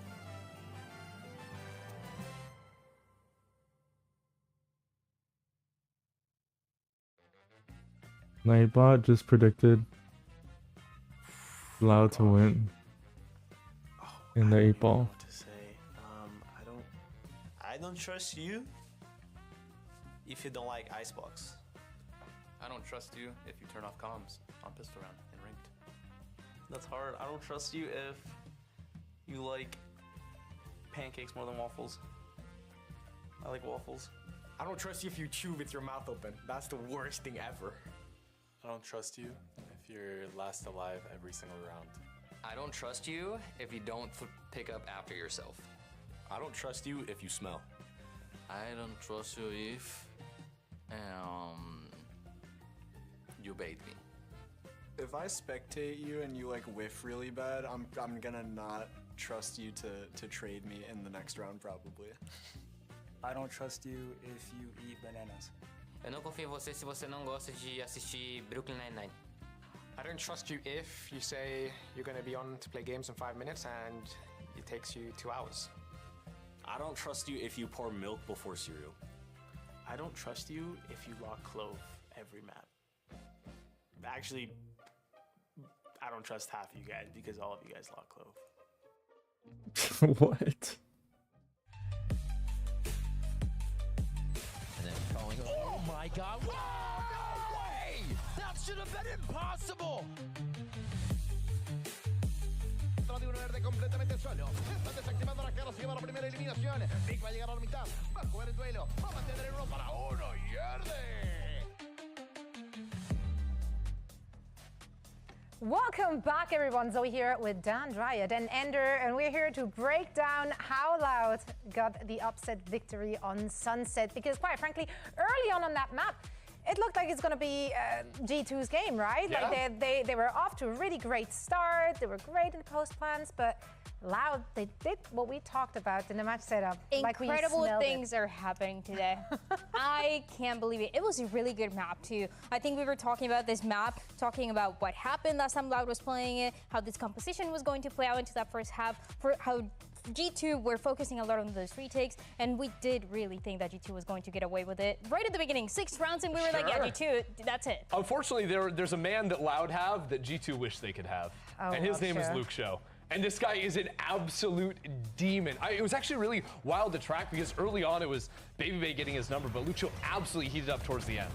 Nightbot just predicted Loud to win in the 8-ball. I don't trust you if you don't like Icebox. I don't trust you if you turn off comms on pistol round and ranked. That's hard. I don't trust you if you like pancakes more than waffles. I like waffles. I don't trust you if you chew with your mouth open. That's the worst thing ever. I don't trust you if you're last alive every single round. I don't trust you if you don't pick up after yourself. I don't trust you if you smell. I don't trust you if you bait me. If I spectate you and you like whiff really bad, I'm gonna not trust you to trade me in the next round probably. I don't trust you if you eat bananas. Eu não confio em você se você não gosta de assistir Brooklyn Nine-Nine. I don't trust you if you say you're gonna be on to play games in 5 minutes and it takes you 2 hours. I don't trust you if you pour milk before cereal. I don't trust you if you lock Clove every map. Actually, I don't trust half of you guys because all of you guys lock Clove. What? And then calling. Oh my god! Whoa, no way! That should have been impossible! De un verde completamente solo. Está desactivando las caras y lleva la primera eliminación. Vic va a llegar a la mitad. Va a jugar el duelo. Va a mantener el 1-1. ¡Pierde! Welcome back, everyone. Zoe here with Dan Dryad and Ender, and we're here to break down how Loud got the upset victory on Sunset. Because quite frankly, early on that map, it looked like it's going to be G2's game, right? Yeah. Like they were off to a really great start. They were great in the post plans, but Loud, they did what we talked about in the match setup. Incredible things are happening today. I can't believe it. It was a really good map too. I think we were talking about this map, talking about what happened last time Loud was playing it, how this composition was going to play out into that first half, for how G2 were focusing a lot on those retakes, and we did really think that G2 was going to get away with it. Right at the beginning, 6 rounds, and we were like, yeah, G2, that's it. Unfortunately, there's a man that Loud have that G2 wish they could have, and his name is Luke Show. And this guy is an absolute demon. It was actually really wild to track because early on it was Baby Bay getting his number, but Luke Show absolutely heated up towards the end.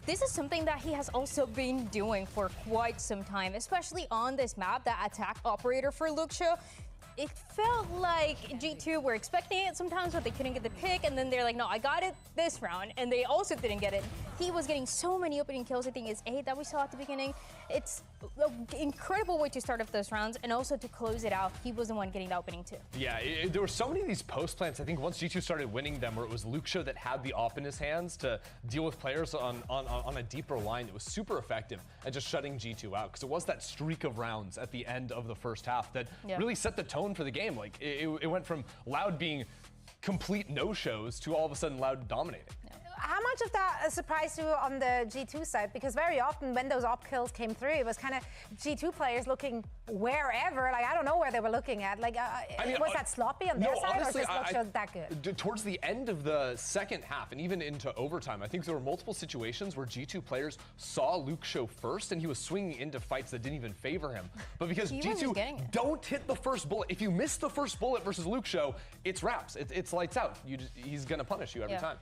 This is something that he has also been doing for quite some time, especially on this map, that attack operator for Luke Show. It felt like G2 were expecting it sometimes, but they couldn't get the pick, and then they're like, no, I got it this round, and they also didn't get it. He was getting so many opening kills. I think it's 8 that we saw at the beginning. It's an incredible way to start off those rounds, and also to close it out, he was the one getting the opening too. Yeah, there were so many of these post plants. I think once G2 started winning them, where it was Luke Show that had the op in his hands to deal with players on a deeper line, it was super effective at just shutting G2 out, because it was that streak of rounds at the end of the first half that really set the tone for the game. Like it went from Loud being complete no-shows to all of a sudden Loud dominating. How much of that surprised you on the G2 side? Because very often when those op kills came through, it was kind of G2 players looking wherever. Like, I don't know where they were looking at. Like, was that sloppy on their side, honestly, or just Luke Show that good? Towards the end of the second half and even into overtime, I think there were multiple situations where G2 players saw Luke Show first, and he was swinging into fights that didn't even favor him. But because G2 don't hit the first bullet, if you miss the first bullet versus Luke Show, it's wraps. It's lights out. He's going to punish you every time.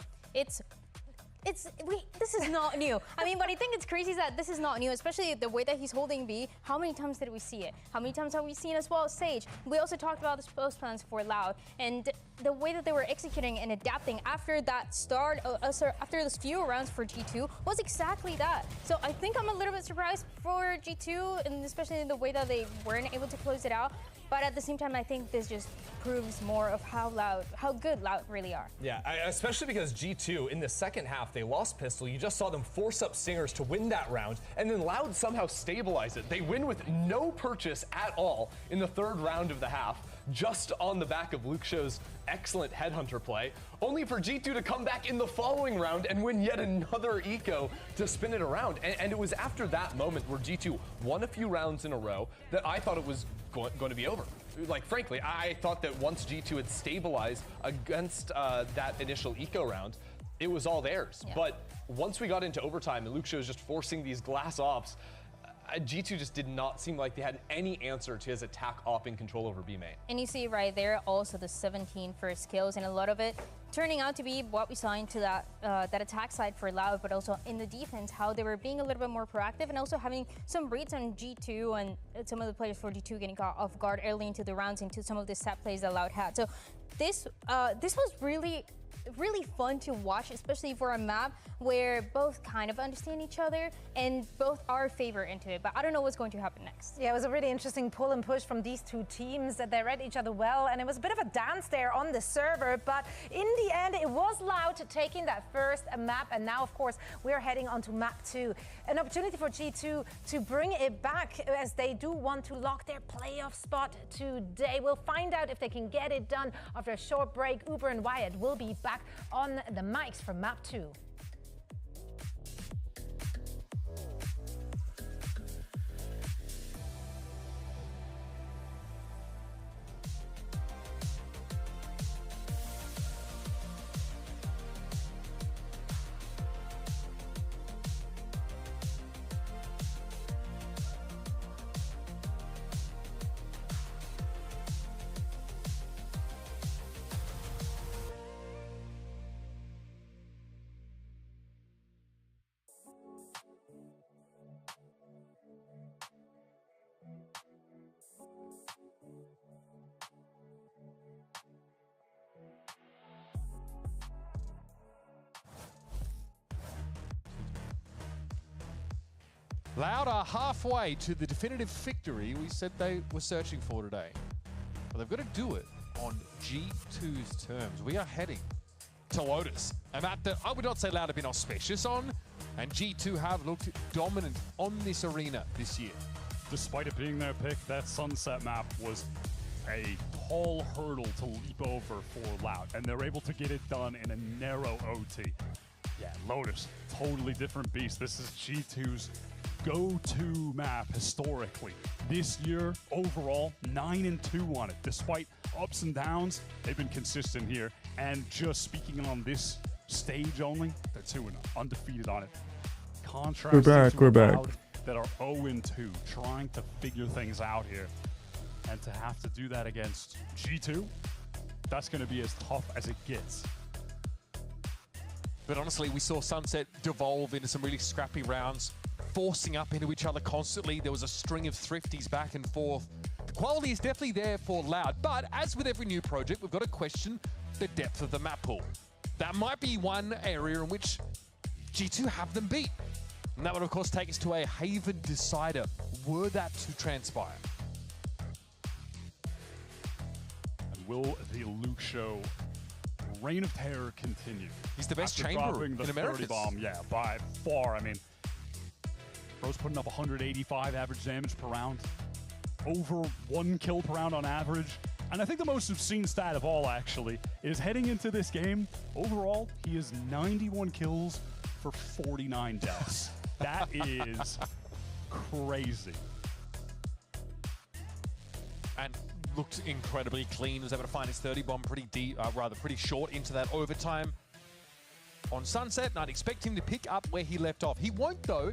This is not new. I mean, but I think it's crazy that this is not new, especially the way that he's holding B. How many times did we see it? How many times have we seen as well Sage? We also talked about the post plans for Loud, and the way that they were executing and adapting after that start, after those few rounds for G2 was exactly that. So I think I'm a little bit surprised for G2, and especially in the way that they weren't able to close it out. But at the same time, I think this just proves more of how good Loud really are. Yeah, especially because G2, in the second half, they lost Pistol. You just saw them force up Singers to win that round, and then Loud somehow stabilized it. They win with no purchase at all in the third round of the half, just on the back of Luke Show's excellent Headhunter play, only for G2 to come back in the following round and win yet another eco to spin it around. And it was after that moment where G2 won a few rounds in a row that I thought it was going to be over. Like, frankly, I thought that once G2 had stabilized against that initial eco round, it was all theirs. Yeah. But once we got into overtime and Luke Show was just forcing these glass ops, G2 just did not seem like they had any answer to his attack op in control over B main. And you see right there also the 17 first kills, and a lot of it turning out to be what we saw into that attack side for Loud, but also in the defense, how they were being a little bit more proactive and also having some reads on G2 and some of the players for G2 getting caught off guard early into the rounds, into some of the set plays that Loud had. So this was really fun to watch, especially for a map where both kind of understand each other and both are favored into it. But I don't know what's going to happen next. Yeah, it was a really interesting pull and push from these two teams. That they read each other well, and it was a bit of a dance there on the server. But in the end, it was Loud taking that first map, and now, of course, we're heading on to map 2. An opportunity for G2 to bring it back, as they do want to lock their playoff spot today. We'll find out if they can get it done after a short break. Uber and Wyatt will be back on the mics for map 2. Loud are halfway to the definitive victory we said they were searching for today. But they've got to do it on G2's terms. We are heading to Lotus, a map that I would not say Loud have been auspicious on, and G2 have looked dominant on this arena this year. Despite it being their pick, that Sunset map was a tall hurdle to leap over for Loud, and they're able to get it done in a narrow OT. Yeah, Lotus, totally different beast. This is G2's go-to map historically. This year, overall, 9-2 on it. Despite ups and downs, they've been consistent here. And just speaking on this stage only, they're 2-0, undefeated on it. Contrast We're back. that are 0-2, trying to figure things out here. And to have to do that against G2, that's going to be as tough as it gets. But honestly, we saw Sunset devolve into some really scrappy rounds, forcing up into each other constantly. There was a string of thrifties back and forth. The quality is definitely there for Loud, but as with every new project, we've got to question the depth of the map pool. That might be one area in which G2 have them beat. And that would, of course, take us to a Haven decider, were that to transpire. And will the Luke Show reign of terror continue? He's the best After chamber dropping the in Americas. 30 bomb, yeah, by far. I mean, Bro's putting up 185 average damage per round, over 1 kill per round on average. And I think the most obscene stat of all, actually, is heading into this game, overall, he is 91 kills for 49 deaths. That is crazy. And looked incredibly clean. Was able to find his 30 bomb pretty deep, pretty short into that overtime. On Sunset, and I'd expect him to pick up where he left off. He won't, though,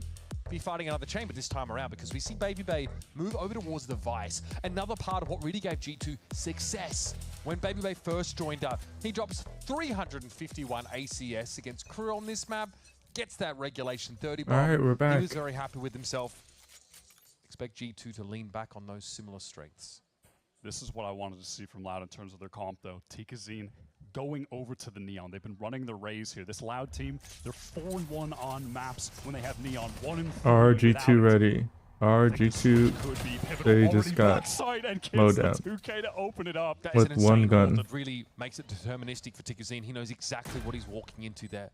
be fighting another chamber this time around, because we see Baby Bay move over towards the Vice. Another part of what really gave G2 success. When Baby Bay first joined up, he drops 351 ACS against Crew on this map, gets that regulation 30 bomb. All right, we're back. He was very happy with himself. Expect G2 to lean back on those similar strengths. This is what I wanted to see from Loud in terms of their comp, though. Tikazine going over to the Neon. They've been running the Rays here. This Loud team, they're 4-1 on maps when they have Neon. 1-4 RG2 ready. RG2, they just got mowed out to open it up. That is with an one insane gun. roll that really makes it deterministic for Tikazine. He knows exactly what he's walking into there.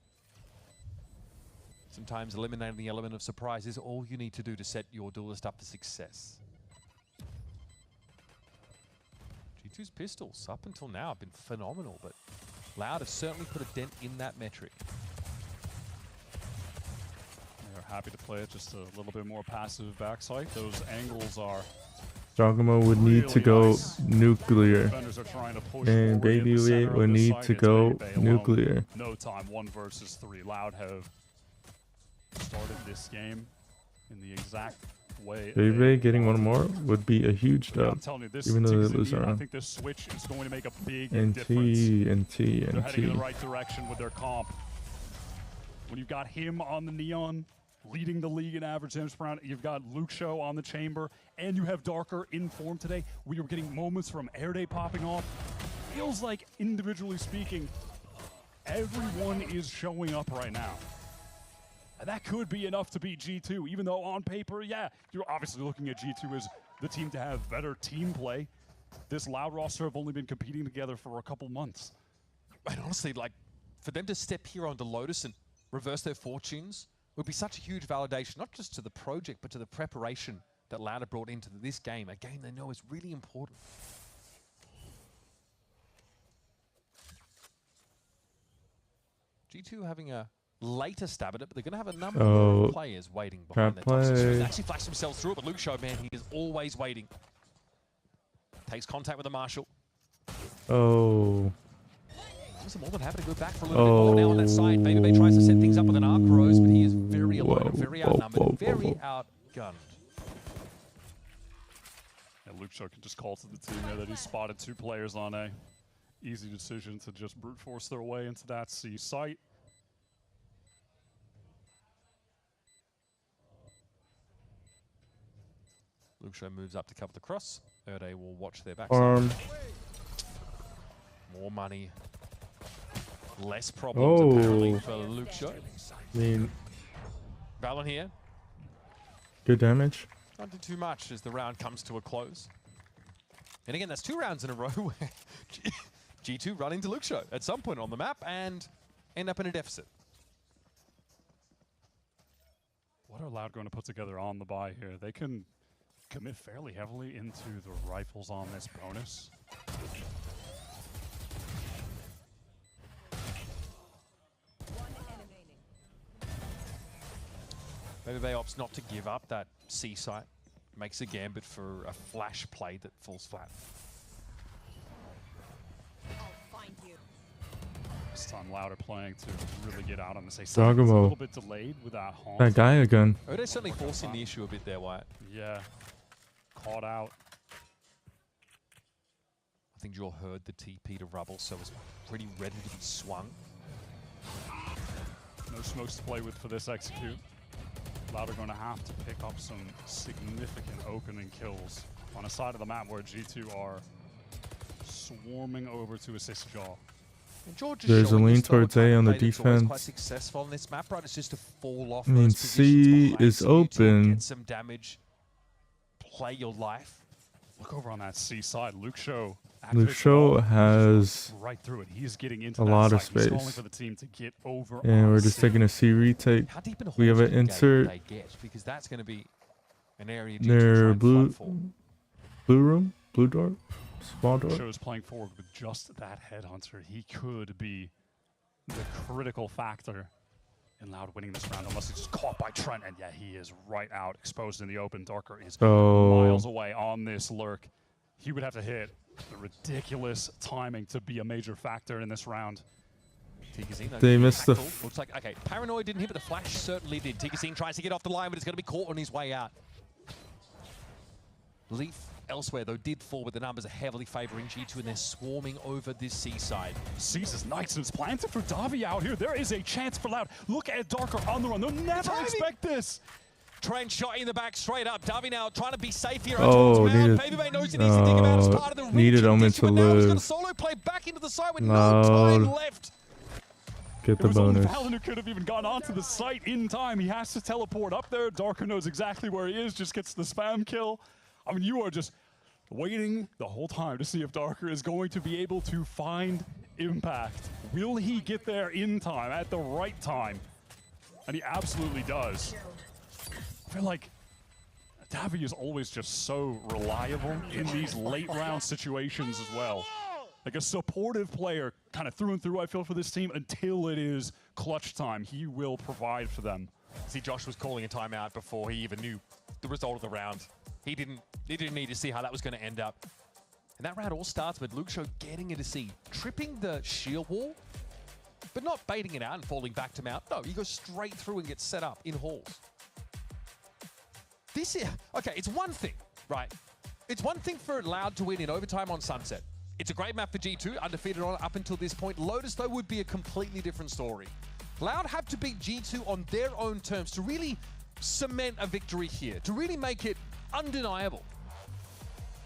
Sometimes eliminating the element of surprise is all you need to do to set your duelist up for success. G2's pistols, up until now, have been phenomenal, but Loud has certainly put a dent in that metric. They're happy to play it just a little bit more passive backside. Those angles are... Dogma would need to go nuclear, Defenders are trying to push and forward in Baby the Way center of would the need site. to It's go Baby Bay alone. nuclear. No time, 1 versus 3. Loud have started this game in the exact way. Baby Bay getting one more would be a huge Yeah, I'm dub, telling you, this even though they Tikazine, lose I around. think this switch is going to make a big NT, difference. They're heading in the NT. right direction with their comp. When you've got him on the Neon, leading the league in average damage per round, you've got Luke Show on the Chamber, and you have Darker in form today. We are getting moments from Air Day popping off. Feels like, individually speaking, everyone is showing up right now. And that could be enough to beat G2, even though on paper, yeah, you're obviously looking at G2 as the team to have better team play. This Loud roster have only been competing together for a couple months. And honestly, like, for them to step here onto Lotus and reverse their fortunes would be such a huge validation, not just to the project, but to the preparation that Loud have brought into this game, a game they know is really important. G2 having a later stab at it, but they're going to have a number of players waiting behind their toxins. They actually flash themselves through it, but Luke Show, man, he is always waiting. Takes contact with the Marshal. Oh. I'm more than happy to go back for a little bit more now on that side. Baby Bay tries to set things up with an arc rose, but he is very alone, very outnumbered, very outgunned. And Luke Show can just call to the team there that he spotted 2 players on A. Easy decision to just brute force their way into that C site. Luke Show moves up to cover the cross. Erde will watch their back. Arm. More money. Less problems apparently for Luke Show. I mean, Valen here. Good damage. Not do too much as the round comes to a close. And again, that's 2 rounds in a row where G2 run into Luxo at some point on the map and end up in a deficit. What are LOUD going to put together on the buy here? They can commit fairly heavily into the rifles on this bonus. Maybe they opts not to give up that C site. Makes a gambit for a flash play that falls flat. This time LOUD are playing to really get out on the A side. It's a little bit delayed with that haunt. That guy again. Oh, they're certainly forcing the issue a bit there, Wyatt. Yeah. Caught out. I think Joel heard the TP to Rubble, so was pretty ready to be swung. No smokes to play with for this execute. LOUD are going to have to pick up some significant opening kills on a side of the map where G2 are swarming over to assist Jaw. There's a lean towards A on the defense. Quite successful on this map, right? It's just to fall off. I mean, C is open. Get some damage. Play your life. Look over on that C side. Luxo has right through it. He's getting into a that lot of site. He's calling space. for the team to get over. And we're just taking a C retake. We have an insert They get, because that's going to be an area near blue room, blue door, small door. Luxo's playing forward with just that headhunter. He could be the critical factor in LOUD winning this round, unless he's just caught by Trent. And yeah, he is right out, exposed in the open. Darker is miles away on this lurk. He would have to hit the ridiculous timing to be a major factor in this round. They missed the. Looks like, okay, Paranoid didn't hit, but the flash certainly did. Tigazine tries to get off the line, but it's going to be caught on his way out. Leaf elsewhere, though, did fall, but the numbers are heavily favoring G2, and they're swarming over this seaside. Seizes Knights and it's planted for Davi out here. There is a chance for LOUD. Look at Darker on the run. They'll never expect this. Trent shot in the back straight up. Davi now trying to be safe here. Needed Omen to live. Going to solo play back into the side with no time left. Get the bonus. Valen who could have even gone onto the site in time. He has to teleport up there. Darker knows exactly where he is, just gets the spam kill. I mean, you are just waiting the whole time to see if Darker is going to be able to find impact. Will he get there in time, at the right time? And he absolutely does. I feel like Davi is always just so reliable in these late round situations as well. Like a supportive player, kind of through and through, I feel, for this team until it is clutch time. He will provide for them. See, Josh was calling a timeout before he even knew the result of the round. He didn't need to see how that was going to end up. And that round all starts with Luxo getting into C, tripping the shield wall, but not baiting it out and falling back to mount. No, he goes straight through and gets set up in halls. This is, okay, it's one thing, right? It's one thing for LOUD to win in overtime on Sunset. It's a great map for G2, undefeated on it up until this point. Lotus, though, would be a completely different story. LOUD have to beat G2 on their own terms to really cement a victory here, to really make it undeniable.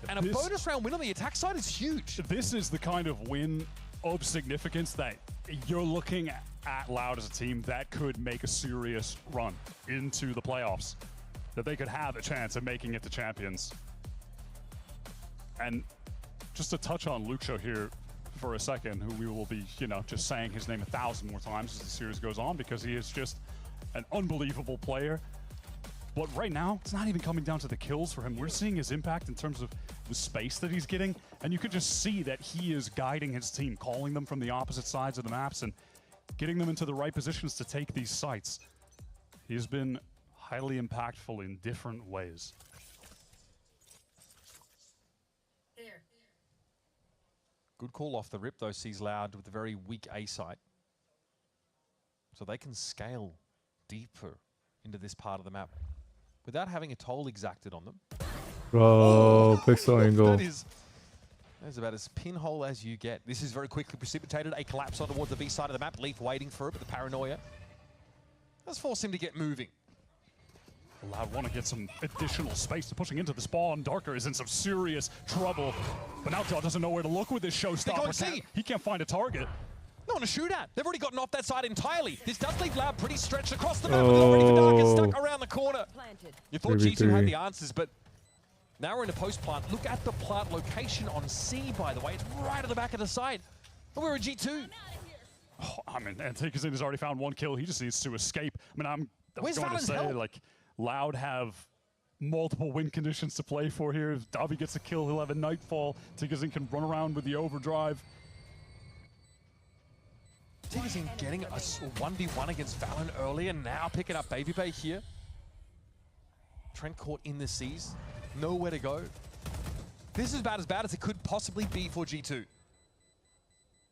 And a bonus round win on the attack side is huge. This is the kind of win of significance that you're looking at LOUD as a team that could make a serious run into the playoffs, that they could have a chance of making it to champions. And just to touch on Luxo here for a second, who we will be, just saying his name 1,000 more times as the series goes on, because he is just an unbelievable player. But right now, it's not even coming down to the kills for him. We're seeing his impact in terms of the space that he's getting, and you could just see that he is guiding his team, calling them from the opposite sides of the maps and getting them into the right positions to take these sites. He has been highly impactful in different ways. Good call off the rip, though, sees LOUD with a very weak A site. So they can scale deeper into this part of the map without having a toll exacted on them. Oh, pixel angle. That's about as pinhole as you get. This is very quickly precipitated. A collapse on towards the B side of the map. Leaf waiting for it, but the paranoia does force him to get moving. LOUD want to get some additional space to pushing into the spawn. Darker is in some serious trouble, but now Jaw doesn't know where to look with this showstopper. He can't find a target. No one to shoot at. They've already gotten off that side entirely. This does leave Loud pretty stretched across the map. Already Vidaka stuck around the corner. You thought G2 had the answers, but now we're in a post plant. Look at the plant location on C, by the way. It's right at the back of the side. And we're at G2. Oh, I mean, Antikazin has already found 1 kill. He just needs to escape. I mean, I'm going to say, help? like, Loud have multiple win conditions to play for here. If Davi gets a kill, he'll have a Nightfall. Antikazin can run around with the overdrive. Antikazin getting a 1v1 against Valen earlier, now picking up Baby Bay here. Trent caught in the seas, nowhere to go. This is about as bad as it could possibly be for G2.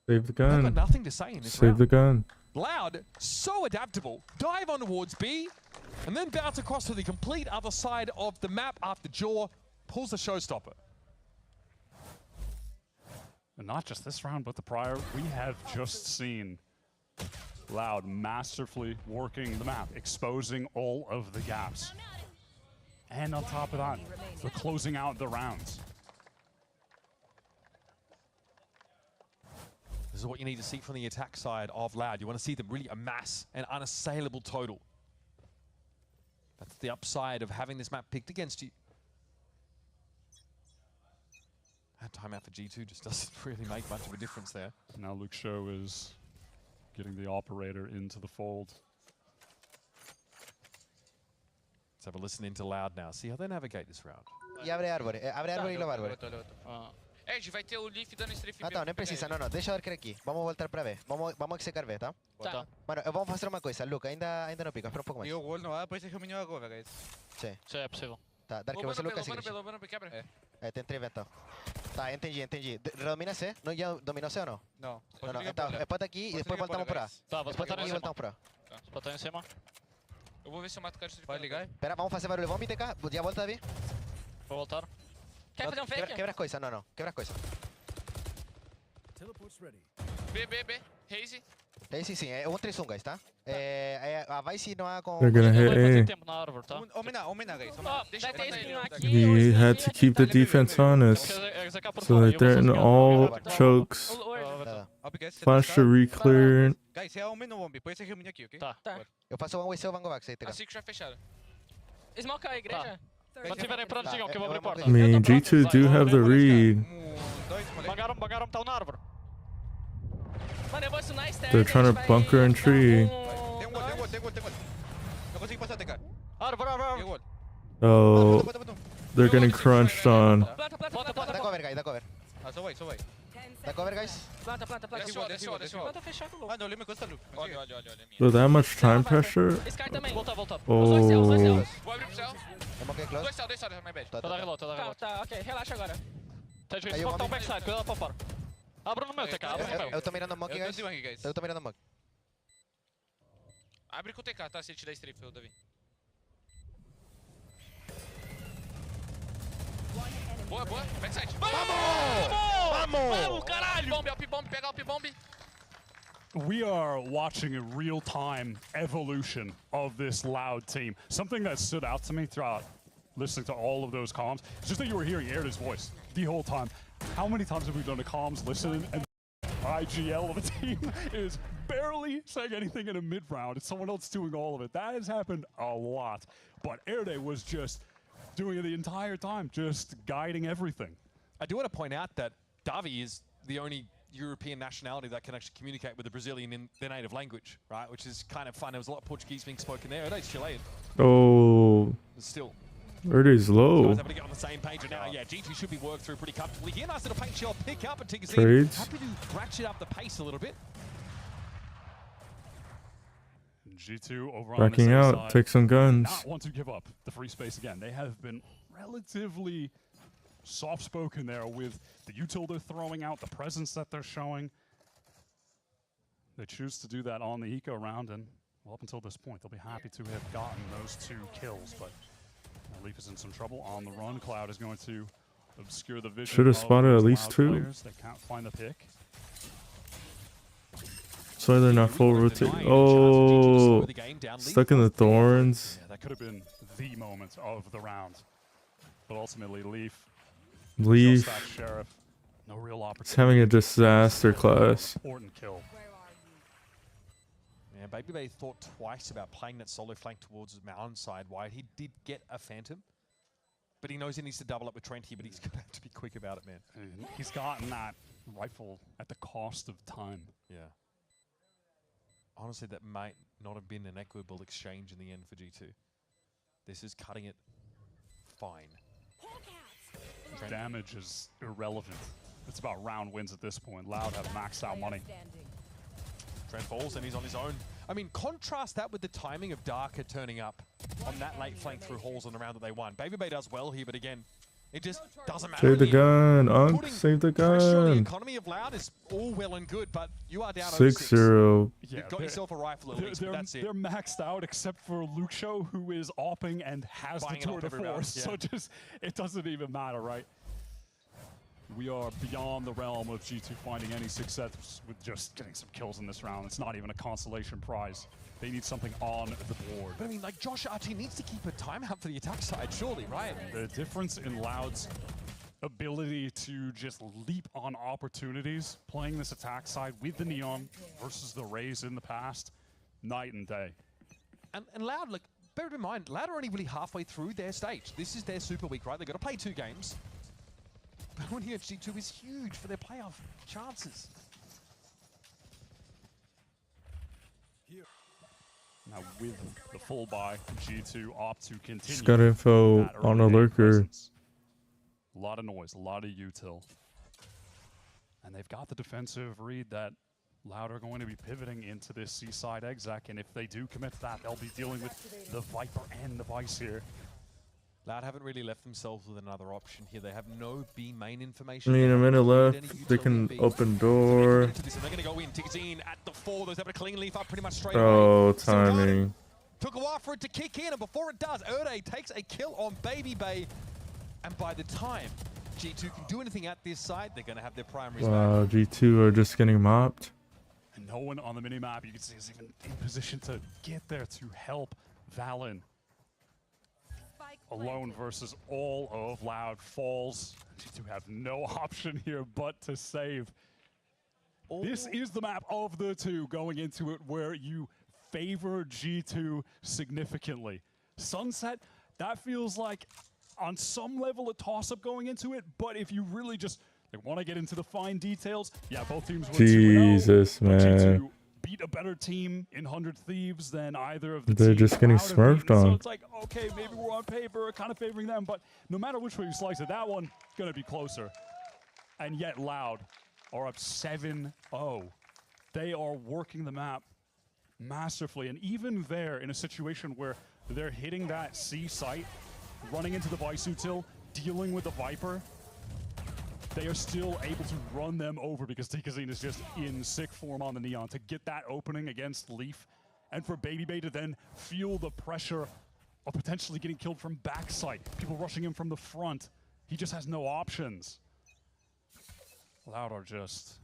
Save the gun. I've got nothing to say in this Save round. the gun. Loud, so adaptable. Dive on towards B, and then bounce across to the complete other side of the map after Jaw pulls the showstopper. And not just this round, but the prior, we have just seen Loud masterfully working the map, exposing all of the gaps. And on top of that, they're closing out the rounds. This is what you need to see from the attack side of Loud. You want to see them really amass an unassailable total. That's the upside of having this map picked against you. That timeout for G2 just doesn't really make much of a difference there. Now Luke Show is getting the operator into the fold. Let's have a listen into Loud now. See how they navigate this round. E abre árvore e leva árvore. Edge, vai ter o Leaf dando strafe. Não, nem precisa, não, deixa o arqueiro aqui. Vamos voltar pra ver. Vamos secar ver, tá? Tá. Mano, vamos fazer uma coisa, Luke, ainda não pica, espera um pouco mais. E o gol não há, depois é que o menino agora, guys. Sim. Sim, é possível. Tá, Dark, você Luke assim. Quebra. Tem 3 então. Tá, entendi. Domina C? Não, já dominou C ou não? Não. Não, então, pode aqui e depois voltamos pra. Tá, vou botar aqui e voltamos pra. Botar em cima. Eu vou ver se eu mato o cara de vai ligar? Espera, vamos fazer barulho, vamos BTK, já volta, Davi. Vou voltar. Quer fazer um fake? Quebra as coisas, não, quebra as coisas. B, Haze. Haze sim, é 1-3-1, guys, tá? A Vice não há com... They're gonna hit A. Omina, guys. Deixa He had to keep the defense honest, so they threatened all chokes. Flash to re-clear. Guys, é Omina ou Bomb, põe esse reminho aqui, ok? Tá. Eu faço one way seu, Vango Vax aí, tá? Assim que já fecharam. Smoke a igreja. Quando tiverem pronto, digam que eu vou abrir porta. I mean, G2 do have the read. Bagaram tá na árvore. Mano, eu vou stunar stairs. They're trying to bunker and tree. Tem gol. Eu consegui passar, TK. Árvore. Oh, they're getting crunched on. Dá cover, guys, dá cover. Só vai. Dá cover, guys. Planta. Desceu. Planta fechar com o não, olha, me custa, Luke. Olha. With that much time pressure? Sky também. Volta. Oh. Vou abrir pro céu. Dois céus, my bad. Tá reload. Tá, ok, relaxa agora. Tá de smoke, tá um backside, cuidado pra fora. Abra no meu, TK, abra no meu. Eu tô mirando o monkey, guys. Eu tô mirando o monkey. Abre com o TK, tá? Se ele te der strafe, Davi. Boa. Backside. Vamos, caralho! Up-bomb, pega up-bomb. We are watching a real-time evolution of this Loud team. Something that stood out to me throughout listening to all of those comms is just that you were hearing Erda's voice the whole time. How many times have we done a comms listening and IGL of a team is barely saying anything in a mid-round and someone else doing all of it? That has happened a lot. But Erde was just doing it the entire time, just guiding everything. I do want to point out that Davi is the only European nationality that can actually communicate with the Brazilian in their native language, right? Which is kind of fun. There was a lot of Portuguese being spoken there. Erde's Chilean. Oh. Still. Erde's low. Able to get on the same page, and now, yeah, G2 should be worked through pretty comfortably here. Nice little paint shell pick up, and Trades. happy to ratchet up the pace a little bit. G2 over on Backing the out, side, take some guns. not want to give up the free space again. They have been relatively soft-spoken there with the util they're throwing out, the presence that they're showing. They choose to do that on the eco round, and well, up until this point, they'll be happy to have gotten those 2 kills, but Leaf is in some trouble on the run. Cloud is going to obscure the vision. Should have spotted at least 2. They can't find the pick. So they're not full rotate. Oh, stuck in the thorns. Yeah, that could have been the moment of the round. But ultimately, Leaf. Sheriff. No real opportunity. It's having a disaster class. Important kill. And Baby Bay thought twice about playing that solo flank towards the mountain side wide. He did get a Phantom, but he knows he needs to double up with Trent here, but he's going to have to be quick about it, man. And he's gotten that rifle at the cost of time. Yeah. Honestly, that might not have been an equitable exchange in the end for G2. This is cutting it fine. Damage is irrelevant. It's about round wins at this point. Loud have maxed out money. Trent falls and he's on his own. I mean, contrast that with the timing of Darker turning up on that late flank through halls on the round that they won. Baby Bay does well here, but again, it just doesn't matter. Save the gun, Unk, save the Pressure on the gun. economy of Loud is all well and good, but you are down 6-0. You've got yourself a rifle at least, but that's it. They're maxed out except for Luke Show, who is opping and has Buying the tour de force. yeah. So just, it doesn't even matter, right? We are beyond the realm of G2 finding any success with just getting some kills in this round. It's not even a consolation prize. They need something on the board. But I mean, like, Josh Archie needs to keep a timeout for the attack side, surely, right? The difference in Loud's ability to just leap on opportunities, playing this attack side with the Neon versus the Rays in the past, night and day. And Loud, like, bear in mind, Loud are only really halfway through their stage. This is their super week, right? They've got to play 2 games. But winning at G2 is huge for their playoff chances. Now with the full buy, G2 opt to continue. Just got info that on a early lurker. presence. A lot of noise, a lot of util. And they've got the defensive read that Loud are going to be pivoting into this Seaside exec, and if they do commit to that, they'll be dealing with the Viper and the Vice here. Loud haven't really left themselves with another option here. They have no B main I information. mean, a minute left. They can open door. So they're going to go in. Tigazine at the 4. They're able to clean leaf up pretty much straight Oh, away. timing. Took a while for it to kick in, and before it does, Erde takes a kill on Baby Bay. And by the time G2 can do anything at this side, they're going to have their primaries Wow, back. G2 are just getting mopped. And no one on the minimap, you can see, is even in position to get there to help Valen. Alone versus all of Loud falls. G2 have no option here but to save. This is the map of the 2 going into it where you favor G2 significantly. Sunset, that feels like on some level a toss-up going into it, but if you really just want to get into the fine details, yeah, both teams were 2-0. Jesus, man. G2 beat a better team in 100 Thieves than either of the They're teams just getting Loud have smurfed beaten. So on. it's like, okay, maybe we're on paper kind of favoring them, but no matter which way you slice it, that one going to be closer. And yet Loud are up 7-0. They are working the map masterfully, and even there in a situation where they're hitting that C site, running into the Vice util, dealing with the Viper, they are still able to run them over because Tigazine is just in sick form on the Neon to get that opening against Leaf, and for Baby Bay to then feel the pressure of potentially getting killed from backside, people rushing him from the front. He just has no options. Loud are just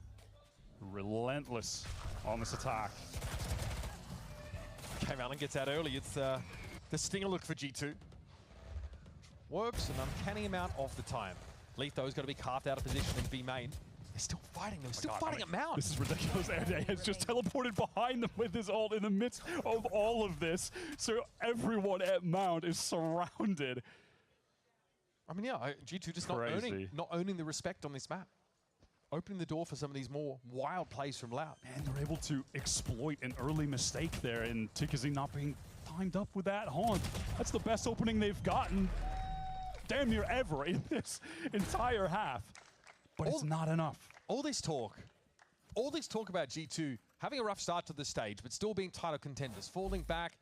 relentless on this attack. Came out and gets out early. It's the stinger look for G2. Works an uncanny amount of the time. Leaf, though, has got to be carved out of position in B main. They're still fighting. They're still fighting at Mount. This is ridiculous. Erde has just teleported behind them with his ult in the midst of all of this. So everyone at Mount is surrounded. I mean, yeah, G2 just not owning the respect on this map. Opening the door for some of these more wild plays from Loud. And they're able to exploit an early mistake there, and Tigazine not being timed up with that haunt. That's the best opening they've gotten damn near ever in this entire half. But it's not enough. All this talk about G2 having a rough start to the stage, but still being title contenders, falling back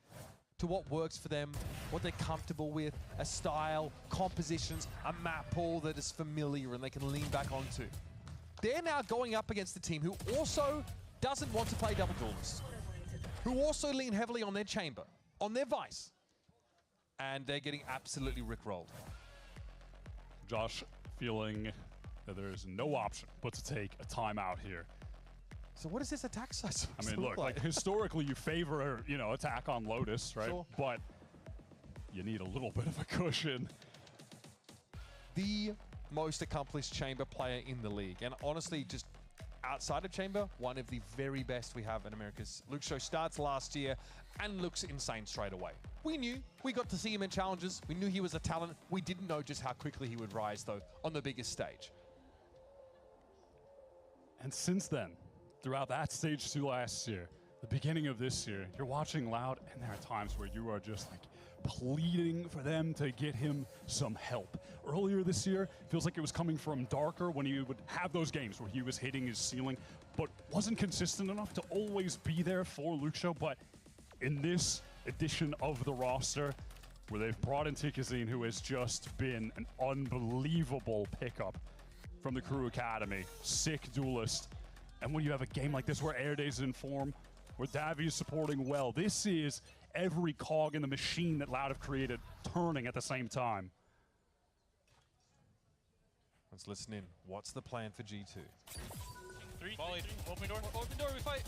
to what works for them, what they're comfortable with, a style, compositions, a map pool that is familiar and they can lean back onto. They're now going up against the team who also doesn't want to play double duelists, who also lean heavily on their chamber, on their Vice, and they're getting absolutely rickrolled. Josh feeling that there is no option but to take a timeout here. So what is this attack size? I mean, look, like historically you favor, attack on Lotus, right? Sure. But you need a little bit of a cushion. The most accomplished chamber player in the league, and honestly, just outside of Chamber, one of the very best we have in Americas. Luxo starts last year and looks insane straight away. We knew, we got to see him in challenges. We knew he was a talent. We didn't know just how quickly he would rise, though, on the biggest stage. And since then, throughout that stage 2 last year, the beginning of this year, you're watching Loud, and there are times where you are just like pleading for them to get him some help. Earlier this year, it feels like it was coming from Darker when he would have those games where he was hitting his ceiling, but wasn't consistent enough to always be there for Luxo. But in this edition of the roster, where they've brought in Tikazine, who has just been an unbelievable pickup from the Crew Academy, sick duelist. And when you have a game like this where Airday's in form, where Davi is supporting well, this is every cog in the machine that Loud have created turning at the same time. Let's listen in. What's the plan for G2? Three, open door. Open door, we fight.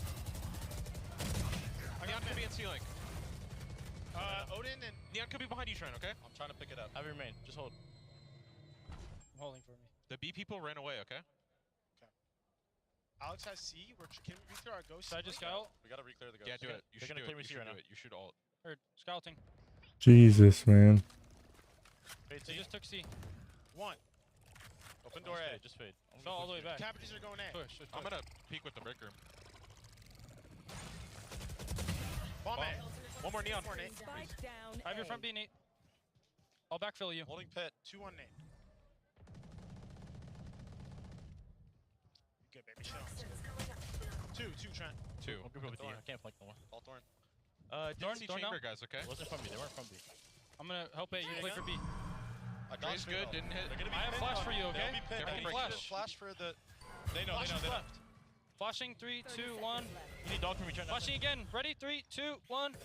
Neon could be in ceiling. Odin and Neon could be behind you, Trent, okay? I'm trying to pick it up. I remain. Just hold. I'm holding for me. The B people ran away, okay? Alex has C. Can we clear our ghost? Should I just scout? We gotta re-clear the ghost. Yeah, do it. You should do it. You should do it. You should ult. Or scouting. Jesus, man. Wait, they just took C. One. Open door A. Just fade. Fell all the way back. Cabbages are going A. Push. I'm gonna peek with the break room. Bomb A. One more Neon. I have your front B, Nate. I'll backfill you. Holding pit. 2-1 Nate. Good, baby. Show. Two, Trent. Two. I can't flank no more. All Thorn. Thorn chamber guys, okay? Wasn't from B. They weren't from B. I'm gonna help A. You play for B. Dre's good. Didn't hit. I have flash for you, okay? They're gonna flash. Flash for the... They know. Flashing. 3, 2, 1. You need dog from me. Flashing again. Ready? 3, 2, 1.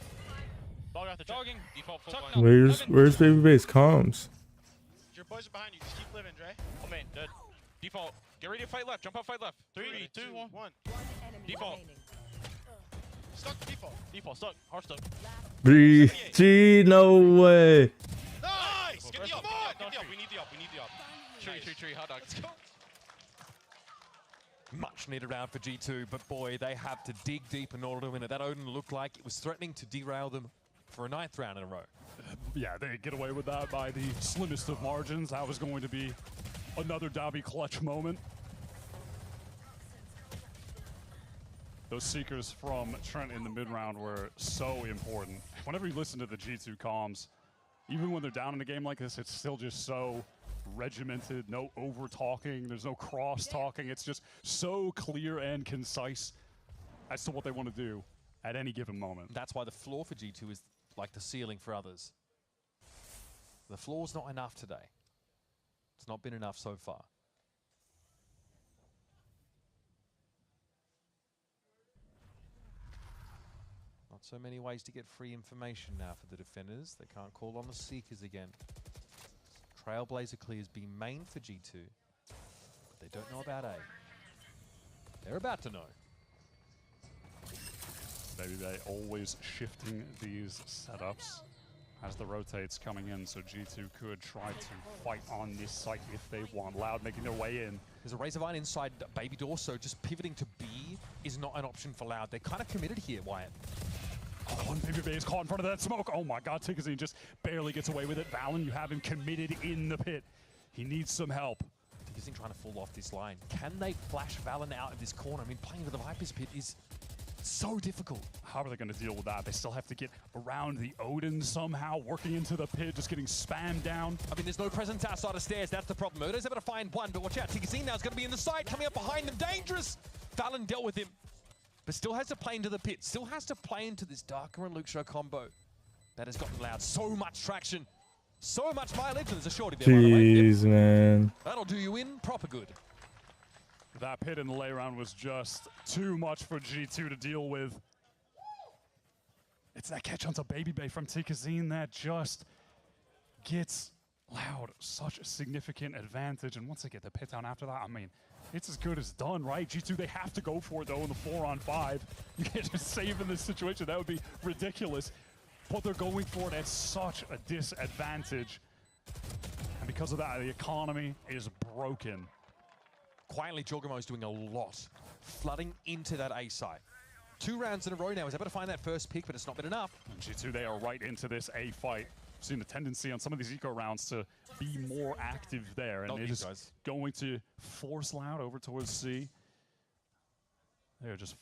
Dog out the dogging. Default full blind. Where's baby base comms? Your boys are behind you. Just keep living, Dre. Oh man, dead. Default. Get ready to fight left. Jump out, fight left. 3, 2, 1. Default. Stuck default. Default stuck. Hard stuck. Gee, no way. Nice! Get the up. We need the up. Tree. Hot dog. Let's go. Much needed round for G2, but boy, they have to dig deep in order to win it. That Odin looked like it was threatening to derail them for a 9th round in a row. Yeah, they get away with that by the slimmest of margins. That was going to be another Davi clutch moment. Those seekers from Trent in the mid-round were so important. Whenever you listen to the G2 comms, even when they're down in a game like this, it's still just so regimented, no over-talking, there's no cross-talking. It's just so clear and concise as to what they want to do at any given moment. That's why the floor for G2 is like the ceiling for others. The floor's not enough today. It's not been enough so far. Not so many ways to get free information now for the defenders. They can't call on the Seekers again. Trailblazer clears B main for G2, but they don't know about A. They're about to know. Maybe they always shifting these setups as the rotates coming in, so G2 could try to fight on this site if they want. Loud making their way in. There's a Razorvine inside Baby Door, so just pivoting to B is not an option for Loud. They're kind of committed here, Wyatt. Oh, and Baby Bay is caught in front of that smoke. Oh my god, Tikazine just barely gets away with it. Valen, you have him committed in the pit. He needs some help. Tikazine trying to fall off this line. Can they flash Valen out of this corner? I mean, playing with the Viper's pit is so difficult. How are they going to deal with that? They still have to get around the Odin somehow, working into the pit, just getting spammed down. I mean, there's no presence outside of stairs. That's the problem. Odo's able to find one, but watch out. Tikazine now is going to be in the side, coming up behind them. Dangerous! Valen dealt with him, but still has to play into the pit. Still has to play into this Darker and Luxo combo that has gotten Loud so much traction, so much mileage. There's a shorty there, by the way. Jeez, man. That'll do you in proper good. That pit in the lay round was just too much for G2 to deal with. It's that catch onto Baby Bay from Tikazine that just gets Loud such a significant advantage. And once they get the pit down after that, I mean, it's as good as done, right? G2, they have to go for it, though, in the 4-on-5. You can't just save in this situation. That would be ridiculous. But they're going for it at such a disadvantage. And because of that, the economy is broken. quietly, Jorgamo's doing a lot, flooding into that A site. 2 rounds in a row now. He's able to find that first pick, but it's not been enough. And G2, they are right into this A fight. We've seen a tendency on some of these eco rounds to be more active there, and it is going to force Loud over towards C. They're just,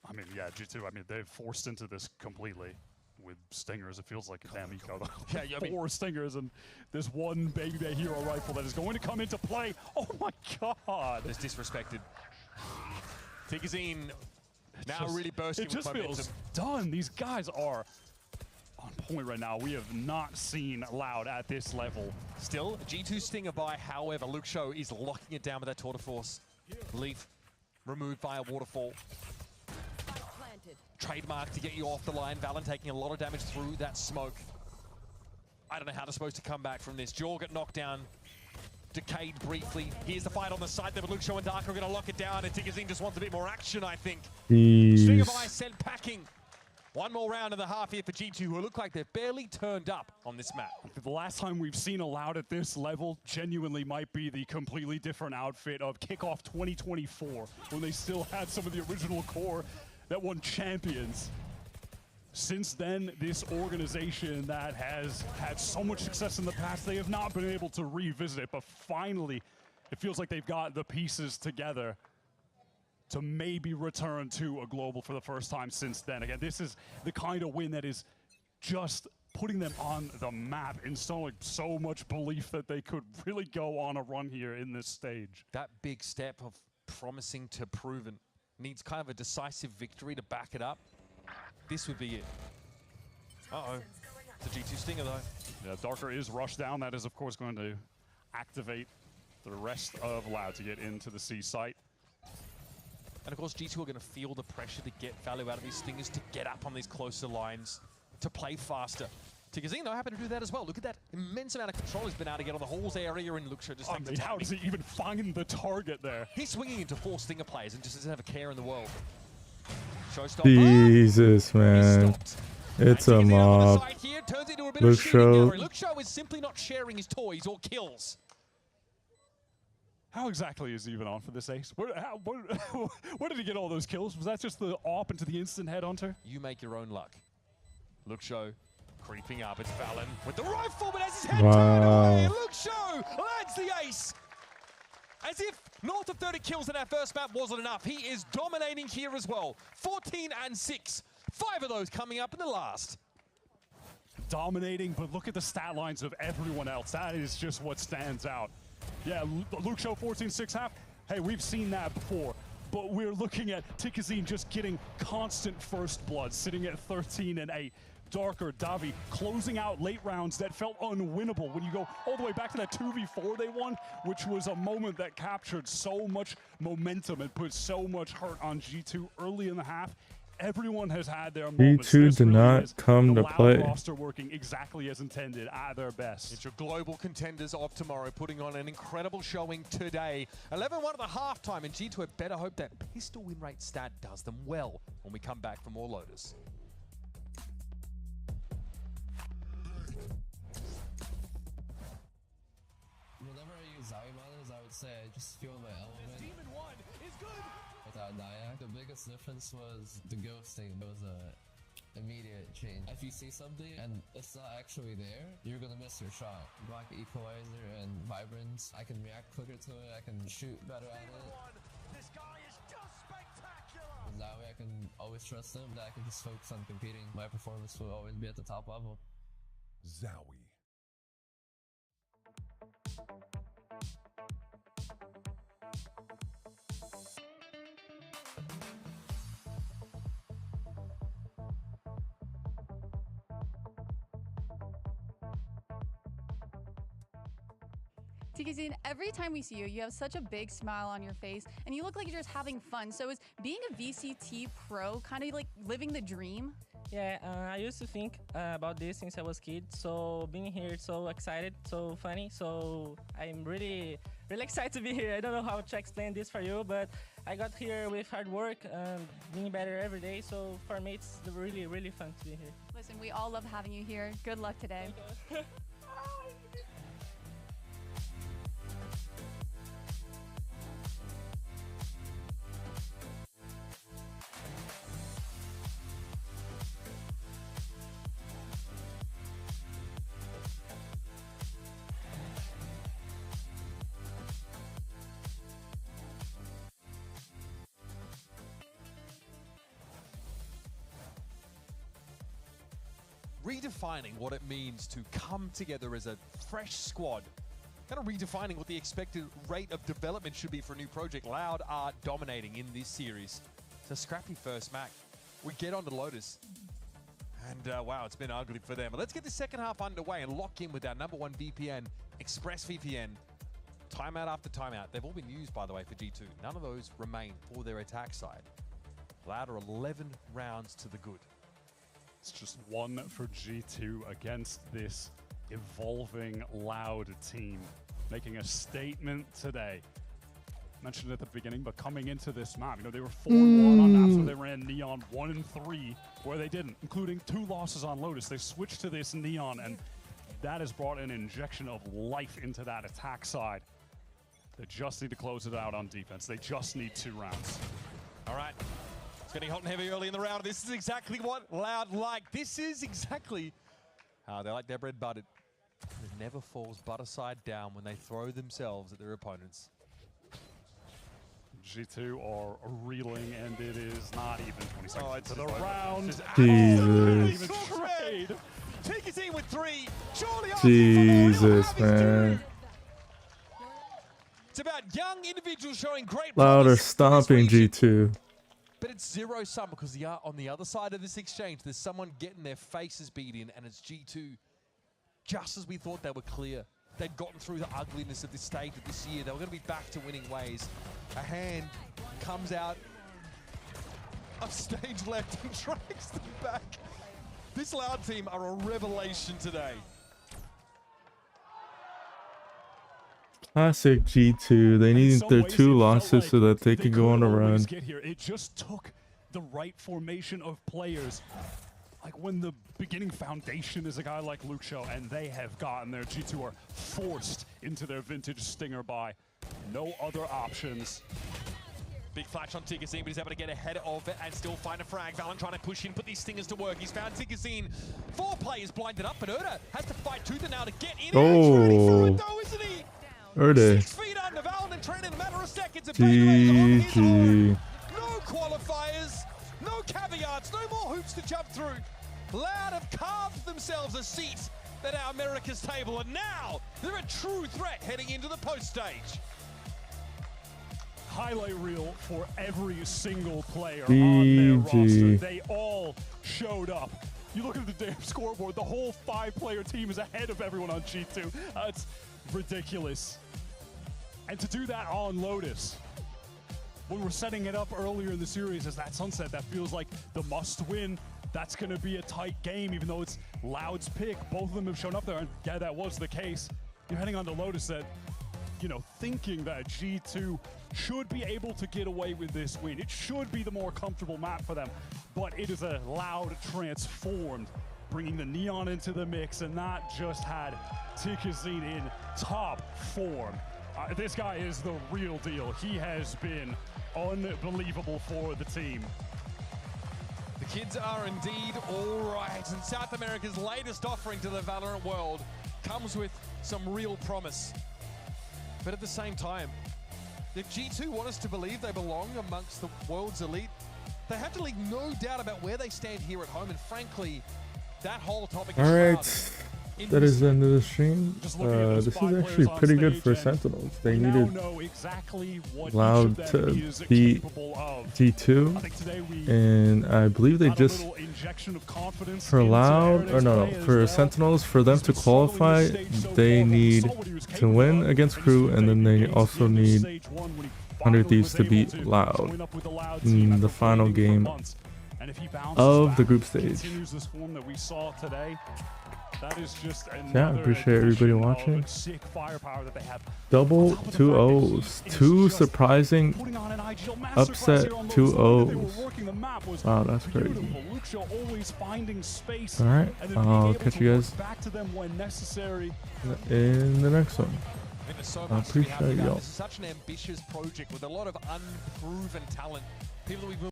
I mean, yeah, G2, I mean, they've forced into this completely. With Stingers, it feels like a damn eco. Yeah, 4 Stingers and this one Baby Bay Hero rifle that is going to come into play. Oh my god! It's disrespected. Tigazine now really bursting with momentum. It just feels done. These guys are on point right now. We have not seen Loud at this level. Still, G2 Stinger by, however, Luke Show is locking it down with that tour de force. Leaf removed via waterfall. Trademark to get you off the line. Valen taking a lot of damage through that smoke. I don't know how they're supposed to come back from this. Jor got knocked down, decayed briefly. Here's the fight on the side there, but Luke Show and Dark are going to lock it down, and Tigazine just wants a bit more action, I think. String of Ice sent packing. One more round and a half here for G2, who look like they've barely turned up on this map. The last time we've seen a Loud at this level genuinely might be the completely different outfit of Kickoff 2024, when they still had some of the original core that won champions. Since then, this organization that has had so much success in the past, they have not been able to revisit it, but finally, it feels like they've got the pieces together to maybe return to a global for the first time since then. Again, this is the kind of win that is just putting them on the map, instilling so much belief that they could really go on a run here in this stage. That big step of promising to proven needs kind of a decisive victory to back it up. This would be it. Uh-oh. It's a G2 Stinger, though. Yeah, Darker is rushed down. That is, of course, going to activate the rest of Loud to get into the C site. And, of course, G2 are going to feel the pressure to get value out of these Stingers, to get up on these closer lines, to play faster. Tigazine, though, happen to do that as well. Look at that immense amount of control he's been able to get on the halls area, and Luke Show just takes the timing. How does he even find the target there? He's swinging into 4 Stinger players and just doesn't have a care in the world. Jesus, man. It's a mob. Luke Show. Luke Show is simply not sharing his toys or kills. How exactly is he even on for this ace? Where did he get all those kills? Was that just the AWP into the instant headhunter? You make your own luck. Luke Show creeping up. It's Valen with the rifle, but as his head turned away, Luke Show lands the ace. As if north of 30 kills in our first map wasn't enough, he is dominating here as well. 14 and 6. 5 of those coming up in the last. Dominating, but look at the stat lines of everyone else. That is just what stands out. Yeah, Luke Show 14-6 half. Hey, we've seen that before. But we're looking at Tigazine just getting constant first blood, sitting at 13 and 8. Darker, Davi, closing out late rounds that felt unwinnable when you go all the way back to that 2v4 they won, which was a moment that captured so much momentum and put so much hurt on G2 early in the half. Everyone has had their moments. G2 did not come to play. Roster working exactly as intended at their best. It's your global contenders of tomorrow, putting on an incredible showing today. 11-1 at the halftime, and G2 had better hope that pistol win rate stat does them well when we come back for more Lotus. Whenever I use Zowie models, I would say I just feel my element. Demon 1 is good. Without Nyack, the biggest difference was the ghosting. It was a immediate change. If you see something and it's not actually there, you're gonna miss your shot. Black Equalizer and Vibrance, I can react quicker to it. I can shoot better at it. This guy is just spectacular. And that way I can always trust him. That I can just focus on competing. My performance will always be at the top level. Zowie. Tigazine, every time we see you, you have such a big smile on your face, and you look like you're just having fun. So is being a VCT pro kind of like living the dream? Yeah, I used to think about this since I was a kid. So being here, so excited, so funny. So I'm really excited to be here. I don't know how to explain this for you, but I got here with hard work and being better every day. So for me, it's really fun to be here. Listen, we all love having you here. Good luck today. redefining what it means to come together as a fresh squad. Kind of redefining what the expected rate of development should be for a new project. Loud are dominating in this series. It's a scrappy first match. We get on to Lotus. And wow, it's been ugly for them. But let's get the second half underway and lock in with our #1 VPN, ExpressVPN. Timeout after timeout. They've all been used, by the way, for G2. None of those remain for their attack side. Loud are 11 rounds to the good. It's just one for G2 against this evolving Loud team, making a statement today. Mentioned at the beginning, but coming into this map, you know, they were 4-1 on maps where they ran Neon 1-3, where they didn't, including 2 losses on Lotus. They switched to this Neon, and that has brought an injection of life into that attack side. They just need to close it out on defense. They just need 2 rounds. All right. It's getting hot and heavy early in the round. This is exactly what Loud like. This is exactly how they like their bread buttered. It never falls butter side down when they throw themselves at their opponents. G2 are reeling, and it is not even 20 seconds to the over. round. Jesus. TKC with 3. Jesus, man. It's about young individuals showing great Loud are promise. stomping G2. But it's 0-sum because on the other side of this exchange, there's someone getting their faces beat in, and it's G2. Just as we thought they were clear. They'd gotten through the ugliness of this stage of this year. They were going to be back to winning ways. A hand comes out of stage left and tracks them back. This Loud team are a revelation today. Classic G2. They need their 2 losses so that they can go on a run. It just took the right formation of players. Like when the beginning foundation is a guy like Lucio, and they have gotten there. G2 are forced into their vintage Stinger buy. No other options. Big flash on Tigazine, but he's able to get ahead of it and still find a frag. Valen trying to push in, put these stingers to work. He's found Tigazine. 4 players blinded up, but Erda has to fight tooth and nail to get in. Oh. He's ready for it though, isn't he? Erda. 6 feet under Valen and Trent in a matter of seconds. GG. No qualifiers, no caveats, no more hoops to jump through. Loud have carved themselves a seat at our America's table, and now they're a true threat heading into the post stage. Highlight reel for every single player on their roster. They all showed up. You look at the damn scoreboard, the whole 5-player team is ahead of everyone on G2. It's ridiculous. And to do that on Lotus, when we're setting it up earlier in the series as that Sunset, that feels like the must win. That's going to be a tight game, even though it's Loud's pick. Both of them have shown up there, and yeah, that was the case. You're heading on to Lotus that, you know, thinking that G2 should be able to get away with this win. It should be the more comfortable map for them, but it is a Loud transformed, bringing the Neon into the mix, and that just had Tigazine in top form. This guy is the real deal. He has been unbelievable for the team. The kids are indeed all right, and South America's latest offering to the Valorant world comes with some real promise. But at the same time, if G2 want us to believe they belong amongst the world's elite, they have to leave no doubt about where they stand here at home, and frankly, that whole topic is Alright, that is the end of the stream. This is actually pretty good for Sentinels. They needed Loud to beat G2, and I believe they just, for Loud, or no, for Sentinels, for them to qualify, they need to win against Crew, and then they also need 100 Thieves to beat Loud in the final game of the group stage. That is just yeah, I appreciate everybody watching. Double 2-0s. 2 surprising upset 2-0s. Wow, that's crazy. Alright, I'll catch you guys in the next one. I appreciate y'all. This is such an ambitious project with a lot of unproven talent. People that we've